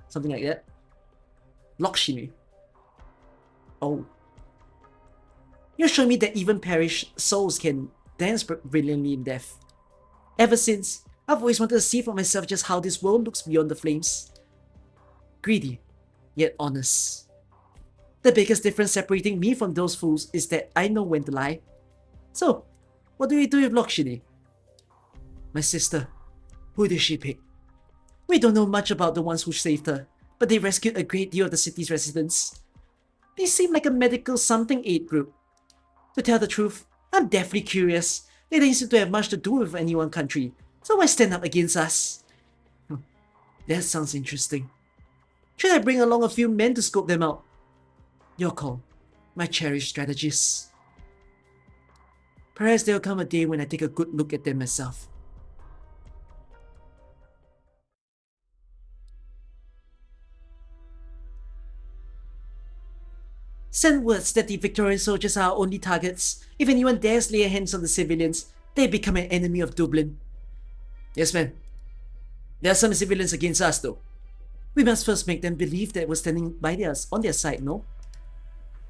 Something like that. Lock Shiny. Oh. You show me that even perished souls can dance brilliantly in death. Ever since, I've always wanted to see for myself just how this world looks beyond the flames. Greedy, yet honest. The biggest difference separating me from those fools is that I know when to lie. So, what do we do with Lokshini? My sister. Who did she pick? We don't know much about the ones who saved her, but they rescued a great deal of the city's residents. They seem like a medical something aid group. To tell the truth, I'm deathly curious. They don't seem to have much to do with any one country, so why stand up against us? That sounds interesting. Should I bring along a few men to scope them out? Your call, my cherished strategist. Perhaps there'll come a day when I take a good look at them myself. Send words that the Victorian soldiers are our only targets. If anyone dares lay hands on the civilians, they become an enemy of Dublin. Yes, ma'am. There are some civilians against us, though. We must first make them believe that we're standing on their side, no?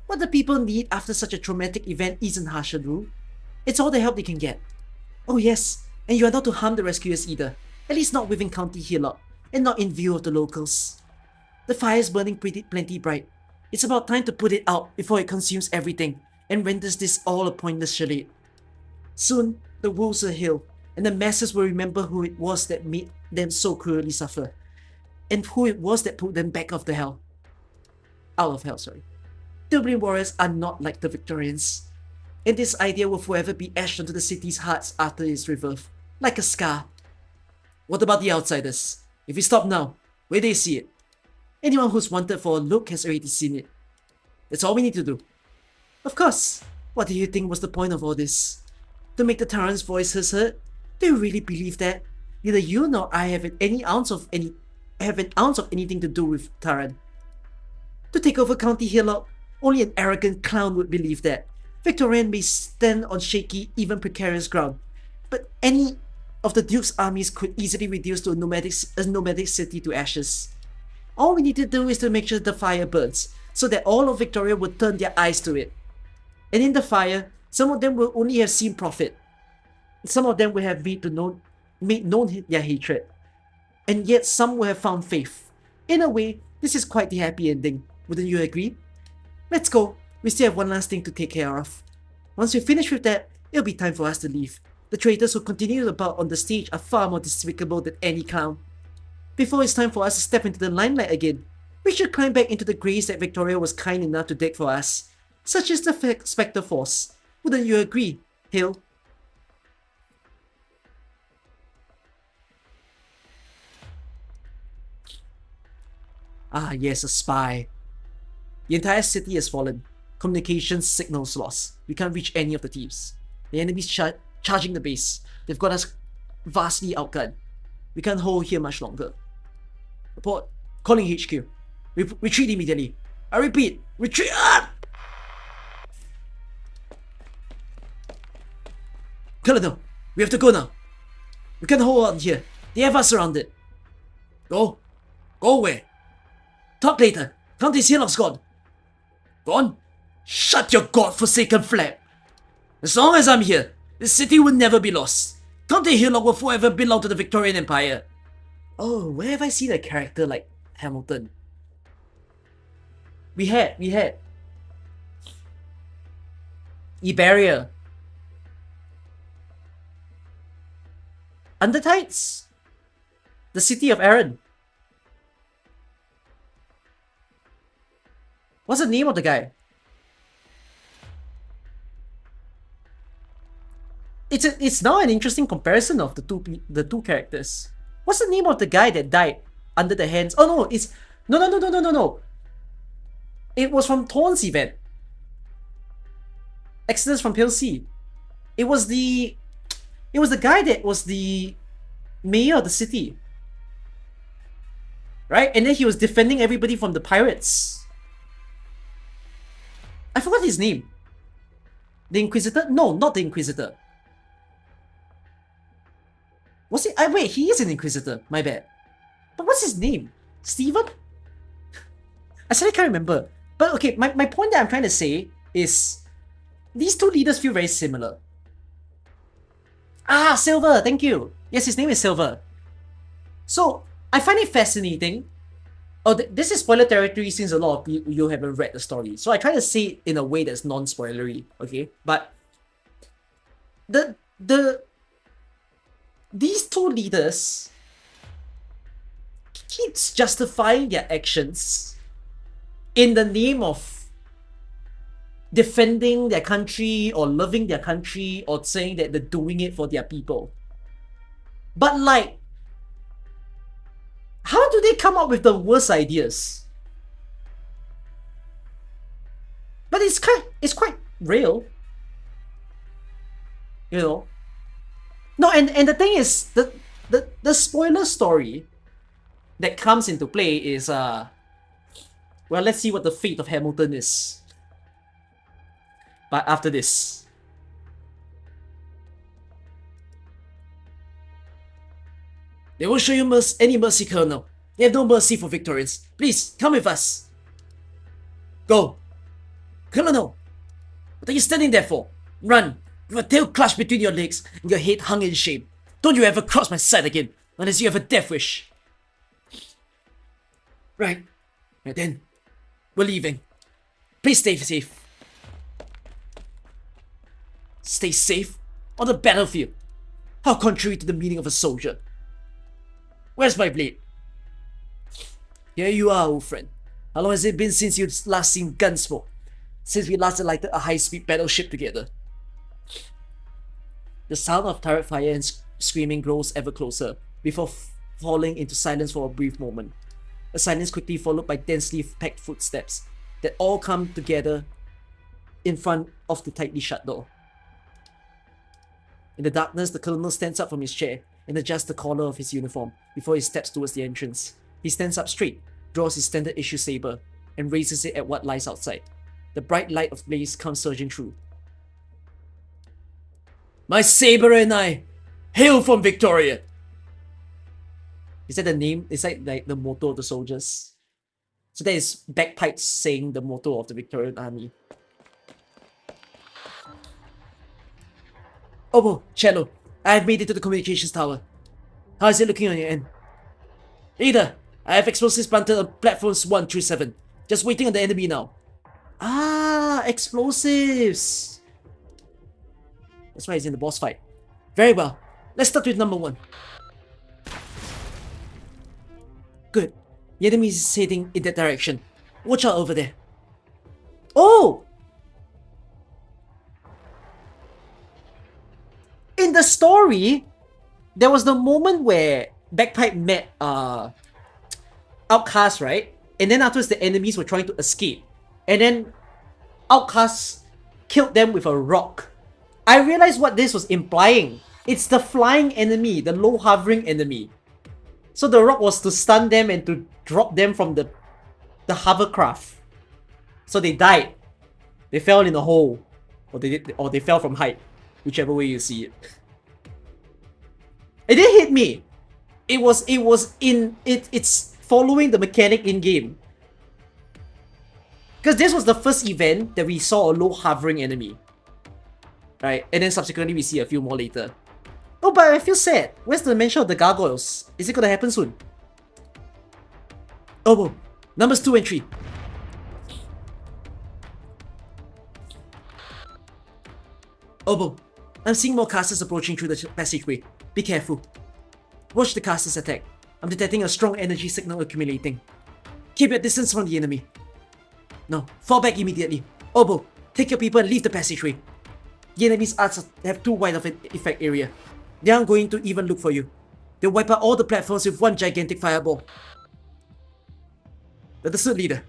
What the people need after such a traumatic event isn't harsher rule. It's all the help they can get. Oh yes, and you are not to harm the rescuers either. At least not within County Hillock, and not in view of the locals. The fire is burning plenty bright. It's about time to put it out before it consumes everything, and renders this all a pointless charade. Soon, the wolves will heal, and the masses will remember who it was that made them so cruelly suffer, and who it was that pulled them back out of hell, sorry. The Dublin warriors are not like the Victorians, and this idea will forever be etched onto the city's hearts after its rebirth, like a scar. What about the outsiders? If we stop now, where they see it? Anyone who's wanted for a look has already seen it. That's all we need to do. Of course, what do you think was the point of all this? To make the Tyrant's voices heard? Do you really believe that? Neither you nor I have an ounce of anything to do with Tyrant. To take over County Hillock, only an arrogant clown would believe that. Victorian may stand on shaky, even precarious ground, but any of the Duke's armies could easily reduce to a nomadic city to ashes. All we need to do is to make sure the fire burns, so that all of Victoria will turn their eyes to it. And in the fire, some of them will only have seen profit. Some of them will have made known their hatred. And yet some will have found faith. In a way, this is quite the happy ending. Wouldn't you agree? Let's go. We still have one last thing to take care of. Once we finish with that, it'll be time for us to leave. The traitors who continue about on the stage are far more despicable than any clown. Before it's time for us to step into the limelight again, we should climb back into the graves that Victoria was kind enough to dig for us, such as the Spectre Force. Wouldn't you agree, Hill? Ah yes, a spy. The entire city has fallen. Communications signals lost. We can't reach any of the teams. The enemy's charging the base. They've got us vastly outgunned. We can't hold here much longer. Report. Calling HQ. Retreat immediately. I repeat, retreat! Colonel, we have to go now. We can't hold on here. They have us surrounded. Go? Go where? Talk later. County Hillock's gone. Gone? Shut your godforsaken flap. As long as I'm here, the city will never be lost. County Hillock will forever belong to the Victorian Empire. Oh, where have I seen a character like Hamilton? We had Iberia. Arknights. The city of Aaron. What's the name of the guy? It's now an interesting comparison of the two characters. What's the name of the guy that died under the hands? Oh no, it's no. It was from Thorn's event. Exodus from Pale Sea. It was the guy that was the mayor of the city. Right? And then he was defending everybody from the pirates. I forgot his name. The Inquisitor? No, not the Inquisitor. Was he? Wait, he is an Inquisitor. My bad. But what's his name? Stephen? I suddenly can't remember. But okay, my point that I'm trying to say is these two leaders feel very similar. Ah, Silver, thank you. Yes, his name is Silver. So, I find it fascinating. Oh, this is spoiler territory since a lot of you haven't read the story. So I try to say it in a way that's non-spoilery, okay? But these two leaders keeps justifying their actions in the name of defending their country or loving their country or saying that they're doing it for their people. But like, how do they come up with the worst ideas? But it's quite real. You know? No, and the thing is, the spoiler story that comes into play is well, let's see what the fate of Hamilton is. But after this. They won't show you any mercy, Colonel. They have no mercy for Victorians. Please, come with us. Go. Colonel, what are you standing there for? Run, with a tail clutched between your legs and your head hung in shame. Don't you ever cross my sight again, unless you have a death wish. Right then, we're leaving. Please stay safe. Stay safe on the battlefield. How contrary to the meaning of a soldier. Where's my blade? Here you are, old friend. How long has it been since you've last seen Gunsmoke? Since we last alighted a high-speed battleship together. The sound of turret fire and screaming grows ever closer, before falling into silence for a brief moment. A silence quickly followed by densely packed footsteps that all come together in front of the tightly shut door. In the darkness, the colonel stands up from his chair and adjusts the collar of his uniform before he steps towards the entrance. He stands up straight, draws his standard issue saber, and raises it at what lies outside. The bright light of blaze comes surging through. My saber and I hail from Victoria! Is that the name? Is that like the motto of the soldiers? So that is bagpipes saying the motto of the Victorian army. Obo, Cello, I have made it to the communications tower. How is it looking on your end? Leader, I have explosives planted on platforms 1 through 7. Just waiting on the enemy now. Ah, explosives. That's why he's in the boss fight. Very well. Let's start with number 1. Good. The enemy is heading in that direction. Watch out over there. Oh! In the story, there was the moment where Bagpipe met Outcast, right? And then afterwards the enemies were trying to escape. And then Outcast killed them with a rock. I realized what this was implying. It's the flying enemy, the low hovering enemy. So the rock was to stun them and to drop them from the hovercraft. So they died. They fell in a hole. Or they fell from height. Whichever way you see it. It didn't hit me. It's following the mechanic in game. Because this was the first event that we saw a low hovering enemy. Right? And then subsequently we see a few more later. Oh, but I feel sad. Where's the mention of the gargoyles? Is it gonna happen soon? Oh, well. Numbers 2 and 3. Obo, I'm seeing more casters approaching through the passageway. Be careful. Watch the casters attack. I'm detecting a strong energy signal accumulating. Keep your distance from the enemy. No, fall back immediately. Obo, take your people and leave the passageway. The enemy's arts have too wide of an effect area. They aren't going to even look for you. They'll wipe out all the platforms with one gigantic fireball. Understood, leader.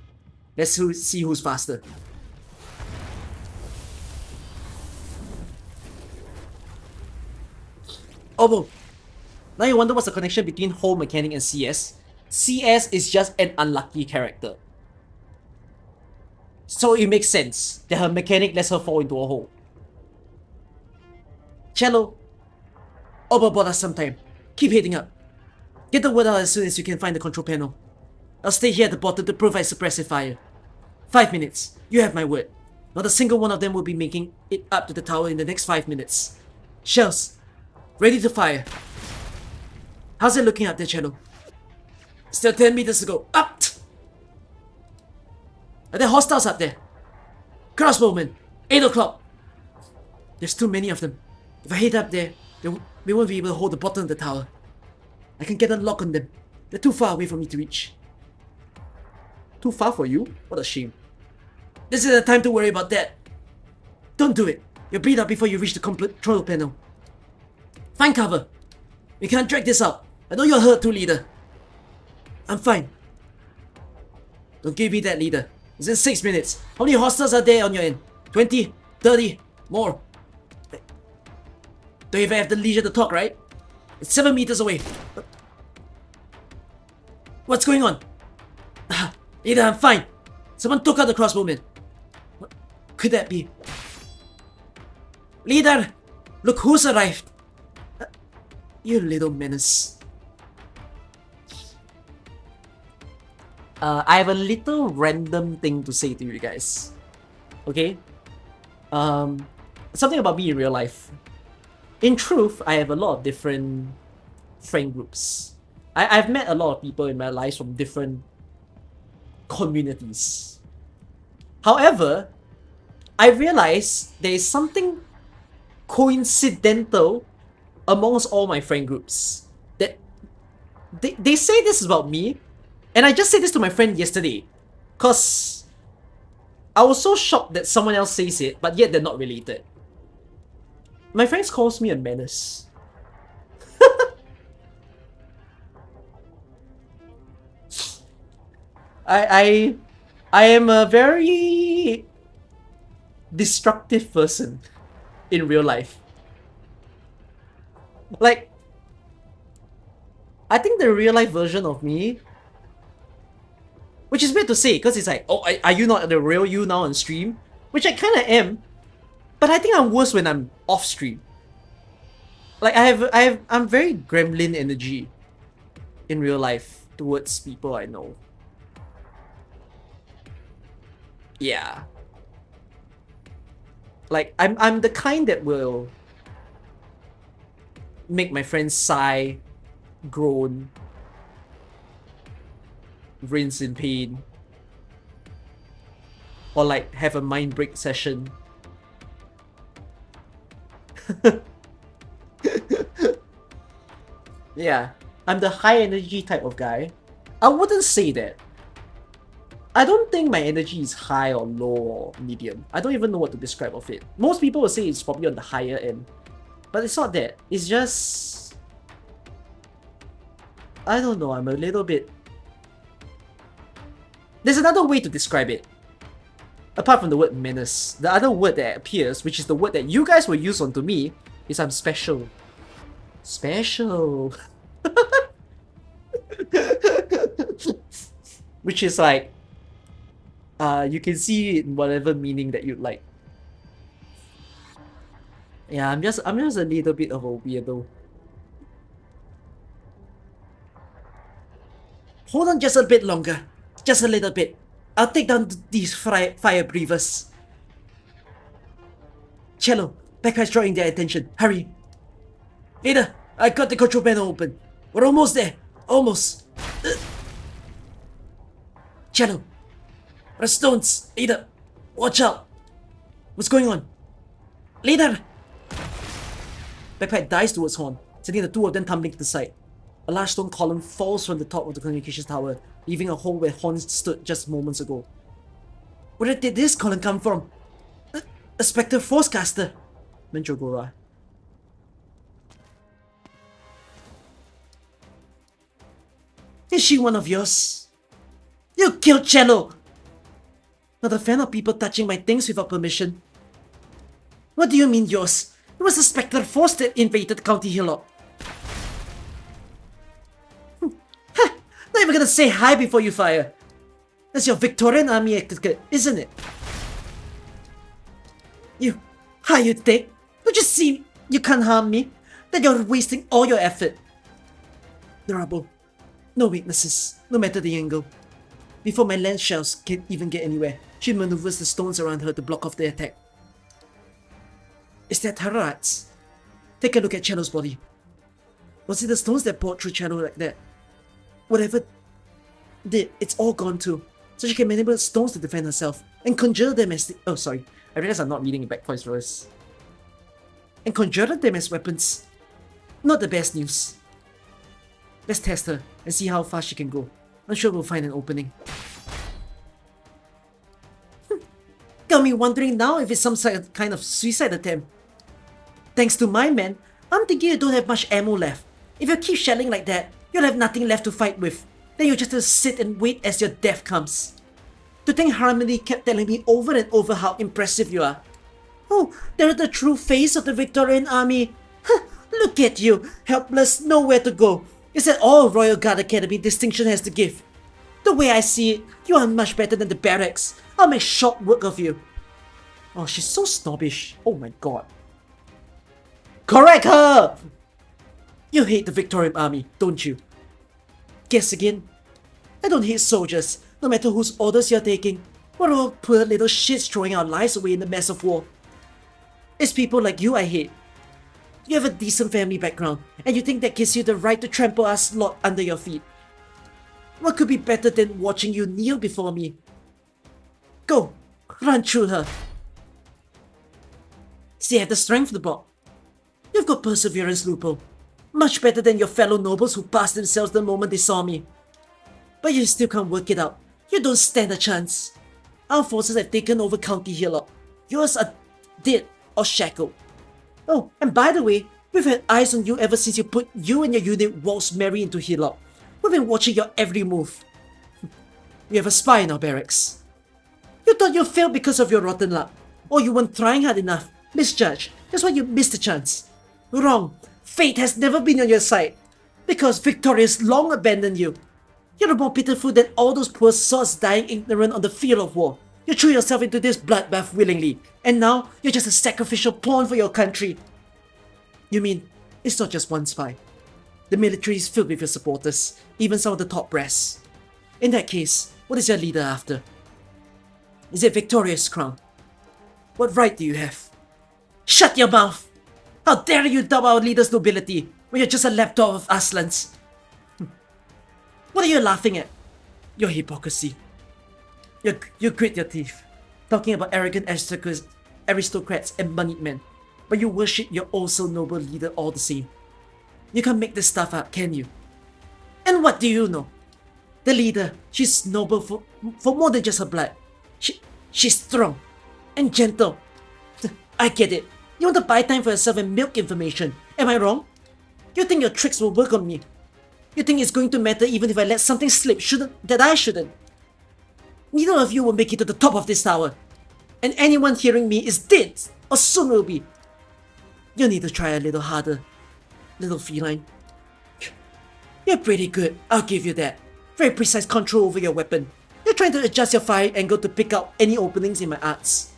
Let's see who's faster. Obo, now you wonder what's the connection between Hole Mechanic and CS? CS is just an unlucky character. So it makes sense that her mechanic lets her fall into a hole. Cello, Obo bought us some time. Keep heading up. Get the word out as soon as you can find the control panel. I'll stay here at the bottom to provide suppressive fire. 5 minutes. You have my word. Not a single one of them will be making it up to the tower in the next 5 minutes. Shells, ready to fire. How's it looking up there, Cello? Still 10 meters to go. Up! Are there hostiles up there? Crossbowmen, 8 o'clock. There's too many of them. If I head up there, we won't be able to hold the bottom of the tower. I can get a lock on them. They're too far away for me to reach. Too far for you? What a shame. This isn't the time to worry about that. Don't do it. You'll bleed out before you reach the control panel. Find cover. We can't drag this out. I know you're hurt too, leader. I'm fine. Don't give me that, leader. It's in 6 minutes. How many hostiles are there on your end? 20? 30? More? Don't even have the leisure to talk, right? It's 7 meters away. What's going on? Leader, I'm fine. Someone took out the crossbowman. What could that be? Leader! Look who's arrived! You little menace. I have a little random thing to say to you guys. Okay? Something about me in real life. In truth, I have a lot of different friend groups. I've met a lot of people in my life from different communities. However, I realize there is something coincidental amongst all my friend groups that they say this about me, and I just said this to my friend yesterday, cause I was so shocked that someone else says it, but yet they're not related. My friends calls me a menace. I am a very destructive person in real life. Like, I think the real life version of me, which is weird to say, because it's like, oh, are you not the real you now on stream? Which I kind of am, but I think I'm worse when I'm off stream. Like, I'm very gremlin energy in real life towards people I know. Yeah. Like, I'm the kind that will make my friends sigh, groan, rinse in pain, or like have a mind break session. Yeah, I'm the high energy type of guy. I wouldn't say that. I don't think my energy is high or low or medium. I don't even know what to describe of it. Most people will say it's probably on the higher end. But it's not that. It's just... I don't know, I'm a little bit... There's another way to describe it. Apart from the word menace, the other word that appears, which is the word that you guys will use onto me, is I'm special. Special. Which is like... you can see it in whatever meaning that you'd like. Yeah, I'm just a little bit of a weirdo. Hold on just a bit longer. Just a little bit. I'll take down these fire breathers. Cello, Backpack's drawing their attention. Hurry. Leader, I got the control panel open. We're almost there. Almost. Cello. Our stones! Leader! Watch out! What's going on? Leader! Backpack dives towards Horn, sending the two of them tumbling to the side. A large stone column falls from the top of the communications tower, leaving a hole where Horn stood just moments ago. Where did this column come from? A Spectre Forcecaster! Mandragora. Is she one of yours? You killed Cello! Not a fan of people touching my things without permission. What do you mean yours? It was the Spectre Force that invaded County Hillock. Ha! Not even gonna say hi before you fire. That's your Victorian army etiquette, isn't it? How you think? Don't you see you can't harm me? That you're wasting all your effort. Durable. No weaknesses, no matter the angle. Before my lance shells can even get anywhere, she maneuvers the stones around her to block off the attack. Is that Arknights? Take a look at Cello's body. Was it the stones that poured through Cello like that? Whatever did, it's all gone too. So she can manipulate stones to defend herself and conjure them as oh sorry, I realize I'm not reading it back for his verse. And conjure them as weapons. Not the best news. Let's test her and see how far she can go. I'm sure we'll find an opening. Got me wondering now if it's some kind of suicide attempt. Thanks to my men, I'm thinking you don't have much ammo left. If you keep shelling like that, you'll have nothing left to fight with. Then you'll just have to sit and wait as your death comes. To think Harmony kept telling me over and over how impressive you are. Oh, they're the true face of the Victorian army. Look at you, helpless, nowhere to go. Is that all Royal Guard Academy distinction has to give? The way I see it, you are much better than the barracks. I'll make short work of you. Oh, she's so snobbish. Oh my god. Correct her! You hate the Victorian army, don't you? Guess again. I don't hate soldiers, no matter whose orders you're taking. We're all poor little shits throwing our lives away in the mess of war. It's people like you I hate. You have a decent family background, and you think that gives you the right to trample us lot under your feet. What could be better than watching you kneel before me? Go, run through her. See, I have the strength to block. You've got perseverance, Lupo. Much better than your fellow nobles who passed themselves the moment they saw me. But you still can't work it out. You don't stand a chance. Our forces have taken over County Hillock. Yours are dead or shackled. Oh, and by the way, we've had eyes on you ever since you put you and your unit waltzed Mary into Hillock. We've been watching your every move. We have a spy in our barracks. You thought you failed because of your rotten luck. Or you weren't trying hard enough. Misjudged. That's why you missed the chance. Wrong. Fate has never been on your side. Because Victorious long abandoned you. You're more pitiful than all those poor souls dying ignorant on the field of war. You threw yourself into this bloodbath willingly. And now, you're just a sacrificial pawn for your country. You mean, it's not just one spy. The military is filled with your supporters, even some of the top brass. In that case, what is your leader after? Is it Victorious crown? What right do you have? Shut your mouth! How dare you doubt our leader's nobility when you're just a lapdog of Aslan's? What are you laughing at? Your hypocrisy. You grit your teeth, talking about arrogant aristocrats and moneyed men, but you worship your also noble leader all the same. You can't make this stuff up, can you? And what do you know? The leader, she's noble for more than just her blood. She's strong and gentle. I get it. You want to buy time for yourself and milk information. Am I wrong? You think your tricks will work on me? You think it's going to matter even if I let something slip that I shouldn't? Neither of you will make it to the top of this tower. And anyone hearing me is dead, or soon will be. You need to try a little harder, little feline. You're pretty good, I'll give you that. Very precise control over your weapon. You're trying to adjust your fire angle to pick out any openings in my arts.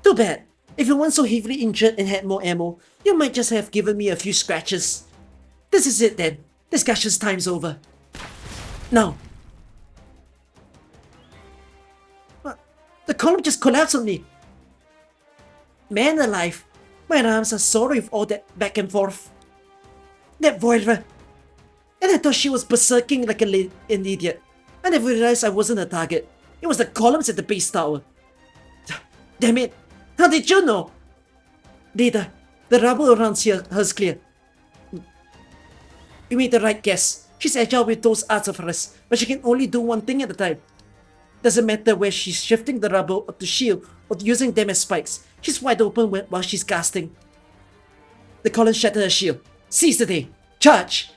Too bad. If you weren't so heavily injured and had more ammo, you might just have given me a few scratches. This is it then. Discussion's time's over. Now. What? The column just collapsed on me. Man alive. My arms are sore with all that back and forth. That Voidra. And I thought she was berserking like an idiot. I never realized I wasn't a target. It was the columns at the base tower. Damn it. How did you know? Leader, the rubble around here is clear. You made the right guess. She's agile with those arts of hers, but she can only do one thing at a time. Doesn't matter where she's shifting the rubble to shield or using them as spikes. She's wide open while she's casting. The column shattered her shield. Seize the day. Charge!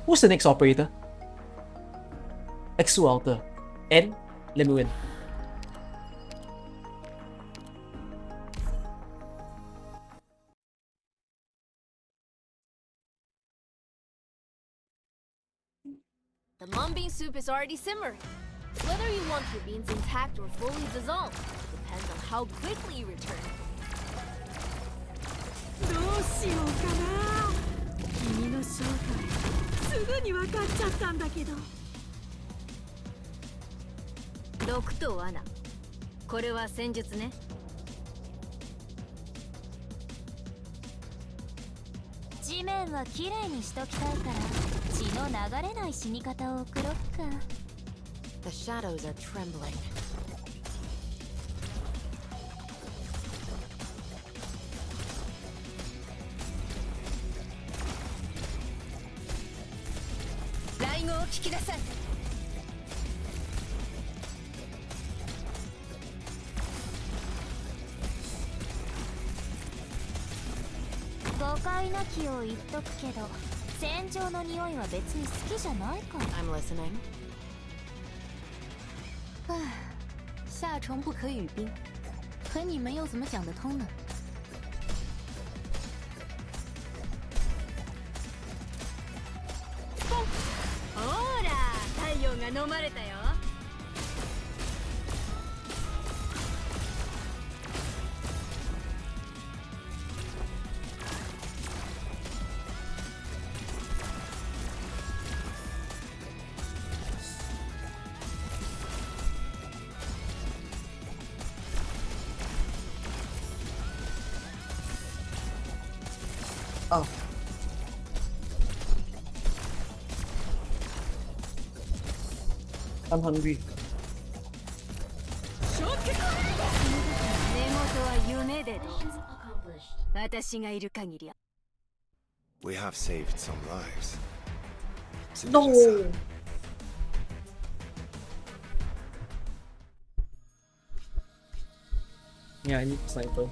Who's the next operator? Exu Alter. And let me win. The mung bean soup is already simmering. Whether you want your beans intact or fully dissolved depends on how quickly you return. どうしようかな。君の正体すぐに分かっちゃったんだけど。毒と罠。これは戦術ね。地面はきれいにしときたいから血の流れない死に方を送ろっか。The shadows are trembling. Line を聞きなさい。誤解なきを言っとくけど戦場の匂いは別に好きじゃないから。 I'm listening. 唉，下城不可语冰，可你们又怎么讲得通呢？ほら、太陽が飲まれたよ。Oh. I'm hungry. We have saved some lives. No! Yeah, I need a sniper.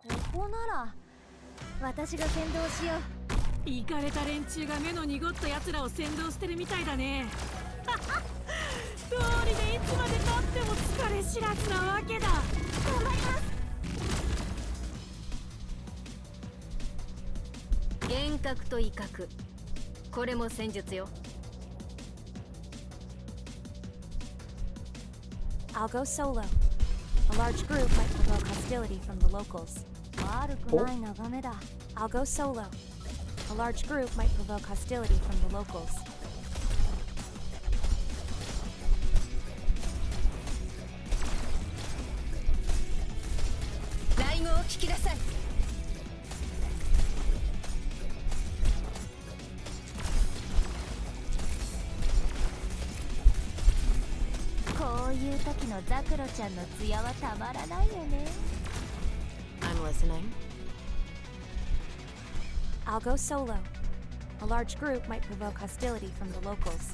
ここなら私が先導しよう。イカれた連中が目の濁った奴らを先導してるみたいだね。通りでいつまで経っても疲れ知らずなわけだ。頑張ります。幻覚と威嚇、これも戦術よ。I'll go solo. A large group might provoke hostility from the locals. 悪くない眺めだ。I'll go solo. A large group might provoke hostility from the locals. I'm listening. I'll go solo. A large group might provoke hostility from the locals.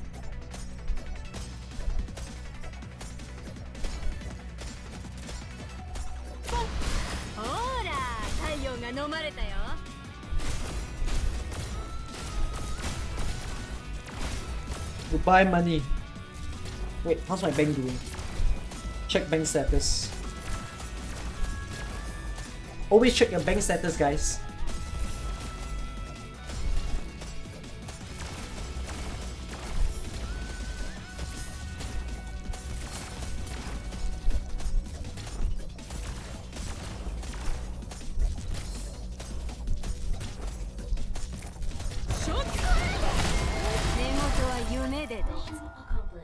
Goodbye, money. Wait, how's my bank doing? Check bank status. Always check your bank status, guys.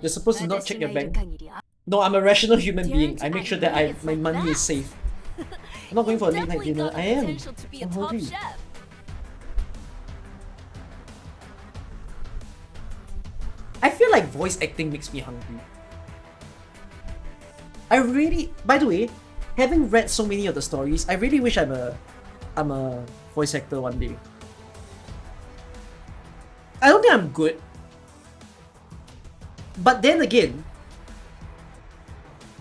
You're supposed to not check your bank. No, I'm a rational human being. I make sure that my money is safe. I'm not going for a late night dinner. I am. I'm hungry. I feel like voice acting makes me hungry. I really, by the way, having read so many of the stories, I really wish I'm a voice actor one day. I don't think I'm good. But then again,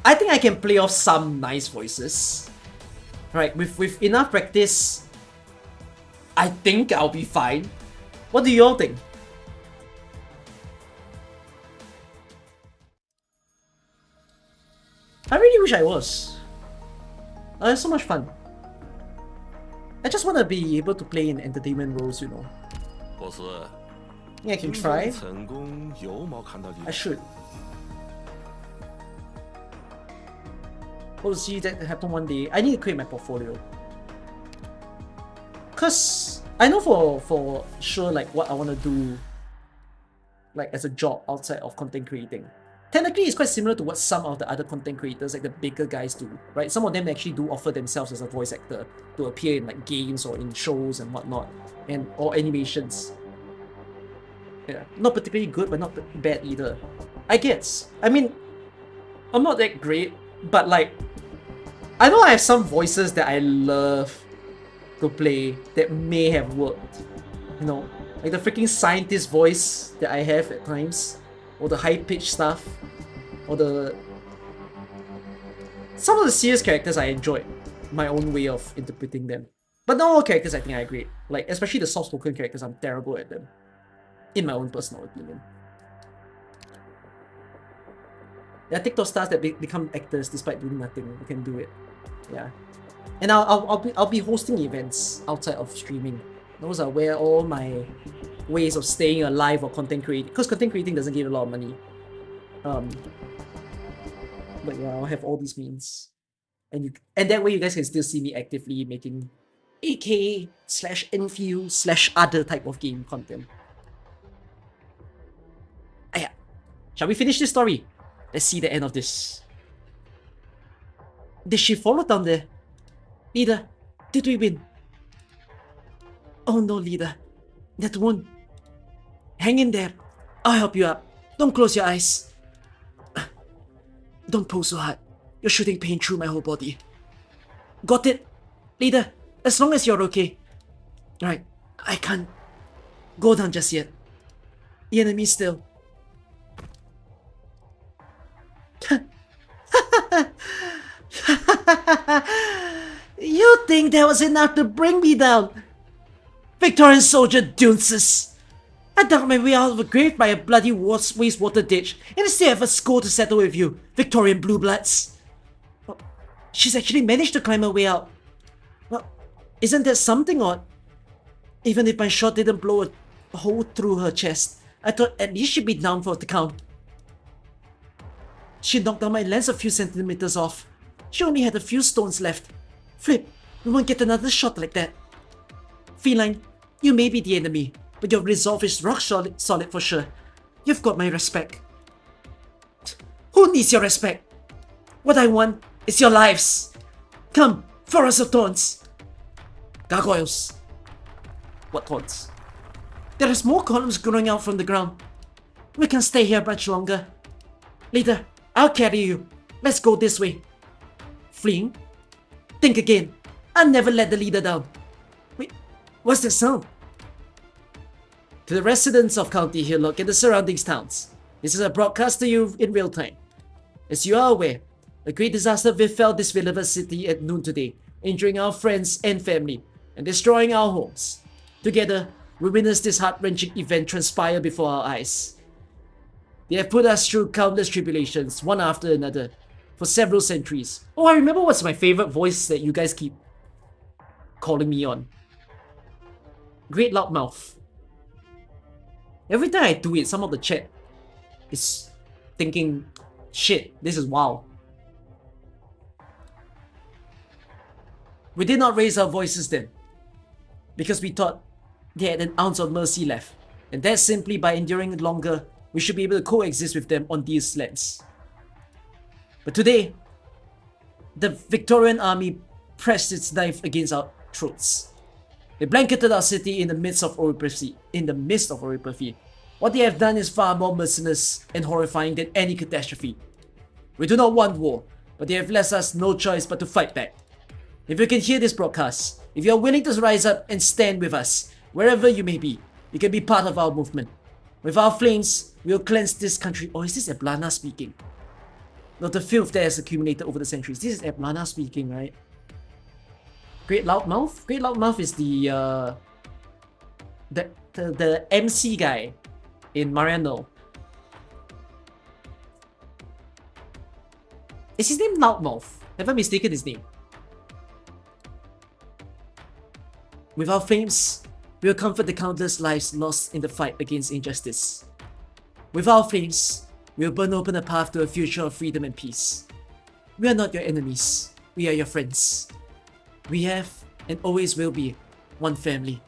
I think I can play off some nice voices. Right, with enough practice, I think I'll be fine. What do you all think? I really wish I was. It's so much fun. I just want to be able to play in entertainment roles, you know. Yeah, I can try. I should. We'll see that happen one day. I need to create my portfolio. Cause I know for sure like what I want to do like as a job outside of content creating. Technically it's quite similar to what some of the other content creators, like the bigger guys, do, right? Some of them actually do offer themselves as a voice actor to appear in like games or in shows and whatnot, and or animations. Yeah, not particularly good, but not bad either, I guess. I mean, I'm not that great, but like, I know I have some voices that I love to play that may have worked. You know, like the freaking scientist voice that I have at times, or the high-pitched stuff, or some of the serious characters I enjoyed my own way of interpreting them. But not all characters I think are great. Like, especially the soft-spoken characters, I'm terrible at them. In my own personal opinion. There are TikTok stars that become actors despite doing nothing. You can do it. Yeah. And I'll be hosting events outside of streaming. Those are where all my ways of staying alive or content creating, because content creating doesn't give a lot of money. But yeah, I'll have all these means. And that way you guys can still see me actively making AK/NFU/other type of game content. Yeah. Shall we finish this story? Let's see the end of this. Did she follow down there? Leader, did we win? Oh no, leader. That wound. Hang in there. I'll help you up. Don't close your eyes. Don't pull so hard. You're shooting pain through my whole body. Got it? Leader, as long as you're okay. Right, I can't go down just yet. The enemy's still. You think that was enough to bring me down? Victorian soldier dunces! I dug my way out of a grave by a bloody wastewater ditch and still have a score to settle with you, Victorian blue bloods. Well, she's actually managed to climb her way out. Well, isn't that something odd? Even if my shot didn't blow a hole through her chest, I thought at least she'd be down for the count. She knocked down my lens a few centimeters off. She only had a few stones left. Flip, we won't get another shot like that. Feline, you may be the enemy, but your resolve is rock solid for sure. You've got my respect. Who needs your respect? What I want is your lives. Come, Forest of Thorns. Gargoyles. What thorns? There is more columns growing out from the ground. We can't stay here much longer. Leader, I'll carry you. Let's go this way. Fleeing? Think again. I'll never let the leader down. Wait, what's that sound? To the residents of County Hillock and the surrounding towns, this is a broadcast to you in real time. As you are aware, a great disaster befell this beloved city at noon today, injuring our friends and family, and destroying our homes. Together, we witnessed this heart-wrenching event transpire before our eyes. They have put us through countless tribulations, one after another, for several centuries. Oh, I remember what's my favorite voice that you guys keep calling me on. Great Loudmouth. Every time I do it, some of the chat is thinking, shit, this is wow. We did not raise our voices then, because we thought they had an ounce of mercy left, and that's simply by enduring longer, we should be able to coexist with them on these lands. But today, the Victorian army pressed its knife against our throats. They blanketed our city in the midst of oripathy. What they have done is far more merciless and horrifying than any catastrophe. We do not want war, but they have left us no choice but to fight back. If you can hear this broadcast, if you are willing to rise up and stand with us, wherever you may be, you can be part of our movement. With our flames, we will cleanse this country. Or is this Eblana speaking? No, the filth that has accumulated over the centuries. This is Eblana speaking, right? Great Loudmouth? Great Loudmouth is the MC guy in Mariano. Is his name Loudmouth? Have I mistaken his name? With our flames, we will comfort the countless lives lost in the fight against injustice. With our flames, we will burn open a path to a future of freedom and peace. We are not your enemies, we are your friends. We have, and always will be, one family.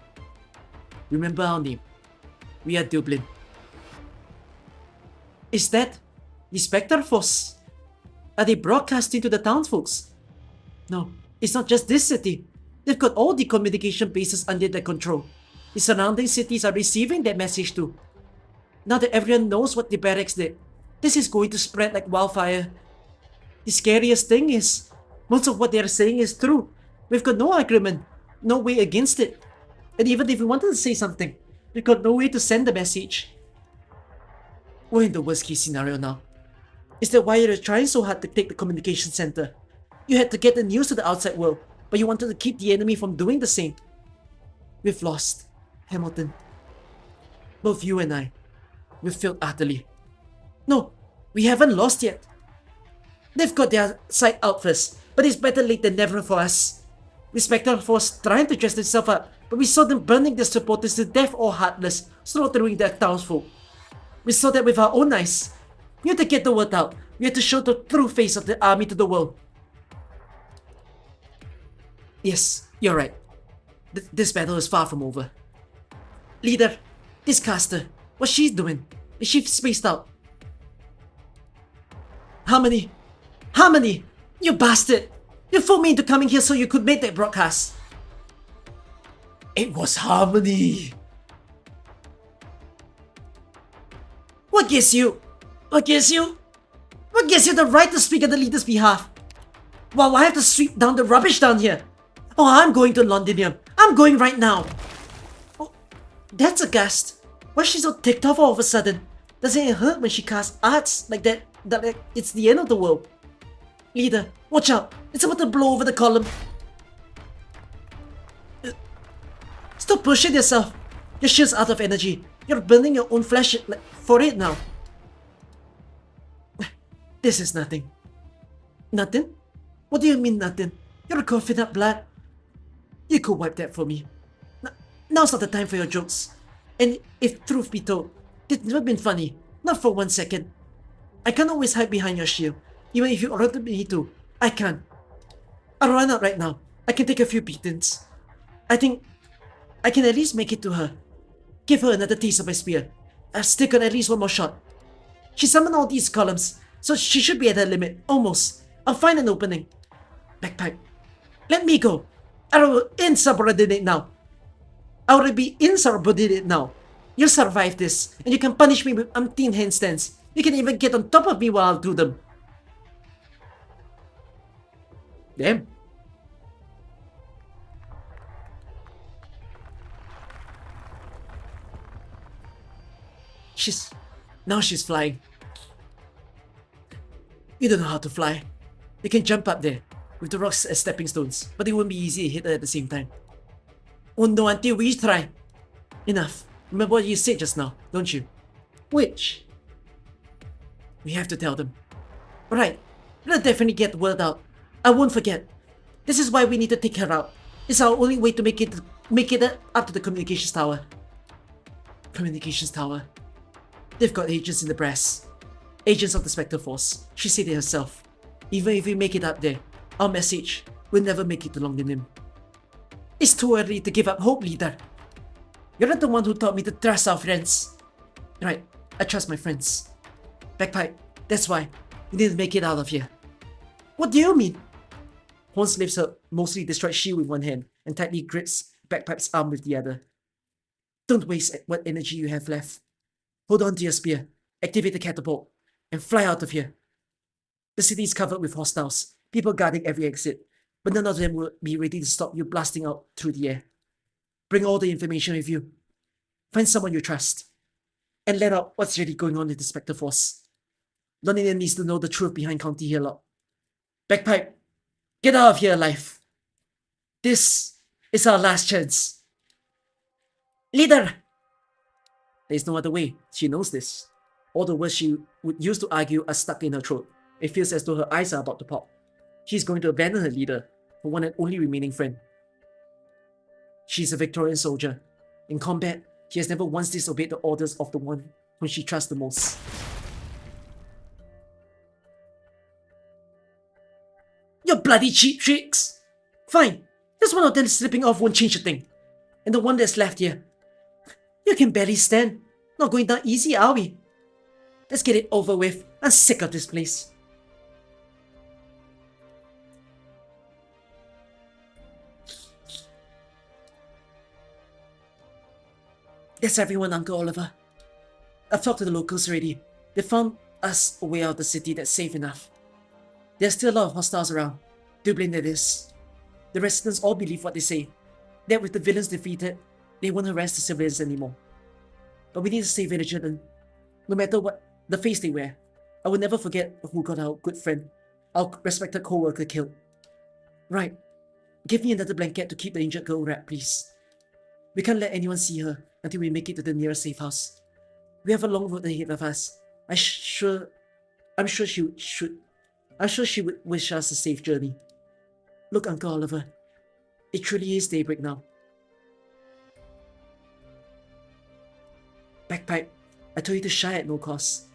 Remember our name. We are Dublin. Is that the Spectre Force? Are they broadcasting to the townsfolks? No, it's not just this city. They've got all the communication bases under their control. The surrounding cities are receiving that message too. Now that everyone knows what the barracks did, this is going to spread like wildfire. The scariest thing is, most of what they're saying is true. We've got no argument, no way against it. And even if we wanted to say something, we've got no way to send the message. We're in the worst case scenario now. Is that why you're trying so hard to take the communication center? You had to get the news to the outside world, but you wanted to keep the enemy from doing the same. We've lost, Hamilton. Both you and I. We've failed utterly. No, we haven't lost yet. They've got their side out first, but it's better late than never for us. The Spectre Force trying to dress themselves up, but we saw them burning their supporters to death or heartless, slaughtering their townsfolk. We saw that with our own eyes. We had to get the word out. We had to show the true face of the army to the world. Yes, you're right. This battle is far from over. Leader, this caster, what's she doing? Is she spaced out? Harmony! Harmony! You bastard! You fooled me into coming here so you could make that broadcast. It was harmony. What gives you the right to speak on the leader's behalf? While I have to sweep down the rubbish down here. Oh, I'm going to Londinium. I'm going right now. Oh, that's a ghast. Why is she so ticked off all of a sudden? Doesn't it hurt when she casts arts like that? That like it's the end of the world. Leader, watch out. It's about to blow over the column. Stop pushing yourself. Your shield's out of energy. You're burning your own flesh for it now. This is nothing. Nothing? What do you mean nothing? You're a confident blood. You could wipe that for me. Now's not the time for your jokes. And if truth be told, it's never been funny. Not for 1 second. I can't always hide behind your shield. Even if you ordered me to. I can't. I'll run out right now. I can take a few beatings. I think I can at least make it to her. Give her another taste of my spear. I've still got at least one more shot. She summoned all these columns, so she should be at her limit. Almost. I'll find an opening. Bagpipe. Let me go. I will insubordinate now. I will be insubordinate now. You'll survive this, and you can punish me with umpteen handstands. You can even get on top of me while I do them. Damn. Now she's flying. You don't know how to fly. You can jump up there with the rocks as stepping stones, but it won't be easy to hit her at the same time. Won't know until we try. Enough. Remember what you said just now, don't you? Which? We have to tell them. Right. We'll definitely get the word out. I won't forget. This is why we need to take her out. It's our only way to make it up to the communications tower. Communications tower. They've got agents in the brass. Agents of the Spectre Force. She said it herself. Even if we make it up there, our message will never make it to Longdenim. It's too early to give up hope, leader. You're not the one who taught me to trust our friends. Right, I trust my friends. Bagpipe, that's why we need to make it out of here. What do you mean? Horns lifts her mostly destroyed shield with one hand and tightly grips Bagpipe's arm with the other. Don't waste what energy you have left. Hold on to your spear, activate the catapult, and fly out of here. The city is covered with hostiles, people guarding every exit, but none of them will be ready to stop you blasting out through the air. Bring all the information with you. Find someone you trust, and let out what's really going on with the Spectre Force. London needs to know the truth behind County Hillock. Bagpipe, get out of here alive. This is our last chance. Leader! There's no other way. She knows this. All the words she would use to argue are stuck in her throat. It feels as though her eyes are about to pop. She's going to abandon her leader, her one and only remaining friend. She's a Victorian soldier. In combat, she has never once disobeyed the orders of the one whom she trusts the most. You bloody cheap tricks! Fine, just one of them slipping off won't change a thing. And the one that's left here, you can barely stand. Not going down easy, are we? Let's get it over with. I'm sick of this place. That's everyone, Uncle Oliver. I've talked to the locals already. They found us a way out of the city that's safe enough. There's still a lot of hostiles around. Do blame that is. The residents all believe what they say. That with the villains defeated, they won't harass the civilians anymore. But we need to stay vigilant. No matter what the face they wear, I will never forget who got our good friend, our respected co-worker killed. Right. Give me another blanket to keep the injured girl wrapped, please. We can't let anyone see her until we make it to the nearest safe house. We have a long road ahead of us. I'm sure she would wish us a safe journey. Look, Uncle Oliver. It truly is daybreak now. Bagpipe, I told you to shy at no cost.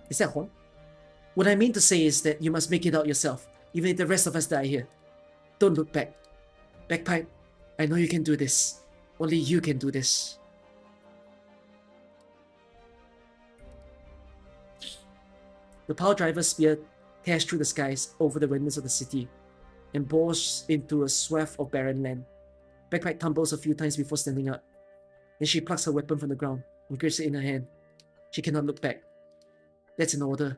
Is that horn? What I mean to say is that you must make it out yourself, even if the rest of us die here. Don't look back. Bagpipe, I know you can do this. Only you can do this. The power driver's spear tears through the skies over the remnants of the city and bores into a swath of barren land. Backpack tumbles a few times before standing up. Then she plucks her weapon from the ground and grips it in her hand. She cannot look back. That's an order.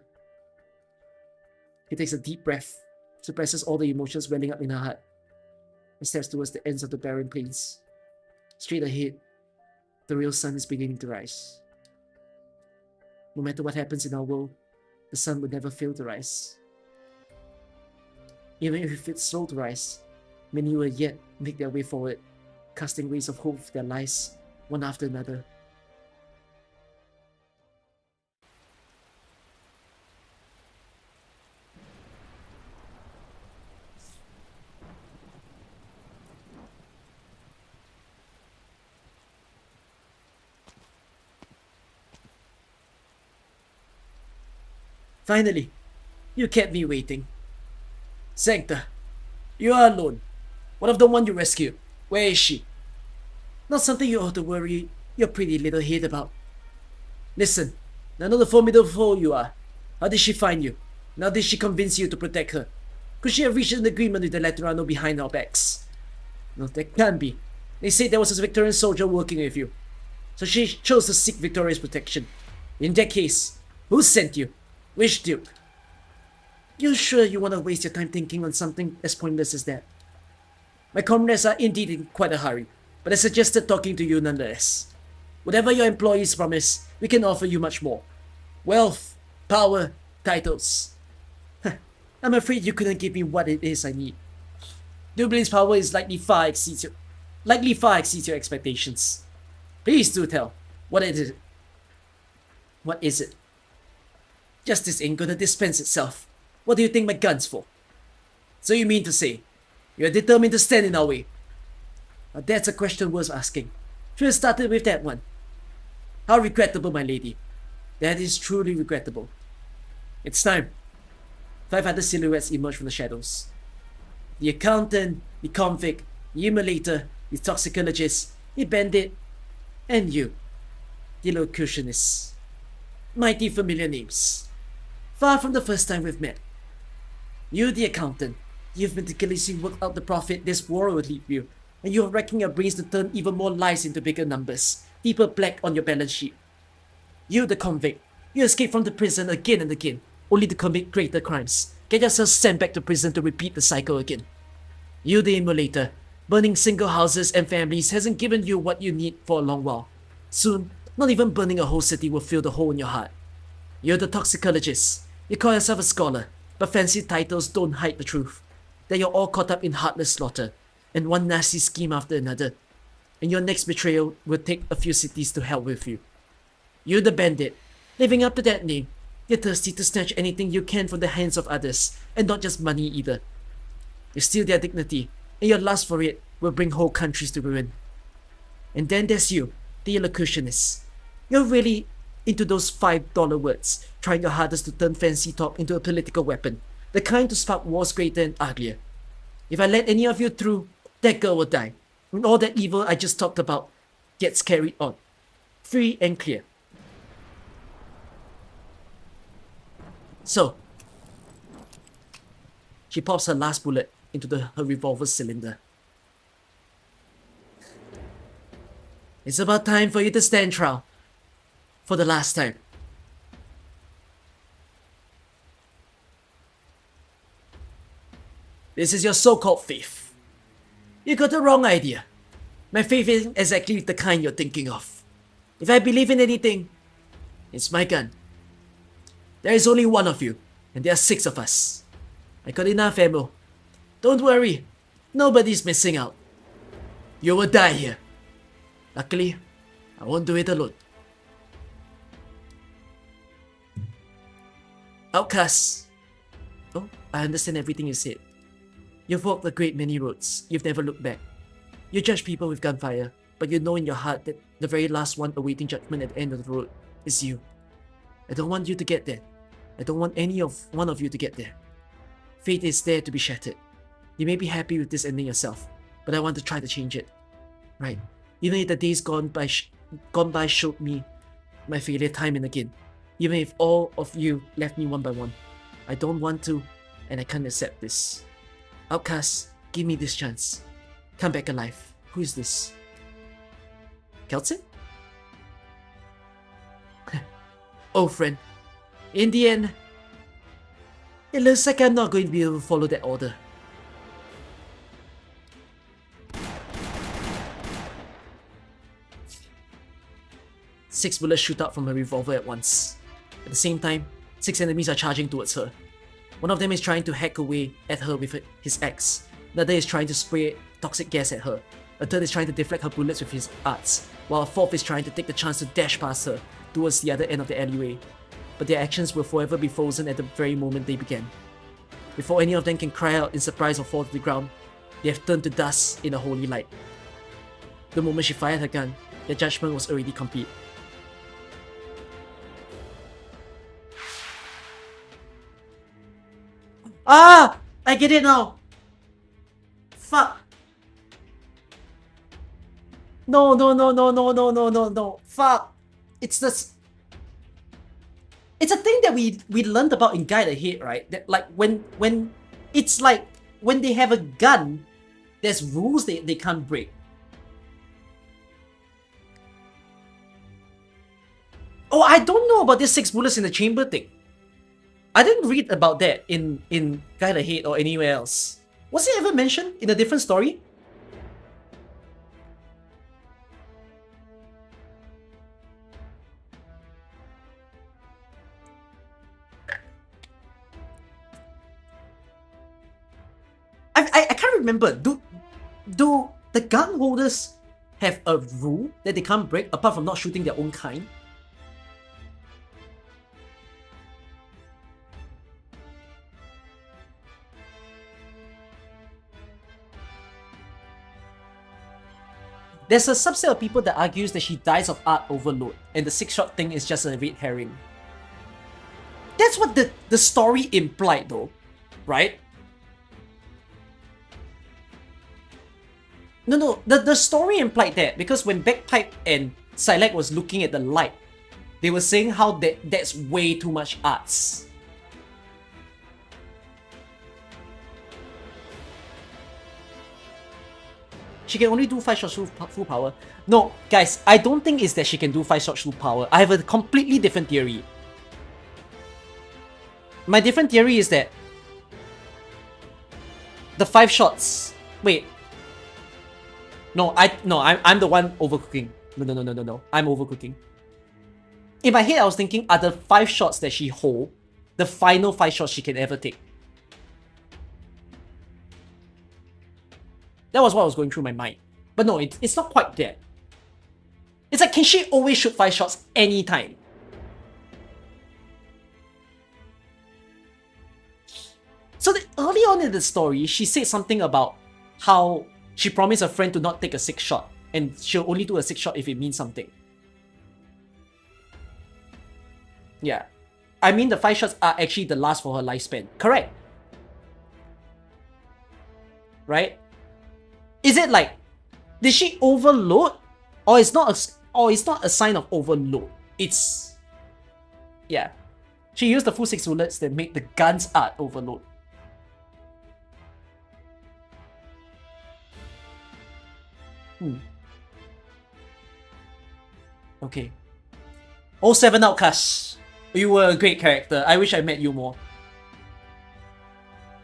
He takes a deep breath, suppresses all the emotions welling up in her heart, and steps towards the ends of the barren plains. Straight ahead, the real sun is beginning to rise. No matter what happens in our world, the sun will never fail to rise. Even if it's slow to rise, many will yet make their way forward, casting rays of hope for their lives, one after another. Finally, you kept me waiting. Sancta, you are alone. What of the one you rescued? Where is she? Not something you ought to worry your pretty little head about. Listen, I know the formidable foe you are. How did she find you? How did she convince you to protect her? Could she have reached an agreement with the Laterano behind our backs? No, that can't be. They said there was a Victorian soldier working with you. So she chose to seek Victoria's protection. In that case, who sent you? Which duke? You sure you want to waste your time thinking on something as pointless as that? My comrades are indeed in quite a hurry, but I suggested talking to you nonetheless. Whatever your employees promise, we can offer you much more. Wealth, power, titles. I'm afraid you couldn't give me what it is I need. Dublin's power is likely far exceeds your expectations. Please do tell. What is it? What is it? Justice ain't gonna dispense itself. What do you think my gun's for? So you mean to say, you're determined to stand in our way? Now that's a question worth asking. Should have started with that one. How regrettable, my lady. That is truly regrettable. It's time. 5 other silhouettes emerge from the shadows. The accountant, the convict, the immolator, the toxicologist, the bandit, and you, the locutionist. Mighty familiar names. Far from the first time we've met. You, the accountant, you've meticulously worked out the profit this war will leave you, and you're racking your brains to turn even more lies into bigger numbers, deeper black on your balance sheet. You, the convict, you escape from the prison again and again, only to commit greater crimes, get yourself sent back to prison to repeat the cycle again. You, the immolator, burning single houses and families hasn't given you what you need for a long while. Soon, not even burning a whole city will fill the hole in your heart. You're the toxicologist. You call yourself a scholar, but fancy titles don't hide the truth. That you're all caught up in heartless slaughter, and one nasty scheme after another. And your next betrayal will take a few cities to hell with you. You're the bandit, living up to that name. You're thirsty to snatch anything you can from the hands of others, and not just money either. You steal their dignity, and your lust for it will bring whole countries to ruin. And then there's you, the elocutionist. You're really into those $5 words, trying your hardest to turn fancy talk into a political weapon, the kind to spark wars greater and uglier. If I let any of you through, that girl will die, and all that evil I just talked about gets carried on, free and clear. So, she pops her last bullet into her revolver cylinder. It's about time for you to stand trial. For the last time. This is your so-called faith. You got the wrong idea. My faith isn't exactly the kind you're thinking of. If I believe in anything, it's my gun. There is only one of you, and there are 6 of us. I got enough ammo. Don't worry, nobody's missing out. You will die here. Luckily, I won't do it alone. Outcasts. Oh, I understand everything you said. You've walked a great many roads. You've never looked back. You judge people with gunfire, but you know in your heart that the very last one awaiting judgment at the end of the road is you. I don't want you to get there. I don't want one of you to get there. Fate is there to be shattered. You may be happy with this ending yourself, but I want to try to change it. Right. Even if the days gone by showed me my failure time and again. Even if all of you left me one by one. I don't want to, and I can't accept this. Outcasts, give me this chance. Come back alive. Who is this? Keltsin? Oh, friend. In the end, it looks like I'm not going to be able to follow that order. Six bullets shoot out from her revolver at once. At the same time, 6 enemies are charging towards her. One of them is trying to hack away at her with his axe. Another is trying to spray toxic gas at her. A third is trying to deflect her bullets with his arts, while a fourth is trying to take the chance to dash past her towards the other end of the alleyway. But their actions will forever be frozen at the very moment they began. Before any of them can cry out in surprise or fall to the ground, they have turned to dust in a holy light. The moment she fired her gun, their judgment was already complete. Ah! I get it now! Fuck! No, no, no, no, no, no, no, no, no. Fuck! It's this... It's a thing that we learned about in Guide Ahead, right? That like when it's like when they have a gun, there's rules they can't break. Oh, I don't know about this 6 bullets in the chamber thing. I didn't read about that in Guide Ahead or anywhere else. Was it ever mentioned in a different story? I can't remember. Do the gun holders have a rule that they can't break apart from not shooting their own kind? There's a subset of people that argues that she dies of art overload and the 6-shot thing is just a red herring. That's what the story implied though, right? No, the story implied that because when Bagpipe and Silac was looking at the light, they were saying how that's way too much arts. She can only do 5 shots full power. No, guys, I don't think it's that she can do 5 shots full power. I have a completely different theory. My different theory is that the 5 shots... Wait. No, I'm the one overcooking. No. I'm overcooking. In my head, I was thinking, are the 5 shots that she holds the final 5 shots she can ever take? That was what was going through my mind. But no, it's not quite that. It's like, can she always shoot 5 shots anytime? So early on in the story, she said something about how she promised a friend to not take a 6 shot, and she'll only do a 6 shot if it means something. Yeah. I mean, the 5 shots are actually the last for her lifespan. Correct. Right? Is it like, did she overload? Or it's not a sign of overload. It's... Yeah. She used the full 6 bullets that make the gun's art overload. Okay. 07 Outcasts. You were a great character. I wish I met you more.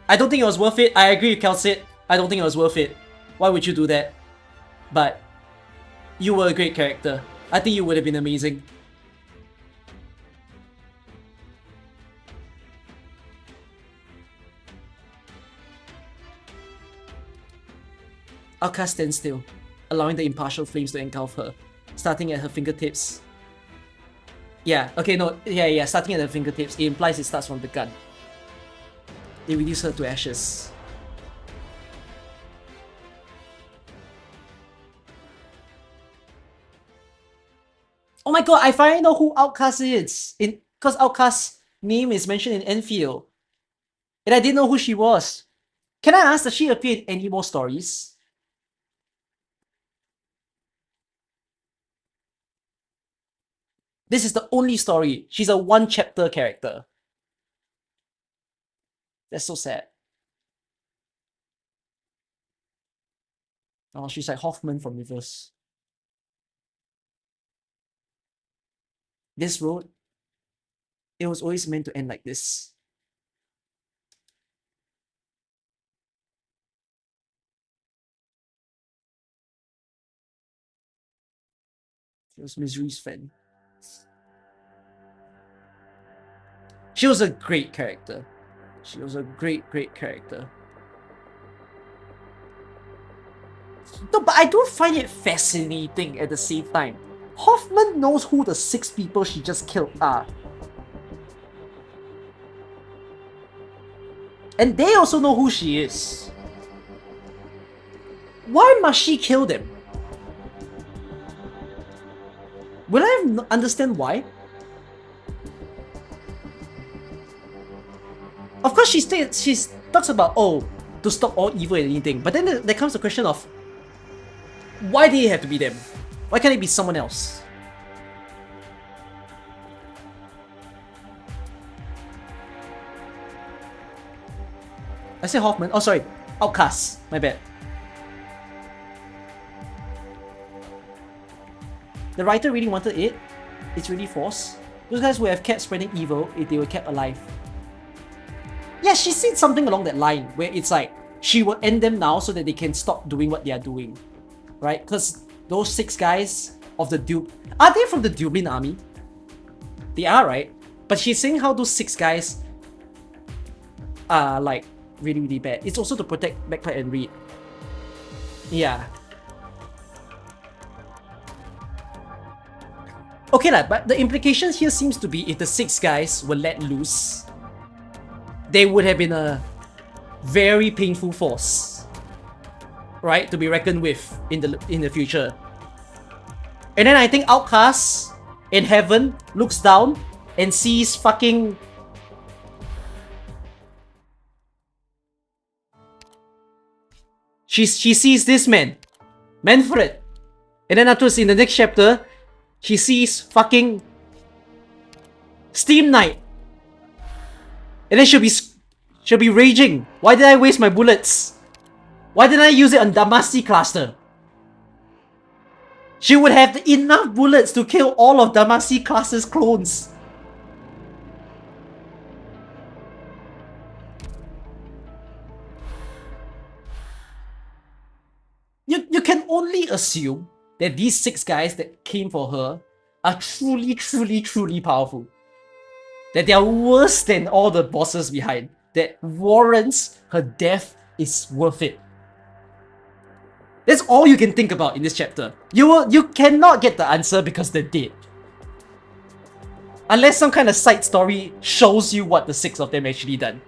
I don't think it was worth it. I agree with Kelsit. I don't think it was worth it. Why would you do that? But you were a great character. I think you would have been amazing. Outcast stands still, allowing the impartial flames to engulf her, starting at her fingertips. Yeah, okay, no, yeah, starting at her fingertips. It implies it starts from the gun. They reduce her to ashes. Oh my god, I finally know who Outcast is! Because Outcast's name is mentioned in Enfield. And I didn't know who she was. Can I ask, does she appear in any more stories? This is the only story. She's a 1-chapter character. That's so sad. Oh, she's like Hoffman from reverse. This road, it was always meant to end like this. It was Misery's friend. She was a great character. She was a great character. No, but I do find it fascinating at the same time. Hoffman knows who the 6 people she just killed are. And they also know who she is. Why must she kill them? Will I understand why? Of course, she talks about, oh, to stop all evil and anything. But then there comes the question of, why did it have to be them? Why can't it be someone else? I said Hoffman. Oh, sorry. Outcast. My bad. The writer really wanted it. It's really forced. Those guys would have kept spreading evil if they were kept alive. Yeah, she said something along that line where it's like, she will end them now so that they can stop doing what they are doing. Right? Because those 6 guys of the are they from the Dublin army? They are, right? But she's saying how those 6 guys are like really bad. It's also to protect Backlight and Reed. Yeah. Okay lah, but the implication here seems to be if the 6 guys were let loose, they would have been a very painful force, right, to be reckoned with in the future. And then I think Outcast in heaven looks down and sees fucking she sees this man, Manfred, and then afterwards in the next chapter, she sees fucking Steam Knight, and then she'll be raging. Why did I waste my bullets? Why didn't I use it on Damacy Cluster? She would have enough bullets to kill all of Damacy Cluster's clones. You can only assume that these 6 guys that came for her are truly powerful. That they are worse than all the bosses behind. That warrants her death is worth it. That's all you can think about in this chapter. You cannot get the answer because they're dead. Unless some kind of side story shows you what the 6 of them actually done.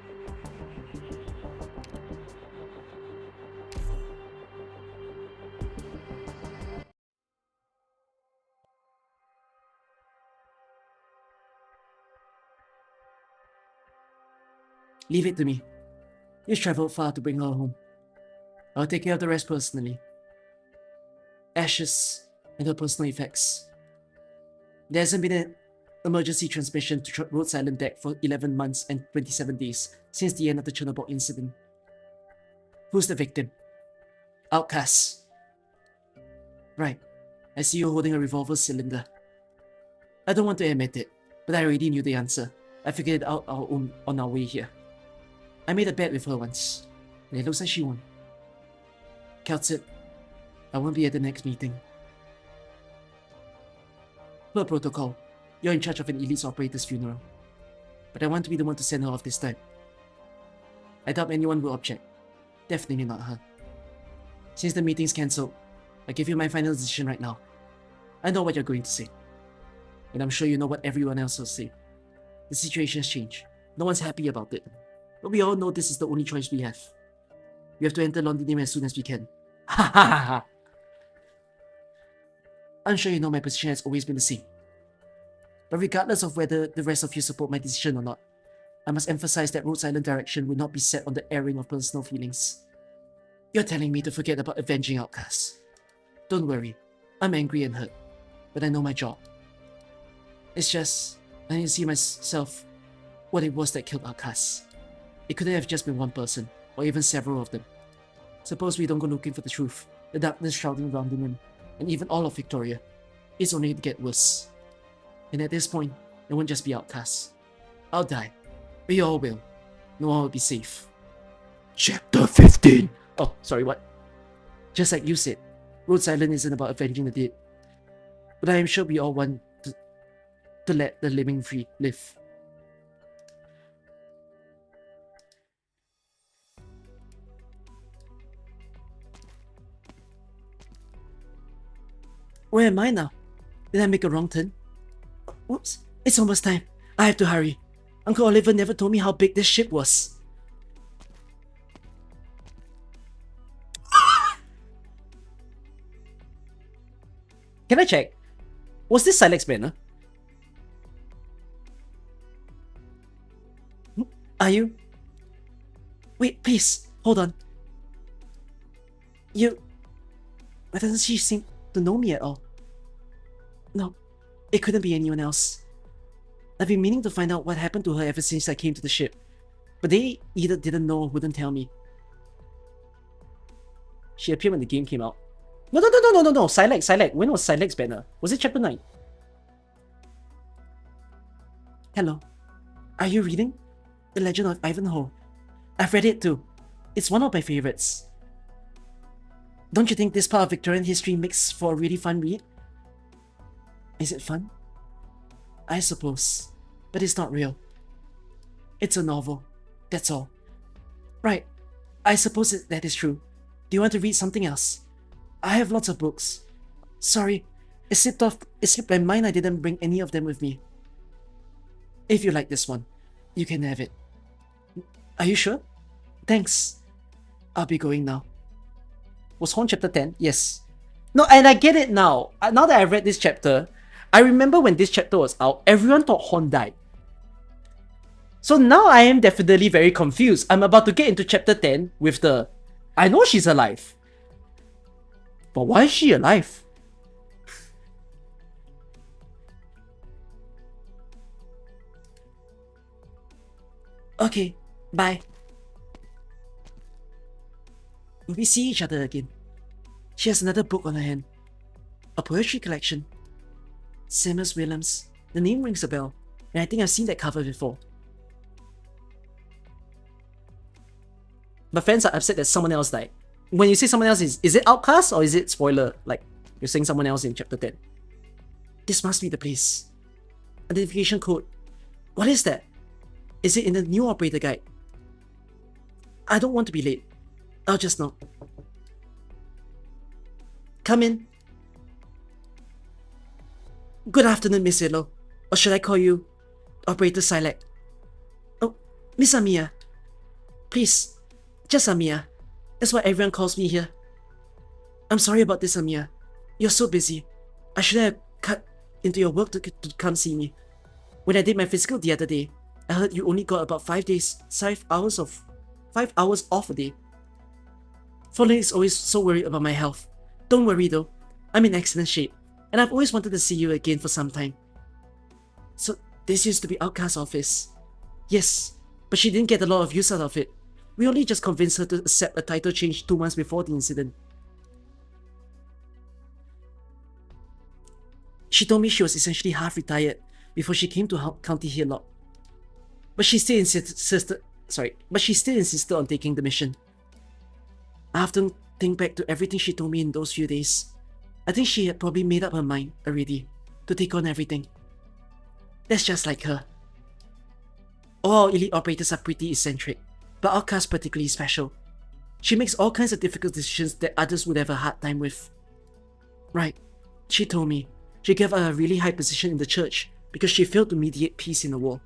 Leave it to me. You've traveled far to bring her home. I'll take care of the rest personally. Ashes and her personal effects. There hasn't been an emergency transmission to Rhodes Island deck for 11 months and 27 days since the end of the Chernobyl incident. Who's the victim? Outcast. Right. I see you holding a revolver cylinder. I don't want to admit it, but I already knew the answer. I figured it out on our way here. I made a bet with her once, and it looks like she won. Counts it. I won't be at the next meeting. Per protocol, you're in charge of an elite operator's funeral. But I want to be the one to send her off this time. I doubt anyone will object. Definitely not her. Since the meeting's cancelled, I give you my final decision right now. I know what you're going to say. And I'm sure you know what everyone else will say. The situation has changed. No one's happy about it. But we all know this is the only choice we have. We have to enter Londinium as soon as we can. Ha ha ha ha! I'm sure you know my position has always been the same. But regardless of whether the rest of you support my decision or not, I must emphasize that Rhodes Island direction will not be set on the airing of personal feelings. You're telling me to forget about avenging outcasts. Don't worry, I'm angry and hurt, but I know my job. It's just, I need to see myself what it was that killed outcasts. It couldn't have just been one person, or even several of them. Suppose we don't go looking for the truth, the darkness shrouding around him, and even all of Victoria. It's only to get worse. And at this point, it won't just be outcasts. I'll die. We all will. No one will be safe. Chapter 15! Oh, sorry, what? Just like you said, Rhodes Island isn't about avenging the dead. But I am sure we all want to let the living free live. Where am I now? Did I make a wrong turn? Whoops, it's almost time. I have to hurry. Uncle Oliver never told me how big this ship was. Can I check? Was this Silex banner? Are you? Wait, please, hold on. You... Why doesn't she seem to know me at all? No, it couldn't be anyone else. I've been meaning to find out what happened to her ever since I came to the ship, but they either didn't know or wouldn't tell me. She appeared when the game came out. No, Silex. When was Silex banner? Was it chapter 9? Hello. Are you reading? The Legend of Ivanhoe. I've read it too. It's one of my favorites. Don't you think this part of Victorian history makes for a really fun read? Is it fun? I suppose. But it's not real. It's a novel. That's all. Right. I suppose that is true. Do you want to read something else? I have lots of books. Sorry. It slipped my mind I didn't bring any of them with me. If you like this one, you can have it. Are you sure? Thanks. I'll be going now. Was Horn chapter 10? Yes. No, and I get it now. Now that I've read this chapter, I remember when this chapter was out, everyone thought Horn died. So now I am definitely very confused. I'm about to get into chapter 10 with the... I know she's alive. But why is she alive? Okay, bye. Will we see each other again? She has another book on her hand. A poetry collection. Samus Williams. The name rings a bell, and I think I've seen that cover before. My friends are upset that someone else died. When you say someone else, is it Outcast or is it spoiler? Like, you're saying someone else in chapter 10. This must be the place. Identification code. What is that? Is it in the new operator guide? I don't want to be late. I'll just knock. Come in. Good afternoon, Miss Illo. Or should I call you Operator Silek? Oh, Miss Amiya. Please, just Amiya. That's what everyone calls me here. I'm sorry about this, Amiya. You're so busy. I should have cut into your work to come see me. When I did my physical the other day, I heard you only got about 5 hours off a day. Foley is always so worried about my health. Don't worry though, I'm in excellent shape, and I've always wanted to see you again for some time. So this used to be Outcast's office. Yes, but she didn't get a lot of use out of it. We only just convinced her to accept a title change 2 months before the incident. She told me she was essentially half retired before she came to County Hillock. But she still insisted on taking the mission. I often think back to everything she told me in those few days. I think she had probably made up her mind already to take on everything. That's just like her. All elite operators are pretty eccentric, but Outcast's particularly special. She makes all kinds of difficult decisions that others would have a hard time with. Right, she told me she gave her a really high position in the church because she failed to mediate peace in the war.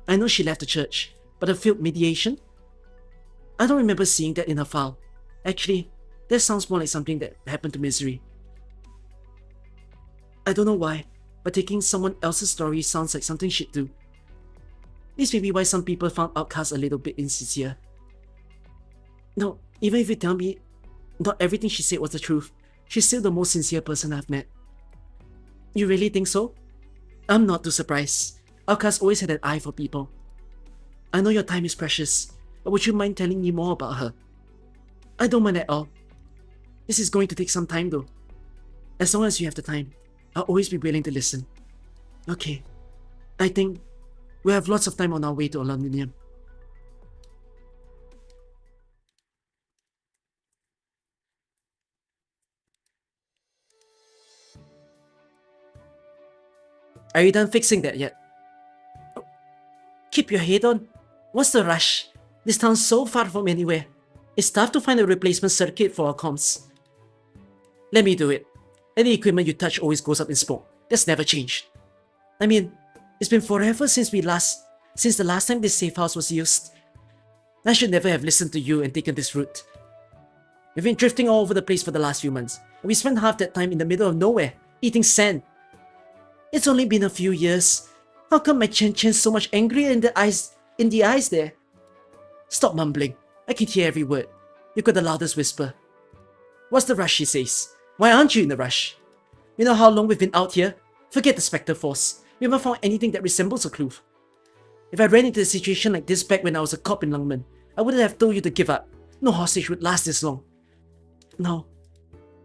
I know she left the church, but a failed mediation? I don't remember seeing that in her file. Actually, that sounds more like something that happened to Misery. I don't know why, but taking someone else's story sounds like something she'd do. This may be why some people found Outcast a little bit insincere. No, even if you tell me not everything she said was the truth, she's still the most sincere person I've met. You really think so? I'm not too surprised. Outcast always had an eye for people. I know your time is precious, but would you mind telling me more about her? I don't mind at all. This is going to take some time though. As long as you have the time, I'll always be willing to listen. Okay. I think we have lots of time on our way to Londinium. Are you done fixing that yet? Oh, keep your head on. What's the rush? This town's so far from anywhere. It's tough to find a replacement circuit for our comms. Let me do it. Any equipment you touch always goes up in smoke. That's never changed. I mean, it's been forever since the last time this safe house was used. I should never have listened to you and taken this route. We've been drifting all over the place for the last few months, and we spent half that time in the middle of nowhere, eating sand. It's only been a few years. How come my Chen-Chen's so much angrier in the eyes there? Stop mumbling. I can hear every word. You've got the loudest whisper. What's the rush, she says. Why aren't you in a rush? You know how long we've been out here? Forget the Spectre Force. We haven't found anything that resembles a clue. If I ran into a situation like this back when I was a cop in Lungmen, I wouldn't have told you to give up. No hostage would last this long. No.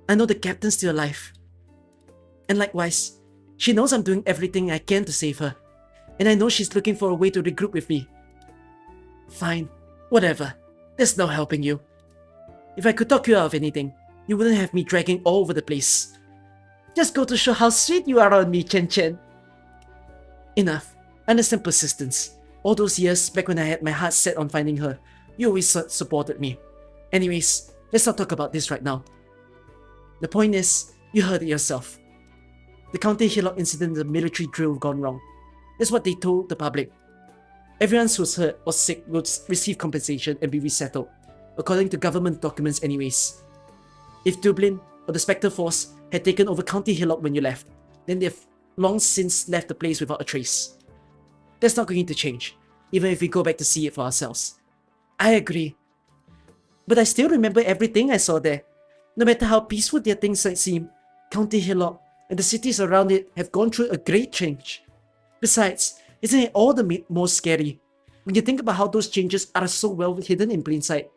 I know the captain's still alive. And likewise, she knows I'm doing everything I can to save her. And I know she's looking for a way to regroup with me. Fine. Whatever. There's no helping you. If I could talk you out of anything, you wouldn't have me dragging all over the place. Just go to show how sweet you are on me, Chen-Chen. Enough. I understand persistence. All those years back when I had my heart set on finding her, you always supported me. Anyways, let's not talk about this right now. The point is, you heard it yourself. The County Hillock incident is a military drill gone wrong. That's what they told the public. Everyone who was hurt or sick will receive compensation and be resettled, according to government documents anyways. If Dublin or the Spectre Force had taken over County Hillock when you left, then they've long since left the place without a trace. That's not going to change, even if we go back to see it for ourselves. I agree. But I still remember everything I saw there. No matter how peaceful their things might seem, County Hillock and the cities around it have gone through a great change. Besides, isn't it all the more scary when you think about how those changes are so well hidden in plain sight?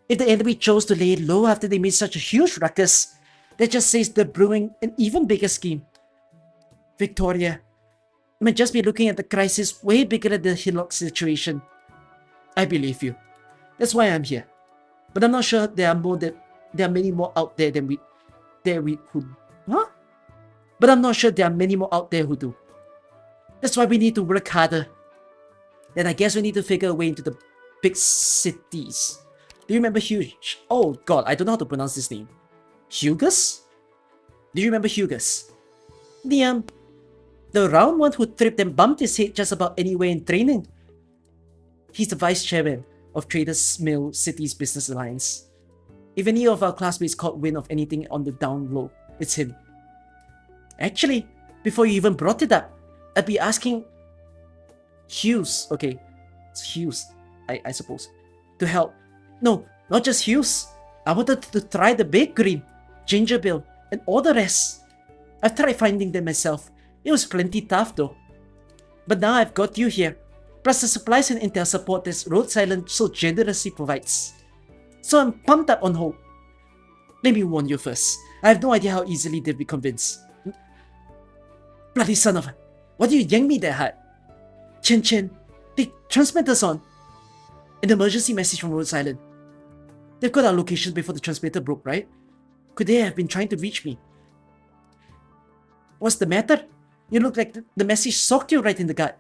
If the enemy chose to lay it low after they made such a huge ruckus, that just says they're brewing an even bigger scheme. Victoria, you might just be looking at the crisis way bigger than the Hillock situation. I believe you. That's why I'm here. But I'm not sure there are many more out there than who. Huh? But I'm not sure there are many more out there who do. That's why we need to work harder. Then I guess we need to figure a way into the big cities. Do you remember Oh god, I don't know how to pronounce this name. Hugus? Do you remember Hugus? The round one who tripped and bumped his head just about anywhere in training. He's the vice chairman of Traders Mill Cities Business Alliance. If any of our classmates caught wind of anything on the down low, it's him. Actually, before you even brought it up, I'd be asking Hughes, okay, it's Hughes, I suppose, to help. No, not just Hughes. I wanted to try the Big Green, Ginger Bill, and all the rest. I've tried finding them myself. It was plenty tough though. But now I've got you here, plus the supplies and intel support that Rhode Island so generously provides. So I'm pumped up on hope. Let me warn you first. I have no idea how easily they'll be convinced. Bloody son of a... Why do you yank me that hard? Chen, the transmitter's on. An emergency message from Rhode Island. They've got our locations before the transmitter broke, right? Could they have been trying to reach me? What's the matter? You look like the message socked you right in the gut.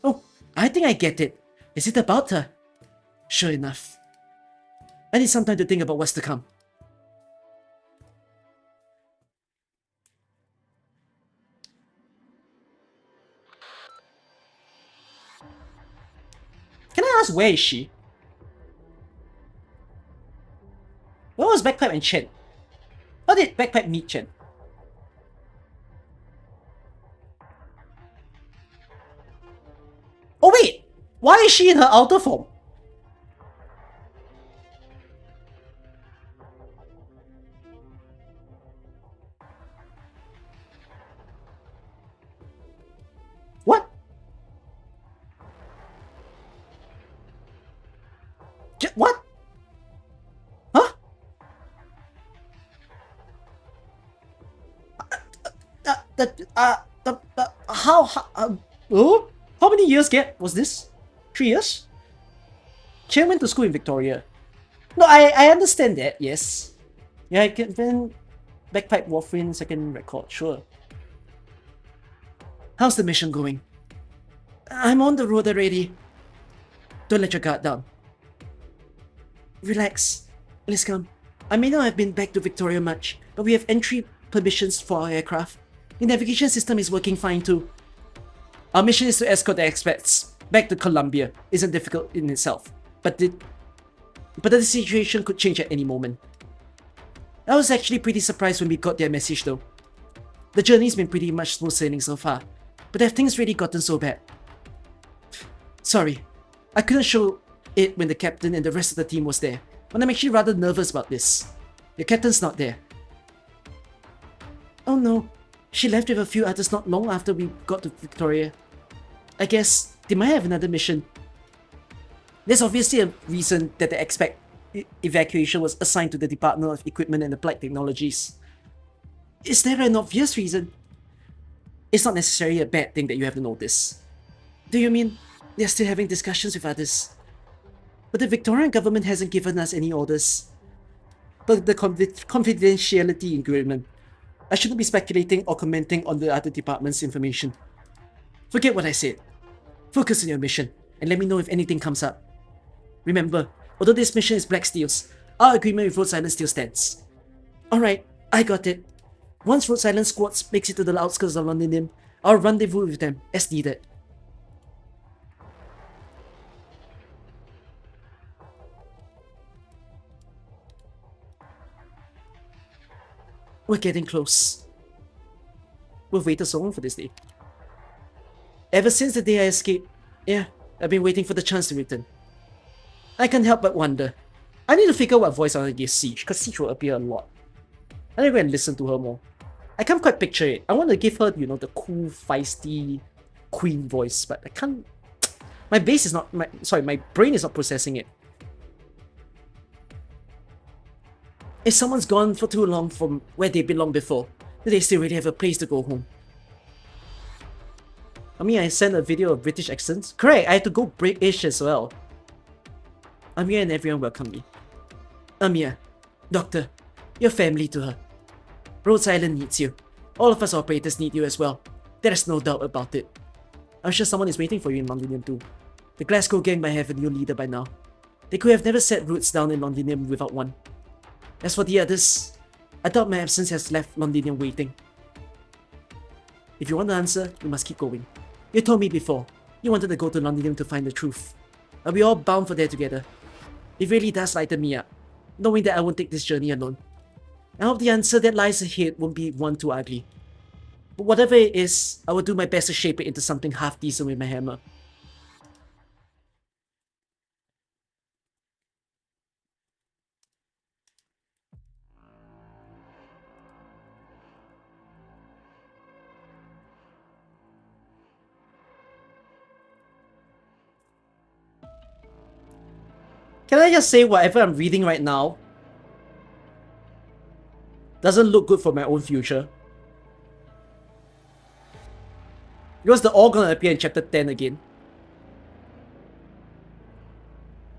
Oh, I think I get it. Is it about her? Sure enough. I need some time to think about what's to come. Can I ask, where is she? Where was Backpipe and Chen? How did Backpipe meet Chen? Oh wait! Why is she in her outer form? What? What? Huh? How many years gap was this? 3 years? Chen went to school in Victoria. No, I understand that, yes. Yeah, I can then backpipe warfarin second record, sure. How's the mission going? I'm on the road already. Don't let your guard down. Relax. Let's come. I may not have been back to Victoria much, but we have entry permissions for our aircraft. The navigation system is working fine too. Our mission is to escort the expats back to Colombia. Isn't difficult in itself, but the situation could change at any moment. I was actually pretty surprised when we got their message though. The journey's been pretty much smooth sailing so far, but have things really gotten so bad? Sorry, I couldn't show it when the captain and the rest of the team was there, but I'm actually rather nervous about this. The captain's not there. Oh no, she left with a few others not long after we got to Victoria. I guess they might have another mission. There's obviously a reason that the expat evacuation was assigned to the Department of Equipment and Applied Technologies. Is there an obvious reason? It's not necessarily a bad thing that you have to notice. Do you mean they're still having discussions with others? But the Victorian government hasn't given us any orders. But the confidentiality agreement. I shouldn't be speculating or commenting on the other department's information. Forget what I said. Focus on your mission, and let me know if anything comes up. Remember, although this mission is Black Steel's, our agreement with Road Silence still stands. Alright, I got it. Once Road Silence squads makes it to the outskirts of Londinium, I'll rendezvous with them as needed. We're getting close. We've waited so long for this day. Ever since the day I escaped, yeah, I've been waiting for the chance to return. I can't help but wonder. I need to figure out what voice I want to give Siege, because Siege will appear a lot. I need to go and listen to her more. I can't quite picture it. I want to give her, you know, the cool, feisty queen voice, but I can't. My brain is not processing it. If someone's gone for too long from where they belonged before, do they still really have a place to go home? I mean, I sent a video of British accents. Correct, I had to go British as well. Amir and everyone welcomed me. Amir, Doctor, you're family to her. Rhodes Island needs you. All of us operators need you as well. There's no doubt about it. I'm sure someone is waiting for you in Londinium too. The Glasgow gang might have a new leader by now. They could have never set roots down in Londinium without one. As for the others, I doubt my absence has left Londinium waiting. If you want the answer, you must keep going. You told me before, you wanted to go to Londinium to find the truth. Are we all bound for there together? It really does lighten me up, knowing that I won't take this journey alone. I hope the answer that lies ahead won't be one too ugly. But whatever it is, I will do my best to shape it into something half decent with my hammer. Can I just say whatever I'm reading right now doesn't look good for my own future? Because they're all gonna appear in chapter 10 again.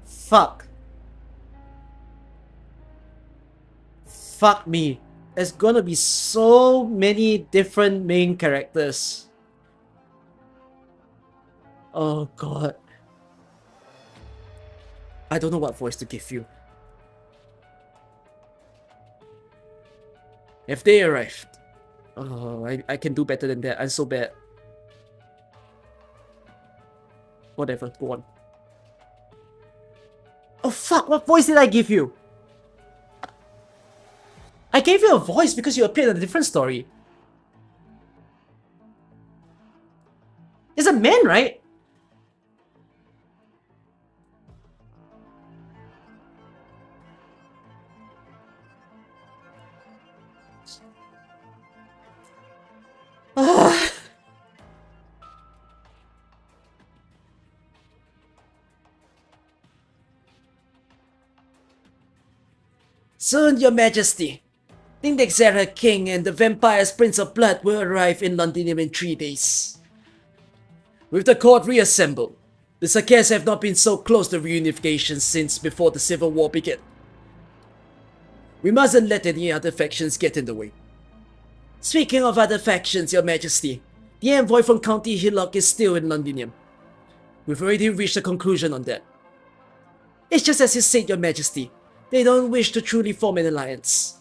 Fuck. Fuck me. There's gonna be so many different main characters. Oh god. I don't know what voice to give you. If they arrived, oh, I can do better than that. I'm so bad. Whatever, go on. Oh fuck, what voice did I give you? I gave you a voice because you appeared in a different story. It's a man, right? Soon, Your Majesty. The Indexera King and the Vampire's Prince of Blood will arrive in Londinium in 3 days. With the court reassembled, the Sakes have not been so close to reunification since before the Civil War began. We mustn't let any other factions get in the way. Speaking of other factions, Your Majesty, the envoy from County Hillock is still in Londinium. We've already reached a conclusion on that. It's just as you said, Your Majesty, they don't wish to truly form an alliance.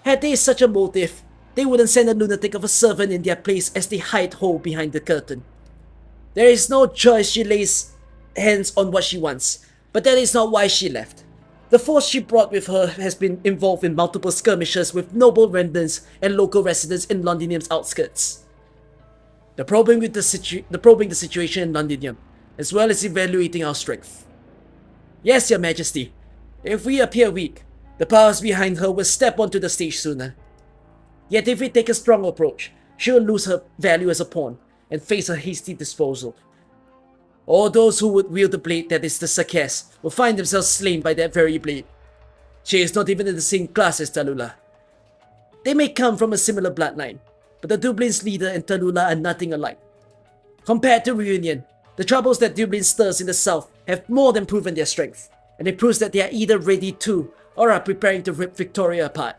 Had they such a motive, they wouldn't send a lunatic of a servant in their place as they hide whole behind the curtain. There is no choice she lays hands on what she wants, but that is not why she left. The force she brought with her has been involved in multiple skirmishes with noble remnants and local residents in Londinium's outskirts. The probing the situation in Londinium, as well as evaluating our strength. Yes, Your Majesty, if we appear weak, the powers behind her will step onto the stage sooner. Yet if we take a strong approach, she will lose her value as a pawn and face a hasty disposal. All those who would wield the blade that is the Sakes will find themselves slain by that very blade. She is not even in the same class as Tallulah. They may come from a similar bloodline, but the Dublin's leader and Tallulah are nothing alike. Compared to Reunion, the troubles that Dublin stirs in the south have more than proven their strength, and it proves that they are either ready to or are preparing to rip Victoria apart.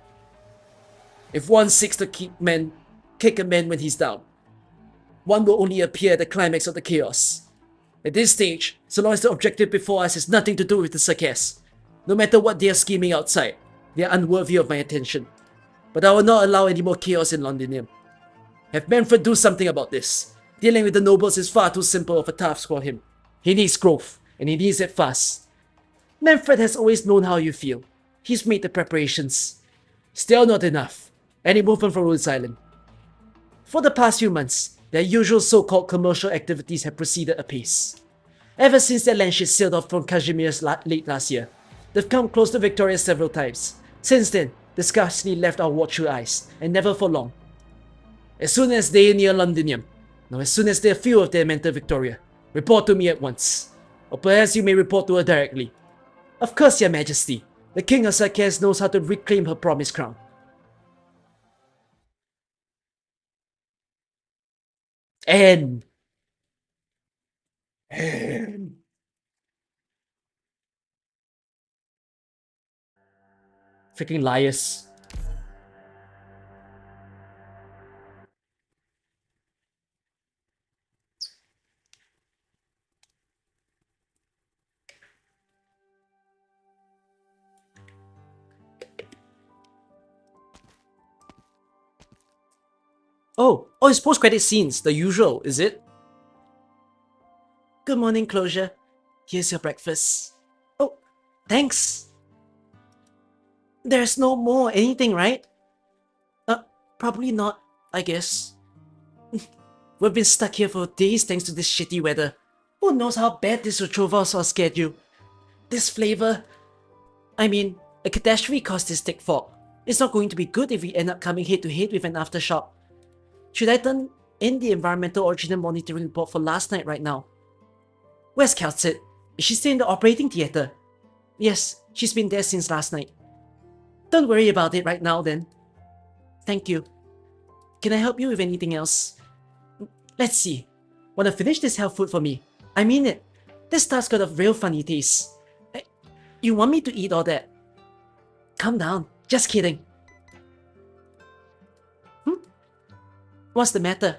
If one seeks to kick a man when he's down, one will only appear at the climax of the chaos. At this stage, so long as the objective before us has nothing to do with the Sakes, no matter what they are scheming outside, they are unworthy of my attention. But I will not allow any more chaos in Londinium. Have Manfred do something about this. Dealing with the nobles is far too simple of a task for him. He needs growth, and he needs it fast. Manfred has always known how you feel. He's made the preparations. Still not enough. Any movement from Rhodes Island? For the past few months, their usual so-called commercial activities have proceeded apace. Ever since their landship sailed off from Casimir's late last year, they've come close to Victoria several times. Since then, they scarcely left our watchful eyes, and never for long. As soon as they are near Londinium, no, as soon as they feel of them enter Victoria, report to me at once. Or perhaps you may report to her directly. Of course, Your Majesty, the King of Sakes knows how to reclaim her promised crown. And freaking liars. Oh, it's post-credit scenes, the usual, is it? Good morning, Closure. Here's your breakfast. Oh, thanks. There's no more anything, right? Probably not, I guess. We've been stuck here for days thanks to this shitty weather. Who knows how bad this will throw us our schedule. This flavor... I mean, a catastrophe caused this thick fog. It's not going to be good if we end up coming head to head with an aftershock. Should I turn in the environmental original monitoring report for last night right now? Where's Kelsit? Is she still in the operating theater? Yes, she's been there since last night. Don't worry about it right now then. Thank you. Can I help you with anything else? Let's see. Wanna finish this health food for me? I mean it. This stuff's got a real funny taste. You want me to eat all that? Calm down. Just kidding. What's the matter?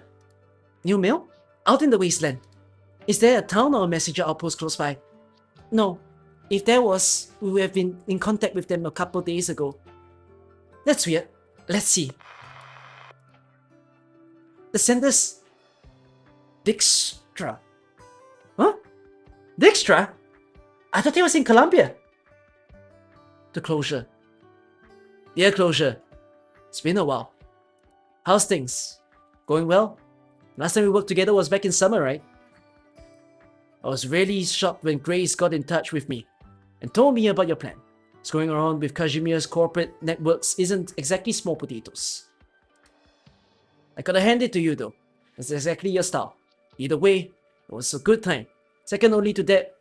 New mail? Out in the wasteland. Is there a town or a messenger outpost close by? No. If there was, we would have been in contact with them a couple days ago. That's weird. Let's see. The sender's... Dijkstra. Huh? Dijkstra? I thought he was in Colombia. The Closure. Dear Closure. It's been a while. How's things? Going well? Last time we worked together was back in summer, right? I was really shocked when Grace got in touch with me and told me about your plan. Going around with Casimir's corporate networks isn't exactly small potatoes. I gotta hand it to you though. It's exactly your style. Either way, it was a good time. Second only to that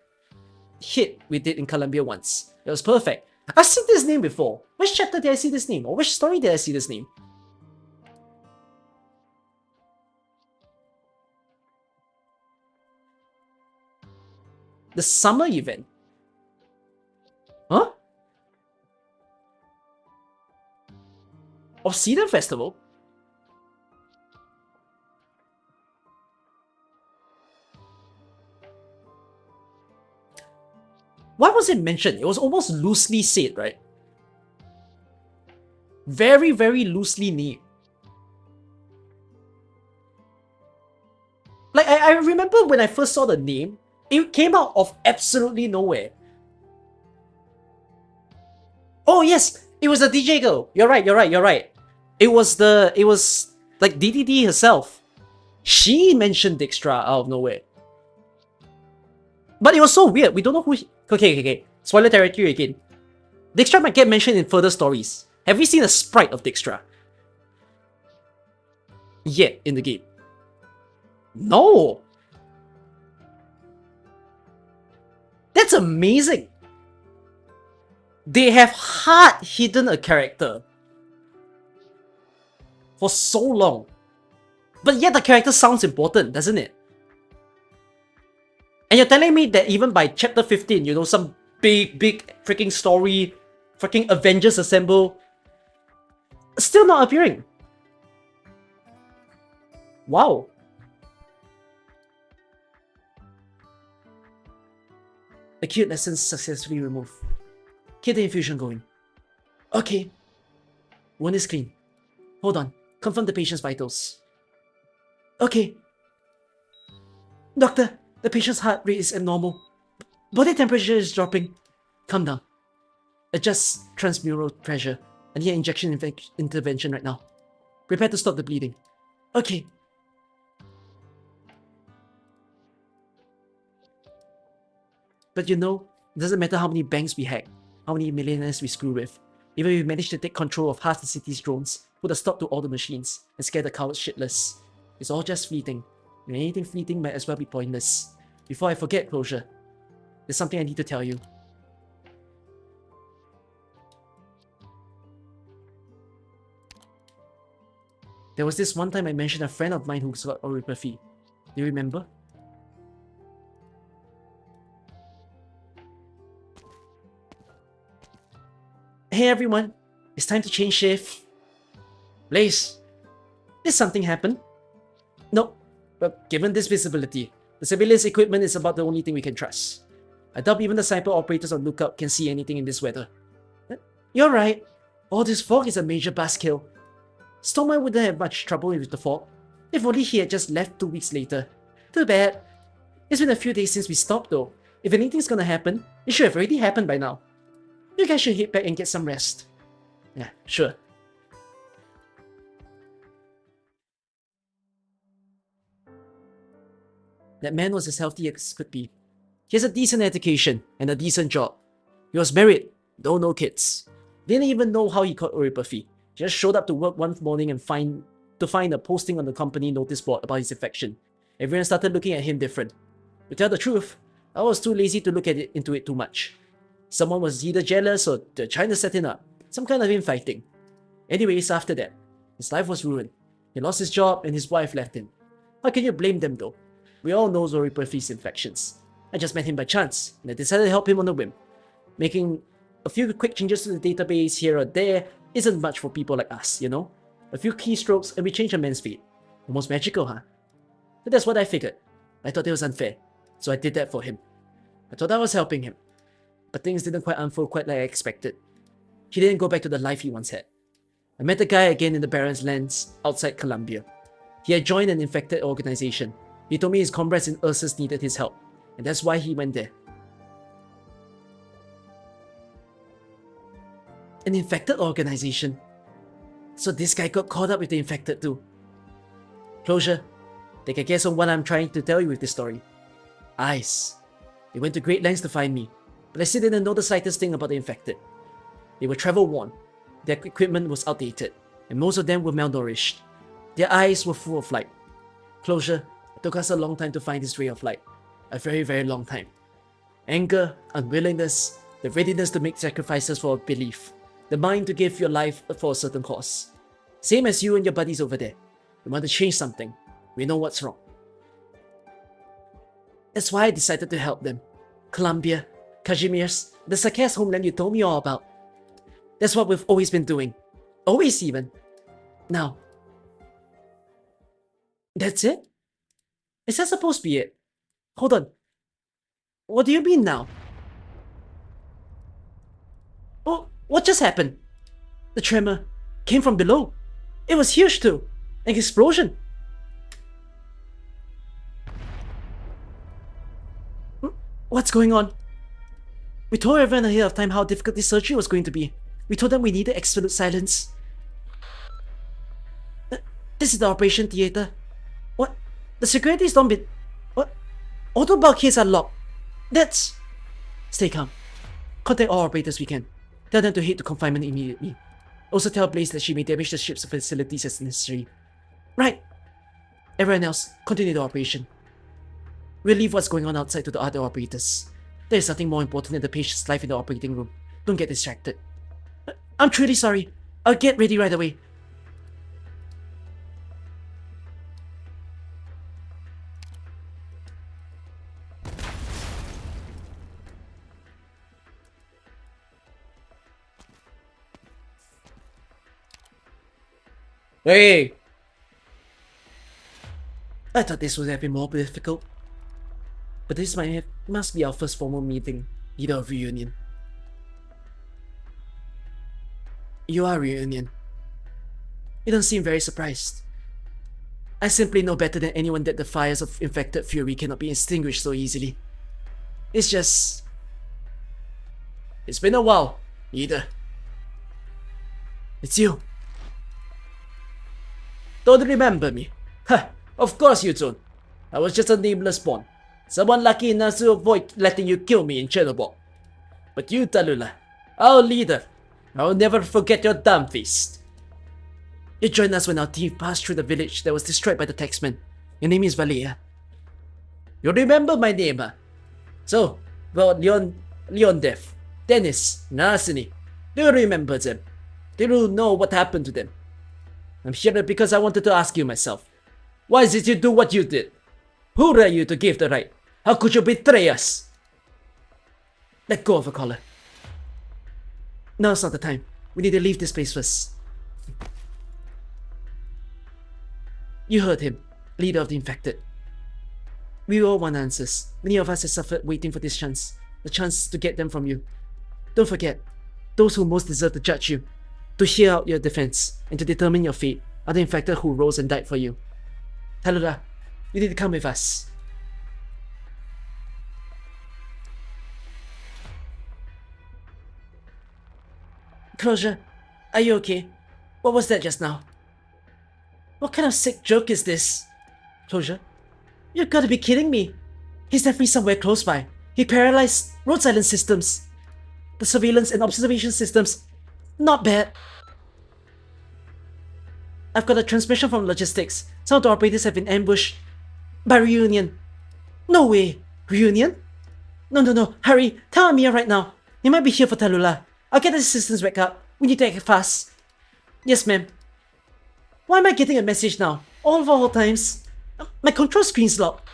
hit we did in Colombia once. It was perfect. I've seen this name before. Which chapter did I see this name? Or which story did I see this name? The summer event. Huh? Obsidian Festival? Why was it mentioned? It was almost loosely said, right? Very, very loosely named. Like, I remember when I first saw the name, it came out of absolutely nowhere. Oh yes, it was a DJ girl. You're right. It was like DDD herself. She mentioned Dijkstra out of nowhere. But it was so weird. We don't know who. Okay. Spoiler territory again. Dijkstra might get mentioned in further stories. Have we seen a sprite of Dijkstra yet in the game? No. That's amazing. They have hard hidden a character for so long. But yet the character sounds important, doesn't it? And you're telling me that even by chapter 15, you know, some big freaking story, freaking Avengers Assemble, still not appearing. Wow. Acute essence successfully removed. Keep the infusion going. Okay. Wound is clean. Hold on. Confirm the patient's vitals. Okay. Doctor, the patient's heart rate is abnormal. Body temperature is dropping. Calm down. Adjust transmural pressure. I need an injection intervention right now. Prepare to stop the bleeding. Okay. But you know, it doesn't matter how many banks we hack, how many millionaires we screw with. Even if we manage to take control of half the city's drones, put a stop to all the machines, and scare the cowards shitless. It's all just fleeting. And anything fleeting might as well be pointless. Before I forget, Closure, there's something I need to tell you. There was this one time I mentioned a friend of mine who got oropathy. Do you remember? Hey everyone, it's time to change shift. Blaze, did something happen? Nope, but given this visibility, the civilians' equipment is about the only thing we can trust. I doubt even the sniper operators on lookout can see anything in this weather. You're right, all this fog is a major buzzkill. Stormman wouldn't have much trouble with the fog, if only he had just left 2 weeks later. Too bad. It's been a few days since we stopped though. If anything's gonna happen, it should have already happened by now. You guys should head back and get some rest. Yeah, sure. That man was as healthy as could be. He has a decent education and a decent job. He was married, though no kids. Didn't even know how he caught oropathy. Just showed up to work one morning and find a posting on the company notice board about his infection. Everyone started looking at him different. To tell the truth, I was too lazy to look into it too much. Someone was either jealous or they're trying to set him up. Some kind of infighting. Anyways, after that, his life was ruined. He lost his job and his wife left him. How can you blame them though? We all know oropathy's infections. I just met him by chance, and I decided to help him on a whim. Making a few quick changes to the database here or there isn't much for people like us, you know? A few keystrokes and we change a man's fate. Almost magical, huh? But that's what I figured. I thought it was unfair, so I did that for him. I thought I was helping him. But things didn't quite unfold quite like I expected. He didn't go back to the life he once had. I met the guy again in the Baron's lands outside Columbia. He had joined an infected organization. He told me his comrades in Ursus needed his help, and that's why he went there. An infected organization? So this guy got caught up with the infected too. Closure. Take a guess on what I'm trying to tell you with this story. Eyes. They went to great lengths to find me, but I still didn't know the slightest thing about the infected. They were travel-worn, their equipment was outdated, and most of them were malnourished. Their eyes were full of light. Closure. It took us a long time to find this ray of light. A very, very long time. Anger, unwillingness, The readiness to make sacrifices for a belief. The mind to give your life for a certain cause. Same as you and your buddies over there. We want to change something. We know what's wrong. That's why I decided to help them. Columbia, Kashmir's, the Sakes homeland you told me all about. That's what we've always been doing. Always even. Now. That's it? Is that supposed to be it? Hold on. What do you mean now? Oh, what just happened? The tremor came from below. It was huge too. An explosion. What's going on? We told everyone ahead of time how difficult this surgery was going to be. We told them we needed absolute silence. This is the operation theater. What? The security is not been... What? All the bulkheads are locked. That's... Stay calm. Contact all operators we can. Tell them to head to confinement immediately. Also tell Blaze that she may damage the ship's facilities as necessary. Right. Everyone else, continue the operation. We'll leave what's going on outside to the other operators. There is nothing more important than the patient's life in the operating room. Don't get distracted. I'm truly sorry. I'll get ready right away. Hey! I thought this would have been more difficult. But this must be our first formal meeting, either of reunion. You are reunion. You don't seem very surprised. I simply know better than anyone that the fires of infected fury cannot be extinguished so easily. It's just... It's been a while, either. It's you. Don't remember me? Ha! Of course you don't. I was just a nameless pawn. Someone lucky enough to avoid letting you kill me in Chernobyl. But you, Tallulah, our leader, I'll never forget your damn face. You joined us when our team passed through the village that was destroyed by the taxman. Your name is Valia. You remember my name, huh? So, about Leondev, Dennis, Narasini. Do you remember them? Do you know what happened to them? I'm here because I wanted to ask you myself. Why did you do what you did? Who are you to give the right? How could you betray us? Let go of her collar. Now's not the time. We need to leave this place first. You heard him, leader of the infected. We all want answers. Many of us have suffered waiting for this chance. The chance to get them from you. Don't forget, those who most deserve to judge you, to hear out your defense, and to determine your fate are the infected who rose and died for you. Tallulah, you need to come with us. Closure, are you okay? What was that just now? What kind of sick joke is this? Closure, you gotta be kidding me. He's definitely somewhere close by. He paralyzed road silence systems. The surveillance and observation systems. Not bad. I've got a transmission from logistics. Some of the operators have been ambushed by Reunion. No way! Reunion? No. Hurry! Tell Amir right now. He might be here for Tallulah. I'll get the assistance back up. We need to act fast. Yes, ma'am. Why am I getting a message now? All of all times. My control screen's locked.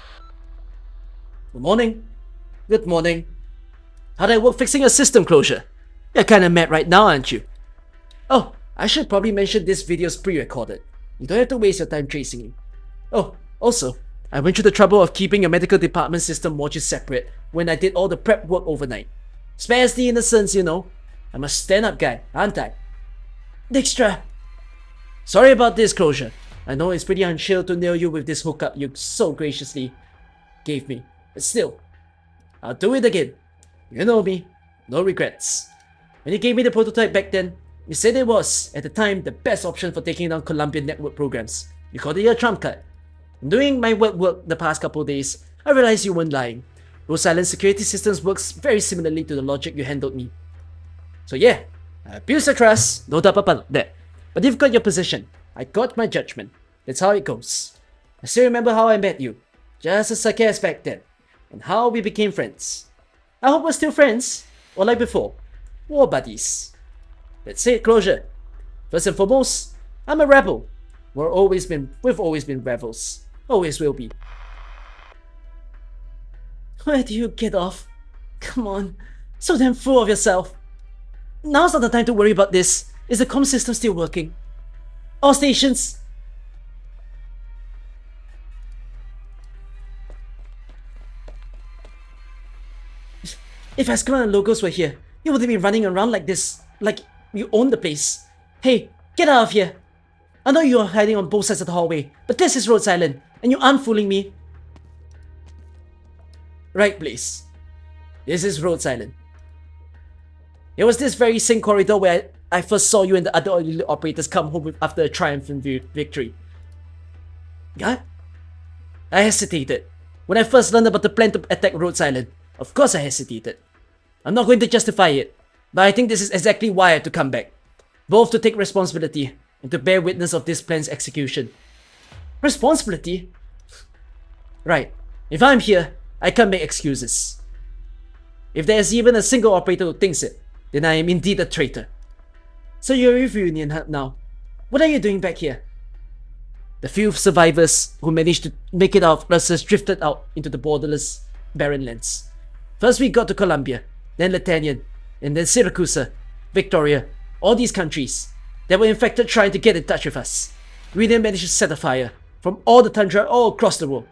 Good morning. Good morning. How'd I work fixing your system, Closure? You're kinda mad right now, aren't you? Oh, I should probably mention this video's pre-recorded. You don't have to waste your time tracing me. Oh, also, I went through the trouble of keeping your medical department system modules separate when I did all the prep work overnight. Spares the innocence, you know. I'm a stand-up guy, aren't I? Dijkstra! Sorry about this, Closure. I know it's pretty unchill to nail you with this hookup you so graciously gave me. But still, I'll do it again. You know me. No regrets. When you gave me the prototype back then, you said it was, at the time, the best option for taking down Colombian network programs. You called it your trump card. Doing my web work the past couple of days, I realized you weren't lying. Those silent security systems works very similarly to the logic you handled me. So yeah, I abuse the trust, no doubt about that. But you've got your position. I got my judgment. That's how it goes. I still remember how I met you. Just a Sakes back then. And how we became friends. I hope we're still friends. or like before, war buddies. Let's say it closure. First and foremost, I'm a rebel. We've always been rebels. Always will be. Where do you get off? Come on, so damn full of yourself. Now's not the time to worry about this. Is the comm system still working? All stations. If Escalating and Logos were here, you wouldn't be running around like this, like you own the place. Hey, get out of here. I know you are hiding on both sides of the hallway, but this is Rhodes Island, and you aren't fooling me. Right, Blaze. This is Rhodes Island. It was this very same corridor where I first saw you and the other elite operators come home after a triumphant victory. What? I hesitated. When I first learned about the plan to attack Rhodes Island, of course I hesitated. I'm not going to justify it, but I think this is exactly why I had to come back. Both to take responsibility and to bear witness of this plan's execution. Responsibility? Right. If I'm here, I can't make excuses. If there is even a single operator who thinks it, then I am indeed a traitor. So you're with Reunion now. What are you doing back here? The few survivors who managed to make it out of Ursus drifted out into the borderless barren lands. First we got to Columbia, then Latanian, and then Syracuse, Victoria, all these countries that were infected trying to get in touch with us. We then managed to set a fire from all the tundra all across the world.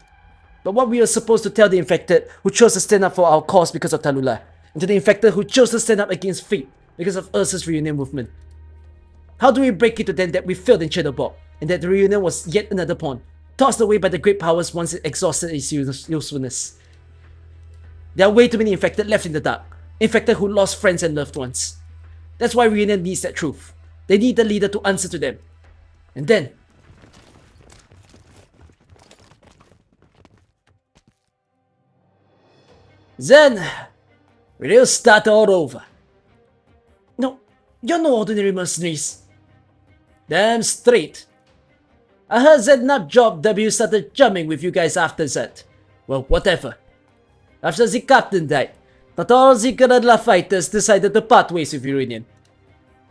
But what we were supposed to tell the infected who chose to stand up for our cause because of Tallulah, and to the infected who chose to stand up against fate because of Ursus Reunion movement? How do we break it to them that we failed in Shadowball, and that the Reunion was yet another pawn, tossed away by the great powers once it exhausted its usefulness? There are way too many infected left in the dark, infected who lost friends and loved ones. That's why Reunion needs that truth. They need a leader to answer to them. And then we'll start all over. No, you're no ordinary mercenaries. Damn straight. I heard that nut job W started jamming with you guys after that. Well, whatever. After the captain died, not all the guerrilla fighters decided to part ways with Reunion.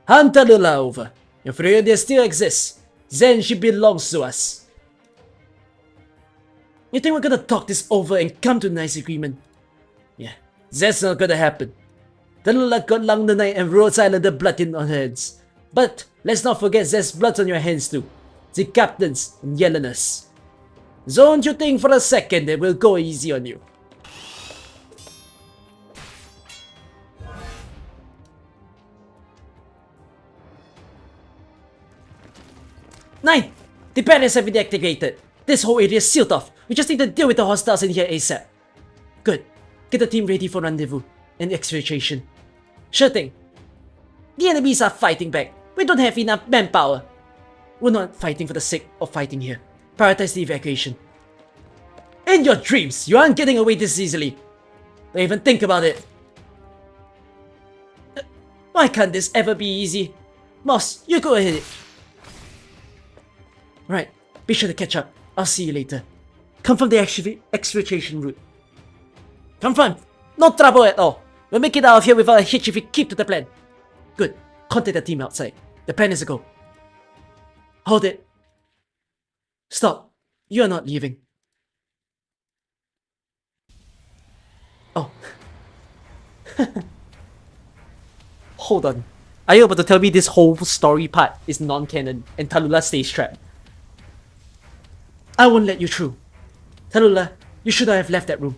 Hand Tallulah over. If Reunion still exists, then she belongs to us. You think we're gonna talk this over and come to a nice agreement? Yeah, that's not gonna happen. Tallulah got Lang the Night and Rhodes Islander blood in on her hands. But let's not forget there's blood on your hands too. The captains and Yelenus. Don't you think for a second that we'll go easy on you? Nine! The barriers have been deactivated. This whole area is sealed off. We just need to deal with the hostiles in here ASAP. Good. Get the team ready for rendezvous and exfiltration. Sure thing. The enemies are fighting back. We don't have enough manpower. We're not fighting for the sake of fighting here. Prioritize the evacuation. In your dreams, you aren't getting away this easily. Don't even think about it. Why can't this ever be easy? Moss, you go ahead. Right, be sure to catch up. I'll see you later. Confirm the exfiltration route. Confirm. No trouble at all. We'll make it out of here without a hitch if we keep to the plan. Good. Contact the team outside. The plan is a go. Hold it. Stop. You're not leaving. Oh. Hold on. Are you about to tell me this whole story part is non-canon and Tallulah stays trapped? I won't let you through. Tallulah, you should not have left that room.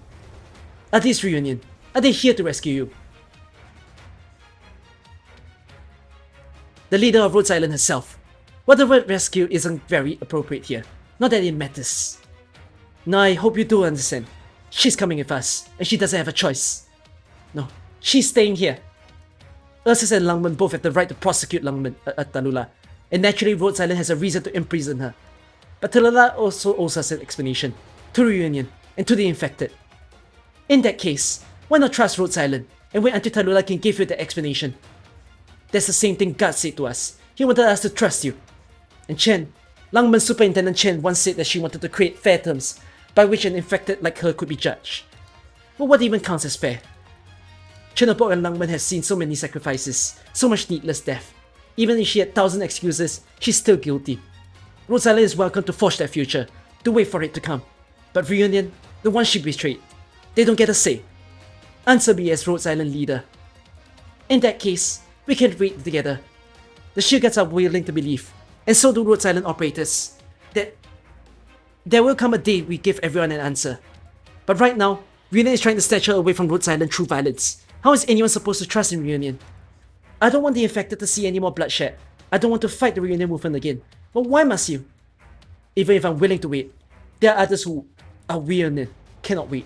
At this Reunion, are they here to rescue you? The leader of Rhodes Island herself. But the word rescue isn't very appropriate here. Not that it matters. Now I hope you do understand. She's coming with us, and she doesn't have a choice. No, she's staying here. Ursus and Langman both have the right to prosecute Tallulah, and naturally Rhodes Island has a reason to imprison her. But Tallulah also owes us an explanation, to Reunion, and to the infected. In that case, why not trust Rhodes Island, and wait until Tallulah can give you the explanation? That's the same thing God said to us. He wanted us to trust you. And Chen, Langman's Superintendent Chen once said that she wanted to create fair terms, by which an infected like her could be judged. But what even counts as fair? Chernobog and Langman has seen so many sacrifices, so much needless death. Even if she had 1,000 excuses, she's still guilty. Rhodes Island is welcome to forge that future, to wait for it to come. But Reunion, the ones she betrayed, they don't get a say. Answer me as Rhodes Island leader. In that case, we can wait together. The Shield Guards are willing to believe, and so do Rhodes Island operators, that there will come a day we give everyone an answer. But right now, Reunion is trying to snatch her away from Rhodes Island through violence. How is anyone supposed to trust in Reunion? I don't want the infected to see any more bloodshed. I don't want to fight the Reunion movement again. But why must you? Even if I'm willing to wait, there are others who are Reunion, cannot wait.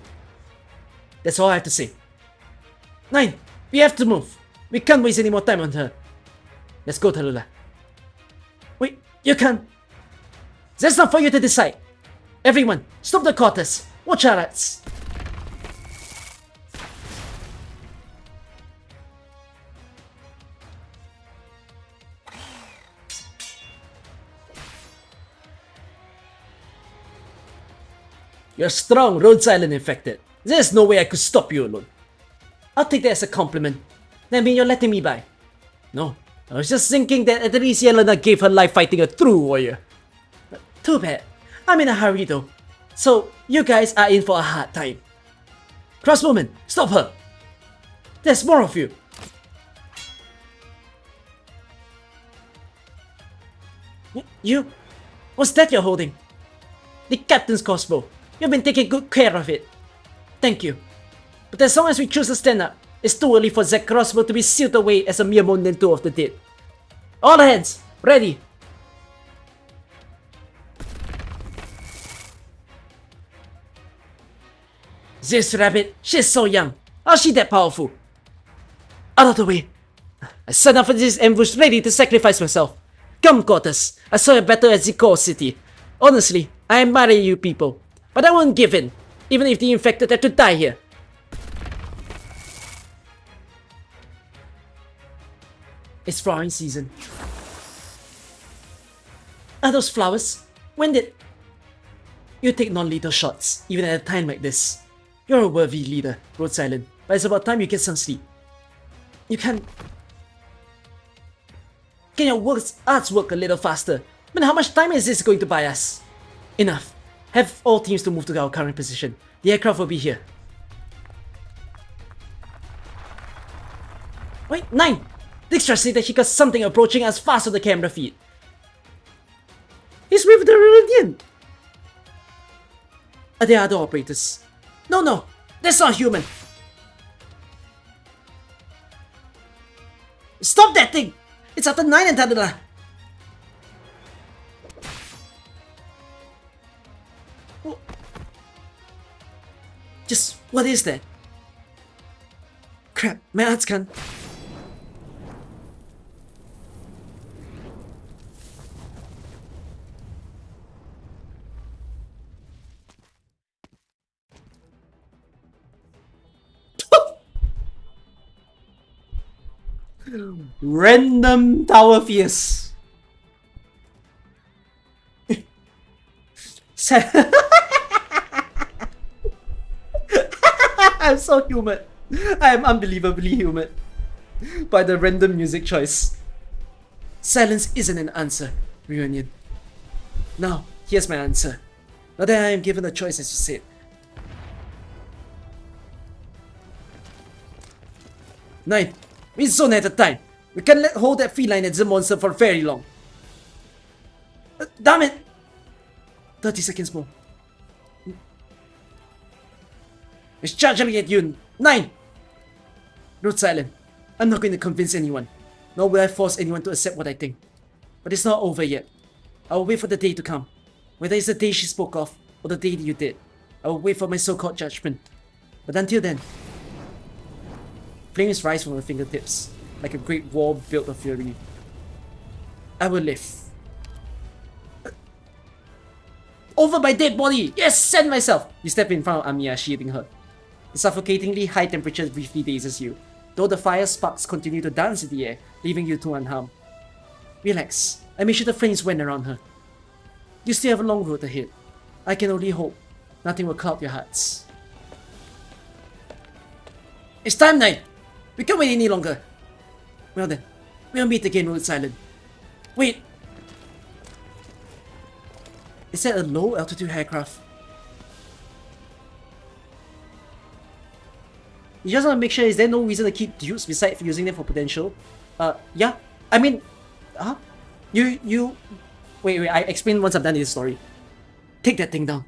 That's all I have to say. 9, we have to move. We can't waste any more time on her. Let's go, Tallulah. Wait, you can't. That's not for you to decide. Everyone, stop the quarters. Watch our rats. You're strong, Rhodes Island infected. There's no way I could stop you alone. I'll take that as a compliment. That means you're letting me by. No, I was just thinking that at least Yelena gave her life fighting a true warrior. But too bad. I'm in a hurry though. So, you guys are in for a hard time. Crossbowman, stop her! There's more of you! You? What's that you're holding? The captain's crossbow. You've been taking good care of it. Thank you. But as long as we choose to stand up, it's too early for that crossbow to be sealed away as a mere memento of the dead. All hands, ready! This rabbit, she's so young. How's she that powerful? Out of the way. I signed up for this ambush ready to sacrifice myself. Come, Cortez. I saw you better at the core city. Honestly, I admire you people. But I won't give in, even if the infected have to die here. It's flowering season. Are those flowers? When did... You take non-lethal shots, even at a time like this. You're a worthy leader, Rhodes Island, but it's about time you get some sleep. You can your arts work a little faster? But how much time is this going to buy us? Enough. Have all teams to move to our current position. The aircraft will be here. Wait, 9! Dijkstra said that he got something approaching us fast on the camera feed. He's with the Meridian! Are there other operators? No, that's not human! Stop that thing! It's after 9 and Tallulah! Just what is that? Crap, my arts can't. Random tower fierce. I'm so humoured. I am unbelievably humoured by the random music choice. Silence isn't an answer, Reunion. Now, here's my answer. Now that I am given a choice as you said. Nine. We zone at a time. We can't hold that feline as a monster for very long. Damn it! 30 seconds more. It's charging at you. 9! Rhodes Island. I'm not going to convince anyone. Nor will I force anyone to accept what I think. But it's not over yet. I will wait for the day to come. Whether it's the day she spoke of, or the day that you did. I will wait for my so-called judgment. But until then, flames rise from my fingertips, like a great wall built of fury. I will live. Over my dead body! Yes, send myself! You step in front of Amiya, shielding her. The suffocatingly high temperature briefly dazes you, though the fire sparks continue to dance in the air, leaving you to unharmed. Relax. I made sure the flames went around her. You still have a long road ahead. I can only hope nothing will cloud your hearts. It's time, 9! We can't wait any longer. Well then, we'll meet again, Rhodes Island. Wait! Is that a low altitude aircraft? You just want to make sure, is there no reason to keep dupes besides using them for potential? Yeah. I mean, huh? Wait, I explain once I'm done with this story. Take that thing down.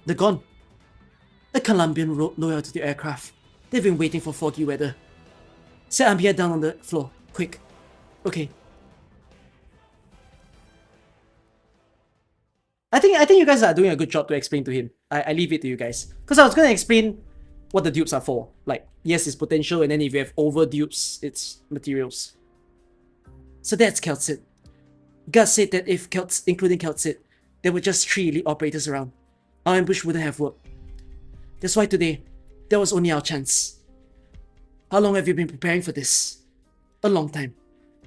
They're gone. A Colombian low altitude aircraft. They've been waiting for foggy weather. Set Amia down on the floor. Quick. Okay. I think you guys are doing a good job to explain to him. I leave it to you guys. Because I was going to explain what the dupes are for. Like, yes, it's potential, and then if you have over dupes, it's materials. So that's Keltsit. Gus said that if including Keltsit, there were just 3 elite operators around. Our ambush wouldn't have worked. That's why today, that was only our chance. How long have you been preparing for this? A long time.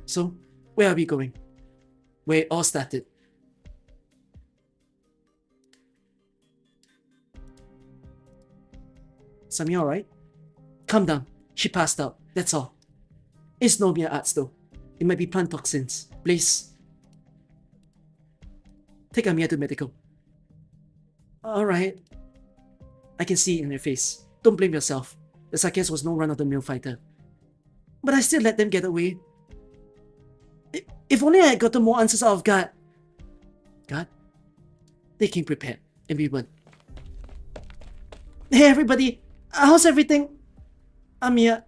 So, where are we going? Where it all started. Sammy alright? Calm down. She passed out. That's all. It's no mere arts though. It might be plant toxins. Please. Take Amia to medical. Alright. I can see it in your face. Don't blame yourself. The Sakias was no run-of-the-mill fighter. But I still let them get away. If only I had gotten more answers out of God. God? They came prepared, and we weren't. Hey everybody! How's everything? Amia.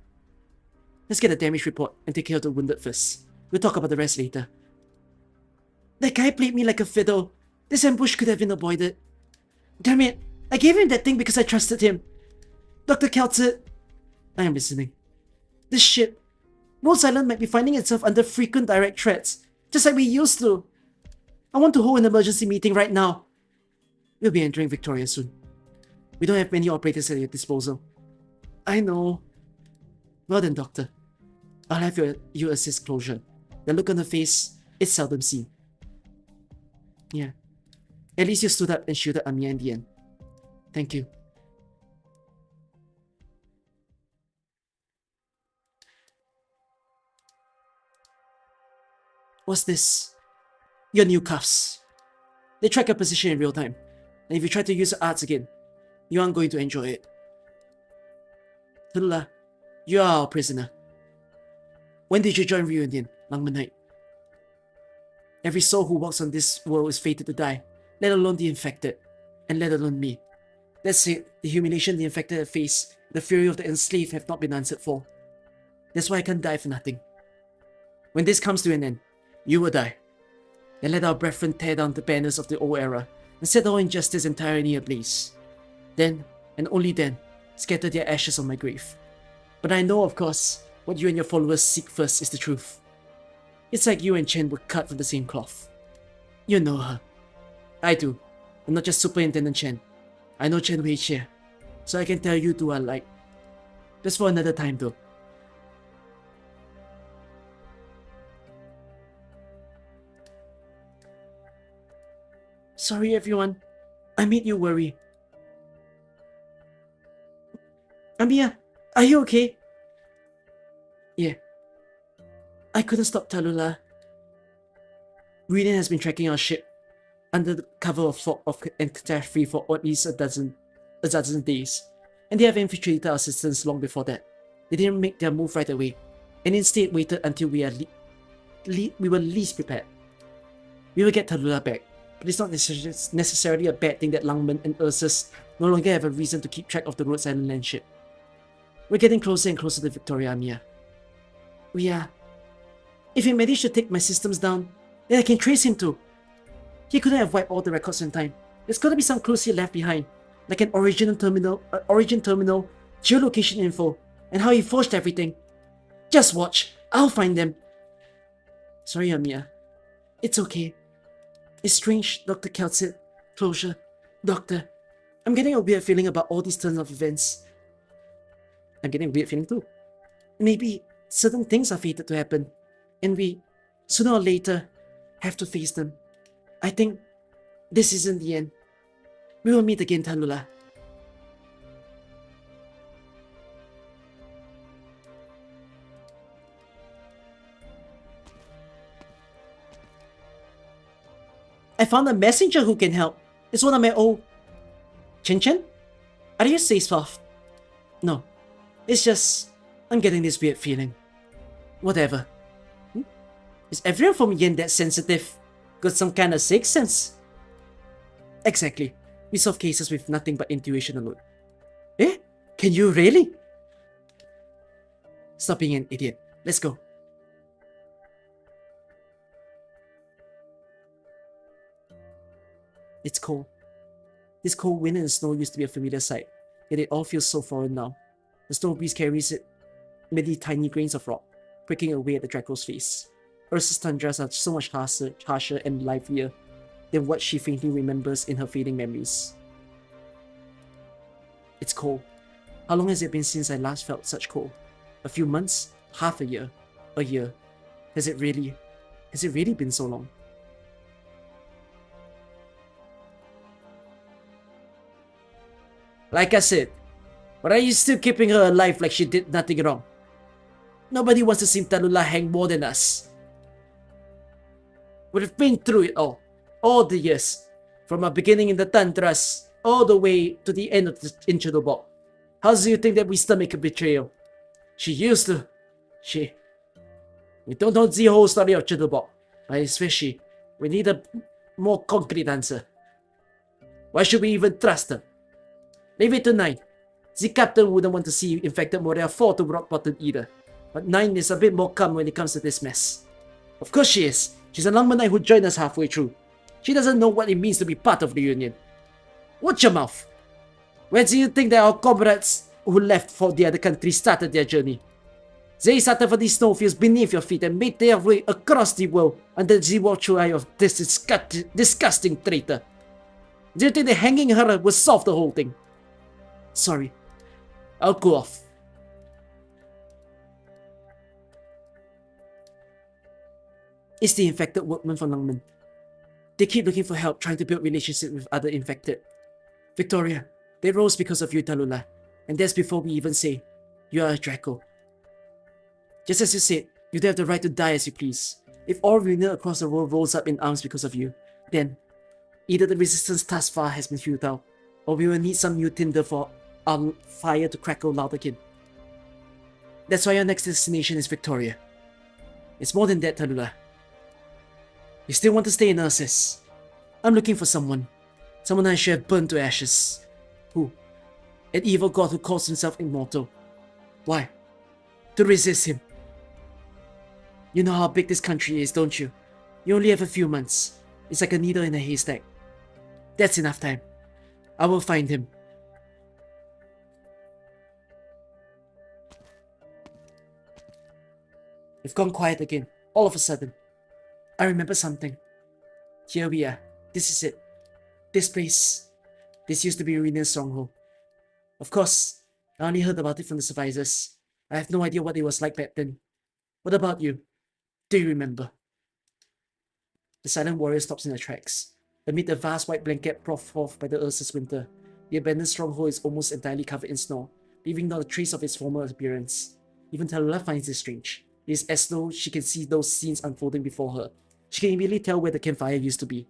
Let's get a damage report and take care of the wounded first. We'll talk about the rest later. That guy played me like a fiddle. This ambush could have been avoided. Damn it! I gave him that thing because I trusted him. Dr. Keltsit. I am listening. This ship. Rhodes Island might be finding itself under frequent direct threats, just like we used to. I want to hold an emergency meeting right now. We'll be entering Victoria soon. We don't have many operators at your disposal. I know. Well then, Doctor. I'll have you assist closure. The look on her face is seldom seen. Yeah. At least you stood up and shielded Amia in the end. Thank you. What's this? Your new cuffs. They track your position in real time. And if you try to use the arts again, you aren't going to enjoy it. Tulula, you are our prisoner. When did you join Reunion, Langman Knight? Every soul who walks on this world is fated to die, let alone the infected, and let alone me. That's it, the humiliation the infected have faced, the fury of the enslaved have not been answered for. That's why I can't die for nothing. When this comes to an end, you will die. And let our brethren tear down the banners of the old era, and set all injustice and tyranny ablaze. Then, and only then, scatter their ashes on my grave. But I know, of course, what you and your followers seek first is the truth. It's like you and Chen were cut from the same cloth. You know her. I do. I'm not just Superintendent Chen. I know Chen Wei-Chia, so I can tell you two are alike. Just for another time though. Sorry everyone. I made you worry. Amia, are you okay? Yeah. I couldn't stop Tallulah. Reunion has been tracking our ship under the cover of fog and catastrophe for at least a dozen days, and they have infiltrated our systems long before that. They didn't make their move right away, and instead waited until we were least prepared. We will get Tallulah back, but it's not necessarily a bad thing that Langman and Ursus no longer have a reason to keep track of the Rhodes Island land ship. We're getting closer and closer to Victoria, Amia. We are. If he managed to take my systems down, then I can trace him too. He couldn't have wiped all the records in time. There's gotta be some clues he left behind, like an origin terminal, geolocation info, and how he forged everything. Just watch, I'll find them. Sorry, Amia. It's okay. It's strange, Dr. Keltsit. Closure. Doctor. I'm getting a weird feeling about all these turns of events. I'm getting a weird feeling too. Maybe certain things are fated to happen, and we, sooner or later, have to face them. I think This isn't the end. We will meet again, Tallulah. I found a messenger who can help. It's one of my old... Chen Chen? Are you safe off? No. It's just... I'm getting this weird feeling. Whatever. Is everyone from Yen that sensitive? Got some kind of sixth sense? Exactly. We solve cases with nothing but intuition alone. Eh? Can you really? Stop being an idiot. Let's go. It's cold. This cold wind and snow used to be a familiar sight, yet it all feels so foreign now. The snow breeze carries it many tiny grains of rock, pricking away at the Draco's face. Ursa's tundras are so much harsher and livelier than what she faintly remembers in her fading memories. It's cold. How long has it been since I last felt such cold? A few months? Half a year? A year? Has it really been so long? Like I said, why are you still keeping her alive like she did nothing wrong? Nobody wants to see Tallulah hang more than us. We've been through it all the years, from our beginning in the Tundras, all the way to the end of the Interrogation. How do you think that we stomach a betrayal? She used to. We don't know the whole story of Interrogation, but it's fishy. We need a more concrete answer. Why should we even trust her? Leave it to 9. The captain wouldn't want to see infected Morea fall to rock bottom either. But 9 is a bit more calm when it comes to this mess. Of course she is. She's a Longmanite who joined us halfway through. She doesn't know what it means to be part of the Union. Watch your mouth. Where do you think that our comrades who left for the other country started their journey? They started for these snowfields beneath your feet and made their way across the world under the watchful eye of this disgusting traitor. Do you think that hanging her will solve the whole thing? Sorry. I'll go off. It's the infected workmen from Longman. They keep looking for help, trying to build relationships with other infected. Victoria, they rose because of you, Tallulah. And that's before we even say, you are a Draco. Just as you said, you don't have the right to die as you please. If all Reunion across the world rolls up in arms because of you, then either the resistance thus far has been futile, or we will need some new tinder for our fire to crackle loud again. That's why our next destination is Victoria. It's more than that, Tallulah. You still want to stay in Ursus? I'm looking for someone I should have burned to ashes. Who? An evil god who calls himself immortal. Why? To resist him. You know how big this country is, don't you? You only have a few months. It's like a needle in a haystack. That's enough time. I will find him. We've gone quiet again, all of a sudden. I remember something. Here we are. This is it. This place. This used to be Reunion stronghold. Of course, I only heard about it from the survivors. I have no idea what it was like back then. What about you? Do you remember? The silent warrior stops in her tracks. Amid the vast white blanket brought forth by the Ursus winter, the abandoned stronghold is almost entirely covered in snow, leaving not a trace of its former appearance. Even Tallulah finds this strange. It is as though she can see those scenes unfolding before her. She can immediately tell where the campfire used to be.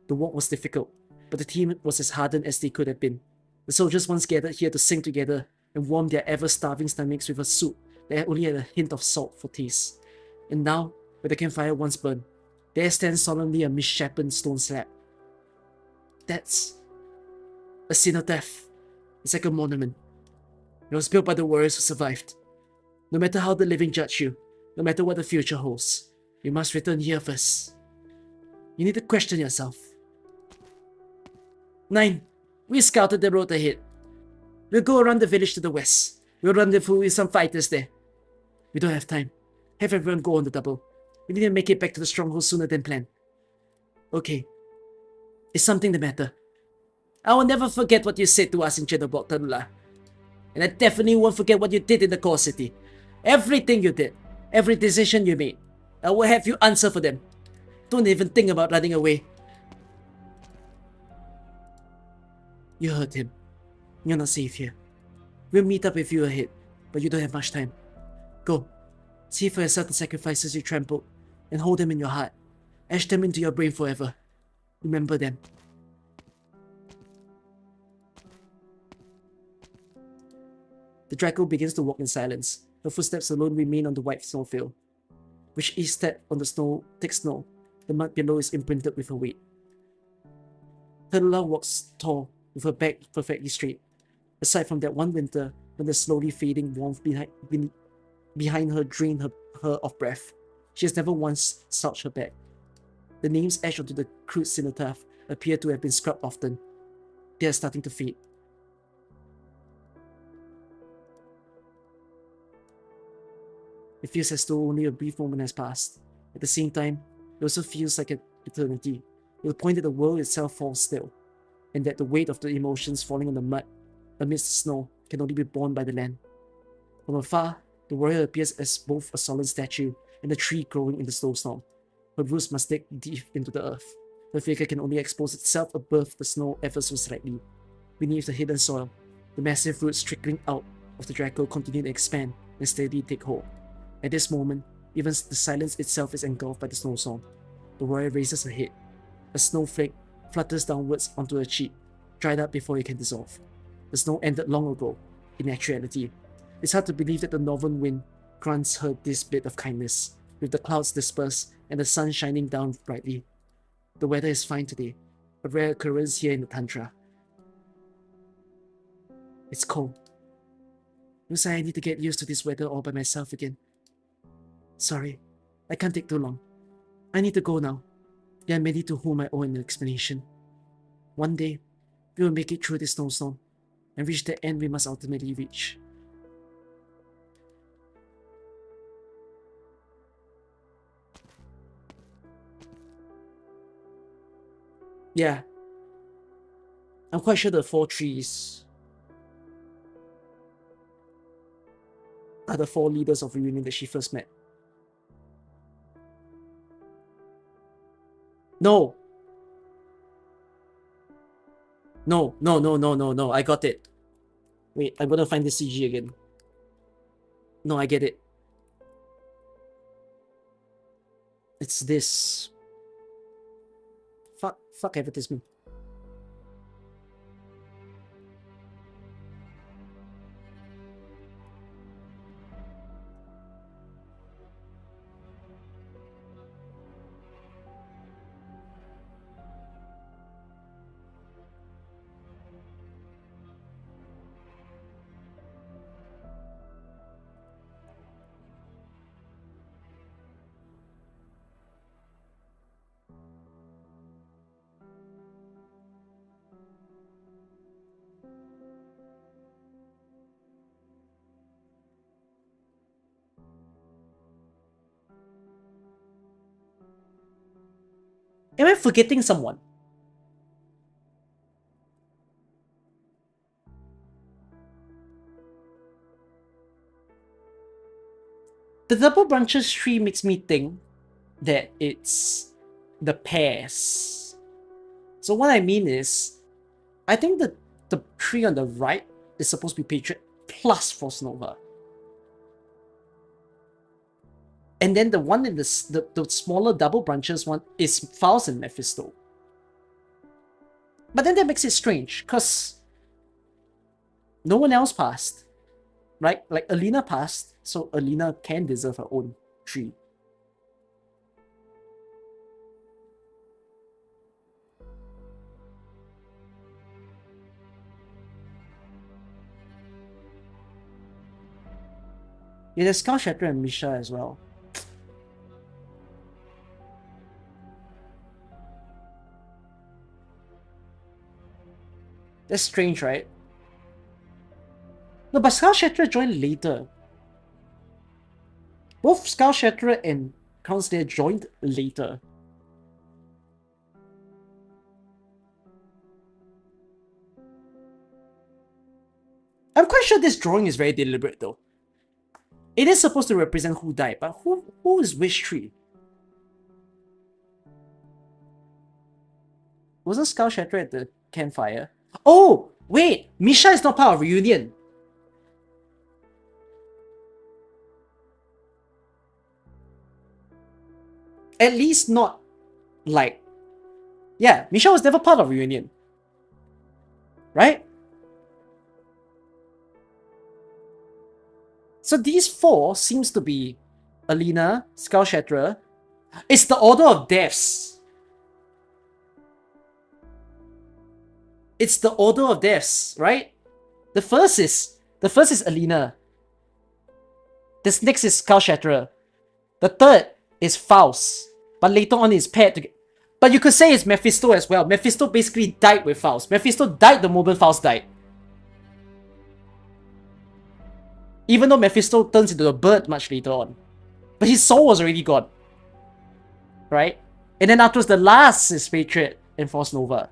The walk was difficult, but the team was as hardened as they could have been. The soldiers once gathered here to sing together and warm their ever-starving stomachs with a soup that only had a hint of salt for taste. And now, where the campfire once burned, there stands solemnly a misshapen stone slab. That's a cenotaph. It's like a monument. It was built by the warriors who survived. No matter how the living judge you, no matter what the future holds, you must return here first. You need to question yourself. 9. We scouted the road ahead. We'll go around the village to the west. We'll rendezvous with some fighters there. We don't have time. Have everyone go on the double. We need to make it back to the stronghold sooner than planned. Okay. Is something the matter? I will never forget what you said to us in Shadowblock, Tallulah. And I definitely won't forget what you did in the core city. Everything you did. Every decision you made. I will have you answer for them. Don't even think about running away. You heard him. You're not safe here. We'll meet up with you ahead, but you don't have much time. Go. See for yourself the sacrifices you trampled, and hold them in your heart. Etch them into your brain forever. Remember them. The Draco begins to walk in silence. Her footsteps alone remain on the white snowfield. With each step on the thick snow, the mud below is imprinted with her weight. Tadula walks tall, with her back perfectly straight. Aside from that one winter, when the slowly fading warmth behind her drained her of breath, she has never once slouched her back. The names etched onto the crude cenotaph appear to have been scrubbed often. They are starting to fade. It feels as though only a brief moment has passed. At the same time, it also feels like an eternity, to the point that the world itself falls still, and that the weight of the emotions falling on the mud amidst the snow can only be borne by the land. From afar, the warrior appears as both a solid statue and a tree growing in the snowstorm. Her roots must dig deep into the earth. Her figure can only expose itself above the snow ever so slightly. Beneath the hidden soil, the massive roots trickling out of the Draco continue to expand and steadily take hold. At this moment, even the silence itself is engulfed by the snowstorm. The warrior raises her head. A snowflake flutters downwards onto her cheek, dried up before it can dissolve. The snow ended long ago, in actuality. It's hard to believe that the northern wind grants her this bit of kindness, with the clouds dispersed and the sun shining down brightly. The weather is fine today, a rare occurrence here in the tundra. It's cold. Looks like I need to get used to this weather all by myself again. Sorry, I can't take too long. I need to go now. There are many to whom I owe an explanation. One day, we will make it through this snowstorm and reach the end we must ultimately reach. Yeah. I'm quite sure the 4 trees are the 4 leaders of Reunion that she first met. No! No, I got it. Wait, I'm gonna find the CG again. No, I get it. It's this. Fuck advertisement. Am I forgetting someone? The double branches tree makes me think that it's the pairs. So what I mean is, I think that the tree on the right is supposed to be Patriot plus Frost Nova. And then the one in the smaller double branches one is Faust and Mephisto. But then that makes it strange, because no one else passed. Right? Like Alina passed, so Alina can deserve her own tree. Yeah, there's Skull Shatter and Misha as well. That's strange, right? No, but Skull Shatterer joined later. Both Skull Shatterer and Crown Slayer joined later. I'm quite sure this drawing is very deliberate though. It is supposed to represent who died, but who is which tree? Wasn't Skull Shatterer at the campfire? Oh, wait, Misha is not part of Reunion. At least not like... Yeah, Misha was never part of Reunion. Right? So these four seems to be Alina, Skull Shatterer. It's the Order of Deaths. It's the Order of Deaths, right? The first is Alina. This next is Skull Shatterer. The third is Faust, but later on is paired together. But you could say it's Mephisto as well. Mephisto basically died with Faust. Mephisto died the moment Faust died. Even though Mephisto turns into a bird much later on. But his soul was already gone. Right? And then afterwards, the last is Patriot and Force Nova.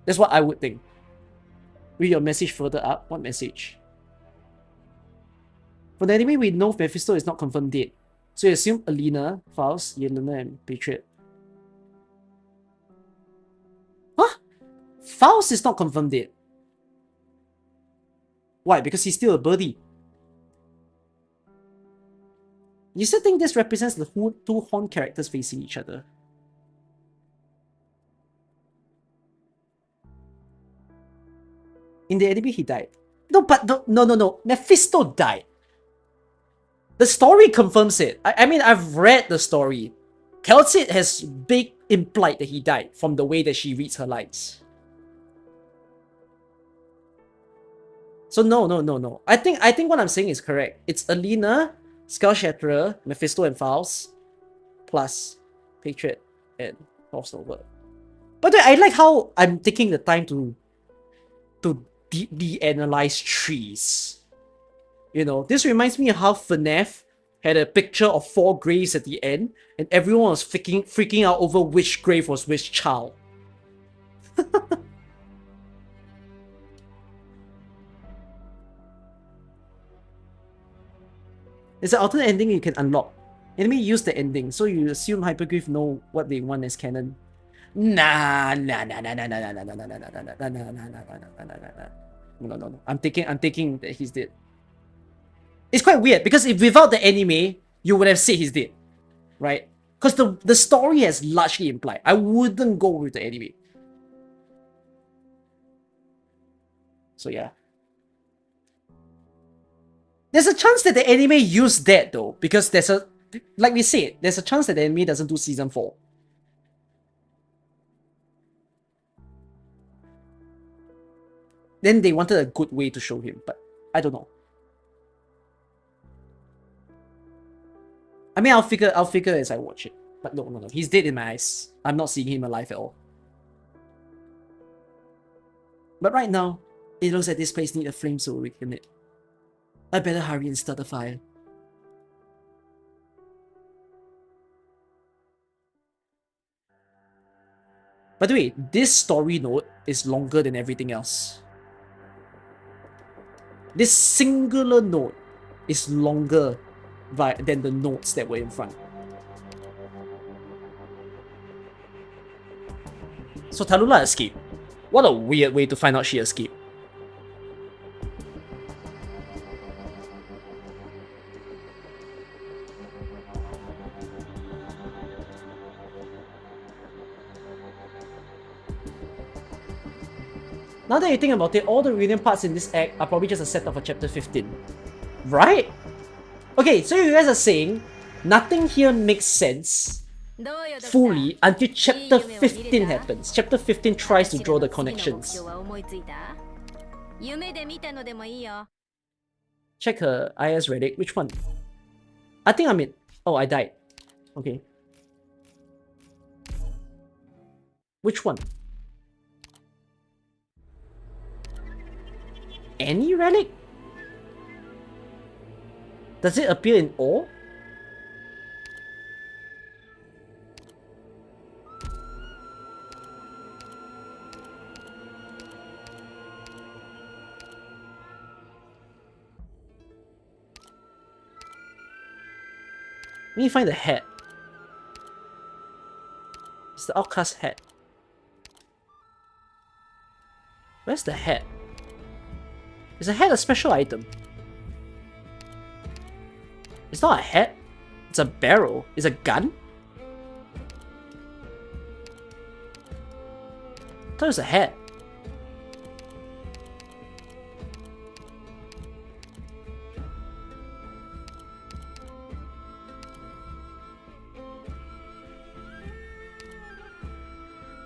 That's what I would think. Read your message further up. What message? For the anime, we know Mephisto is not confirmed dead. So you assume Alina, Faust, Yelena, and Patriot. Huh? Faust is not confirmed dead. Why? Because he's still a birdie. You still think this represents the two Horn characters facing each other? In the anime, he died. No, but no. Mephisto died. The story confirms it. I mean, I've read the story. Kelsit has big implied that he died from the way that she reads her lines. So no. I think what I'm saying is correct. It's Alina, Skull Shatterer, Mephisto and Faust, plus Patriot and Force Nova. But I like how I'm taking the time to deeply analyze trees. You know, this reminds me of how FNAF had a picture of 4 graves at the end, and everyone was freaking out over which grave was which child. It's an alternate ending you can unlock. Enemy use the ending, so you assume Hyperglyph know what they want as canon. Nah. No. I'm taking that he's dead. It's quite weird because if without the anime, you would have said he's dead, right? Because the story has largely implied. I wouldn't go with the anime. So yeah. There's a chance that the anime used that though, because like we said, there's a chance that the anime doesn't do season 4. Then they wanted a good way to show him, but I don't know. I mean, I'll figure as I watch it. But no. He's dead in my eyes. I'm not seeing him alive at all. But right now, it looks like this place needs a flame to awaken it. I better hurry and start a fire. By the way, this story node is longer than everything else. This singular node is longer than the nodes that were in front. So Tallulah escaped. What a weird way to find out she escaped. Now that you think about it, all the reunion parts in this act are probably just a setup for chapter 15. Right? Okay, so you guys are saying nothing here makes sense fully until chapter 15 happens. Chapter 15 tries to draw the connections. Check her IS Relic. Which one? I think I'm in. Oh, I died. Okay. Which one? Any relic? Does it appear in all? Let me find the hat. It's the outcast hat. Where's the hat? Is a hat a special item? It's not a hat. It's a barrel. It's a gun? I thought it was a hat.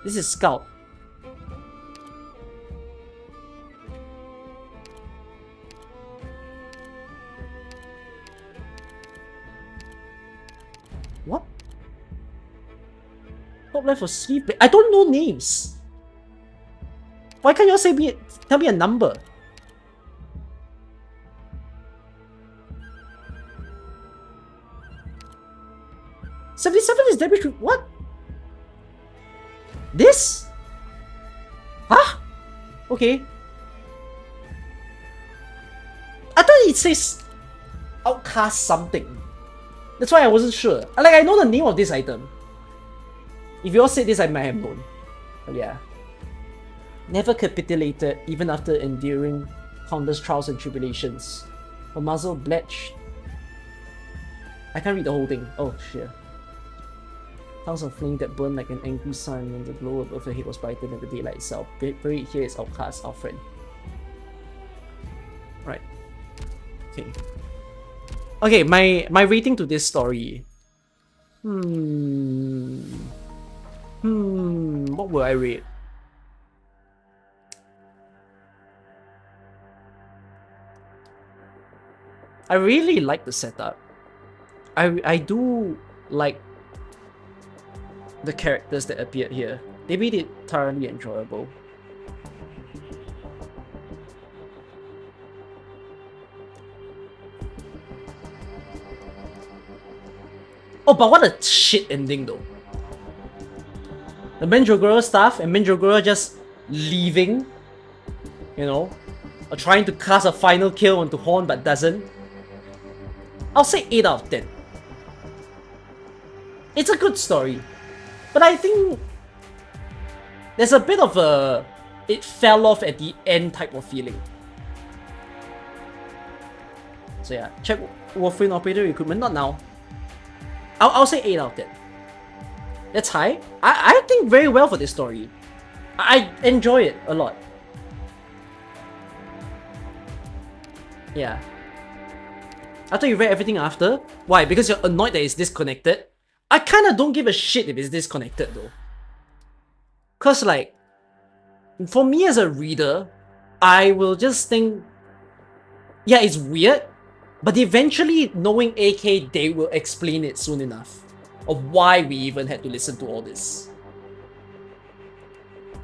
This is Scout. What? Top left for sleeve. I don't know names. Why can't you tell me a number? $77 is damage. What? This? Huh? Okay. I thought it says outcast something. That's why I wasn't sure. Like, I know the name of this item. If you all said this, I might have known. But yeah. Never capitulated, even after enduring countless trials and tribulations. Her muzzle blenched. I can't read the whole thing. Oh, shit. Tongues of flame that burned like an angry sun when the glow above her head was brighter than the daylight itself. Buried here is outcast, our friend. Right. Okay. Okay, my rating to this story. What will I rate? I really like the setup. I do like the characters that appeared here. They made it thoroughly enjoyable. Oh, but what a shit ending though. The Mandragora stuff and Mandragora just leaving, you know, or trying to cast a final kill onto Horn but doesn't. I'll say 8 out of 10. It's a good story. But I think there's a bit of a it fell off at the end type of feeling. So yeah, check Warframe Operator Recruitment, not now. I'll say 8 out of 10. That's high. I think very well for this story. I enjoy it a lot. Yeah. After you read everything after, why? Because you're annoyed that it's disconnected? I kinda don't give a shit if it's disconnected though. Cause like, for me as a reader, I will just think, yeah, it's weird, but eventually knowing AK, they will explain it soon enough of why we even had to listen to all this.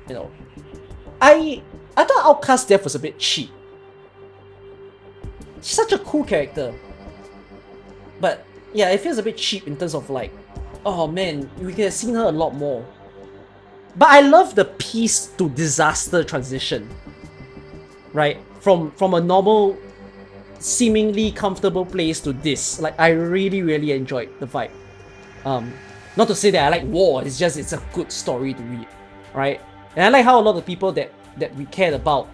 You know, I thought Outcast Death was a bit cheap. She's such a cool character, but yeah, it feels a bit cheap in terms of like, oh man, we could have seen her a lot more. But I love the peace to disaster transition, right? From a normal, seemingly comfortable place to this. Like, I really enjoyed the vibe. Not to say that I like war, it's just it's a good story to read, right? And I like how a lot of people that we cared about,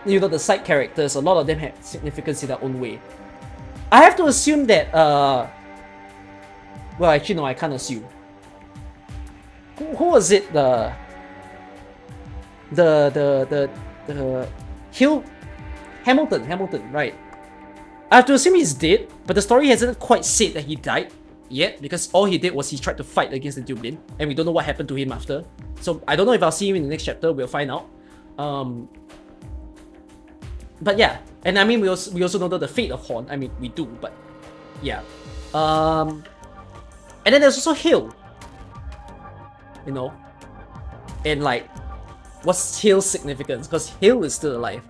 you know, the side characters, a lot of them had significance in their own way. I have to assume that, well, actually no, I can't assume. Who was it? The Hamilton, right? I have to assume he's dead, but the story hasn't quite said that he died yet, because all he did was he tried to fight against the Dublin, and we don't know what happened to him after. So I don't know if I'll see him in the next chapter. We'll find out. But yeah, and I mean we also know the fate of Horn. I mean we do, but yeah. And then there's also Hill. You know, and like, what's Hill's significance? Because Hill is still alive.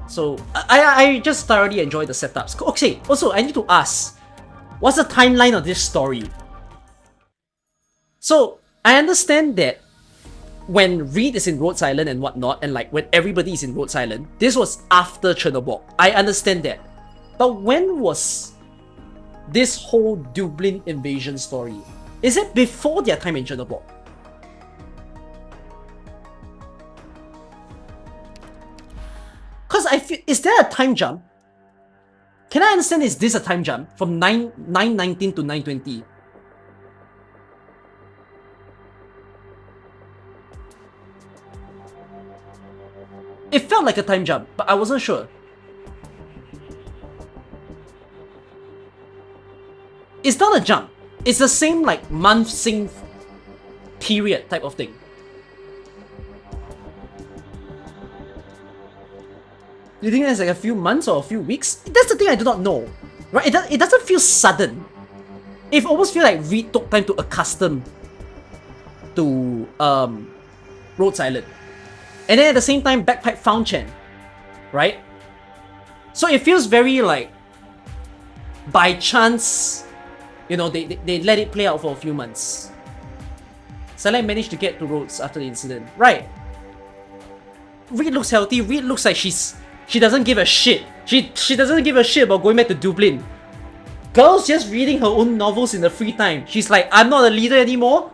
So I just thoroughly enjoy the setups. Okay, also I need to ask, what's the timeline of this story? So I understand that when Reed is in Rhodes Island and whatnot, and like when everybody is in Rhodes Island, this was after Chernobyl. I understand that. But when was this whole Dublin invasion story? Is it before their time in Chernobyl? I feel, is there a time jump? Can I understand, is this a time jump from 919 to 920? It felt like a time jump, but I wasn't sure. It's not a jump. It's the same like month sync period type of thing. You think it's like a few months or a few weeks? That's the thing I do not know. Right? It doesn't feel sudden. It almost feels like Reed took time to accustom to Rhodes Island. And then at the same time, Bagpipe found Chen. Right? So it feels very like by chance, you know, they let it play out for a few months. Salai managed to get to Rhodes after the incident. Right. Reed looks healthy. Reed looks like she doesn't give a shit. She doesn't give a shit about going back to Dublin. Girl's just reading her own novels in the free time. She's like, I'm not a leader anymore.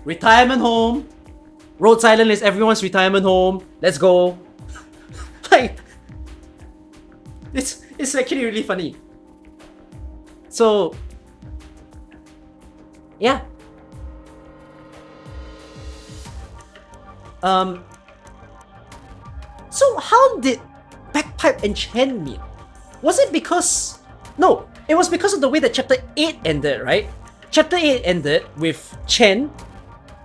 Retirement home. Rhodes Island is everyone's retirement home. Let's go. Like, it's actually really funny. So, yeah. So how did Bagpipe and Chen meet? Was it because... No, it was because of the way that Chapter 8 ended, right? Chapter 8 ended with Chen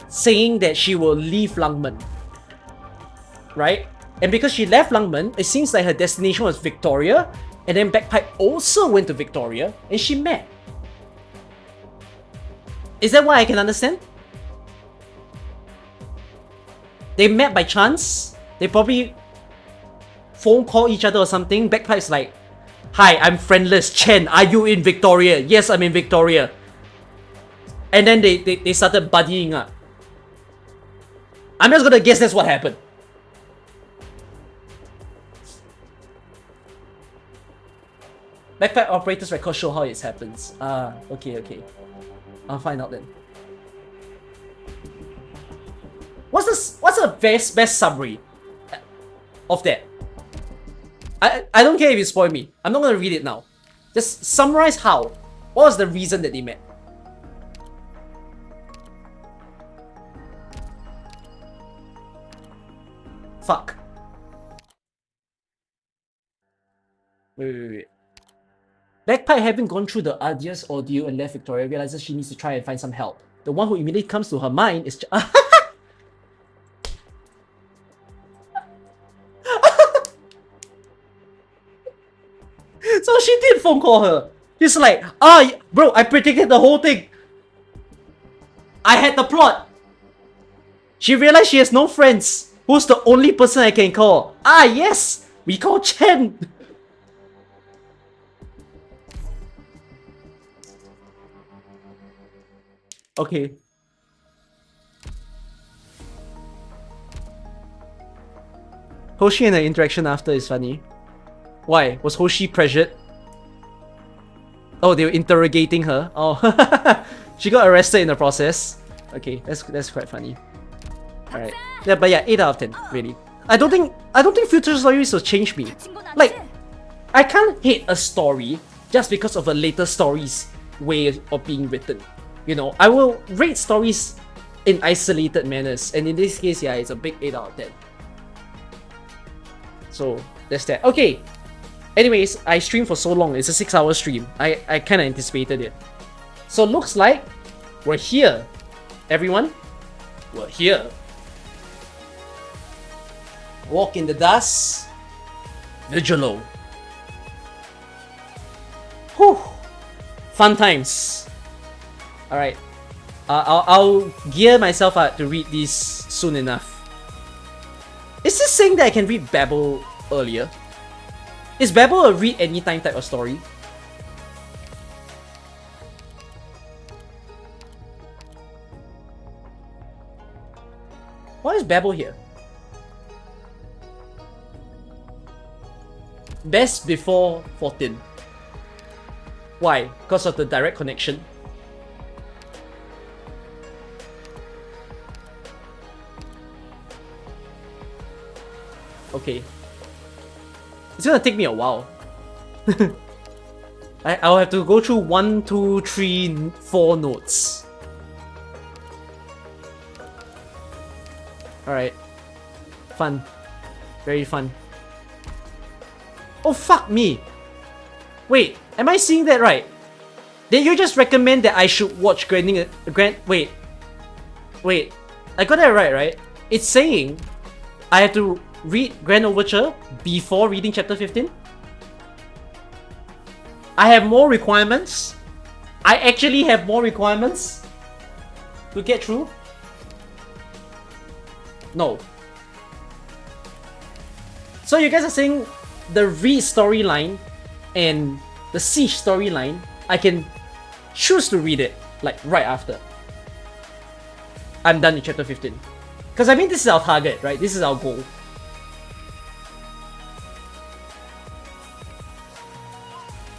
saying that she will leave Langmen. Right? And because she left Langmen, it seems like her destination was Victoria, and then Bagpipe also went to Victoria, and she met. Is that what I can understand? They met by chance. They probably phone call each other or something. Bagpipe's like, hi, I'm friendless. Chen, are you in Victoria? Yes, I'm in Victoria. And then they started buddying up. I'm just gonna guess that's what happened. Bagpipe operator's record show how it happens. Ah, okay. I'll find out then. What's the best summary of that? I don't care if you spoil me. I'm not gonna read it now. Just summarize how. What was the reason that they met? Fuck. Wait. Bagpipe, having gone through the arduous ordeal and left Victoria, realizes she needs to try and find some help. The one who immediately comes to her mind is... So she did phone call her. She's like, bro, I predicted the whole thing. I had the plot. She realized she has no friends. Who's the only person I can call? Ah, yes! We call Chen! Okay. Hoshi and the interaction after is funny. Why? Was Hoshi pressured? Oh, they were interrogating her. Oh, she got arrested in the process. Okay, that's quite funny. Alright. Yeah, but yeah, 8 out of 10, really. I don't think future stories will change me. Like, I can't hate a story just because of a later story's way of being written. You know, I will rate stories in isolated manners, and in this case, yeah, it's a big 8 out of 10. So, that's that. Okay. Anyways, I streamed for so long. It's a 6-hour stream. I kind of anticipated it. So, looks like we're here. Everyone, we're here. Walk in the dust. Vigilo. Whew. Fun times. Alright. I'll gear myself up to read these soon enough. Is this saying that I can read Babel earlier? Is Babel a read anytime type of story? Why is Babel here? Best before 14. Why? Because of the direct connection? Okay. It's gonna take me a while. I'll have to go through 1, 2, 3, 4 notes. Alright. Fun. Very fun. Oh, fuck me! Wait, am I seeing that right? Did you just recommend that I should watch Wait. Wait. I got that right? It's saying I have to read Grand Overture before reading chapter 15? I have more requirements? I actually have more requirements to get through? No. So you guys are saying the Reed storyline and the Siege storyline, I can choose to read it like right after I'm done with chapter 15. Because I mean, this is our target, right? This is our goal.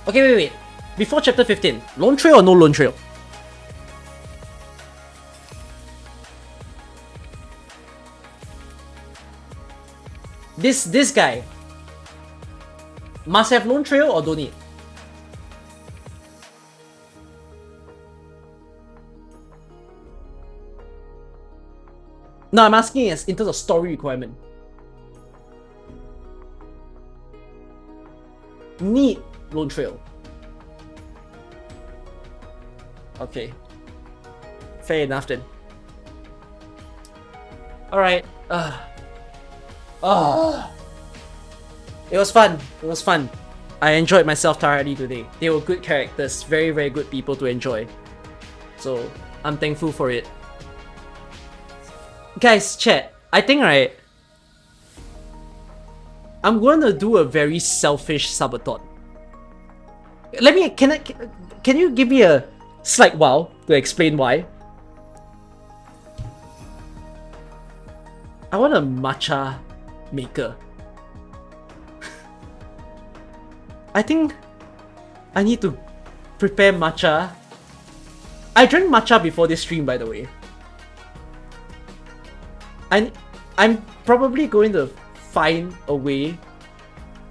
Okay, wait. Before chapter 15, lone trail or no lone trail? This guy must have lone trail or don't need? No, I'm asking as in terms of story requirement. Need lone trail. Okay. Fair enough then. Alright. It was fun. It was fun. I enjoyed myself thoroughly today. They were good characters. Very, very good people to enjoy. So, I'm thankful for it. Guys, chat. I think, right, I'm gonna do a very selfish subathon. Can you give me a slight while to explain why? I want a matcha maker. I think I need to prepare matcha. I drank matcha before this stream, by the way. I'm probably going to find a way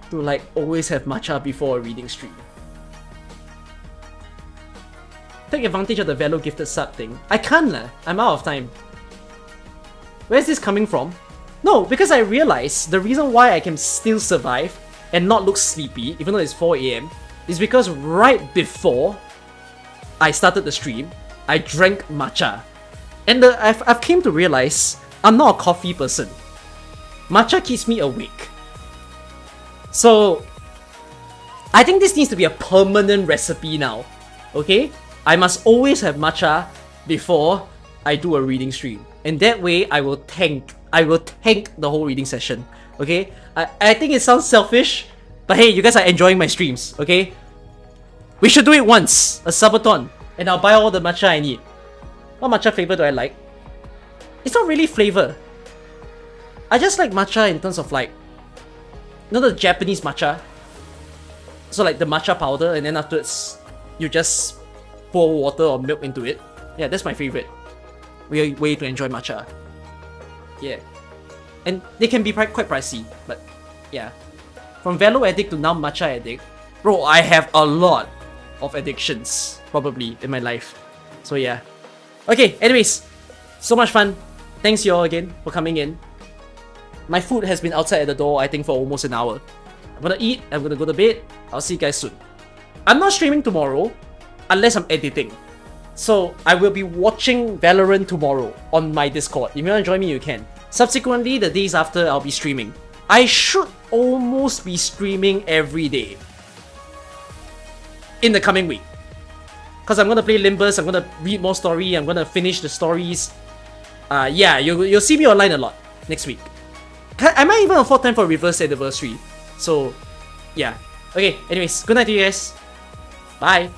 to like always have matcha before a reading stream. Take advantage of the Velo gifted sub thing. I can't lah. I'm out of time. Where's this coming from? No, because I realized the reason why I can still survive and not look sleepy, even though it's 4 AM, is because right before I started the stream, I drank matcha. And I've came to realize I'm not a coffee person. Matcha keeps me awake. So, I think this needs to be a permanent recipe now. Okay? I must always have matcha before I do a reading stream. And that way, I will tank the whole reading session. Okay? I think it sounds selfish, but hey, you guys are enjoying my streams, okay? We should do it once, a subathon, and I'll buy all the matcha I need. What matcha flavor do I like? It's not really flavor. I just like matcha in terms of like, you know the Japanese matcha? So like the matcha powder, and then afterwards, you just pour water or milk into it. Yeah, that's my favorite way to enjoy matcha. Yeah. And they can be quite pricey, but yeah. From Velo addict to now matcha addict, bro, I have a lot of addictions, probably, in my life. So yeah. Okay, anyways, so much fun. Thanks y'all again for coming in. My food has been outside at the door, I think, for almost an hour. I'm gonna eat, I'm gonna go to bed. I'll see you guys soon. I'm not streaming tomorrow, unless I'm editing. So, I will be watching Valorant tomorrow on my Discord. If you wanna join me, you can. Subsequently, the days after, I'll be streaming. I should almost be streaming every day in the coming week. Because I'm gonna play Limbus, I'm gonna read more story, I'm gonna finish the stories. Yeah, you'll see me online a lot next week. I might even afford time for Reverse Anniversary. So, yeah. Okay, anyways, good night to you guys. Bye.